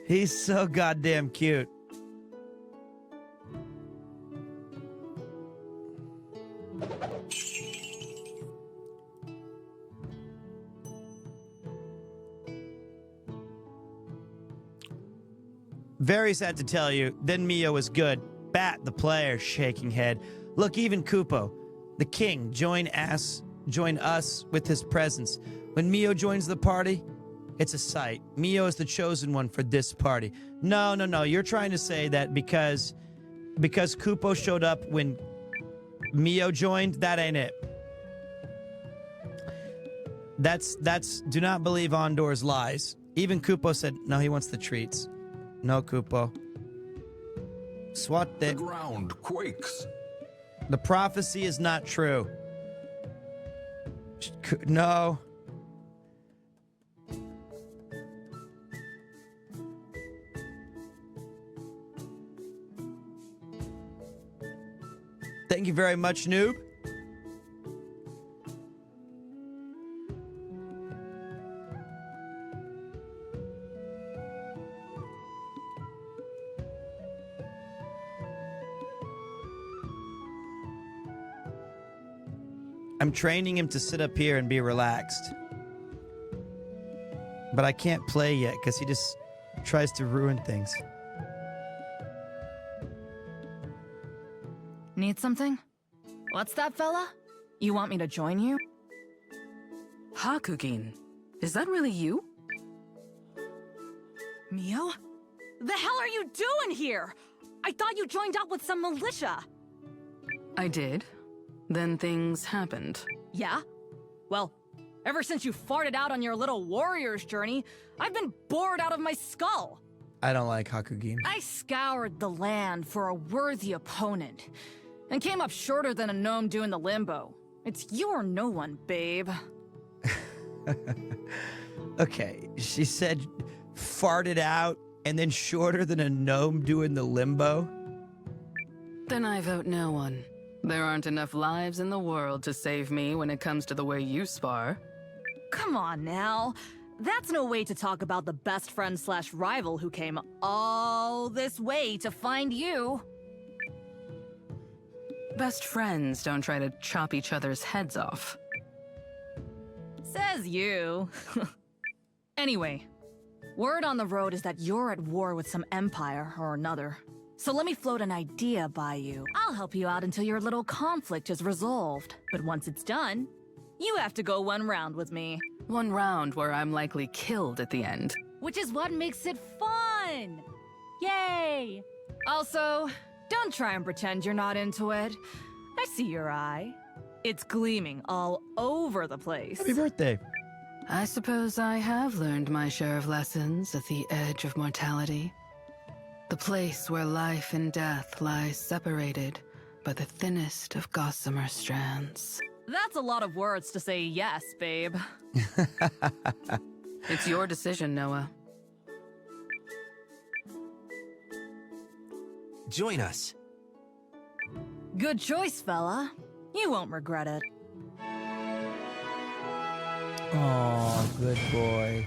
He's so goddamn cute. Very sad to tell you, then Mio was good. Bat, the player, shaking head. Look, even Kupo, the king, join us with his presence. When Mio joins the party, it's a sight. Mio is the chosen one for this party. No. You're trying to say that because Kupo showed up when Mio joined, that ain't it. That's do not believe Ondor's lies. Even Kupo said, no, he wants the treats. No, Kupo. Swat the ground quakes. The prophecy is not true. No. Thank you very much, noob. I'm training him to sit up here and be relaxed. But I can't play yet because he just tries to ruin things. Need something? What's that, fella? You want me to join you? Hakugin, is that really you? Mio? The hell are you doing here? I thought you joined up with some militia. I did. Then things happened. Yeah? Well, ever since you farted out on your little warrior's journey, I've been bored out of my skull. I don't like Hakugin. I scoured the land for a worthy opponent, and came up shorter than a gnome doing the limbo. It's you or no one, babe. Okay, she said farted out and then shorter than a gnome doing the limbo? Then I vote no one. There aren't enough lives in the world to save me when it comes to the way you spar. Come on now. That's no way to talk about the best friend / rival who came all this way to find you. Best friends don't try to chop each other's heads off. Says you. Anyway, word on the road is that you're at war with some empire or another. So let me float an idea by you. I'll help you out until your little conflict is resolved. But once it's done, you have to go one round with me. One round where I'm likely killed at the end. Which is what makes it fun! Yay! Also, don't try and pretend you're not into it. I see your eye. It's gleaming all over the place. Happy birthday. I suppose I have learned my share of lessons at the edge of mortality. The place where life and death lie separated by the thinnest of gossamer strands. That's a lot of words to say yes, babe. It's your decision, Noah. Join us. Good choice, fella. You won't regret it. Oh, good boy.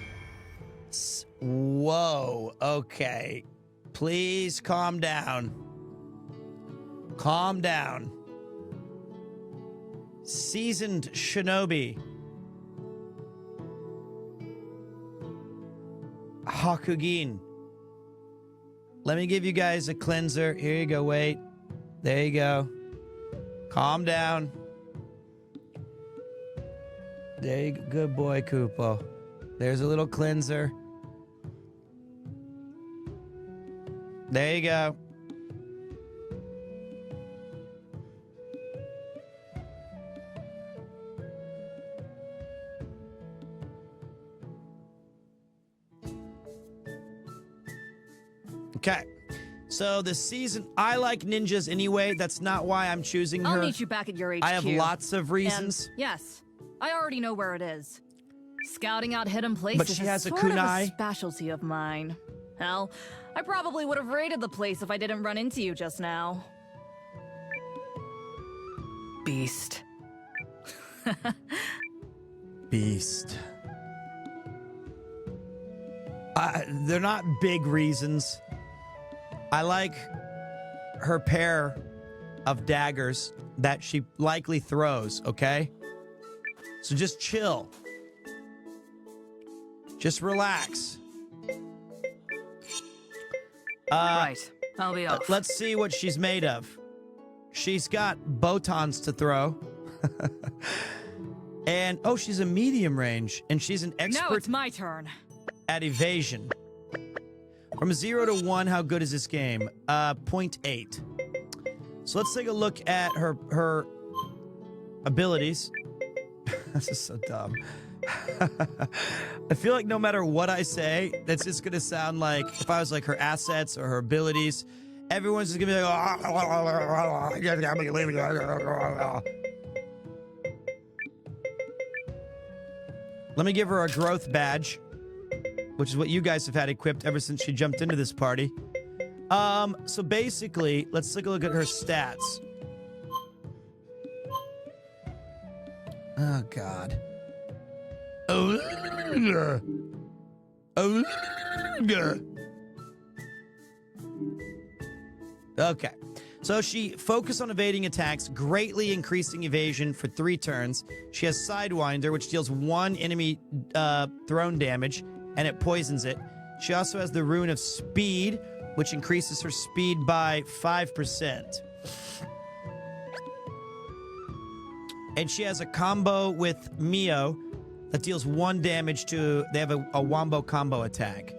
Whoa, okay. Please calm down. Calm down. Seasoned shinobi. Hakugin. Let me give you guys a cleanser. Here you go, wait. There you go. Calm down. There you go. Good boy, Kupo. There's a little cleanser. There you go. Okay. So the season, I like ninjas anyway. That's not why I'm choosing her. I'll meet you back at your HQ. I have lots of reasons. And yes, I already know where it is. Scouting out hidden places But she has a sort of kunai. a specialty of mine. Hell, I probably would have raided the place if I didn't run into you just now. Beast. Beast. They're not big reasons. I like her pair of daggers that she likely throws, okay? So just chill. Just relax. Right. I'll be off. Let's see what she's made of. She's got batons to throw. And, oh, she's a medium range. And she's an expert. Now it's my turn. At evasion. From 0 to 1, how good is this game? 0.8. So let's take a look at her abilities. This is so dumb. I feel like no matter what I say, that's just going to sound like, if I was like her assets or her abilities, everyone's just going to be like, Let me give her a growth badge, which is what you guys have had equipped ever since she jumped into this party. So basically, let's take a look at her stats. Oh, God. Okay. So she focused on evading attacks, greatly increasing evasion for 3 turns. She has Sidewinder, which deals 1 enemy thrown damage, and it poisons it. She also has the Rune of Speed, which increases her speed by 5%. And she has a combo with Mio that deals 1 damage to... They have a wombo combo attack.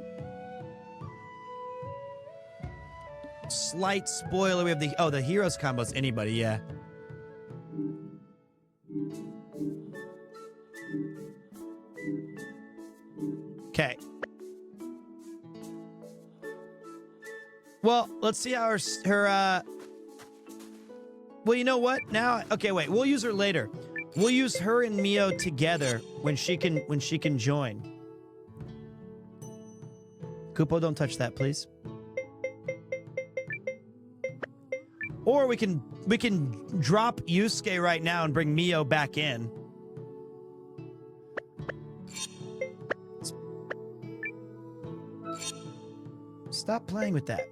Slight spoiler, we have the... Oh, the heroes combo is anybody, yeah. Okay. Well, let's see how her well, you know what? Now, okay, wait. We'll use her later. We'll use her and Mio together when she can join. Kupo, don't touch that, please. Or we can drop Yusuke right now and bring Mio back in. Stop playing with that.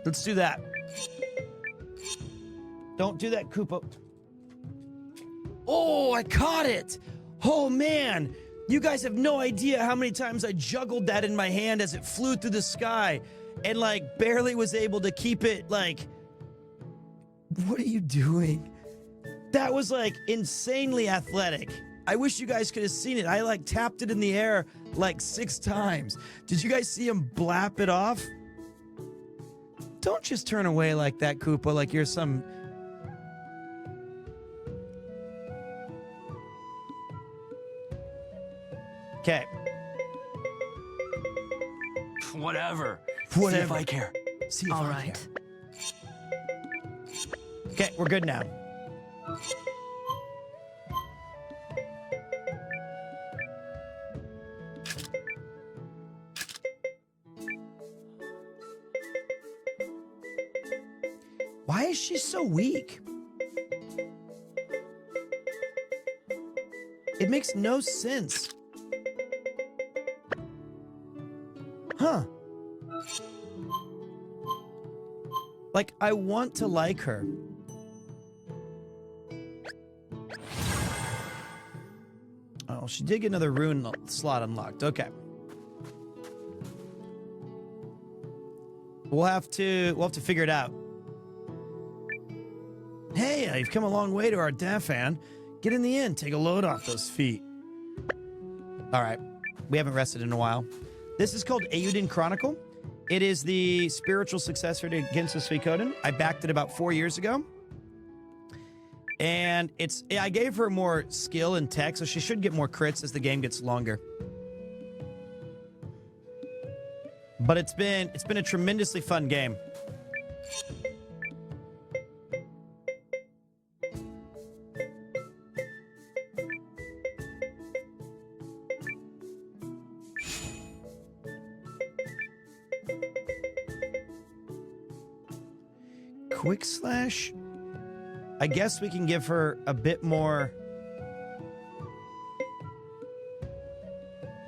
Let's do that. Don't do that, Kupo. Oh, I caught it! Oh, man! You guys have no idea how many times I juggled that in my hand as it flew through the sky and, like, barely was able to keep it, like... What are you doing? That was, like, insanely athletic. I wish you guys could have seen it. I, like, tapped it in the air, like, 6 times. Did you guys see him blap it off? Don't just turn away like that, Kupo, like you're some... Okay. Whatever. Whatever. See if I care. See if All I right. care. Okay, we're good now. Why is she so weak? It makes no sense. Huh. Like, I want to like her. Oh, she did get another rune slot unlocked. Okay. We'll have to figure it out. Hey, you've come a long way to our Dafan. Get in the inn, take a load off those feet. All right. We haven't rested in a while. This is called Eiyuden Chronicle. It is the spiritual successor to Ginsu Suikoden. I backed it about 4 years ago. And I gave her more skill and tech, so she should get more crits as the game gets longer. But it's been a tremendously fun game. Quick slash I guess we can give her a bit more.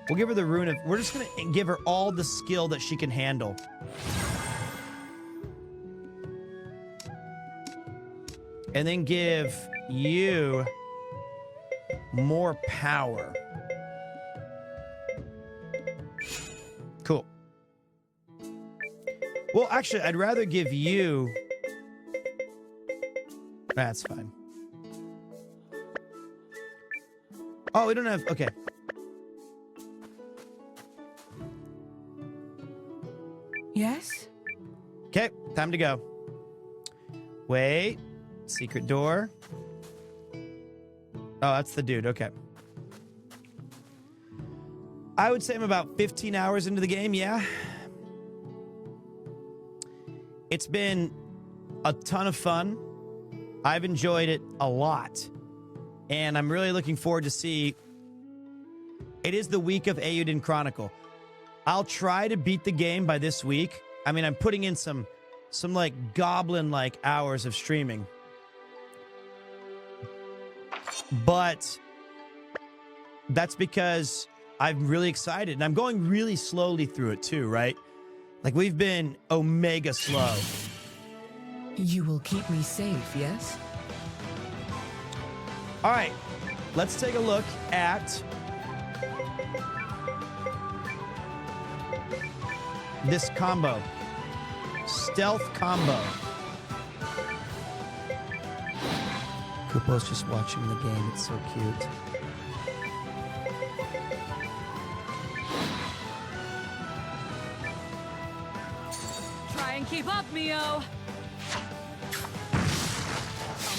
We'll give her the rune of... We're just going to give her all the skill that she can handle. And then give you more power. Cool. Well, actually, I'd rather give you... That's fine. Oh, we don't have... Okay. Yes? Okay, time to go. Wait. Secret door. Oh, that's the dude. Okay. I would say I'm about 15 hours into the game, yeah. It's been a ton of fun. I've enjoyed it a lot. And I'm really looking forward to see... It is the week of Eiyuden Chronicle. I'll try to beat the game by this week. I mean, I'm putting in some like goblin-like hours of streaming. But that's because I'm really excited. And I'm going really slowly through it too, right? Like, we've been omega slow. You will keep me safe, yes? All right, let's take a look at this combo. Stealth combo. Kupo's just watching the game. It's so cute. Try and keep up, Mio. I'll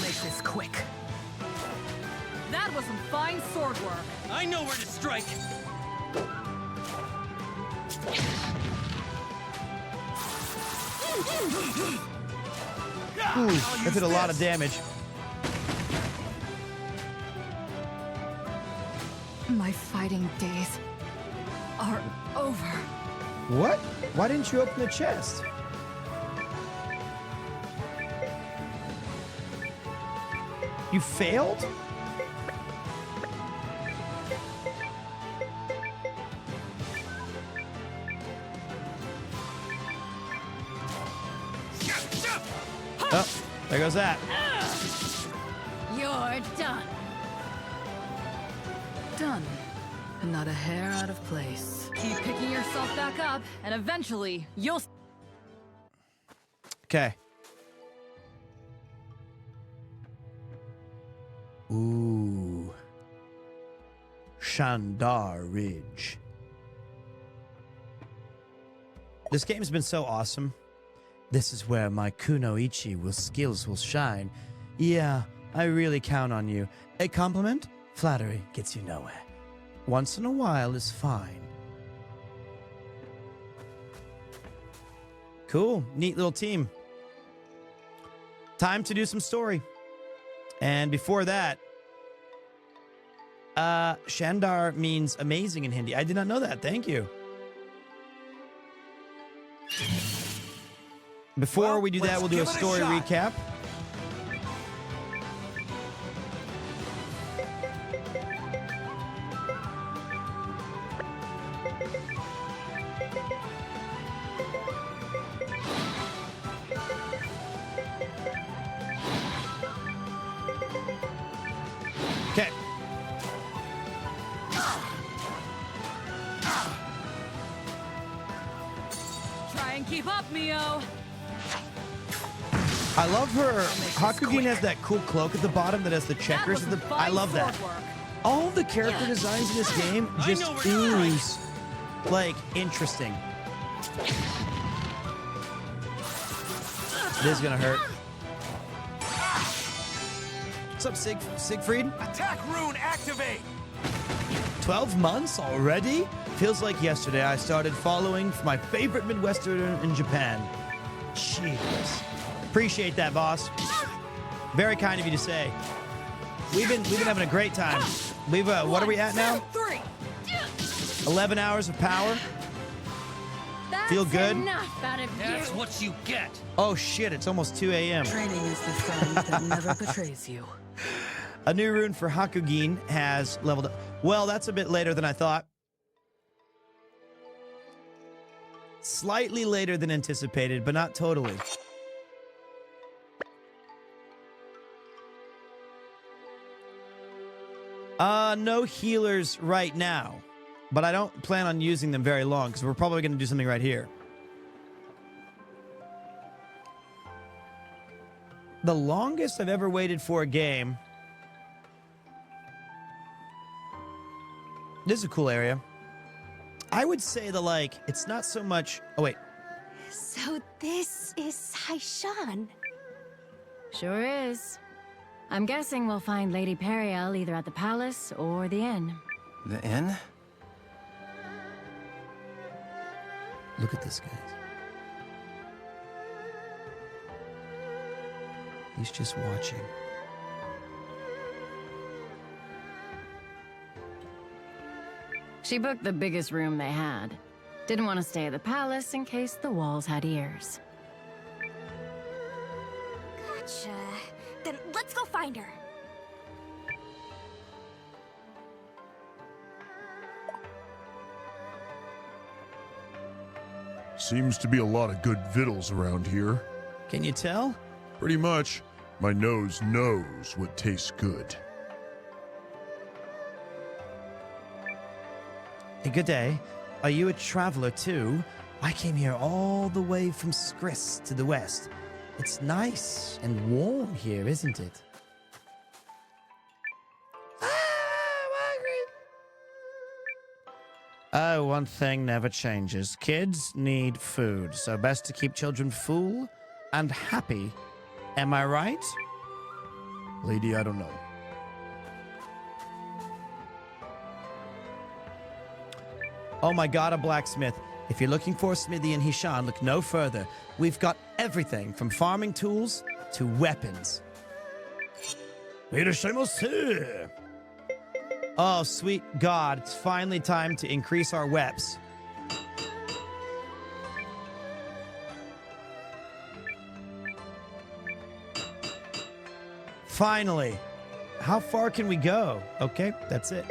make this quick. That was some fine sword work. I know where to strike. Ooh, that did a lot of damage. My fighting days are over. What? Why didn't you open the chest? You failed? Oh, there goes that. You're done. Done. Not a hair out of place. Keep picking yourself back up, and eventually you'll... Okay. Ooh. Shandar Ridge. This game's been so awesome. This is where my kunoichi skills will shine. Yeah, I really count on you. A compliment? Flattery gets you nowhere. Once in a while is fine. Cool. Neat little team. Time to do some story. And before that, Shandar means amazing in Hindi. I did not know that. Thank you. Before we do that, we'll do a story recap. Okay. Try and keep up, Mio. I love her. Hakugin has that cool cloak at the bottom that has the checkers. I love that. All of the character designs in this game just ooze like interesting. This is gonna hurt. What's up, Siegfried? Attack rune activate. 12 months already? Feels like yesterday I started following my favorite Midwesterner in Japan. Jeez. Appreciate that, boss. Very kind of you to say. We've been having a great time. We've what are we at now? 11 hours of power. Feel good? Enough out of That's you. what you get. Oh shit, it's almost 2 a.m. Training is the friend that never betrays you. A new rune for Hakugin has leveled up. Well, that's a bit later than I thought. Slightly later than anticipated, but not totally. No healers right now, but I don't plan on using them very long because we're probably going to do something right here. The longest I've ever waited for a game. This is a cool area. I would say that, like, it's not so much... Oh, wait. So this is Haishan. Sure is. I'm guessing we'll find Lady Periel either at the palace or the inn. The inn? Look at this, guys. He's just watching. She booked the biggest room they had. Didn't want to stay at the palace in case the walls had ears. Gotcha. Then let's go find her. Seems to be a lot of good victuals around here. Can you tell? Pretty much. My nose knows what tastes good. Hey, good day. Are you a traveler too? I came here all the way from Skris to the west. It's nice and warm here, isn't it? Oh, one thing never changes. Kids need food, so best to keep children full and happy. Am I right? Lady, I don't know. Oh my god, a blacksmith. If you're looking for a smithy in Hishan, look no further. We've got everything from farming tools to weapons. Oh, sweet God, it's finally time to increase our weps. Finally. How far can we go? Okay, that's it.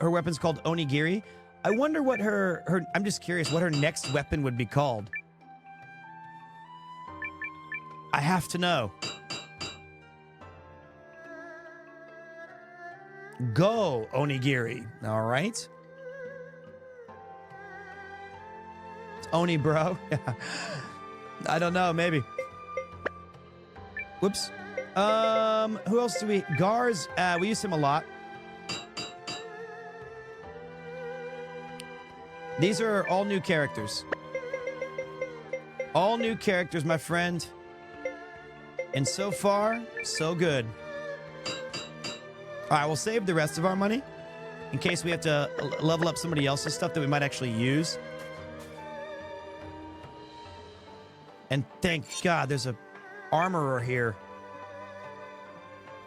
Her weapon's called Onigiri. I wonder what her I'm just curious what her next weapon would be called. I have to know. Go, Onigiri. All right. It's Oni, bro. I don't know, maybe. Whoops. Who else do we... Gars, we use him a lot. These are all new characters. All new characters, my friend. And so far, so good. All right, we'll save the rest of our money in case we have to level up somebody else's stuff that we might actually use. And thank God there's a armorer here.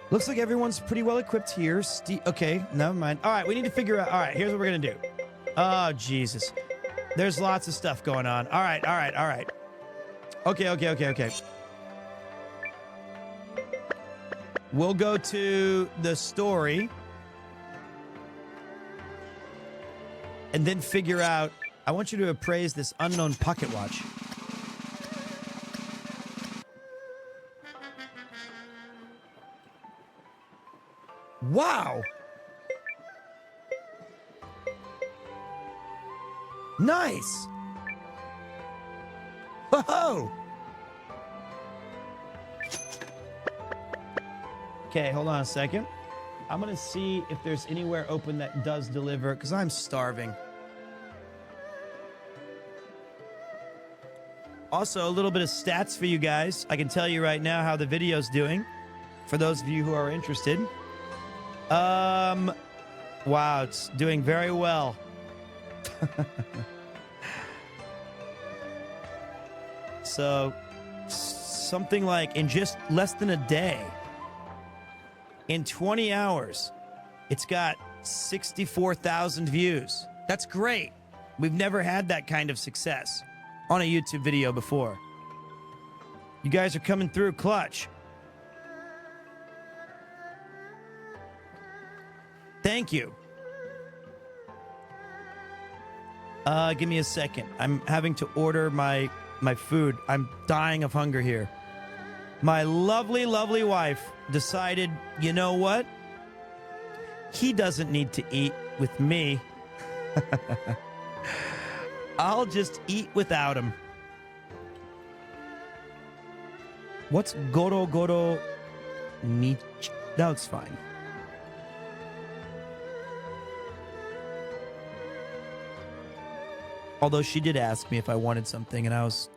Looks like everyone's pretty well equipped here. Okay, never mind. All right, we need to figure out... All right, here's what we're going to do. Oh, Jesus. There's lots of stuff going on. All right. Okay. We'll go to the story. And then figure out... I want you to appraise this unknown pocket watch. Wow! Nice! Whoa! Okay, hold on a second. I'm gonna see if there's anywhere open that does deliver, because I'm starving. Also, a little bit of stats for you guys. I can tell you right now how the video's doing, for those of you who are interested. Wow, it's doing very well. So, something like in just less than a day, in 20 hours, It's got 64,000 views. That's great. We've never had that kind of success on a YouTube video before. You guys are coming through clutch. Thank you. Give me a second. I'm having to order my food. I'm dying of hunger here. My lovely, lovely wife decided, you know what? He doesn't need to eat with me. I'll just eat without him. What's Goro Goro Mich? No, it's fine. Although she did ask me if I wanted something, and I was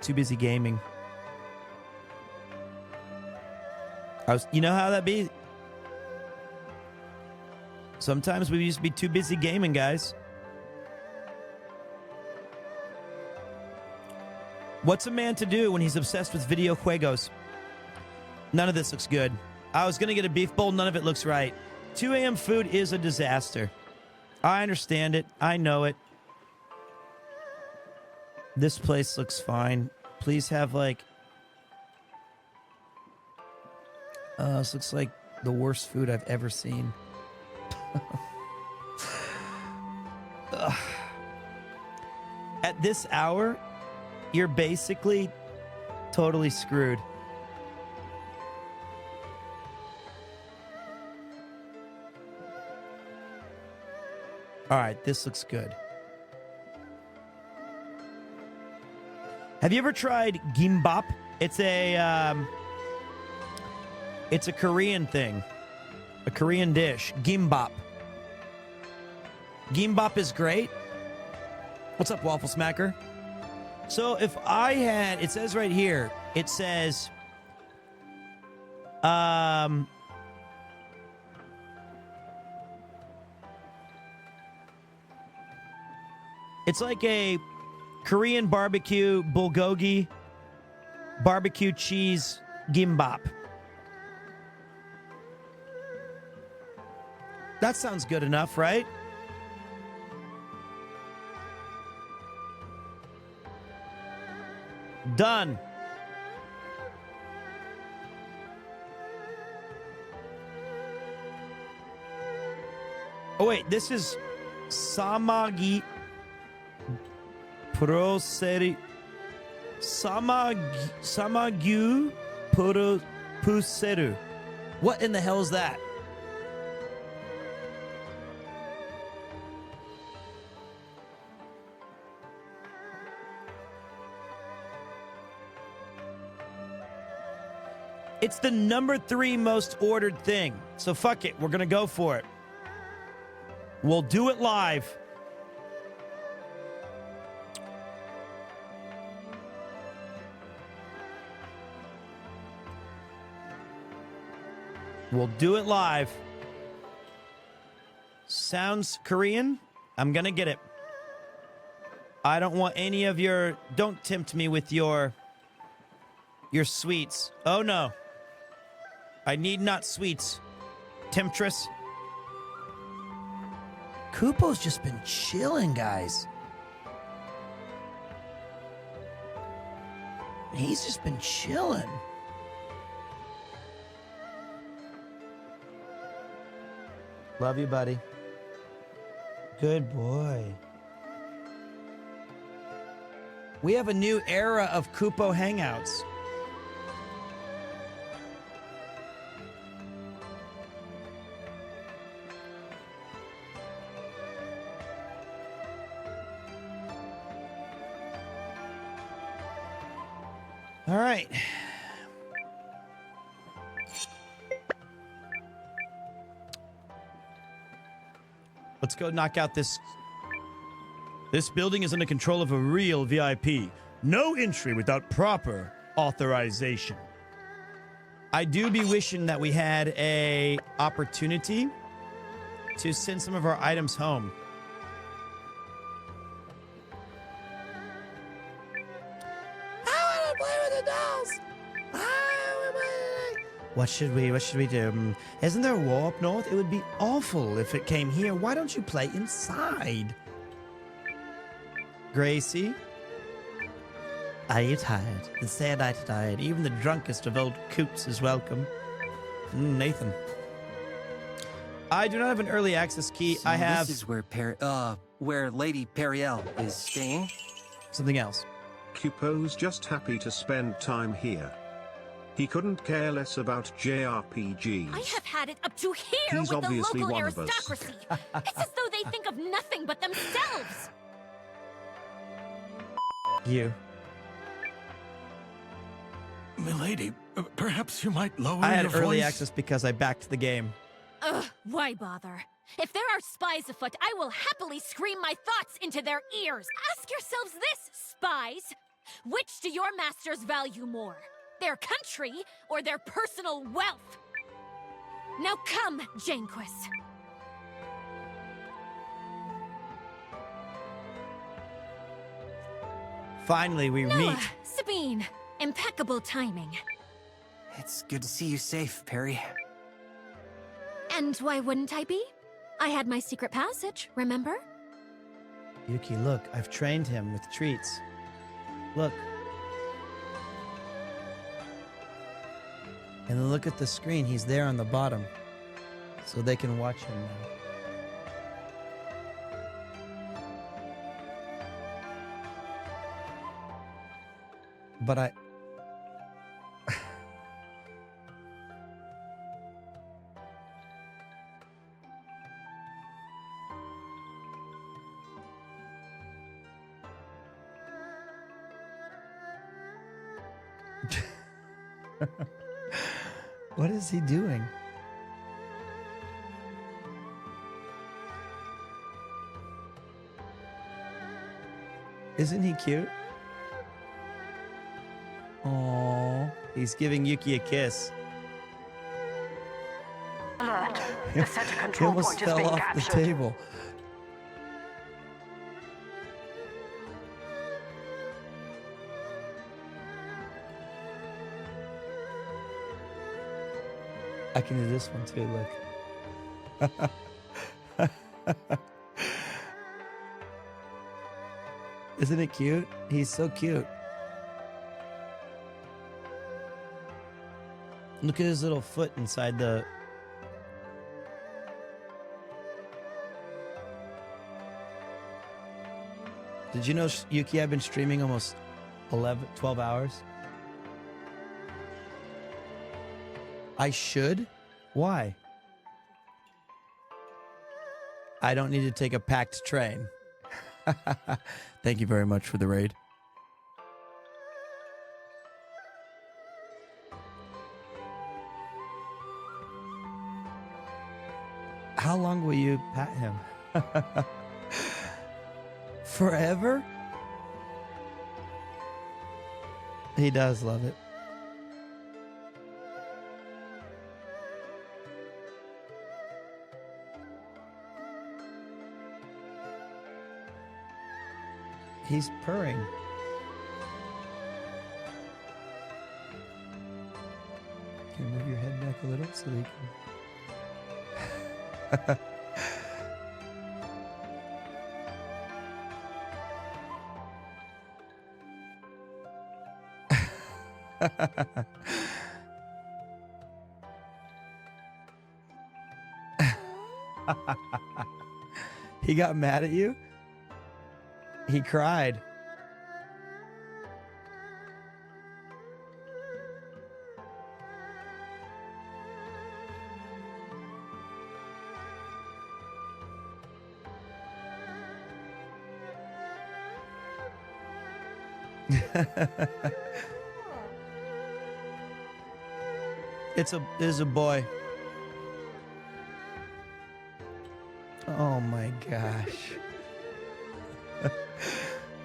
too busy gaming. You know how that be? Sometimes we used to be too busy gaming, guys. What's a man to do when he's obsessed with video juegos? None of this looks good. I was going to get a beef bowl. None of it looks right. 2 a.m. food is a disaster. I understand it. I know it. This place looks fine. Please have, like... this looks like the worst food I've ever seen. At this hour, you're basically totally screwed. All right, this looks good. Have you ever tried gimbap? It's a Korean thing, a Korean dish. Gimbap. Gimbap is great. What's up, Waffle Smacker? So if I had, it says right here, it says, it's like a Korean barbecue bulgogi, barbecue cheese gimbap. That sounds good enough, right? Done. Oh wait, this is samagi proseri samagyu puseru. What in the hell is that? It's the number 3 most ordered thing. So fuck it. We're going to go for it. We'll do it live. We'll do it live. Sounds Korean? I'm going to get it. I don't want any of your... Don't tempt me with your sweets. Oh, no. I need not sweets. Temptress. Kupo's just been chilling, guys. He's just been chilling. Love you, buddy. Good boy. We have a new era of Kupo hangouts. All right. Let's go knock out this. This building is under control of a real VIP. No entry without proper authorization. I do be wishing that we had a opportunity to send some of our items home. What should we do? Isn't there a war up north? It would be awful if it came here. Why don't you play inside? Gracie? Are you tired? Then say a night tired. Even the drunkest of old coots is welcome. Nathan. I do not have an early access key. So I have... This is where Lady Periel is staying? Something else. Kupo's just happy to spend time here. He couldn't care less about JRPGs. I have had it up to here He's with the obviously local one of us. aristocracy. It's as though they think of nothing but themselves. You. Milady, perhaps you might lower I had your early voice? access because I backed the game. Ugh, why bother? If there are spies afoot, I will happily scream my thoughts into their ears. Ask yourselves this, spies. Which do your masters value more? Their country or their personal wealth? Now come, Janquis. Finally, we Noah, meet. Sabine, impeccable timing. It's good to see you safe, Perry. And why wouldn't I be? I had my secret passage, remember? Yuki, look, I've trained him with treats. Look. And then look at the screen. He's there on the bottom. So they can watch him now. But I... What is he doing? Isn't he cute? Aww, he's giving Yuki a kiss. Alert. The center He control almost point is fell being off captured. the table. I can do this one too, look. Isn't it cute? He's so cute. Look at his little foot inside the... Did you know, Yuki, I've been streaming almost 12 hours? I should? Why? I don't need to take a packed train. Thank you very much for the raid. How long will you pat him? Forever? He does love it. He's purring. Can you move your head back a little so that he can... He got mad at you? He cried. It is a boy. Oh my gosh.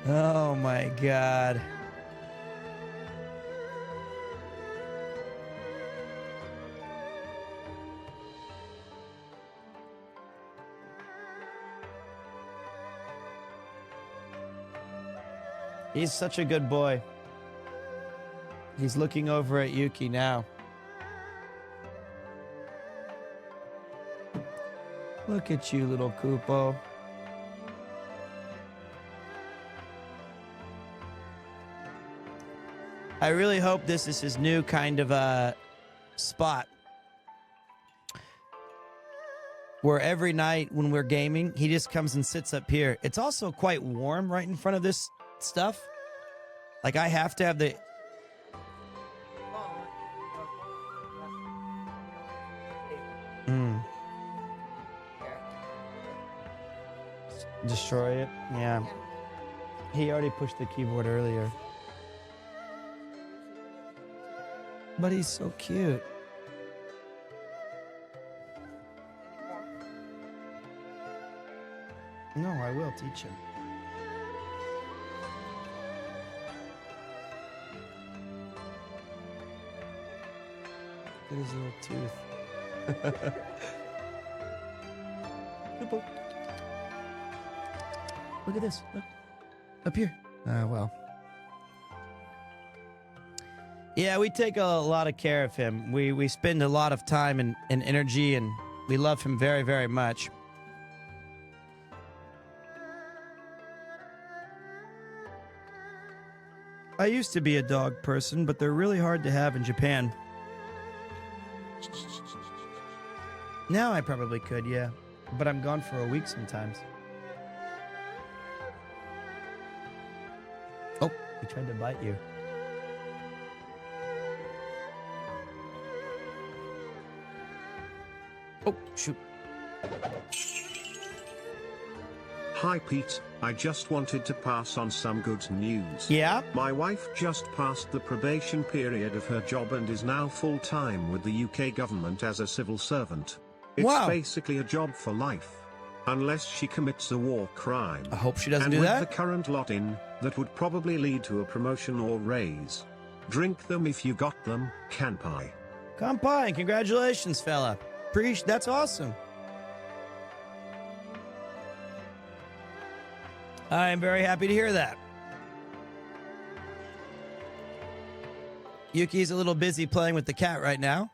Oh my god. He's such a good boy. He's looking over at Yuki now. Look at you, little Kupo. I really hope this is his new kind of spot. Where every night when we're gaming, he just comes and sits up here. It's also quite warm right in front of this stuff. Like, I have to have the... Destroy it? Yeah. He already pushed the keyboard earlier. But he's so cute. No, I will teach him. Look at his little tooth. Kupo. Look at this. Look. Up here. Well. Yeah, we take a lot of care of him. We spend a lot of time and energy, and we love him very, very much. I used to be a dog person, but they're really hard to have in Japan. Now I probably could, yeah. But I'm gone for a week sometimes. Oh, he tried to bite you. Oh, shoot. Hi Pete, I just wanted to pass on some good news. Yeah? My wife just passed the probation period of her job and is now full-time with the UK government as a civil servant. It's basically a job for life. Unless she commits a war crime. I hope she doesn't and do with that. the current lot in, that would probably lead to a promotion or raise. Drink them if you got them, Kanpai. Kanpai, congratulations, fella. That's awesome. I am very happy to hear that. Yuki's a little busy playing with the cat right now.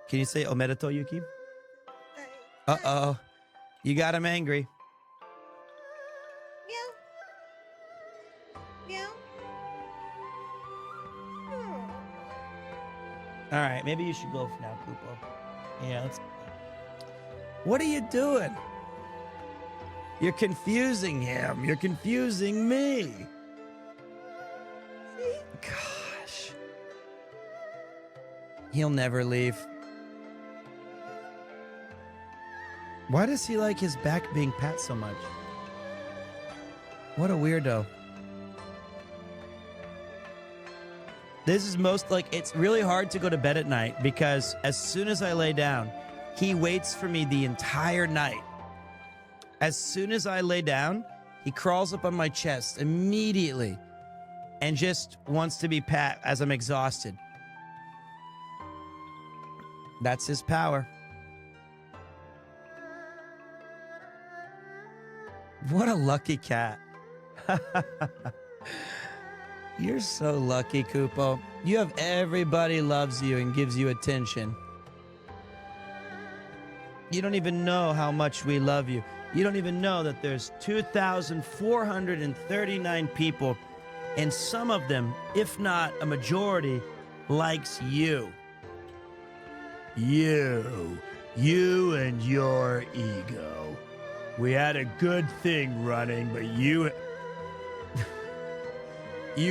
Can you say omedetou, Yuki? Uh-oh. You got him angry. All right, maybe you should go for now, Kupo. Yeah, let's... What are you doing? You're confusing him. You're confusing me. Gosh. He'll never leave. Why does he like his back being pat so much? What a weirdo. This is it's really hard to go to bed at night because as soon as I lay down, he waits for me the entire night. As soon as I lay down, he crawls up on my chest immediately and just wants to be pat as I'm exhausted. That's his power. What a lucky cat. You're so lucky, Kupo. You have everybody loves you and gives you attention. You don't even know how much we love you. You don't even know that there's 2,439 people, and some of them, if not a majority, likes you. You and your ego. We had a good thing running, but you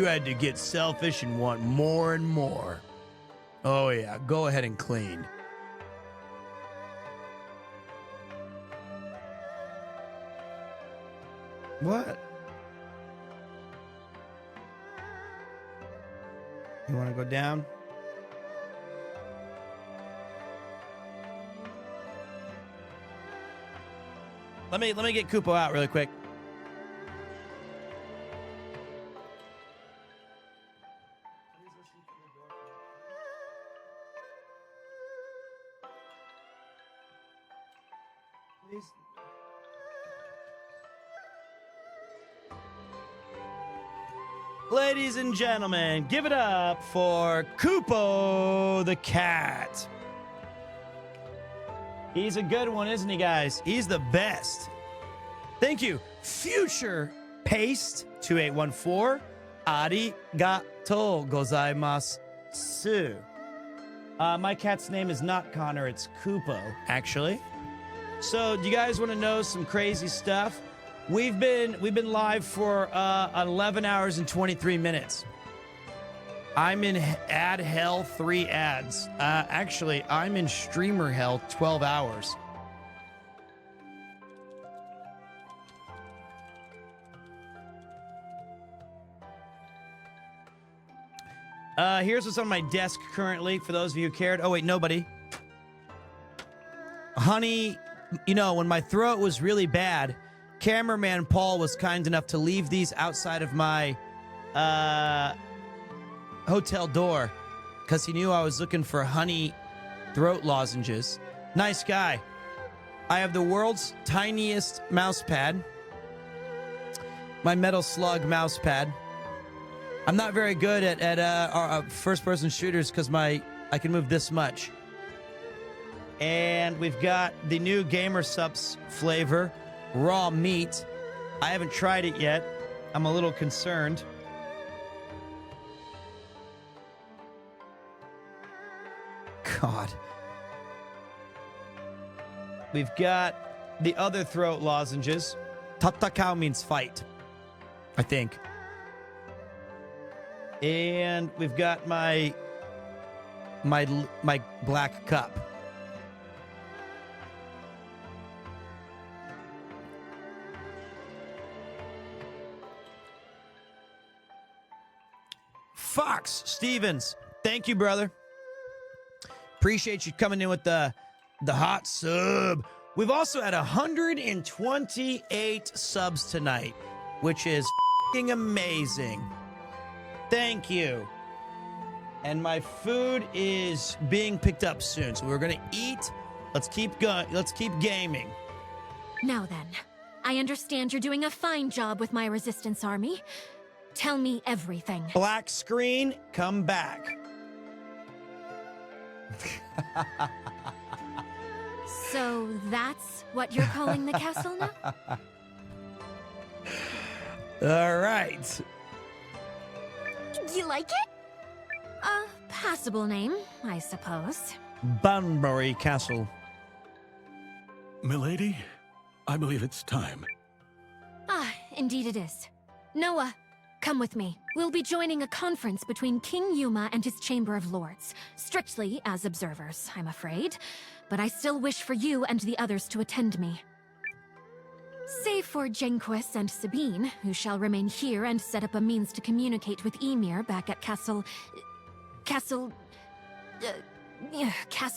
had to get selfish and want more and more. Oh yeah, go ahead and clean. What? You want to go down? Let me get Kupo out really quick. Please. Ladies and gentlemen, give it up for Kupo the cat. He's a good one, isn't he, guys? He's the best. Thank you. Future Paste 2814. Arigatou gozaimasu. My cat's name is not Connor, it's Kupo, actually. So, do you guys want to know some crazy stuff? We've been live for 11 hours and 23 minutes. I'm in ad hell 3 ads. Actually, I'm in streamer hell 12 hours. Here's what's on my desk currently, for those of you who cared. Oh, wait, nobody. Honey, you know, when my throat was really bad, cameraman Paul was kind enough to leave these outside of my hotel door because he knew I was looking for honey throat lozenges. Nice guy. I have the world's tiniest mouse pad. My Metal Slug mouse pad. I'm not very good at first-person shooters because I can move this much. And we've got the new Gamer Subs flavor, raw meat. I haven't tried it yet. I'm a little concerned. God. We've got the other throat lozenges. Tatakao means fight, I think. And we've got my black cup. Fox Stevens, thank you, brother. Appreciate you coming in with the hot sub. We've also had 128 subs tonight, which is f***ing amazing. Thank you. And my food is being picked up soon, so we're gonna eat. Let's keep going. Let's keep gaming. Now then, I understand you're doing a fine job with my resistance army. Tell me everything. Black screen, come back. So that's what you're calling the castle now? All right. You like it? A passable name, I suppose. Bunbury Castle. Milady, I believe it's time. Ah, indeed it is. Noah, come with me. We'll be joining a conference between King Yuma and his Chamber of Lords. Strictly as observers, I'm afraid. But I still wish for you and the others to attend me. Save for Jenquist and Sabine, who shall remain here and set up a means to communicate with Emir back at Castle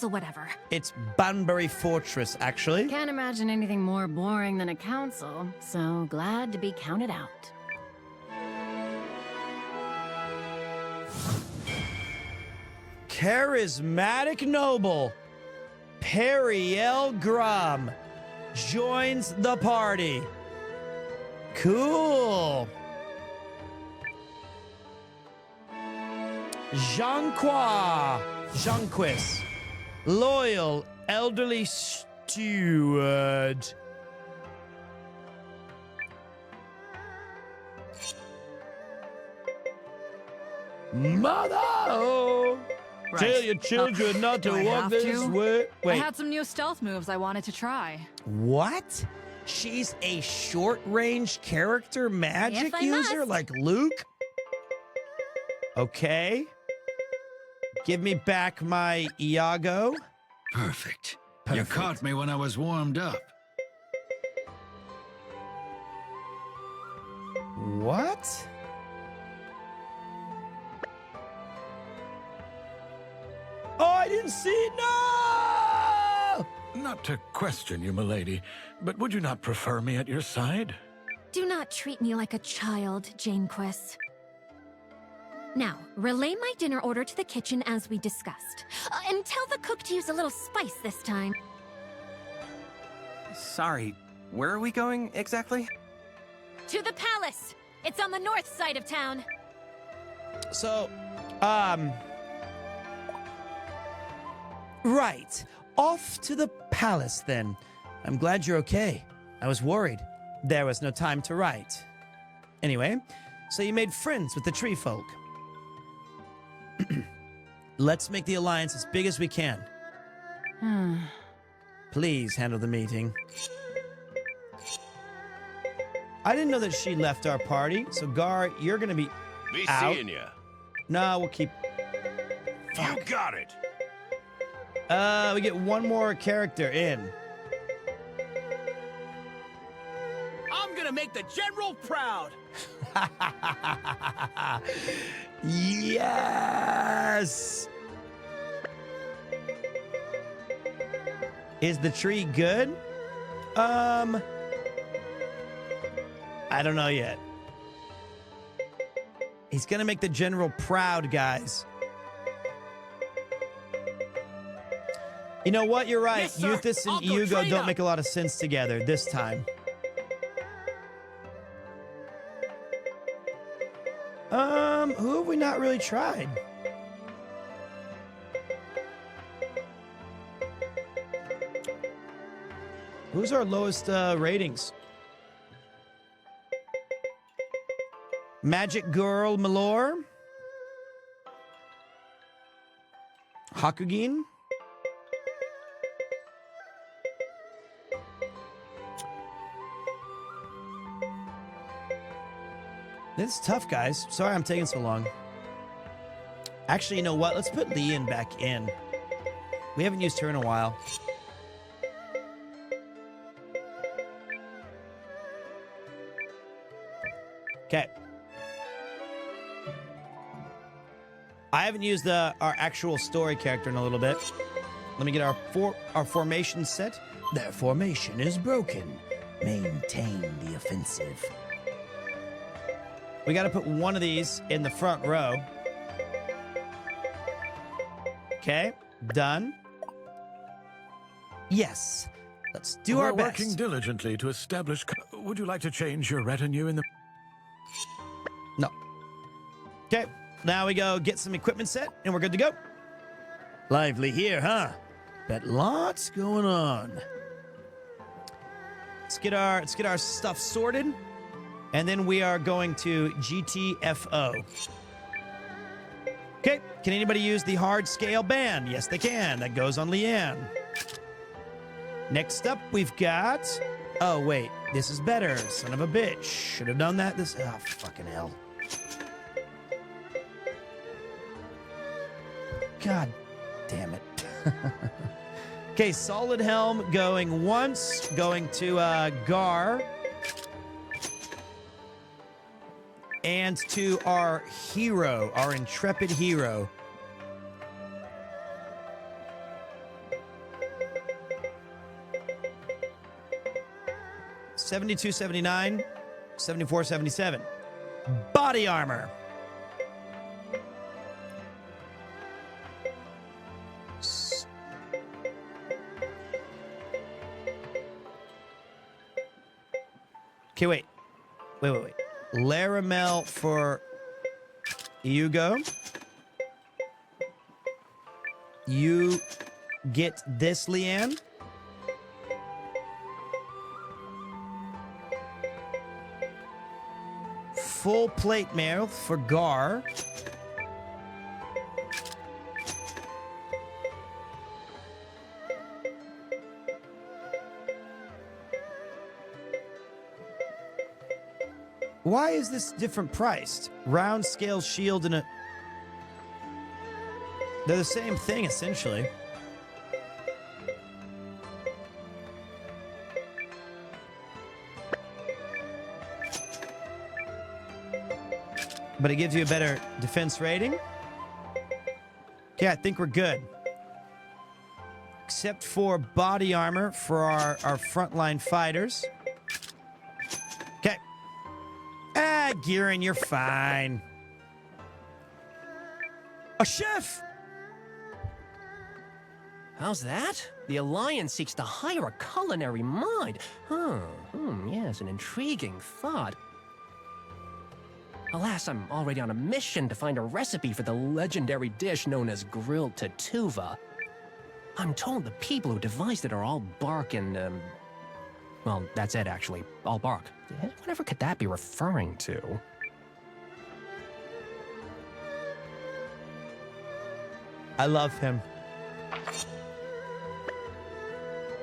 whatever. It's Banbury Fortress, actually. Can't imagine anything more boring than a council, so glad to be counted out. Charismatic noble Periel Grum joins the party. Cool. Jeanquist, loyal elderly steward. Mother! Right. Tell your children not to walk this way. I had some new stealth moves I wanted to try. What? She's a short-range character magic user like Luke? Okay. Give me back my Iago. Perfect. You caught me when I was warmed up. What? Oh, I didn't see it. No! Not to question you, milady, but would you not prefer me at your side? Do not treat me like a child, Janequist. Now, relay my dinner order to the kitchen as we discussed. And tell the cook to use a little spice this time. Sorry, where are we going exactly? To the palace! It's on the north side of town. So, right. Off to the palace, then. I'm glad you're okay. I was worried. There was no time to write. Anyway, so you made friends with the tree folk. Let's make the alliance as big as we can. Please handle the meeting. I didn't know that she left our party, so Gar, you're gonna be out. Seeing ya. No, we'll keep... You got it. We get one more character in. I'm gonna make the general proud. Yes! Is the tree good? I don't know yet. He's gonna make the general proud, guys. You know what? You're right. Yes, sir. Euthus and I'll go Hugo train don't up. make a lot of sense together this time. Who have we not really tried? Who's our lowest ratings? Magic Girl Malor? Hakugin? This is tough, guys. Sorry I'm taking so long. Actually, you know what? Let's put Lian back in. We haven't used her in a while. Okay. I haven't used our actual story character in a little bit. Let me get our formation set. Their formation is broken. Maintain the offensive. We got to put one of these in the front row. Okay, done. Yes, let's do our best. We're working diligently to establish... Would you like to change your retinue in the... No. Okay, now we go get some equipment set, and we're good to go. Lively here, huh? Bet lots going on. Let's get our stuff sorted, and then we are going to GTFO. Okay, can anybody use the hard scale band? Yes, they can. That goes on Leanne. Next up, we've got... Oh, wait. This is better. Son of a bitch. Should have done that this... Oh, fucking hell. God damn it. Okay, solid helm going once. Going to Gar. And to our hero, our intrepid hero. $72, $79, $74, $77. Body armor. Okay, wait. Laramel for Hugo. You get this, Leanne. Full plate mail for Gar. Why is this different priced? Round scale shield and a... They're the same thing, essentially. But it gives you a better defense rating. Okay, I think we're good. Except for body armor for our frontline fighters. Okay. Gearin, you're fine. A chef! How's that? The Alliance seeks to hire a culinary mind. Yes, an intriguing thought. Alas, I'm already on a mission to find a recipe for the legendary dish known as grilled tatuva. I'm told the people who devised it are all bark and, well, that's it, actually. All bark. Whatever could that be referring to? I love him.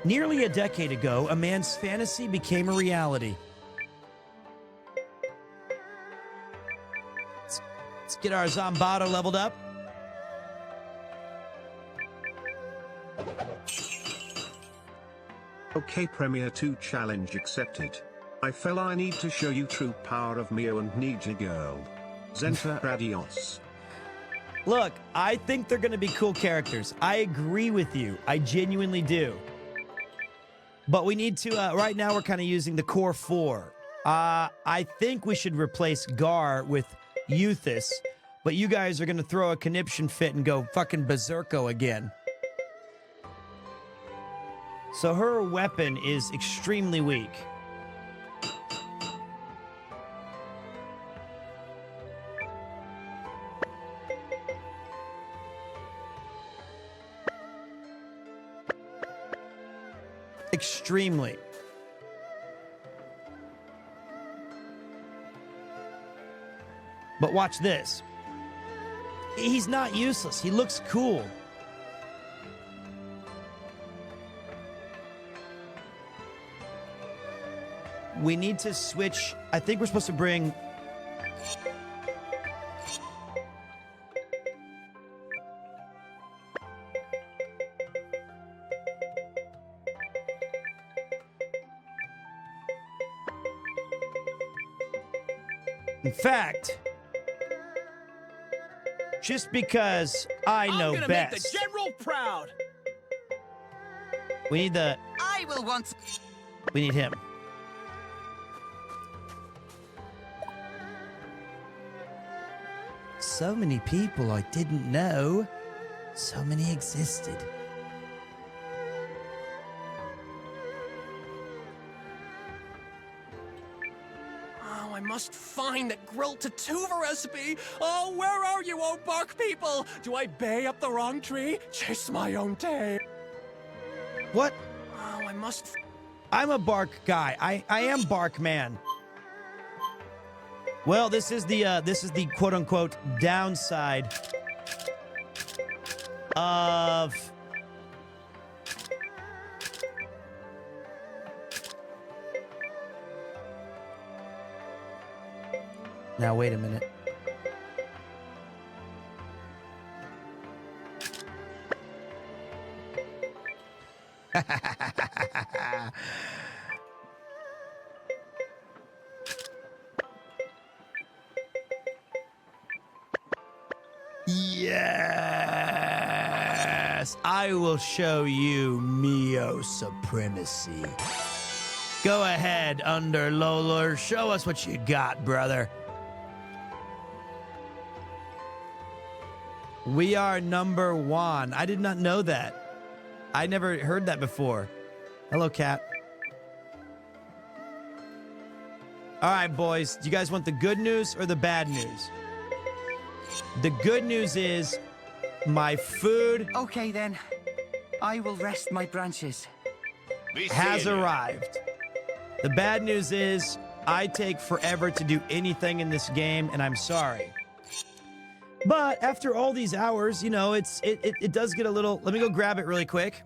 Nearly a decade ago, a man's fantasy became a reality. Let's get our Zombato leveled up. Okay, Premier2 challenge accepted. I feel I need to show you true power of Mio and Ninja Girl. Zenta Adios. Look, I think they're going to be cool characters. I agree with you. I genuinely do. But we need to, right now we're kind of using the core 4. I think we should replace Gar with Euthys, but you guys are going to throw a conniption fit and go fucking berserko again. So her weapon is extremely weak. Extremely. But watch this. He's not useless. He looks cool. We need to switch. I think we're supposed to bring... In fact, just because I know I'm gonna best, make the general proud. we need the... I will once. We need him. So many people I didn't know. So many existed. Oh, I must find the grilled Tatuva recipe. Oh, where are you, oh bark people? Do I bay up the wrong tree? Chase my own tail. What? Oh, I must... I'm a bark guy. I am bark man. Well, this is the quote unquote downside of now wait a minute. Yes, I will show you Mio supremacy. Go ahead, Underloler. Show us what you got, brother. We are number 1. I did not know that. I never heard that before. Hello, cat. All right, boys. Do you guys want the good news or the bad news? The good news is my food... Okay, then. I will rest my branches. has arrived. The bad news is I take forever to do anything in this game, and I'm sorry. But after all these hours, you know, it does get a little... Let me go grab it really quick.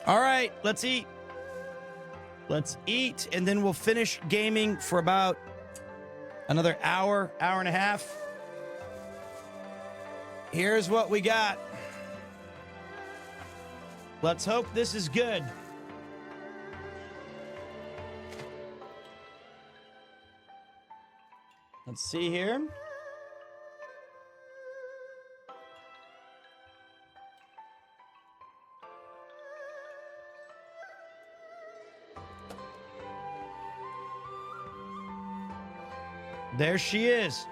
All right, let's eat. Let's eat, and then we'll finish gaming for about another hour, hour and a half. Here's what we got. Let's hope this is good. Let's see here. There she is.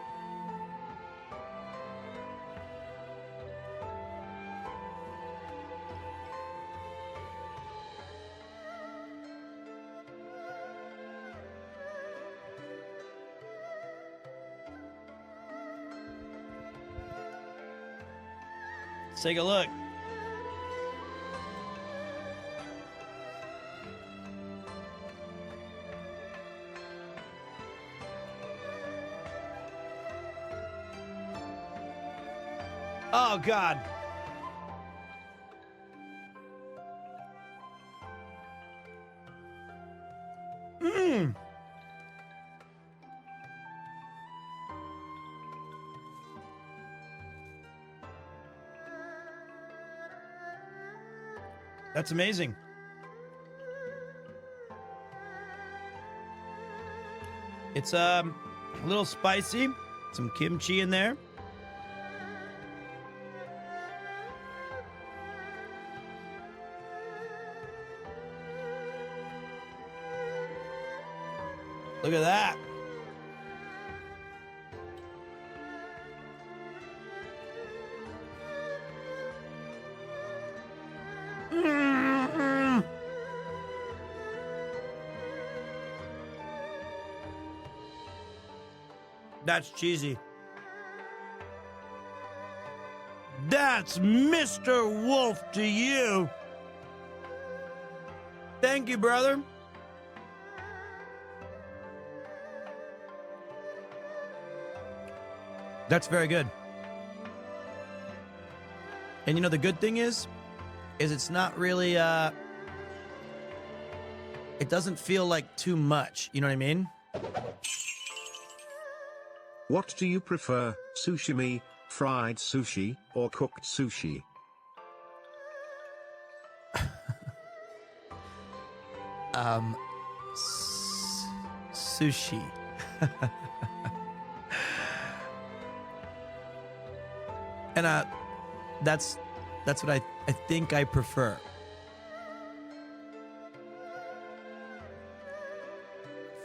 Let's take a look. Oh, God. Mmm. That's amazing. It's a little spicy. Some kimchi in there. Look at that. Mm-mm. That's cheesy. That's Mr. Wolf to you. Thank you, brother. That's very good. And you know, the good thing is it's not really, it doesn't feel like too much. You know what I mean? What do you prefer, sushimi, fried sushi, or cooked sushi? Sushi. And that's what I think I prefer.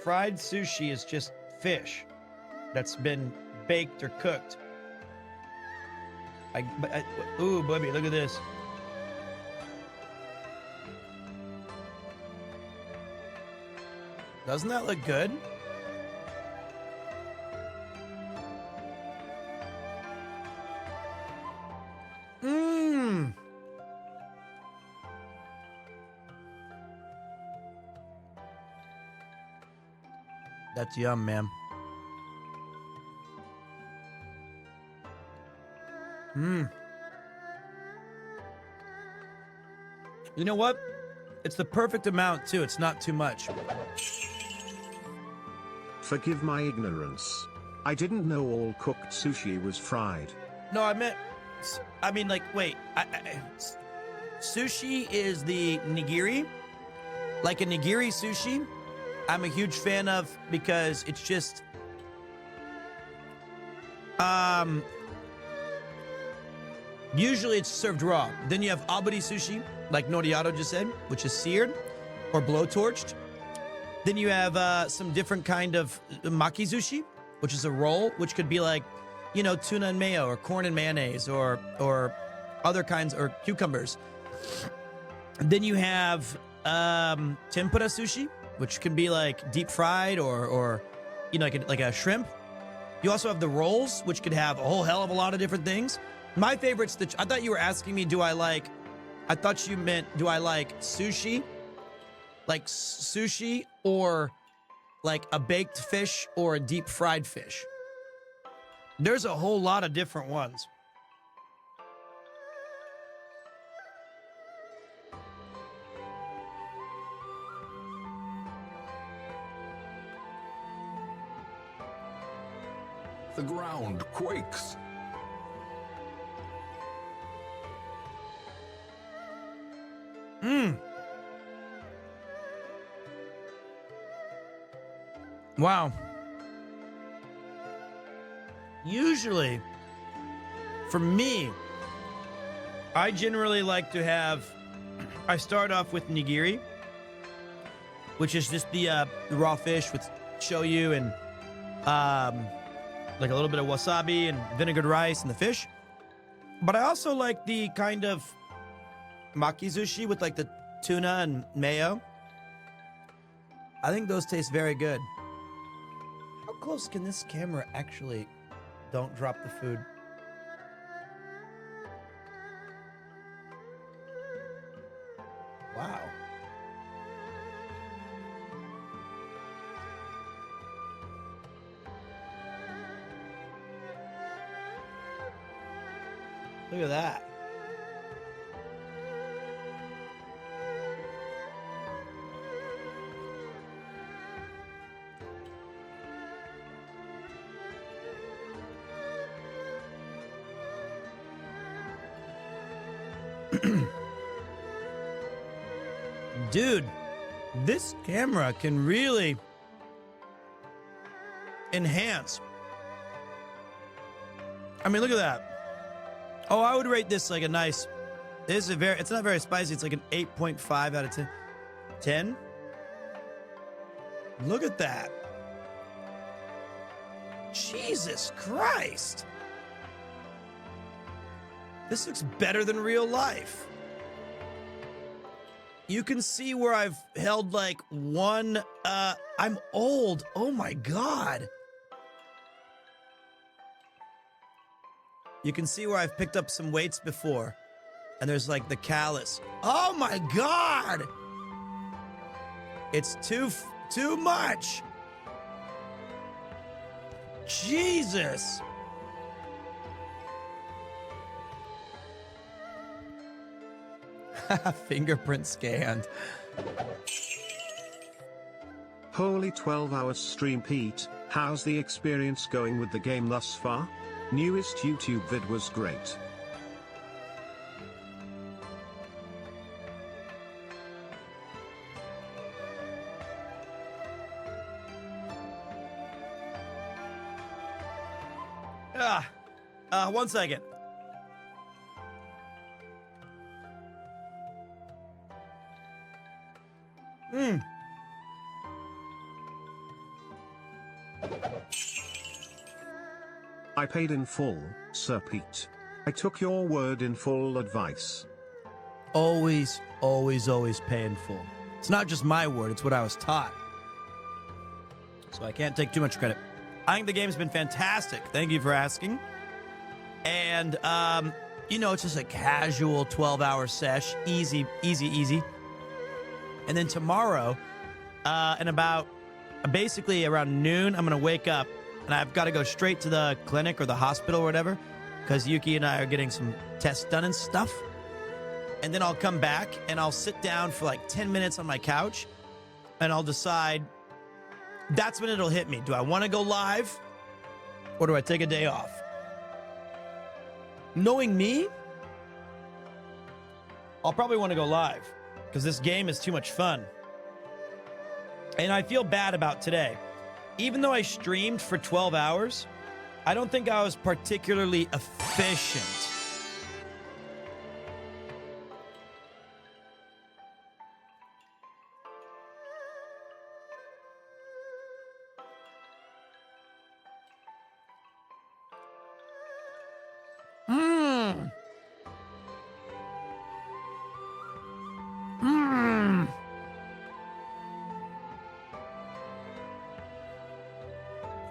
Fried sushi is just fish that's been baked or cooked. Ooh, baby, look at this. Doesn't that look good? Mmm. That's yum, man. Mmm. You know what? It's the perfect amount, too. It's not too much. Forgive my ignorance. I didn't know all cooked sushi was fried. No, I mean, like, wait. Sushi is the nigiri. Like a nigiri sushi, I'm a huge fan of because it's just... usually it's served raw. Then you have aburi sushi, like Noriyato just said, which is seared or blowtorched. Then you have some different kind of maki sushi, which is a roll, which could be like, you know, tuna and mayo or corn and mayonnaise or other kinds, or cucumbers. Then you have tempura sushi, which can be like deep fried or you know, like a shrimp. You also have the rolls, which could have a whole hell of a lot of different things. My favorite's I thought you were asking me, I thought you meant, do I like sushi? Like sushi or like a baked fish or a deep fried fish. There's a whole lot of different ones. The ground quakes. Wow. Usually, for me, I generally like to have, I start off with nigiri, which is just the raw fish with shoyu and like a little bit of wasabi and vinegared rice and the fish. But I also like the kind of makizushi with like the tuna and mayo. I think those taste very good. How close can this camera actually... Don't drop the food. Wow. Look at that. Dude, this camera can really enhance. I mean, look at that. Oh, I would rate this like a nice, this is a very, it's not very spicy. It's like an 8.5 out of 10. 10? Look at that. Jesus Christ. This looks better than real life. You can see where I've held like one, I'm old. Oh my God. You can see where I've picked up some weights before. And there's like the callus. Oh my God. It's too much. Jesus. Fingerprint scanned. Holy 12-hour stream, Pete. How's the experience going with the game thus far? Newest YouTube vid was great. One second. I paid in full, Sir Pete. I took your word in full advice. Always, always, always pay in full. It's not just my word, it's what I was taught. So I can't take too much credit. I think the game's been fantastic. Thank you for asking. And, you know, it's just a casual 12-hour sesh. Easy, easy, easy. And then tomorrow, in about, basically around noon, I'm going to wake up and I've got to go straight to the clinic or the hospital or whatever because Yuki and I are getting some tests done and stuff. And then I'll come back and I'll sit down for like 10 minutes on my couch and I'll decide. That's when it'll hit me. Do I want to go live or do I take a day off? Knowing me, I'll probably want to go live because this game is too much fun. And I feel bad about today. Even though I streamed for 12 hours, I don't think I was particularly efficient.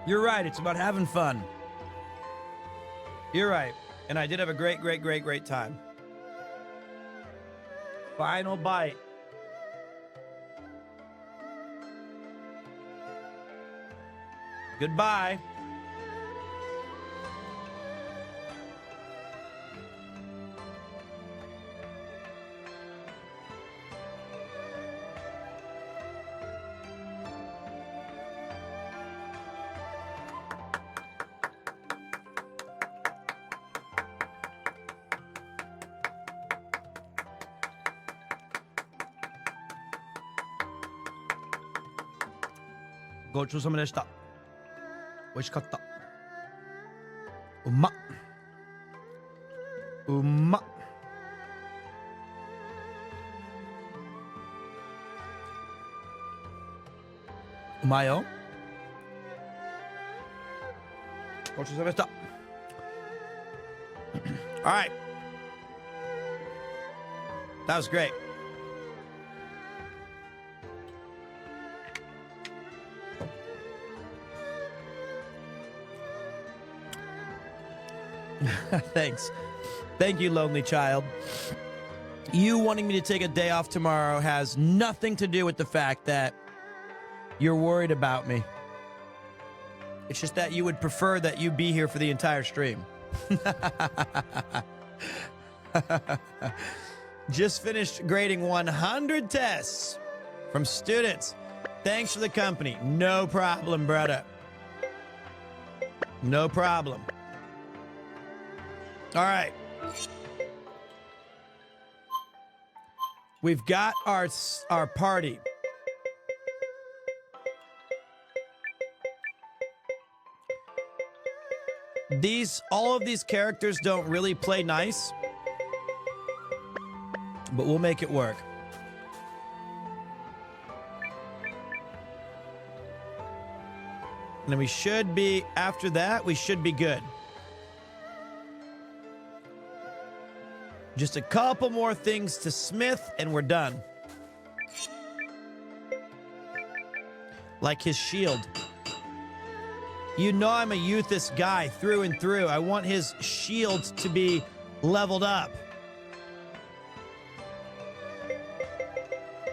You're right. It's about having fun. You're right. And I did have a great, great, great, great time. Final bite. Goodbye. ごちそうさまでした。美味しかった。うまっ。うまっ。うまいよ。ごちそうさまでした。All right. That was great. Thanks. Thank you, lonely child. You wanting me to take a day off tomorrow has nothing to do with the fact that you're worried about me. It's just that you would prefer that you be here for the entire stream. Just finished grading 100 tests from students. Thanks for the company. No problem, brother. No problem. All right. We've got our party. All of these characters don't really play nice, but we'll make it work. And we should be, after that, we should be good. Just a couple more things to smith and we're done. Like his shield. You know I'm a Euthus guy through and through. I want his shield to be leveled up.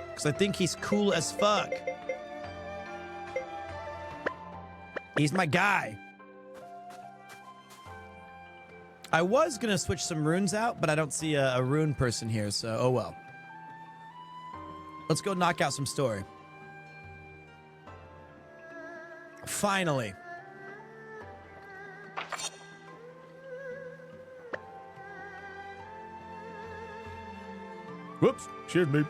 Because I think he's cool as fuck. He's my guy. I was going to switch some runes out, but I don't see a rune person here, so oh well. Let's go knock out some story. Finally. Whoops, excuse me.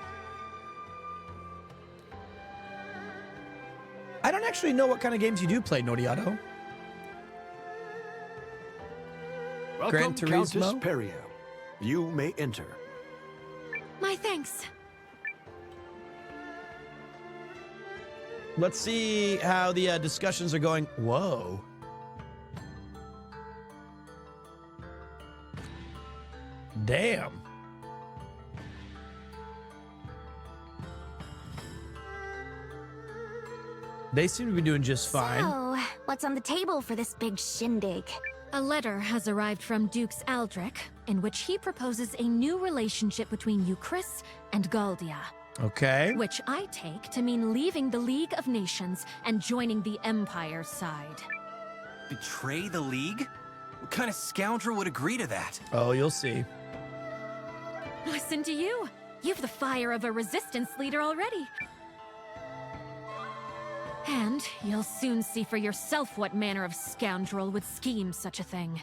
I don't actually know what kind of games you do play, Noriato. Welcome, Gran Turismo? Countess Perio. You may enter. My thanks. Let's see how the discussions are going. Whoa. Damn. They seem to be doing just fine. So, what's on the table for this big shindig? A letter has arrived from Dukes Aldrich, in which he proposes a new relationship between Euchris and Galdia. Okay. Which I take to mean leaving the League of Nations and joining the Empire's side. Betray the League? What kind of scoundrel would agree to that? Oh, you'll see. Listen to you. You've the fire of a resistance leader already. And you'll soon see for yourself what manner of scoundrel would scheme such a thing.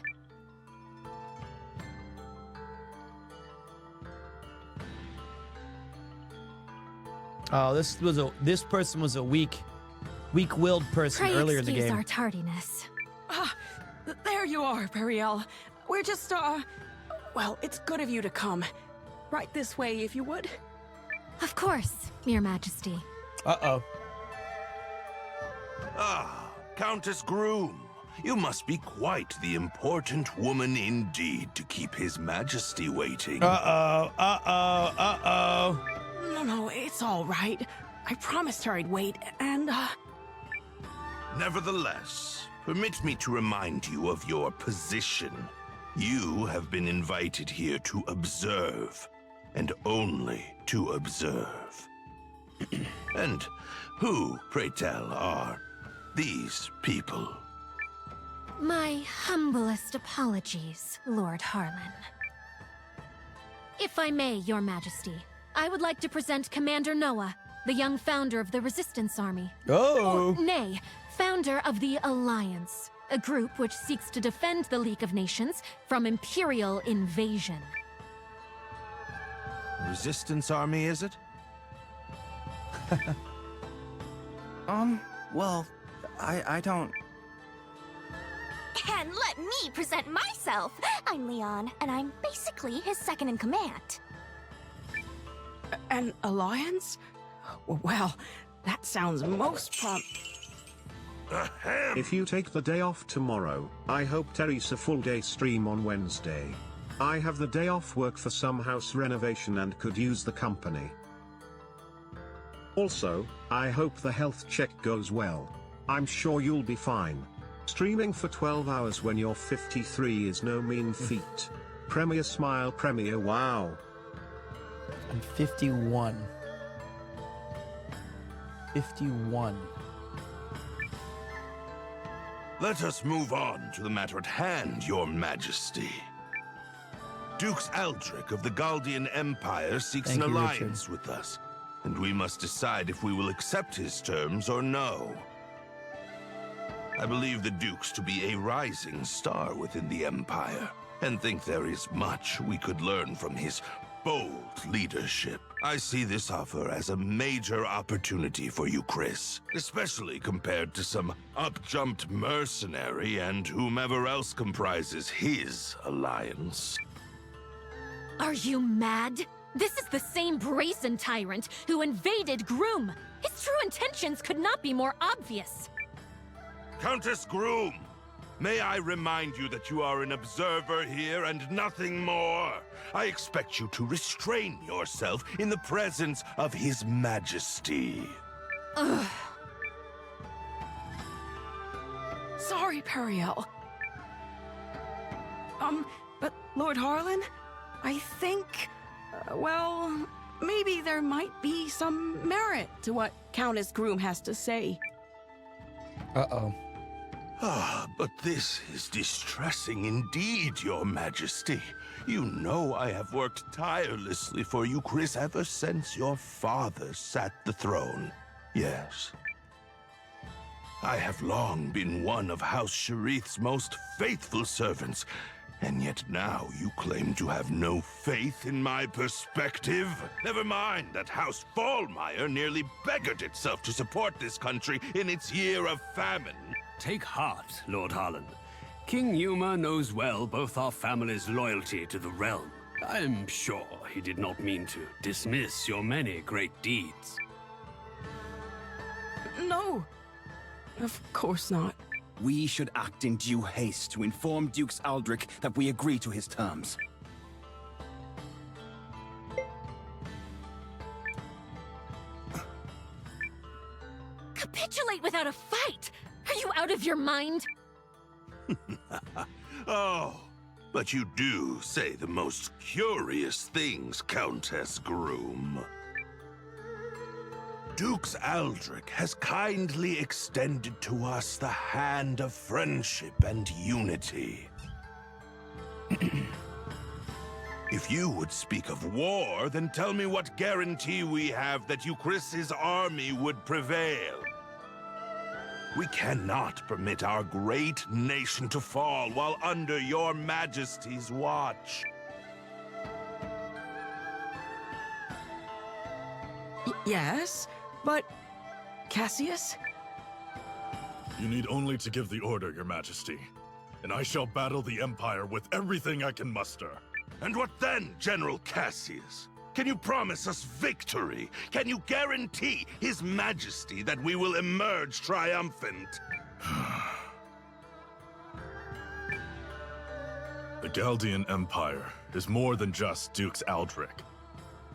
Oh, this person was a weak-willed person earlier in the game. Excuse our tardiness. Ah, there you are, Periel. We're just, well, it's good of you to come. Right this way, if you would. Of course, Your Majesty. Uh-oh. Ah, Countess Groom. You must be quite the important woman indeed to keep His Majesty waiting. Uh-oh, uh-oh, uh-oh. No, it's all right. I promised her I'd wait, and, Nevertheless, permit me to remind you of your position. You have been invited here to observe, and only to observe. And who, pray tell, are these people? My humblest apologies, Lord Harlan. If I may, Your Majesty, I would like to present Commander Noah, the young founder of the Resistance Army. Oh! Or, nay, founder of the Alliance, a group which seeks to defend the League of Nations from Imperial invasion. Resistance Army, is it? Well, I don't... And let me present myself. I'm Leon, and I'm basically his second in command. An alliance? Well, that sounds most If you take the day off tomorrow, I hope Terry's a full day stream on Wednesday. I have the day off work for some house renovation and could use the company. Also, I hope the health check goes well. I'm sure you'll be fine. Streaming for 12 hours when you're 53 is no mean feat. Premier smile, Premier wow. I'm 51. 51. Let us move on to the matter at hand, Your Majesty. Dukes Aldrich of the Galdian Empire seeks an alliance with us, and we must decide if we will accept his terms or no. I believe the Dukes to be a rising star within the Empire, and think there is much we could learn from his bold leadership. I see this offer as a major opportunity for you, Chris, especially compared to some up-jumped mercenary and whomever else comprises his alliance. Are you mad? This is the same brazen tyrant who invaded Groom. His true intentions could not be more obvious. Countess Groom, may I remind you that you are an observer here and nothing more? I expect you to restrain yourself in the presence of His Majesty. Ugh. Sorry, Periel. But Lord Harlan, I think, well, maybe there might be some merit to what Countess Groom has to say. Uh-oh. Ah, but this is distressing indeed, Your Majesty. You know I have worked tirelessly for you, Chris, ever since your father sat the throne. Yes. I have long been one of House Sharith's most faithful servants, and yet now you claim to have no faith in my perspective? Never mind that House Fallmeyer nearly beggared itself to support this country in its year of famine. Take heart, Lord Harlan. King Yuma knows well both our family's loyalty to the realm. I'm sure he did not mean to dismiss your many great deeds. No, of course not. We should act in due haste to inform Dukes Aldrich that we agree to his terms. Capitulate without a fight! Are you out of your mind? Oh, but you do say the most curious things, Countess Groom. Dukes Aldrich has kindly extended to us the hand of friendship and unity. If you would speak of war, then tell me what guarantee we have that Euchris's army would prevail. We cannot permit our great nation to fall while under your Majesty's watch. Yes, but... Cassius? You need only to give the order, Your Majesty, and I shall battle the Empire with everything I can muster. And what then, General Cassius? Can you promise us victory? Can you guarantee His Majesty that we will emerge triumphant? The Galdian Empire is more than just Dukes Aldrich.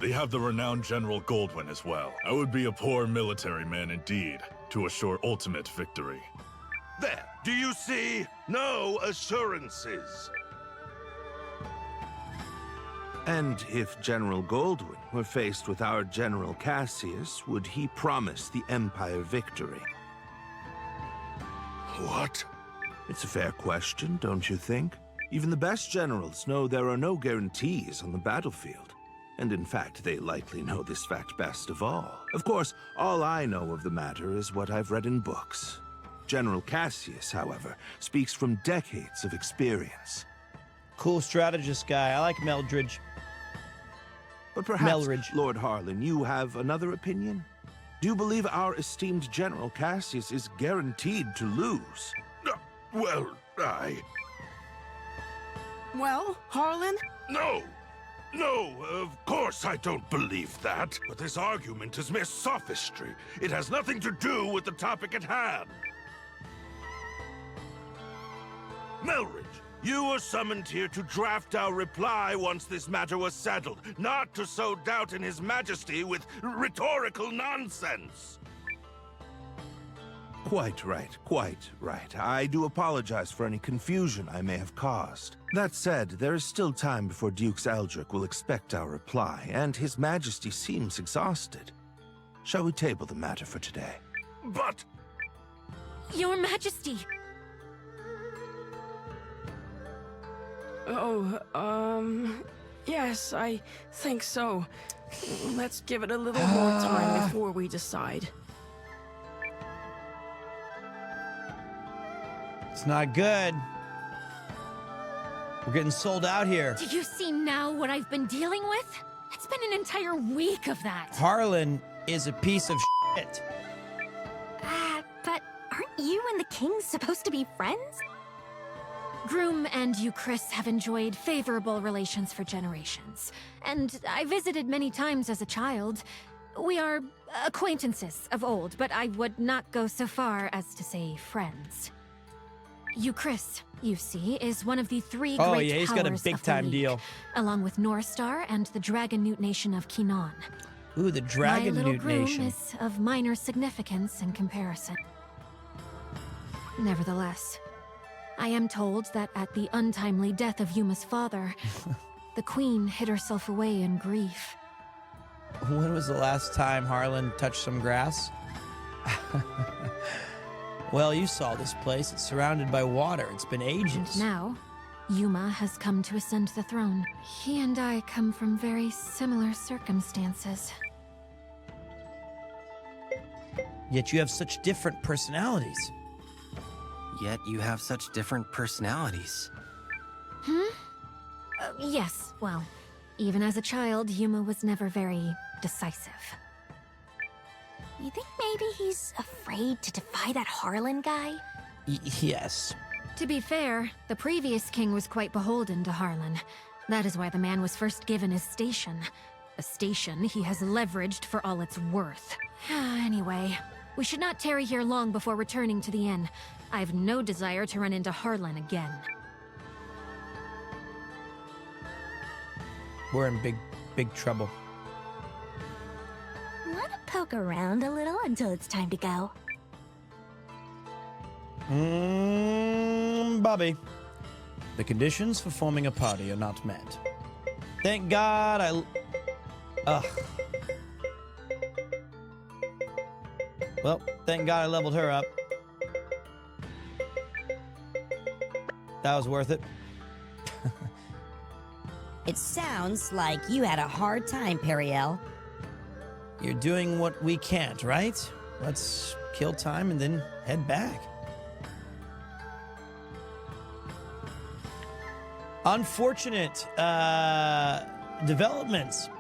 They have the renowned General Goldwyn as well. I would be a poor military man indeed to assure ultimate victory. There, do you see? No assurances. And if General Goldwyn were faced with our General Cassius, would he promise the Empire victory? What? It's a fair question, don't you think? Even the best generals know there are no guarantees on the battlefield. And in fact, they likely know this fact best of all. Of course, all I know of the matter is what I've read in books. General Cassius, however, speaks from decades of experience. Cool strategist guy. I like Meldridge. But perhaps, Melridge. Lord Harlan, you have another opinion? Do you believe our esteemed General Cassius is guaranteed to lose? Well, Well, Harlan? No! No, of course I don't believe that. But this argument is mere sophistry. It has nothing to do with the topic at hand. Melridge, you were summoned here to draft our reply once this matter was settled, not to sow doubt in His Majesty with rhetorical nonsense. Quite right. I do apologize for any confusion I may have caused. That said, there is still time before Dukes Aldrich will expect our reply, and His Majesty seems exhausted. Shall we table the matter for today? But... Your Majesty! Oh, yes, I think so. Let's give it a little more time before we decide. It's not good. We're getting sold out here. Do you see now what I've been dealing with? It's been an entire week of that. Harlan is a piece of shit. But aren't you and the king supposed to be friends? Groom and Euchris have enjoyed favorable relations for generations, and I visited many times as a child. We are acquaintances of old, but I would not go so far as to say friends. Euchris, you see, is one of the three great powers yeah, he's got a big-time deal. Along with Norstar and the Dragon Newt Nation of Kinon. Ooh, the Dragon Newt Nation. My little groom is of minor significance in comparison. Nevertheless, I am told that at the untimely death of Yuma's father, the queen hid herself away in grief. When was the last time Harlan touched some grass? Well, you saw this place. It's surrounded by water. It's been ages. And now, Yuma has come to ascend the throne. He and I come from very similar circumstances. Yet you have such different personalities. Yet you have such different personalities. Yes, well, even as a child, Yuma was never very decisive. You think maybe he's afraid to defy that Harlan guy? Yes. To be fair, the previous king was quite beholden to Harlan. That is why the man was first given his station. A station he has leveraged for all it's worth. Anyway, we should not tarry here long before returning to the inn. I have no desire to run into Harlan again. We're in big trouble. Wanna poke around a little until it's time to go? Bobby. The conditions for forming a party are not met. Thank God Well, thank God I leveled her up. That was worth it. It sounds like you had a hard time, Periel. You're doing what we can't, right? Let's kill time and then head back. Unfortunate developments.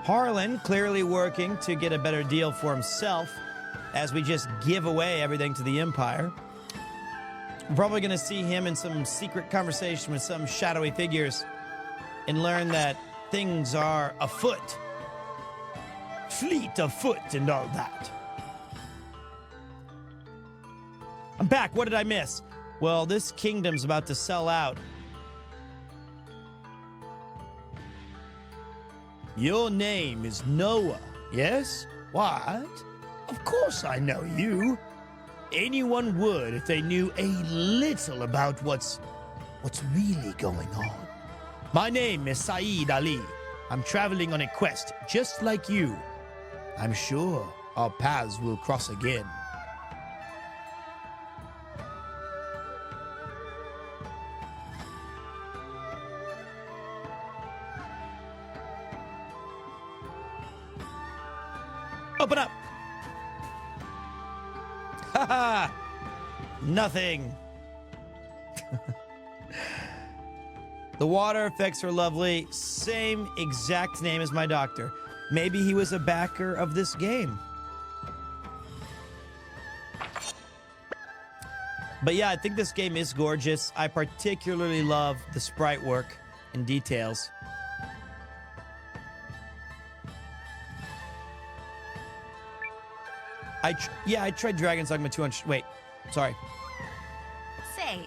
Harlan clearly working to get a better deal for himself as we just give away everything to the Empire. We're probably going to see him in some secret conversation with some shadowy figures and learn that things are afoot. Fleet of foot and all that. I'm back. What did I miss? Well, this kingdom's about to sell out. Your name is Noah, yes? What? Of course I know you. Anyone would if they knew a little about what's really going on. My name is Saeed Ali. I'm traveling on a quest just like you. I'm sure our paths will cross again. Open up! Haha! Nothing. The water effects are lovely. Same exact name as my doctor. Maybe he was a backer of this game. But yeah, I think this game is gorgeous. I particularly love the sprite work and details. I tried Dragon's Dogma 200. Wait, sorry. Say,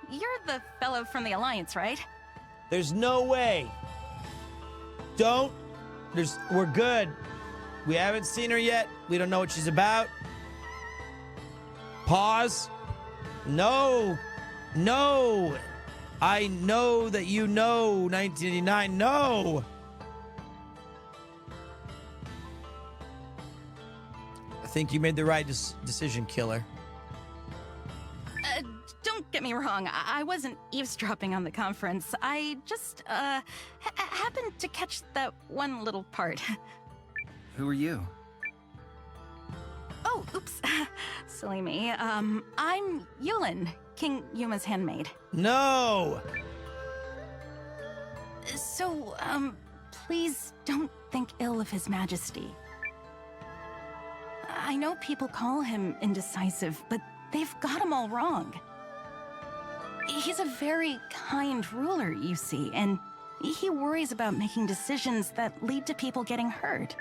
you're the fellow from the Alliance, right? There's no way. We're good. We haven't seen her yet. We don't know what she's about. Pause. No. I know that you know 1989. No. I think you made the right decision, killer. Don't get me wrong. I wasn't eavesdropping on the conference. I just, happened to catch that one little part. Who are you? Oh, oops. Silly me. I'm Eiyuden, King Yuma's handmaid. No! So, please don't think ill of His Majesty. I know people call him indecisive, but they've got him all wrong. He's a very kind ruler, you see, and he worries about making decisions that lead to people getting hurt.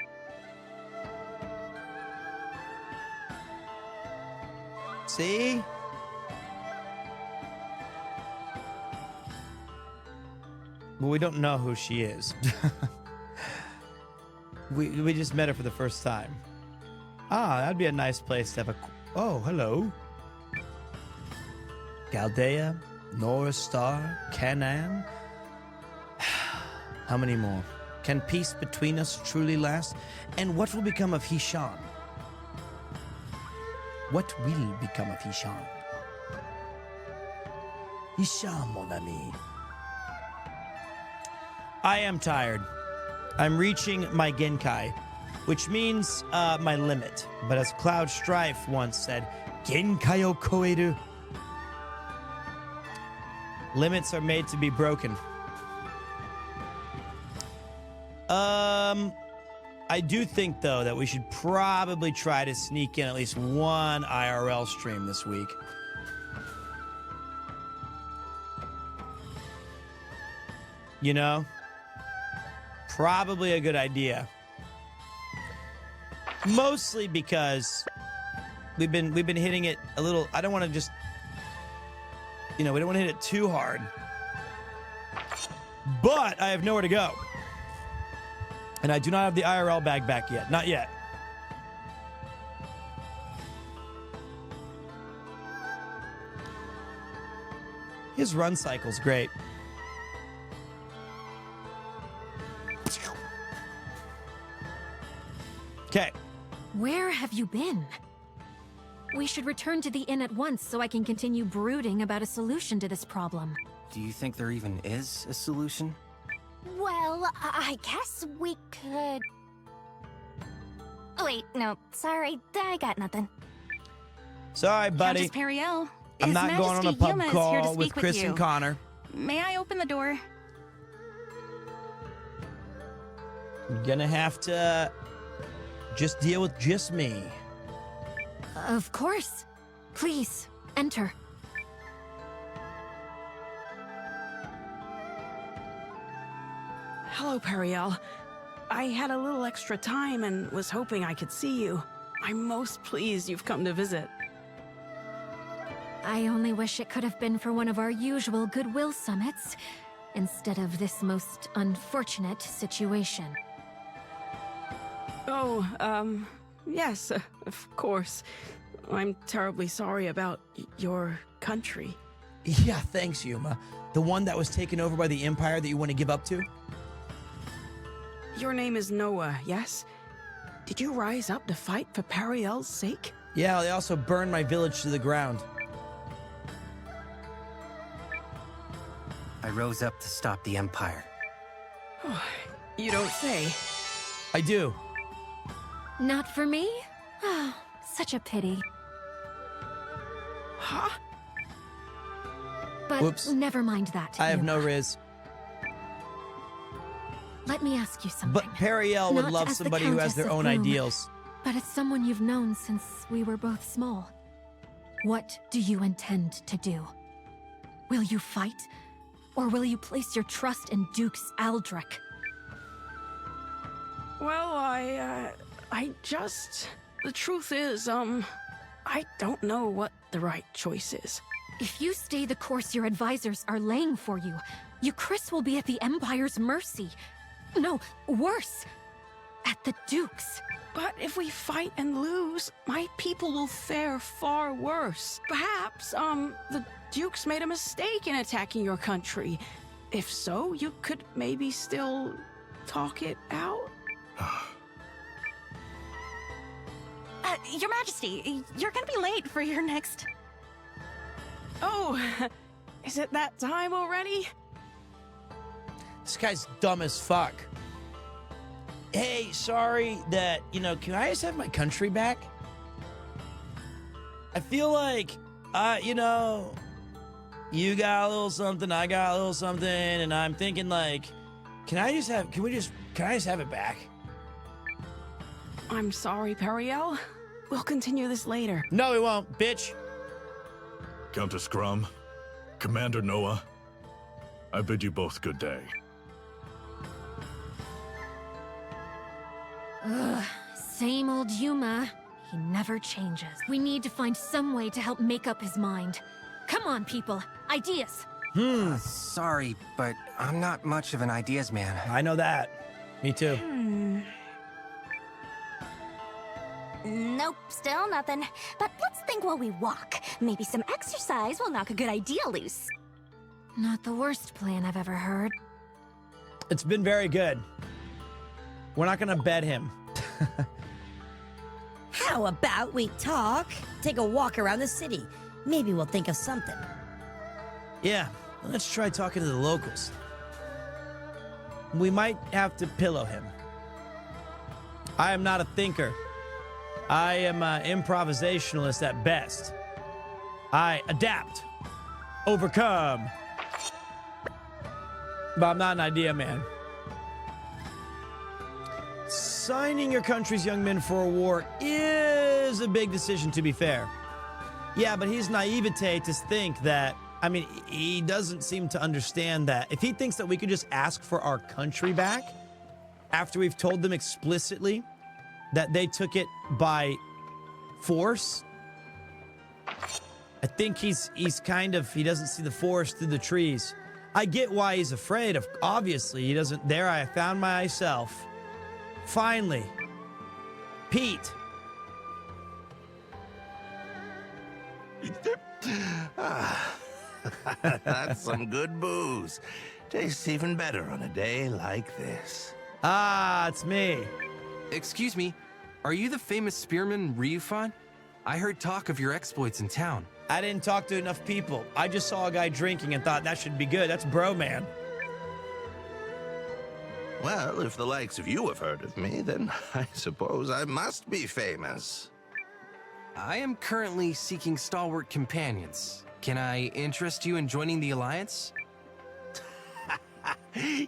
See? Well, we don't know who she is. we just met her for the first time. Ah, that'd be a nice place to have a... Oh, hello. Galdea, North Star, Canaan. How many more? Can peace between us truly last? And what will become of Hishan? What will become of Hishan? Hishan, mon ami. I am tired. I'm reaching my Genkai, which means my limit. But as Cloud Strife once said, Genkai o koeru. Limits are made to be broken. I do think, though, that we should probably try to sneak in at least one IRL stream this week. You know? Probably a good idea. Mostly because we've been hitting it a little. I don't want to just, we don't want to hit it too hard. But I have nowhere to go. And I do not have the IRL bag back yet. Not yet. His run cycle's great. Okay. Where have you been? We should return to the inn at once so I can continue brooding about a solution to this problem. Do you think there even is a solution? Well, I guess we could... Oh, wait, no, sorry, I got nothing. Sorry, buddy. Countess Periel, I'm His not Majesty going on a pub Yuma is here to call with speak Chris you. and Connor. May I open the door? I'm gonna have to just deal with just me. Of course. Please, enter. Hello, Periel. I had a little extra time and was hoping I could see you. I'm most pleased you've come to visit. I only wish it could have been for one of our usual Goodwill summits, instead of this most unfortunate situation. Oh, yes, of course. I'm terribly sorry about your country. Yeah, thanks, Yuma. The one that was taken over by the Empire that you want to give up to? Your name is Noah, yes? Did you rise up to fight for Periel's sake? Yeah, they also burned my village to the ground. I rose up to stop the Empire. Oh, you don't say. I do. Not for me? Oh, such a pity. Huh? But Whoops. never mind that. I have Yuma. no riz. Let me ask you something. But Periel would Not love as the somebody who has Countess their of own Bloom, ideals. But as someone you've known since we were both small. What do you intend to do? Will you fight? Or will you place your trust in Dukes Aldrich? Well, the truth is, I don't know what the right choice is. If you stay the course your advisors are laying for you, Chris will be at the Empire's mercy. No, worse, at the Duke's. But if we fight and lose, my people will fare far worse. Perhaps, the Dukes made a mistake in attacking your country. If so, you could maybe still talk it out? Your Majesty, you're gonna be late for your next... Oh, is it that time already? This guy's dumb as fuck. Hey, sorry that, can I just have my country back? I feel like, you got a little something, I got a little something, and I'm thinking like, can I just have it back? I'm sorry, Periel. We'll continue this later. No, we won't, bitch. Countess Grum, Commander Noah, I bid you both good day. Ugh, same old Yuma. He never changes. We need to find some way to help make up his mind. Come on, people. Ideas. Sorry, but I'm not much of an ideas man. I know that. Me too. Nope, still nothing. But let's think while we walk. Maybe some exercise will knock a good idea loose. Not the worst plan I've ever heard. It's been very good. We're not gonna bet him. How about we talk? Take a walk around the city. Maybe we'll think of something. Yeah, let's try talking to the locals. We might have to pillow him. I am not a thinker. I am an improvisationalist at best. I adapt, overcome. But I'm not an idea man. Signing your country's young men for a war is a big decision, to be fair. Yeah, but his naivete to think that, he doesn't seem to understand that. If he thinks that we could just ask for our country back after we've told them explicitly that they took it by force, I think he doesn't see the forest through the trees. I get why he's afraid of, obviously, he doesn't, there I found myself. Finally, Pete. That's some good booze. Tastes even better on a day like this. Ah, it's me. Excuse me, are you the famous spearman Ryufan? I heard talk of your exploits in town. I didn't talk to enough people. I just saw a guy drinking and thought that should be good. That's bro, man. Well, if the likes of you have heard of me, then I suppose I must be famous. I am currently seeking stalwart companions. Can I interest you in joining the Alliance?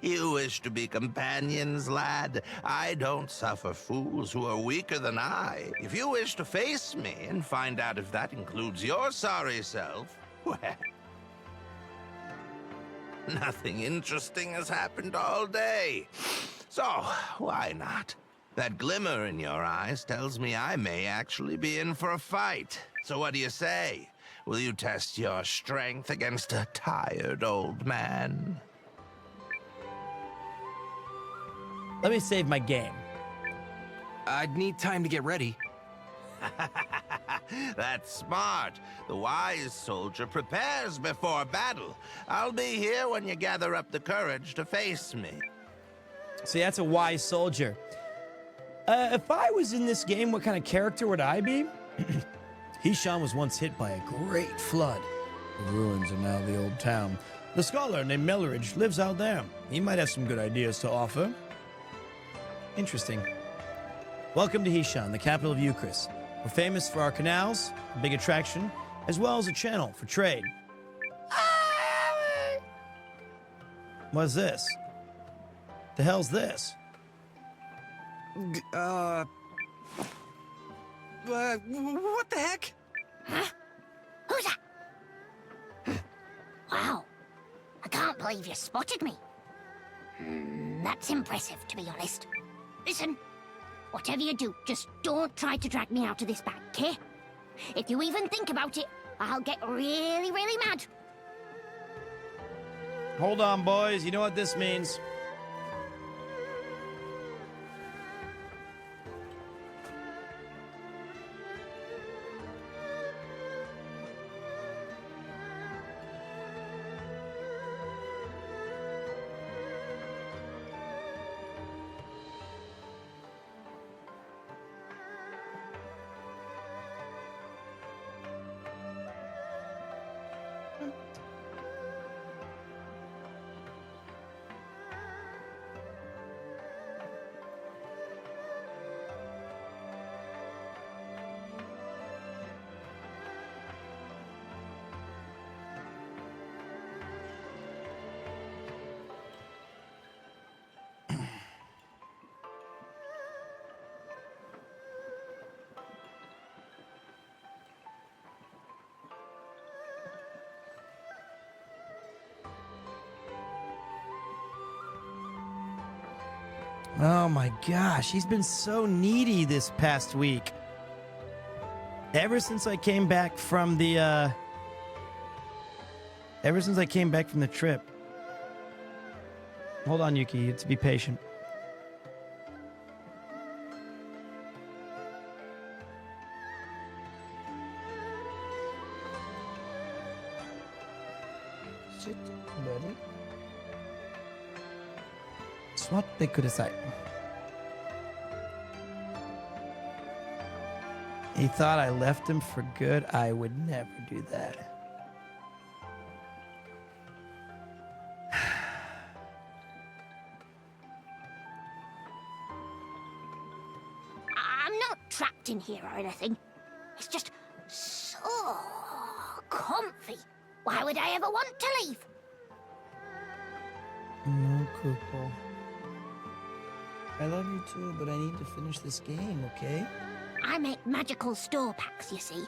You wish to be companions, lad? I don't suffer fools who are weaker than I. If you wish to face me and find out if that includes your sorry self, well... Nothing interesting has happened all day. So, why not? That glimmer in your eyes tells me I may actually be in for a fight. So what do you say? Will you test your strength against a tired old man? Let me save my game. I'd need time to get ready. That's smart. The wise soldier prepares before battle. I'll be here when you gather up the courage to face me. See, that's a wise soldier. If I was in this game, what kind of character would I be? Hishan was once hit by a great flood. The ruins are now the old town. The scholar named Melleridge lives out there. He might have some good ideas to offer. Interesting. Welcome to Hishan, the capital of Euchris. We're famous for our canals, a big attraction, as well as a channel for trade. What's this? The hell's this? What the heck? Huh? believe you spotted me. That's impressive, to be honest. Listen, whatever you do, just don't try to drag me out of this bag, okay? If you even think about it, I'll get really, really mad. Hold on, boys. You know what this means. Oh my gosh, he's been so needy this past week. Ever since I came back from the trip. Hold on, Yuki, you have to be patient. Sit, buddy. Swatte kudasai. He thought I left him for good. I would never do that. I'm not trapped in here or anything. It's just so comfy. Why would I ever want to leave? No, Kupo. I love you too, but I need to finish this game, okay? I make magical store packs, you see.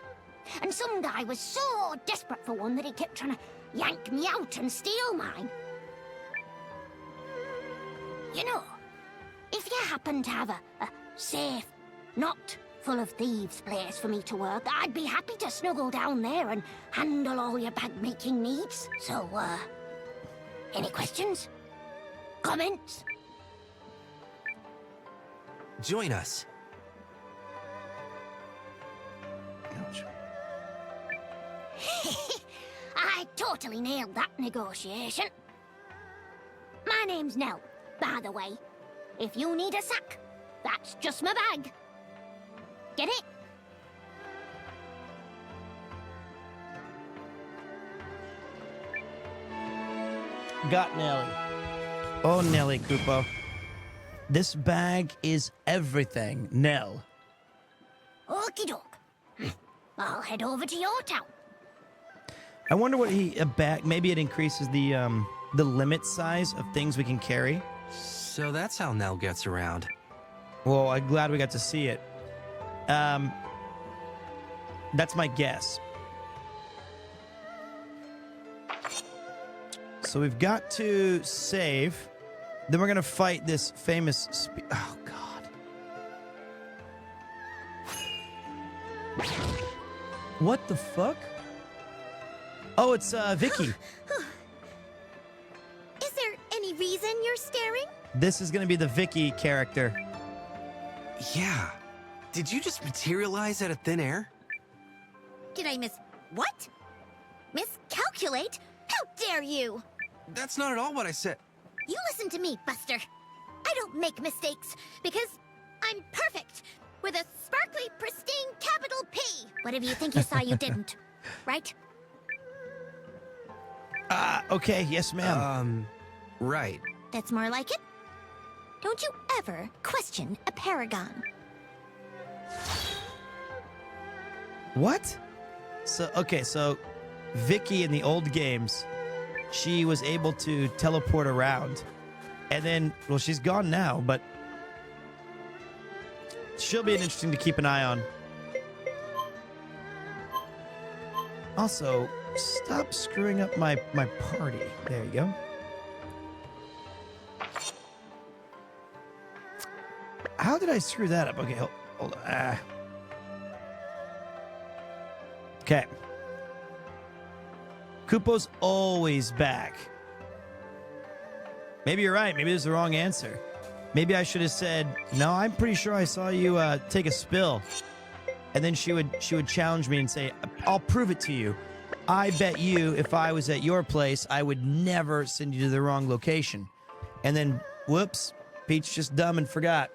And some guy was so desperate for one that he kept trying to yank me out and steal mine. You know, if you happen to have a safe, not full of thieves place for me to work, I'd be happy to snuggle down there and handle all your bag-making needs. So, any questions? Comments? Join us. I totally nailed that negotiation. My name's Nell, by the way. If you need a sack, that's just my bag. Get it? Got Nelly. Oh, Nelly, Kupo. This bag is everything, Nell. Okie doke. I'll head over to your town. I wonder what a bag. Maybe it increases the limit size of things we can carry. So that's how Nell gets around. Well, I'm glad we got to see it. That's my guess. So we've got to save. Then we're gonna fight this famous. Oh God! What the fuck? Oh, it's Vicky. Is there any reason you're staring? This is gonna be the Vicky character. Yeah. Did you just materialize out of thin air? Did I miss what? Miscalculate? How dare you! That's not at all what I said. You listen to me, Buster. I don't make mistakes because I'm perfect with a sparkly, pristine capital P. Whatever you think you saw, you didn't. Right? Okay, yes, ma'am. Right. That's more like it. Don't you ever question a paragon. What? So, okay, so Vicky in the old games, she was able to teleport around. And then, well, she's gone now, but she'll be interesting to keep an eye on. Also, stop screwing up my party. There you go. How did I screw that up? Okay, hold on. Okay. Kupo's always back. Maybe you're right. Maybe there's the wrong answer. Maybe I should have said, no, I'm pretty sure I saw you take a spill. And then she would challenge me and say, I'll prove it to you. I bet you if I was at your place, I would never send you to the wrong location. And then, whoops, Pete's just dumb and forgot.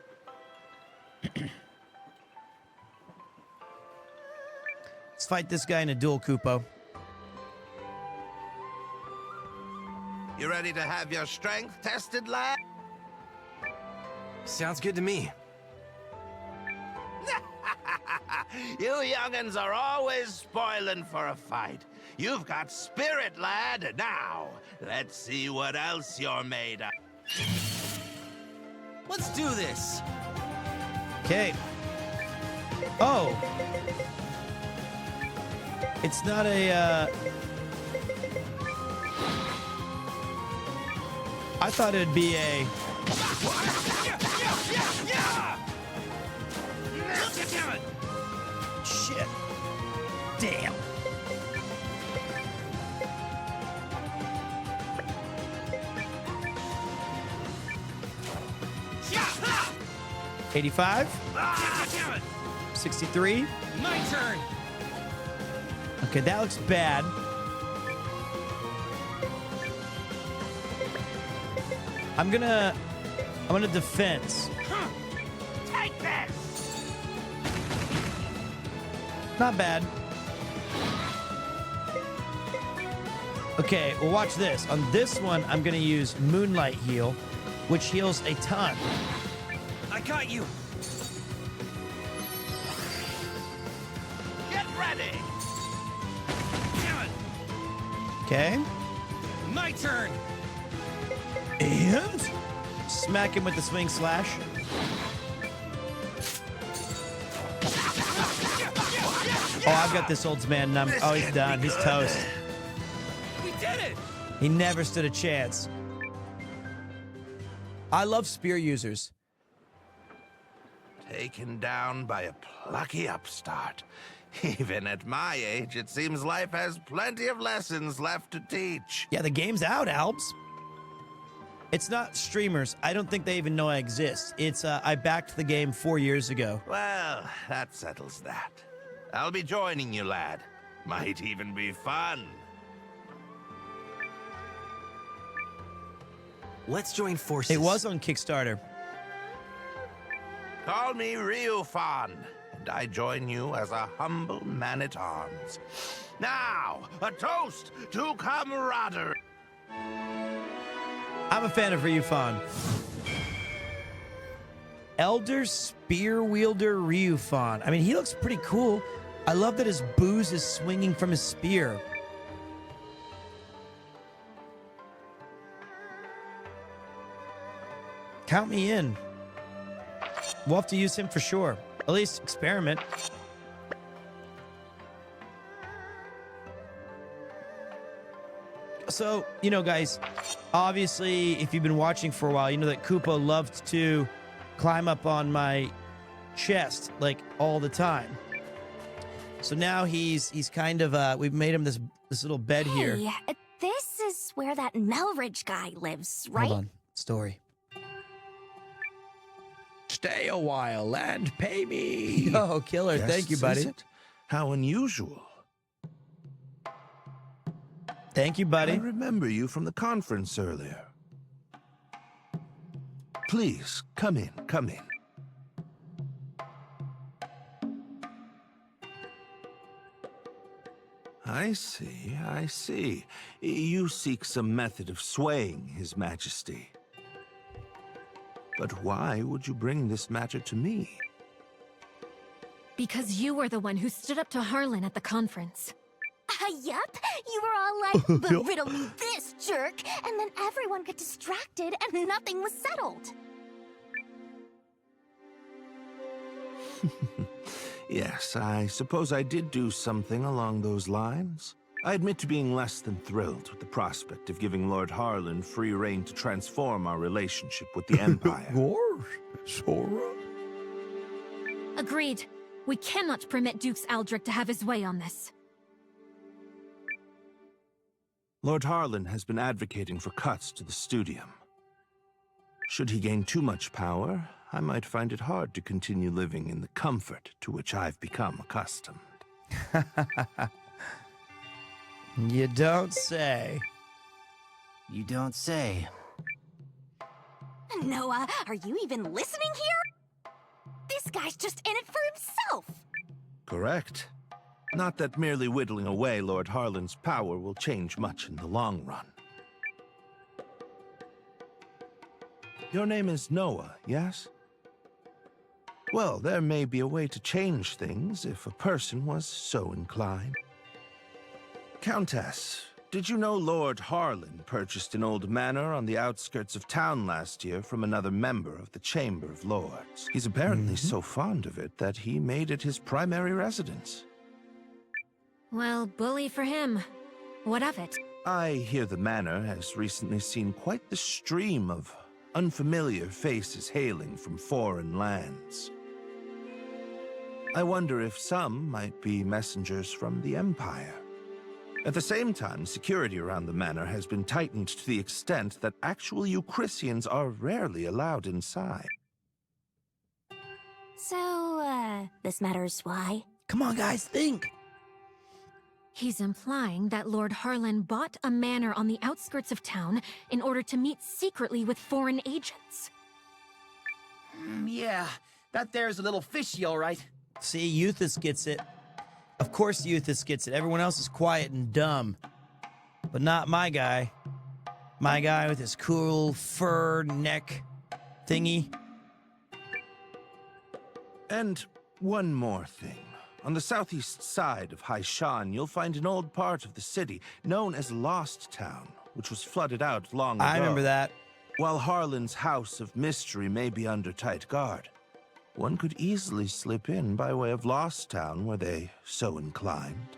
Let's fight this guy in a duel, Kupo. You ready to have your strength tested, lad? Sounds good to me. You young'uns are always spoiling for a fight. You've got spirit, lad. Now, let's see what else you're made of. Let's do this. Okay. Oh. It's not a, I thought it'd be a... Shit. Damn. $85. 63. My turn. Okay, that looks bad. I'm gonna defense. Take this. Not bad. Okay, well watch this. On this one, I'm gonna use Moonlight Heal, which heals a ton. I got you. Get ready. Okay. My turn. And smack him with the swing slash. Oh, I've got this old man numb. Oh, he's done. He's toast. We did it. He never stood a chance. I love spear users. Taken down by a plucky upstart. Even at my age, it seems life has plenty of lessons left to teach. Yeah, the game's out, Alps. It's not streamers. I don't think they even know I exist. It's, I backed the game 4 years ago. Well, that settles that. I'll be joining you, lad. Might even be fun. Let's join forces. It was on Kickstarter. Call me Ryufan, and I join you as a humble man-at-arms. Now, a toast to camaraderie. I'm a fan of Ryufan. Elder Spear Wielder Ryufan. I mean, he looks pretty cool. I love that his booze is swinging from his spear. Count me in. We'll have to use him for sure. At least experiment. So, you know, guys, obviously, if you've been watching for a while, you know that Kupo loved to climb up on my chest, like, all the time. So now he's kind of, we've made him this little bed here. Hey, this is where that Melridge guy lives, right? Hold on. Story. Stay a while and pay me. Yo, killer. Thank you, buddy. Is it? How unusual. Thank you, buddy. I remember you from the conference earlier. Please, come in, come in. I see, I see. You seek some method of swaying His Majesty. But why would you bring this matter to me? Because you were the one who stood up to Harlan at the conference. Yup. You were all like, but riddle me this, jerk. And then everyone got distracted and nothing was settled. Yes, I suppose I did do something along those lines. I admit to being less than thrilled with the prospect of giving Lord Harlan free rein to transform our relationship with the Empire. Sora? Agreed. We cannot permit Dukes Aldrich to have his way on this. Lord Harlan has been advocating for cuts to the studium. Should he gain too much power, I might find it hard to continue living in the comfort to which I've become accustomed. You don't say. You don't say. Noah, are you even listening here? This guy's just in it for himself. Correct. Not that merely whittling away Lord Harlan's power will change much in the long run. Your name is Noah, yes? Well, there may be a way to change things if a person was so inclined. Countess, did you know Lord Harlan purchased an old manor on the outskirts of town last year from another member of the Chamber of Lords? He's apparently so fond of it that he made it his primary residence. Well, bully for him. What of it? I hear the manor has recently seen quite the stream of unfamiliar faces hailing from foreign lands. I wonder if some might be messengers from the Empire. At the same time, security around the manor has been tightened to the extent that actual Eucrisians are rarely allowed inside. So, this matters why? Come on, guys, think. He's implying that Lord Harlan bought a manor on the outskirts of town in order to meet secretly with foreign agents. Yeah, that there's a little fishy, all right. See, Euthus gets it. Of course Euthus gets it. Everyone else is quiet and dumb. But not my guy. My guy with his cool fur neck thingy. And one more thing. On the southeast side of Haishan, you'll find an old part of the city known as Lost Town, which was flooded out long ago. I remember that. While Harlan's House of Mystery may be under tight guard, one could easily slip in by way of Lost Town were they so inclined.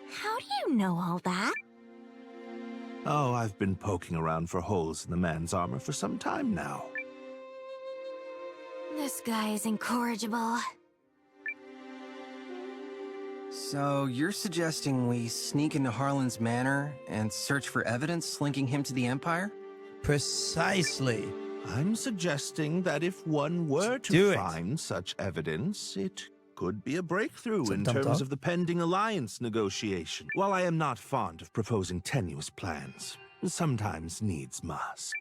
How do you know all that? Oh, I've been poking around for holes in the man's armor for some time now. This guy is incorrigible. So you're suggesting we sneak into Harlan's manor and search for evidence linking him to the Empire? Precisely. I'm suggesting that if one were to find such evidence, it could be a breakthrough in terms of the pending alliance negotiation. While I am not fond of proposing tenuous plans, sometimes needs must.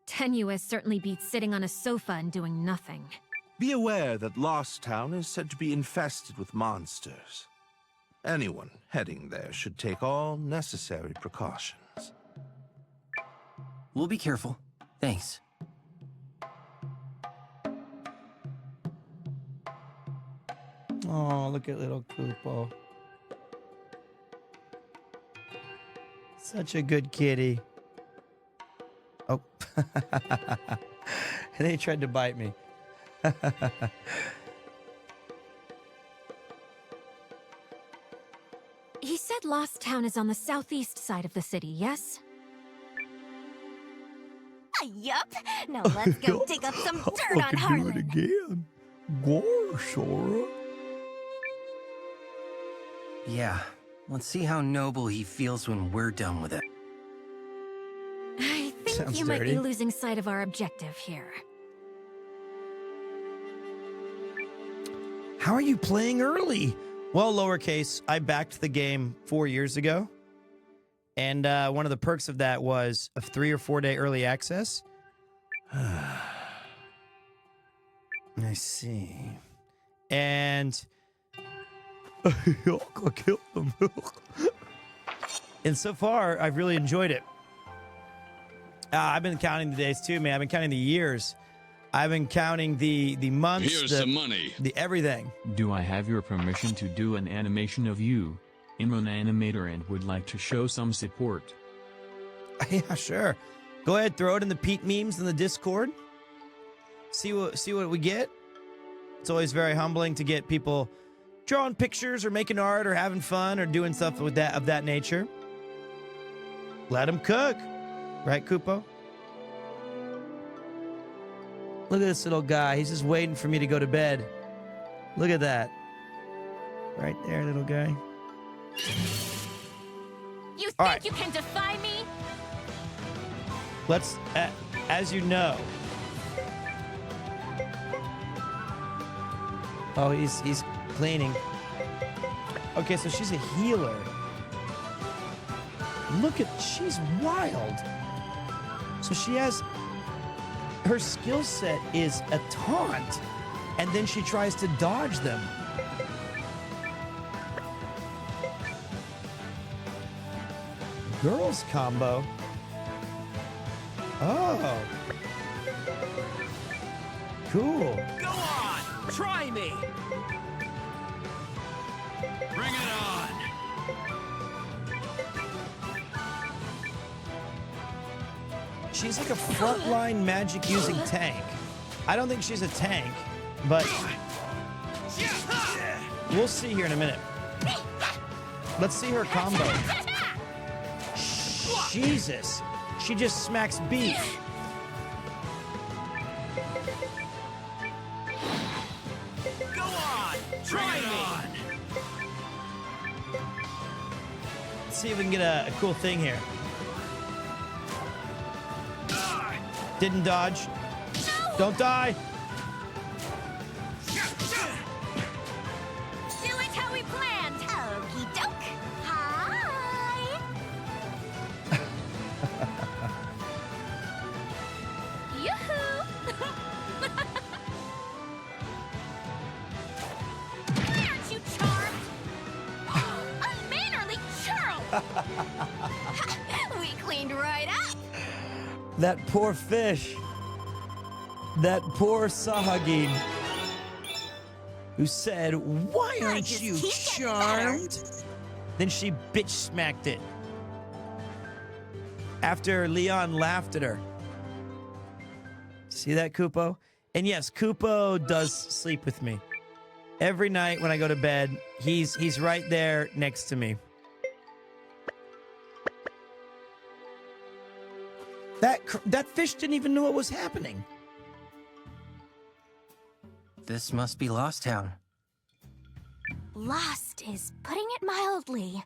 Tenuous certainly beats sitting on a sofa and doing nothing. Be aware that Lost Town is said to be infested with monsters. Anyone heading there should take all necessary precautions. We'll be careful. Thanks. Oh, look at little Kupo. Such a good kitty. Oh. And he tried to bite me. He said Lost Town is on the southeast side of the city, yes? Yup. Now let's go dig up some dirt on Harlan. Do it again. Gore, Sora. Yeah, let's see how noble he feels when we're done with it. I think Sounds you might dirty. be losing sight of our objective here. How are you playing early? Well, lowercase, I backed the game 4 years ago. And one of the perks of that was a 3 or 4 day early access. I see. And I killed them. And so far, I've really enjoyed it. I've been counting the days too, man. I've been counting the years. I've been counting the months. Here's some money. The everything. Do I have your permission to do an animation of you? I'm an animator and would like to show some support. Yeah, sure. Go ahead, throw it in the Pete memes in the Discord. See what we get. It's always very humbling to get people drawing pictures or making art or having fun or doing stuff with that of that nature. Let them cook, right, Kupo? Look at this little guy. He's just waiting for me to go to bed. Look at that. Right there, little guy. You think you can defy me? Let's, as you know. Oh, he's cleaning. Okay, so she's a healer. Look at, she's wild. So she has, her skill set is a taunt, and then she tries to dodge them. Girls combo. Oh. Cool. Go on! Try me! Bring it on! She's like a frontline magic using tank. I don't think she's a tank, but we'll see here in a minute. Let's see her combo. Jesus, she just smacks beef. Go on! Try me! Let's see if we can get a cool thing here. Didn't dodge. No. Don't die. Do it how we planned. Okie doke. Hi. Yoo-hoo. Aren't you charmed? Unmannerly churl. We cleaned right up. That poor fish. That poor Sahagin. Who said, "Why aren't you charmed?" Then she bitch smacked it. After Leon laughed at her. See that, Kupo? And yes, Kupo does sleep with me. Every night when I go to bed, he's right there next to me. That fish didn't even know what was happening. This must be Lost Town. Lost is putting it mildly.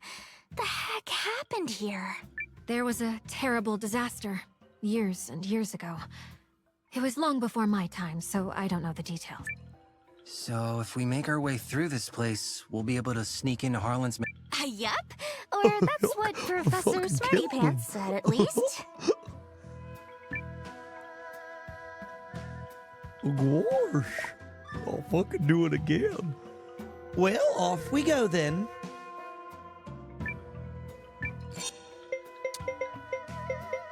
The heck happened here? There was a terrible disaster years and years ago. It was long before my time, so I don't know the details. So if we make our way through this place, we'll be able to sneak into Harlan's... Yup. Or that's what Professor Smarty Pants said, at least. Gosh, I'll fucking do it again. Well, off we go then.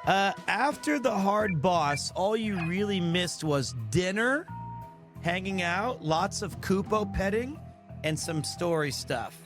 After the hard boss, all you really missed was dinner, hanging out, lots of Kupo petting, and some story stuff.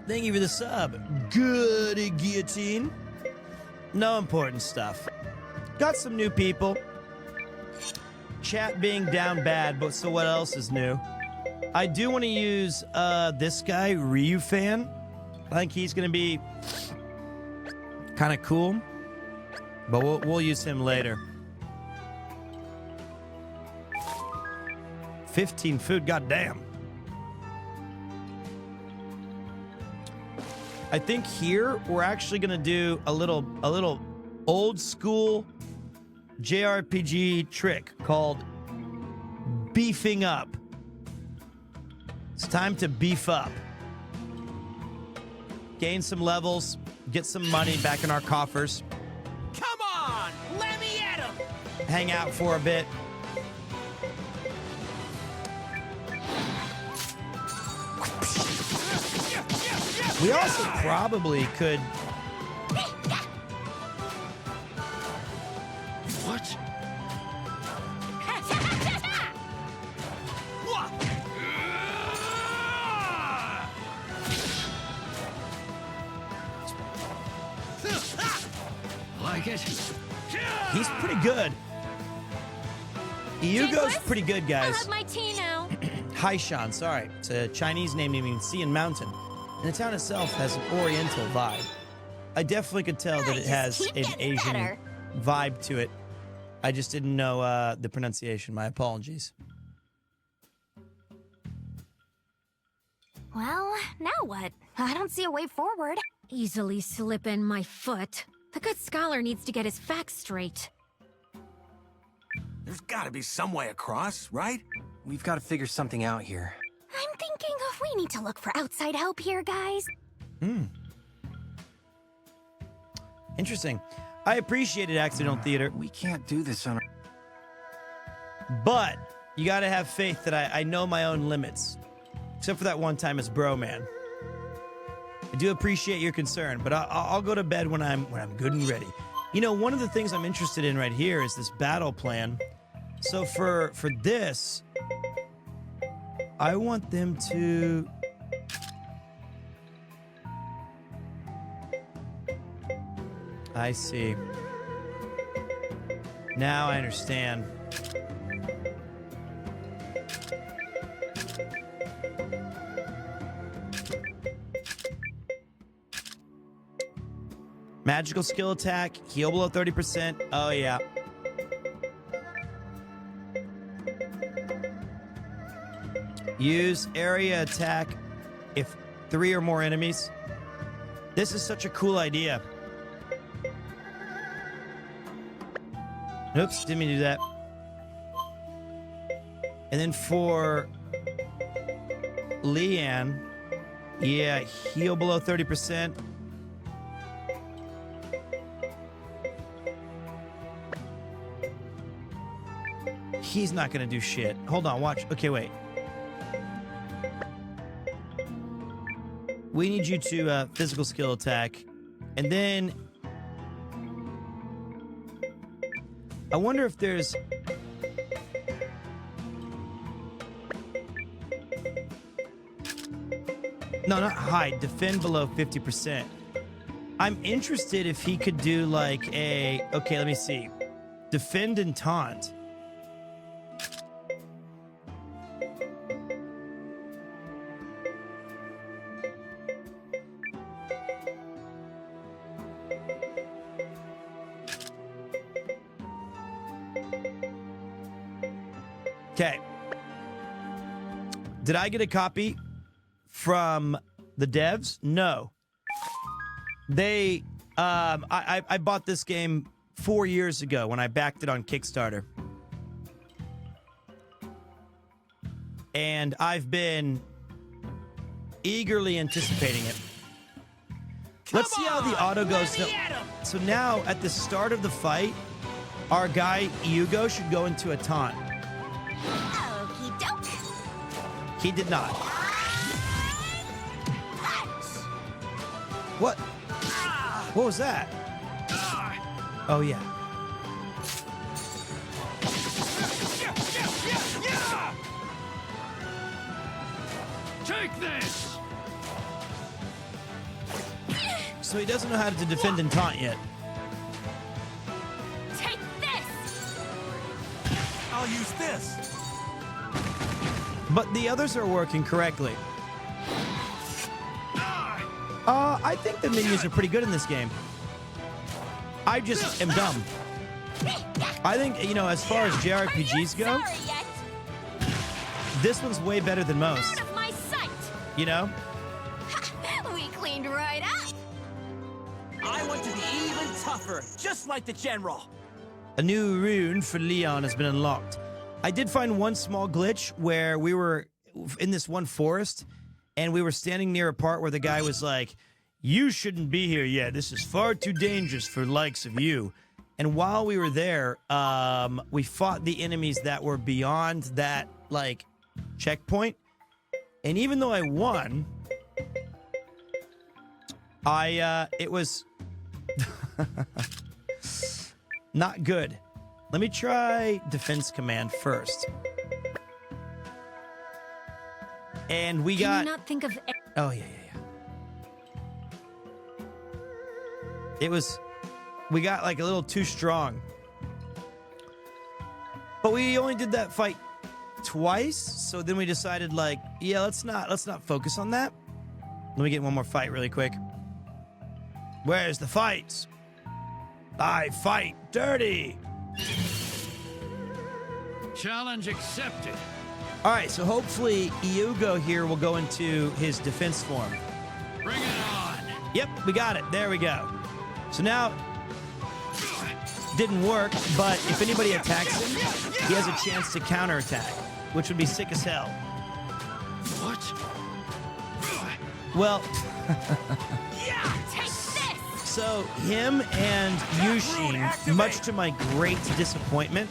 Thank you for the sub. Goody Guillotine. No important stuff. Got some new people. Chat being down bad, but so what else is new? I do want to use this guy, Ryu Fan. I think he's going to be kind of cool. But we'll use him later. 15 food, goddamn. I think here we're actually gonna do a little old school JRPG trick called beefing up. It's time to beef up. Gain some levels, get some money back in our coffers. Come on! Let me at him! Hang out for a bit. We also probably could... What? it. He's pretty good. Eiyuden's pretty good, I'll guys. have my tea now. Haishan, sorry. It's a Chinese name meaning sea and mountain. And the town itself has an oriental vibe. I definitely could tell that it has an Asian vibe to it. I just didn't know the pronunciation. My apologies. Well, now what? I don't see a way forward. Easily slip in my foot. The good scholar needs to get his facts straight. There's gotta be some way across, right? We've got to figure something out here. I'm thinking we need to look for outside help here, guys. Interesting. I appreciated Accidental Theater. We can't do this on our... But you gotta have faith that I know my own limits. Except for that one time as Bro Man. I do appreciate your concern, but I'll go to bed when I'm good and ready. You know, one of the things I'm interested in right here is this battle plan. So for this, I want them to... I see. Now I understand. Magical skill attack, heal below 30%. Oh, yeah. Use area attack if 3 or more enemies. This is such a cool idea. Oops, didn't mean to do that. And then for Leanne, yeah, heal below 30%. He's not gonna do shit. Hold on, watch. Okay, wait. We need you to physical skill attack. And then I wonder if there's... No, not hide. Defend below 50%. I'm interested if he could do like a... Okay, let me see. Defend and taunt. Okay. Did I get a copy from the devs? No. They, I bought this game 4 years ago when I backed it on Kickstarter. And I've been eagerly anticipating it. Let's see how the auto goes. So now, at the start of the fight, our guy, Eiyuden, should go into a taunt. Okie doke. He did not. What? What was that? Oh, yeah. Take this! So he doesn't know how to defend and taunt yet. Take this! I'll use this. But the others are working correctly. I think the minions are pretty good in this game. I just am dumb. I think, you know, as far as JRPGs go, this one's way better than most. Out of my sight! You know? We cleaned right up. I want to be even tougher, just like the general. A new rune for Leon has been unlocked. I did find one small glitch where we were in this one forest and we were standing near a part where the guy was like, "You shouldn't be here yet. This is far too dangerous for the likes of you." And while we were there, we fought the enemies that were beyond that, like, checkpoint. And even though I won, it was not good. Let me try defense command first. And we got... Can you not think of... Oh, yeah. It was we got like a little too strong. But we only did that fight twice, so then we decided like, yeah, let's not focus on that. Let me get one more fight really quick. Where's the fights? I fight dirty. Challenge accepted. All right, so hopefully Eiyuden here will go into his defense form. Bring it on. Yep, we got it. There we go. So now, didn't work, but if anybody attacks him, he has a chance to counterattack, which would be sick as hell. What? Well, Yeah, take this! so him and Yushin, much to my great disappointment,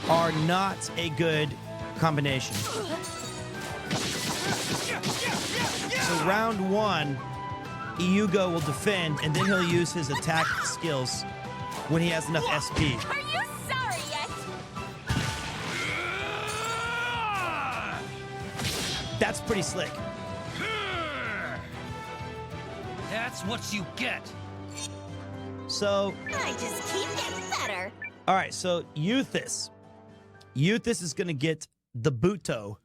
are not a good combination. So round one, Eiyuden will defend, and then he'll use his attack skills when he has enough SP. Are you sorry yet? That's pretty slick. That's what you get. So, I just keep getting better. all right, so Euthys. Euthys is going to get the Buto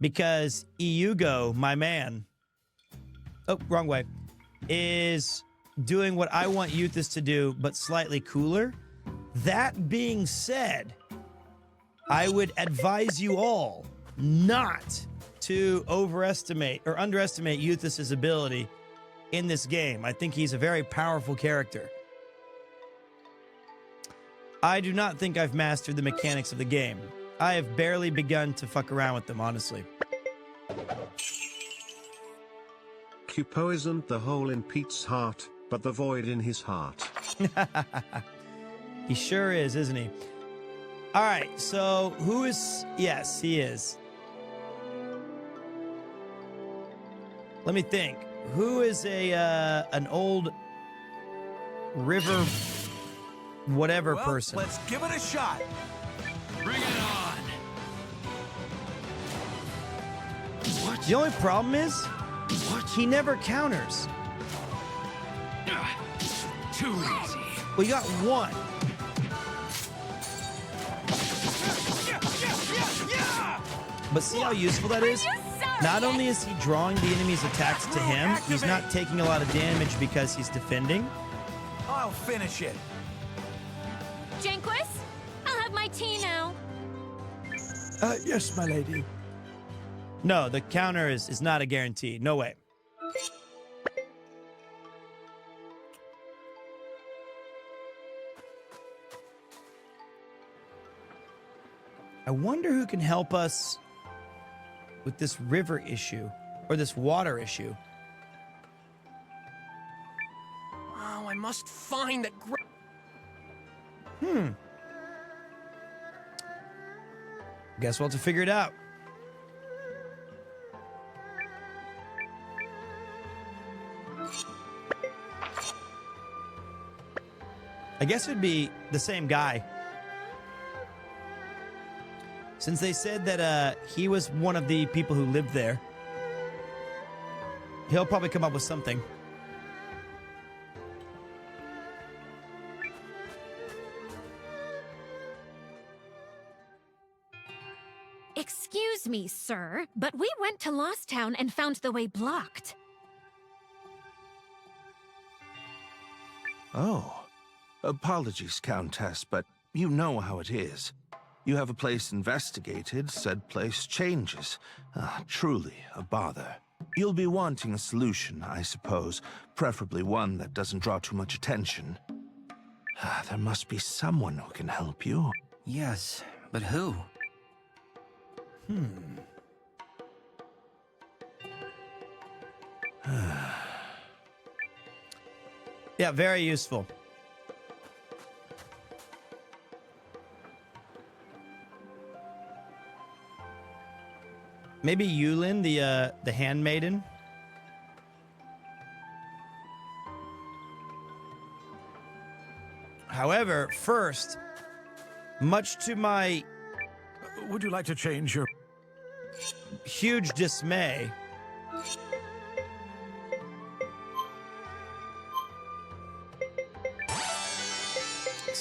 because Eiyuden, my man, oh, wrong way, is doing what I want Euthys to do, but slightly cooler. That being said, I would advise you all not to overestimate or underestimate Euthys' ability in this game. I think he's a very powerful character. I do not think I've mastered the mechanics of the game. I have barely begun to fuck around with them, honestly. Kupo isn't the hole in Pete's heart, but the void in his heart. He sure is, isn't he? All right, so who is... Yes, he is. Let me think. Who is an old river whatever person? Let's give it a shot. Bring it on. What? The only problem is he never counters. Too easy. Well, you got one. But see how useful that is? Not only is he drawing the enemy's attacks to him, he's not taking a lot of damage because he's defending. I'll finish it. Janquis, I'll have my tea now. Yes, my lady. No, the counter is not a guarantee. No way. I wonder who can help us with this river issue or this water issue. Oh, I must find that. Guess we'll have to figure it out. I guess it'd be the same guy. Since they said that he was one of the people who lived there, he'll probably come up with something. Excuse me, sir, but we went to Lost Town and found the way blocked. Oh. Apologies, Countess, but you know how it is. You have a place investigated, said place changes. Truly a bother. You'll be wanting a solution, I suppose, preferably one that doesn't draw too much attention. There must be someone who can help you. Yes, but who? Yeah, very useful. Maybe Yulin, the handmaiden. However, first, much to my Would you like to change your... huge dismay,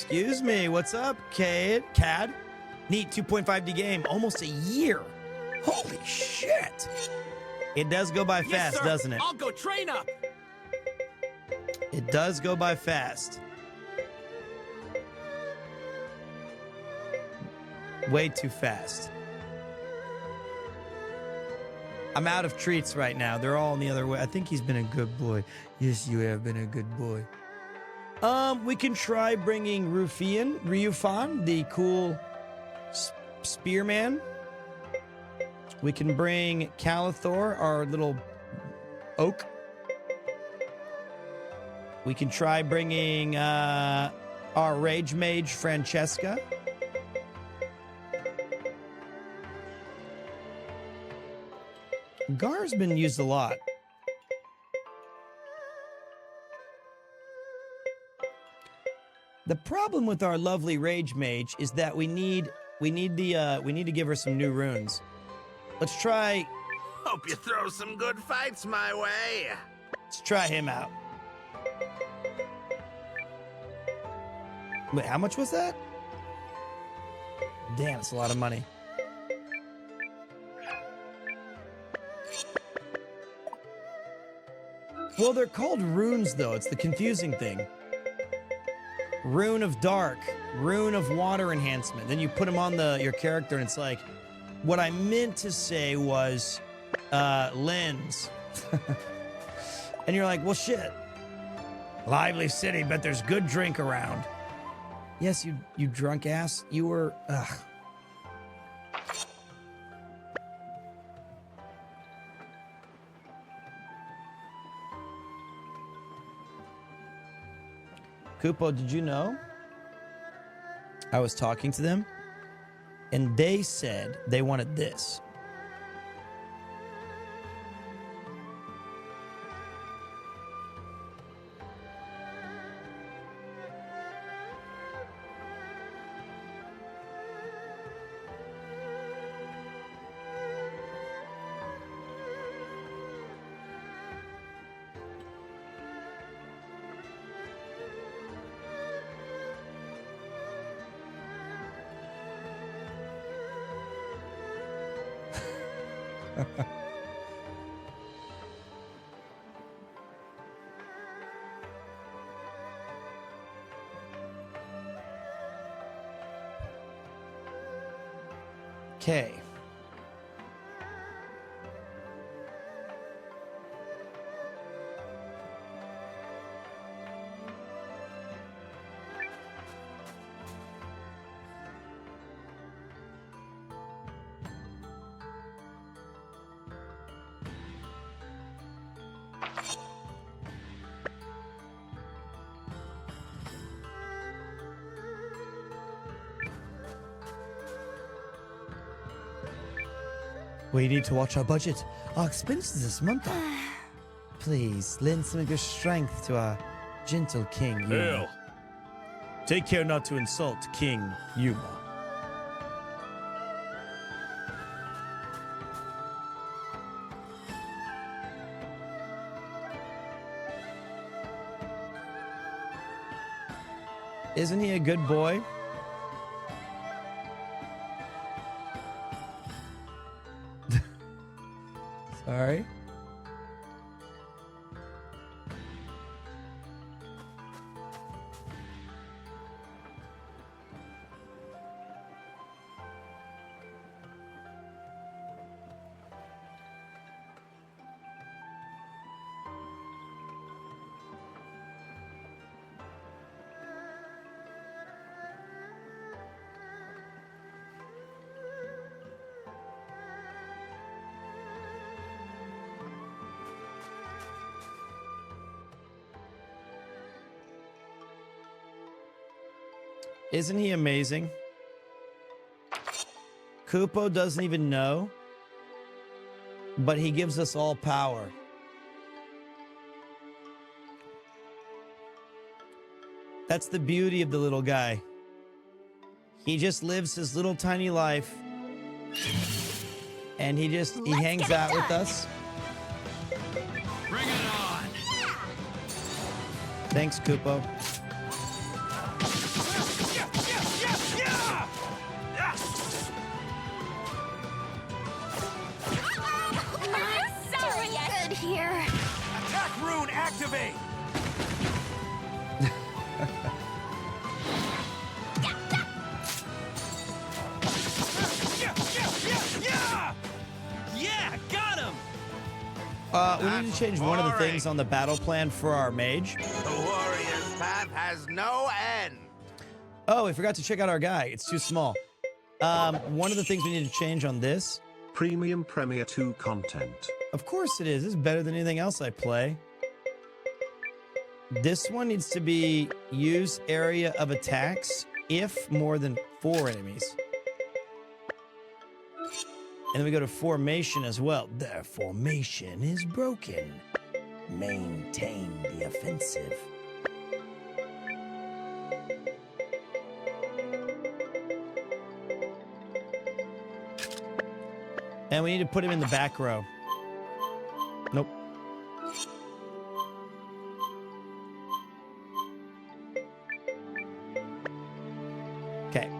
Excuse me, what's up, Cad? Neat 2.5D game, almost a year. Holy shit. It does go by fast, sir. doesn't it? I'll go train up. It does go by fast. Way too fast. I'm out of treats right now. They're all in the other way. I think he's been a good boy. Yes, you have been a good boy. We can try bringing Ryufan, the cool spearman. We can bring Calathor, our little oak. We can try bringing our Rage Mage, Francesca. Gar's been used a lot. The problem with our lovely Rage Mage is that we need to give her some new runes. Let's try. Hope you throw some good fights my way. Let's try him out. Wait, how much was that? Damn, it's a lot of money. Well, they're called runes, though. It's the confusing thing. Rune of Dark, Rune of Water Enhancement. Then you put them on your character, and it's like, what I meant to say was lens. And you're like, well, shit. Lively city, bet there's good drink around. Yes, you drunk ass. You were, ugh. Kupo, did you know? I was talking to them, and they said they wanted this. Okay. We need to watch our budget. Our expenses this month are... Please, lend some of your strength to our gentle King Yuma. Hail. Take care not to insult King Yuma. Isn't he a good boy? Sorry. Isn't he amazing? Kupo doesn't even know, but he gives us all power. That's the beauty of the little guy. He just lives his little tiny life, and he hangs out with us. Bring it on! Thanks, Kupo. here. Attack rune activate! Yeah, got him! We need to change one of the things on the battle plan for our mage. The warrior's path has no end. Oh, we forgot to check out our guy. It's too small. One of the things we need to change on this. Premium PremierTwo content. Of course it is. This is better than anything else I play. This one needs to be use area of attacks if more than 4 enemies. And then we go to formation as well. Their formation is broken. Maintain the offensive. And we need to put him in the back row. Nope. Okay.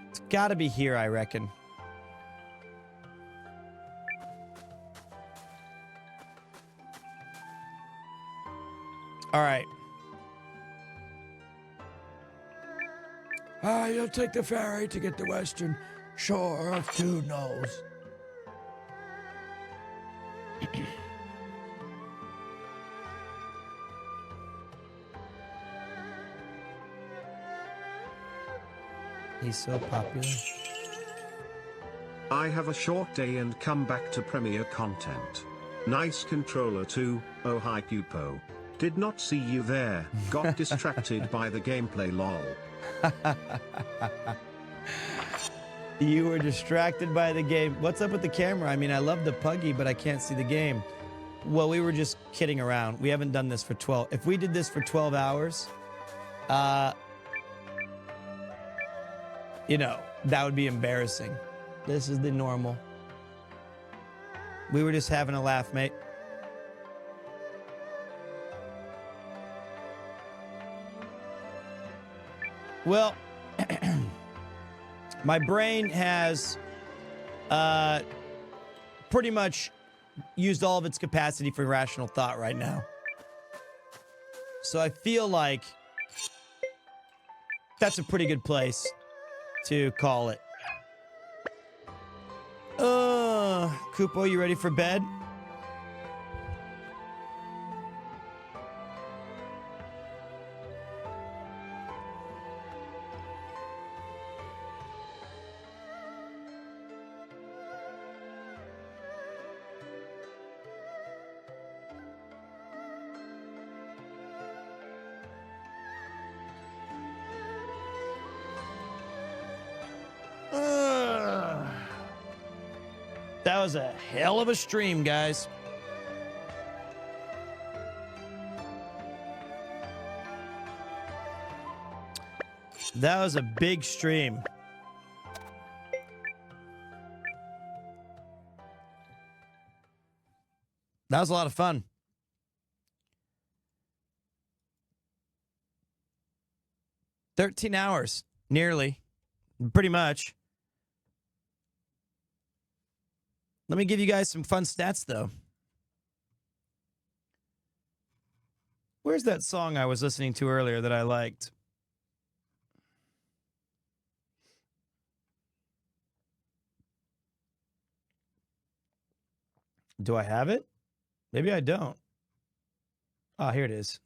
It's got to be here, I reckon. All right. You'll take the ferry to get the western shore of Two Knolls. He's so popular. I have a short day and come back to Premier content. Nice controller too, oh hi Kupo. Did not see you there, got distracted by the gameplay lol. You were distracted by the game. What's up with the camera? I mean, I love the puggy, but I can't see the game. Well, we were just kidding around. We haven't done this for 12. If we did this for 12 hours, you know, that would be embarrassing. This is the normal. We were just having a laugh, mate. Well, my brain has pretty much used all of its capacity for rational thought right now. So I feel like that's a pretty good place to call it. Kupo, you ready for bed? That was a hell of a stream, guys. That was a big stream. That was a lot of fun. "13 hours, nearly, pretty much. Let me give you guys some fun stats, though. Where's that song I was listening to earlier that I liked? Do I have it? Maybe I don't. Ah, here it is.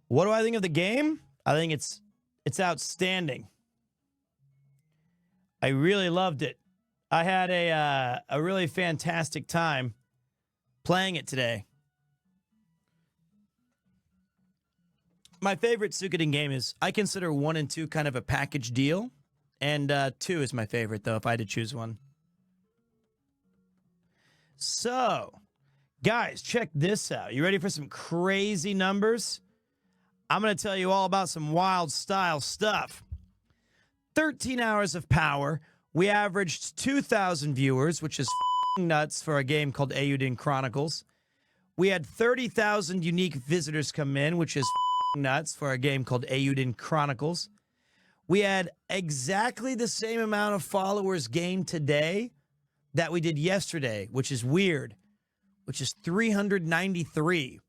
What do I think of the game? I think it's outstanding. I really loved it. I had a really fantastic time playing it today. My favorite Suikoden game is, I consider 1 and 2 kind of a package deal, and 2 is my favorite, though, if I had to choose one. So, Guys, check this out. You ready for some crazy numbers? I'm going to tell you all about some wild style stuff. 13 hours of power. We averaged 2,000 viewers, which is nuts for a game called Eiyuden Chronicles. We had 30,000 unique visitors come in, which is nuts for a game called Eiyuden Chronicles. We had exactly the same amount of followers gained today that we did yesterday, which is weird, which is 393.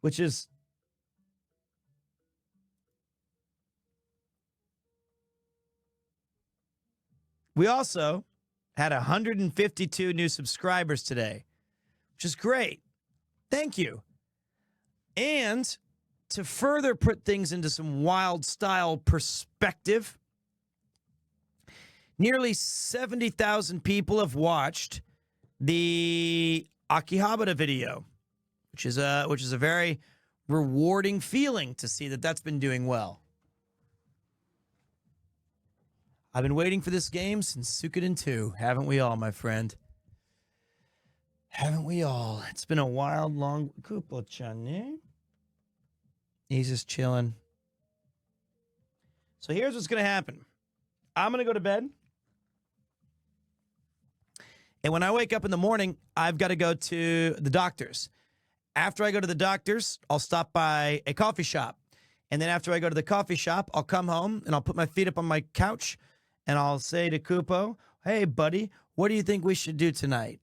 Which is we also had 152 new subscribers today, which is great. Thank you. And to further put things into some wild style perspective, nearly 70,000 people have watched the Akihabara video, which is a very rewarding feeling to see that that's been doing well. I've been waiting for this game since Suikoden 2, haven't we all, my friend? Haven't we all? It's been a wild, long... Kupo-chan, eh? He's just chilling. So here's what's going to happen. I'm going to go to bed. And when I wake up in the morning, I've got to go to the doctor's. After I go to the doctor's, I'll stop by a coffee shop. And then after I go to the coffee shop, I'll come home and I'll put my feet up on my couch and I'll say to Kupo, hey, buddy, what do you think we should do tonight?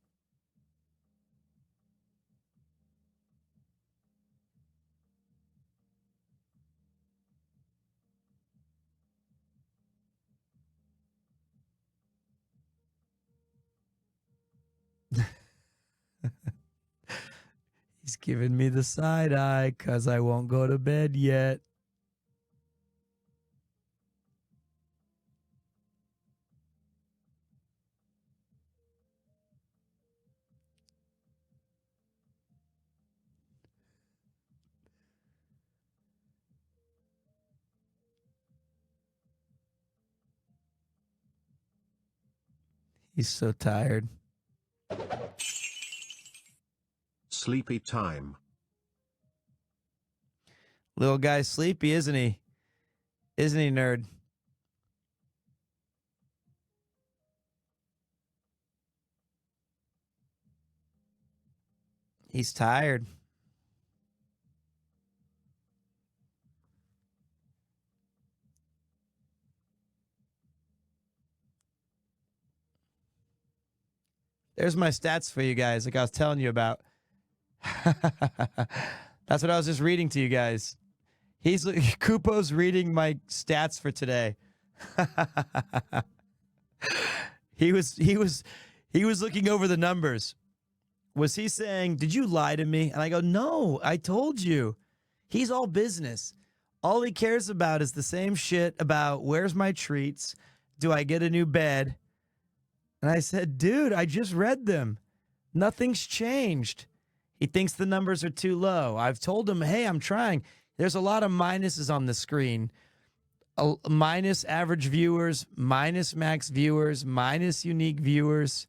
He's giving me the side eye because I won't go to bed yet. He's so tired. Sleepy time. Little guy's sleepy, isn't he? Isn't he, nerd? He's tired. There's my stats for you guys, like I was telling you about. That's what I was just reading to you guys. Kupo's reading my stats for today. He was looking over the numbers. Was he saying, did you lie to me? And I go, no, I told you. He's all business. All he cares about is the same shit about where's my treats? Do I get a new bed? And I said, dude, I just read them. Nothing's changed. He thinks the numbers are too low. I've told him, hey, I'm trying. There's a lot of minuses on the screen. Minus average viewers, minus max viewers, minus unique viewers.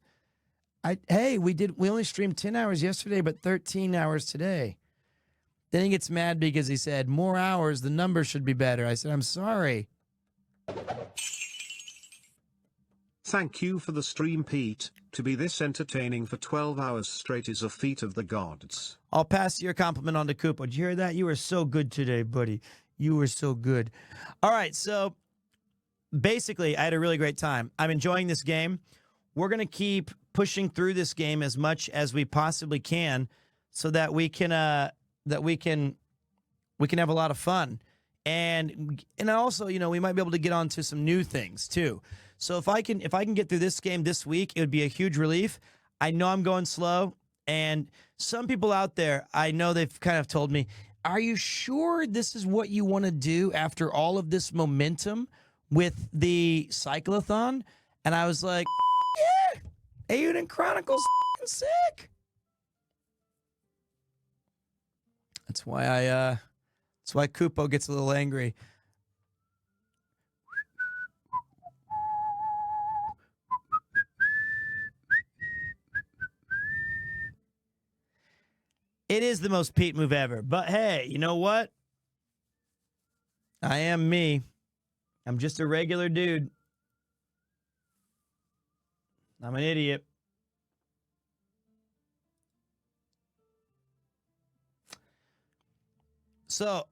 We only streamed 10 hours yesterday, but 13 hours today. Then he gets mad because he said, more hours, the numbers should be better. I said, I'm sorry. Thank you for the stream, Pete. To be this entertaining for 12 hours straight is a feat of the gods. I'll pass your compliment on to Kupo. Did you hear that? You were so good today, buddy. You were so good. All right, so basically, I had a really great time. I'm enjoying this game. We're going to keep pushing through this game as much as we possibly can so that we can have a lot of fun. And also, we might be able to get onto some new things too. So if I can get through this game this week, it would be a huge relief. I know I'm going slow, and some people out there, I know they've kind of told me, are you sure this is what you want to do after all of this momentum with the cyclothon? And I was like, yeah, Eiyuden Chronicles sick. That's why Kupo gets a little angry. It is the most Pete move ever. But hey, you know what? I am me. I'm just a regular dude. I'm an idiot. So,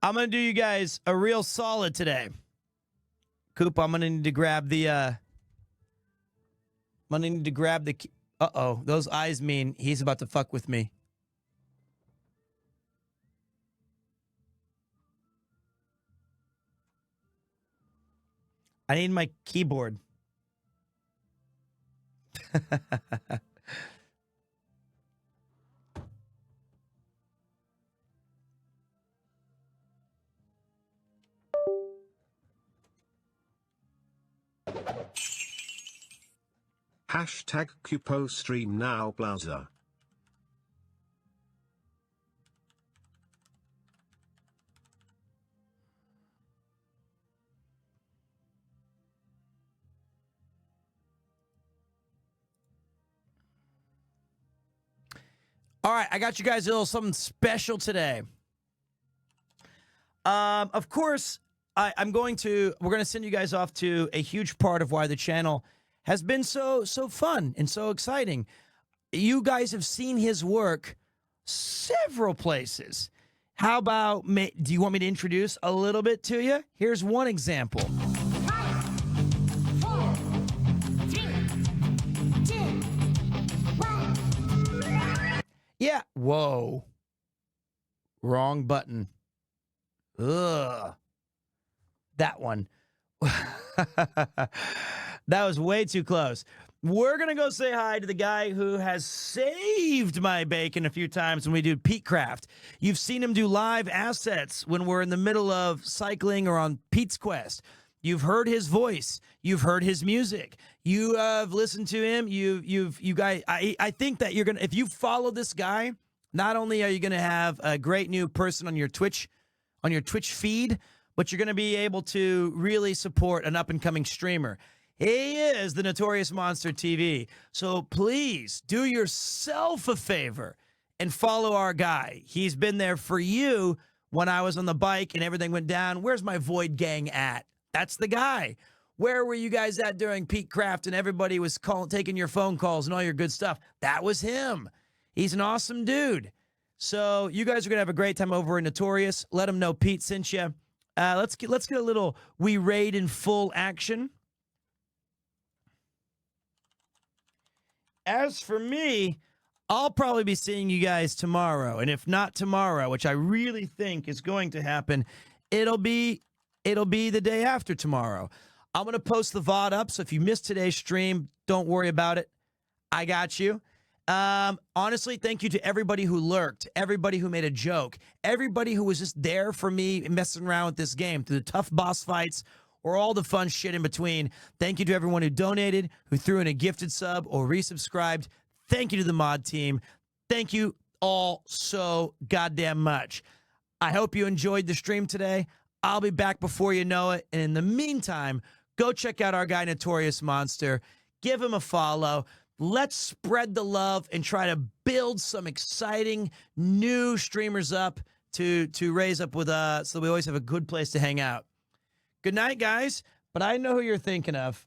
I'm going to do you guys a real solid today. Coop, I'm going to need to grab the, uh-oh, those eyes mean he's about to fuck with me. I need my keyboard. Hashtag Kupo stream now Blazer. All right, I got you guys a little something special today. Of course, we're going to send you guys off to a huge part of why the channel has been so fun and so exciting. You guys have seen his work several places. How about, do you want me to introduce a little bit to you? Here's one example. 5, 4, 3, 2, 1. Yeah. Whoa. Wrong button. Ugh. That one. That was way too close. We're going to go say hi to the guy who has saved my bacon a few times when we do Petecraft. You've seen him do live assets when we're in the middle of cycling or on Pete's Quest. You've heard his voice. You've heard his music. You have listened to him. You guys, I think that you're going to, if you follow this guy, not only are you going to have a great new person on your Twitch feed, but you're going to be able to really support an up-and-coming streamer. He is the Notorious Monster TV. So please do yourself a favor and follow our guy. He's been there for you when I was on the bike and everything went down. Where's my Void Gang at? That's the guy. Where were you guys at during Petecraft and everybody was taking your phone calls and all your good stuff? That was him. He's an awesome dude. So you guys are going to have a great time over in Notorious. Let him know Pete sent you. Let's get a little We Raid in full action. As for me, I'll probably be seeing you guys tomorrow. And if not tomorrow, which I really think is going to happen, it'll be the day after tomorrow. I'm going to post the VOD up, so if you missed today's stream, don't worry about it. I got you. Honestly, thank you to everybody who lurked, everybody who made a joke, everybody who was just there for me messing around with this game through the tough boss fights or all the fun shit in between. Thank you to everyone who donated, who threw in a gifted sub or resubscribed. Thank you to the mod team. Thank you all so goddamn much. I hope you enjoyed the stream today. I'll be back before you know it. And in the meantime, go check out our guy, Notorious Monster. Give him a follow. Let's spread the love and try to build some exciting new streamers up to raise up with us so we always have a good place to hang out. Good night, guys. But I know who you're thinking of.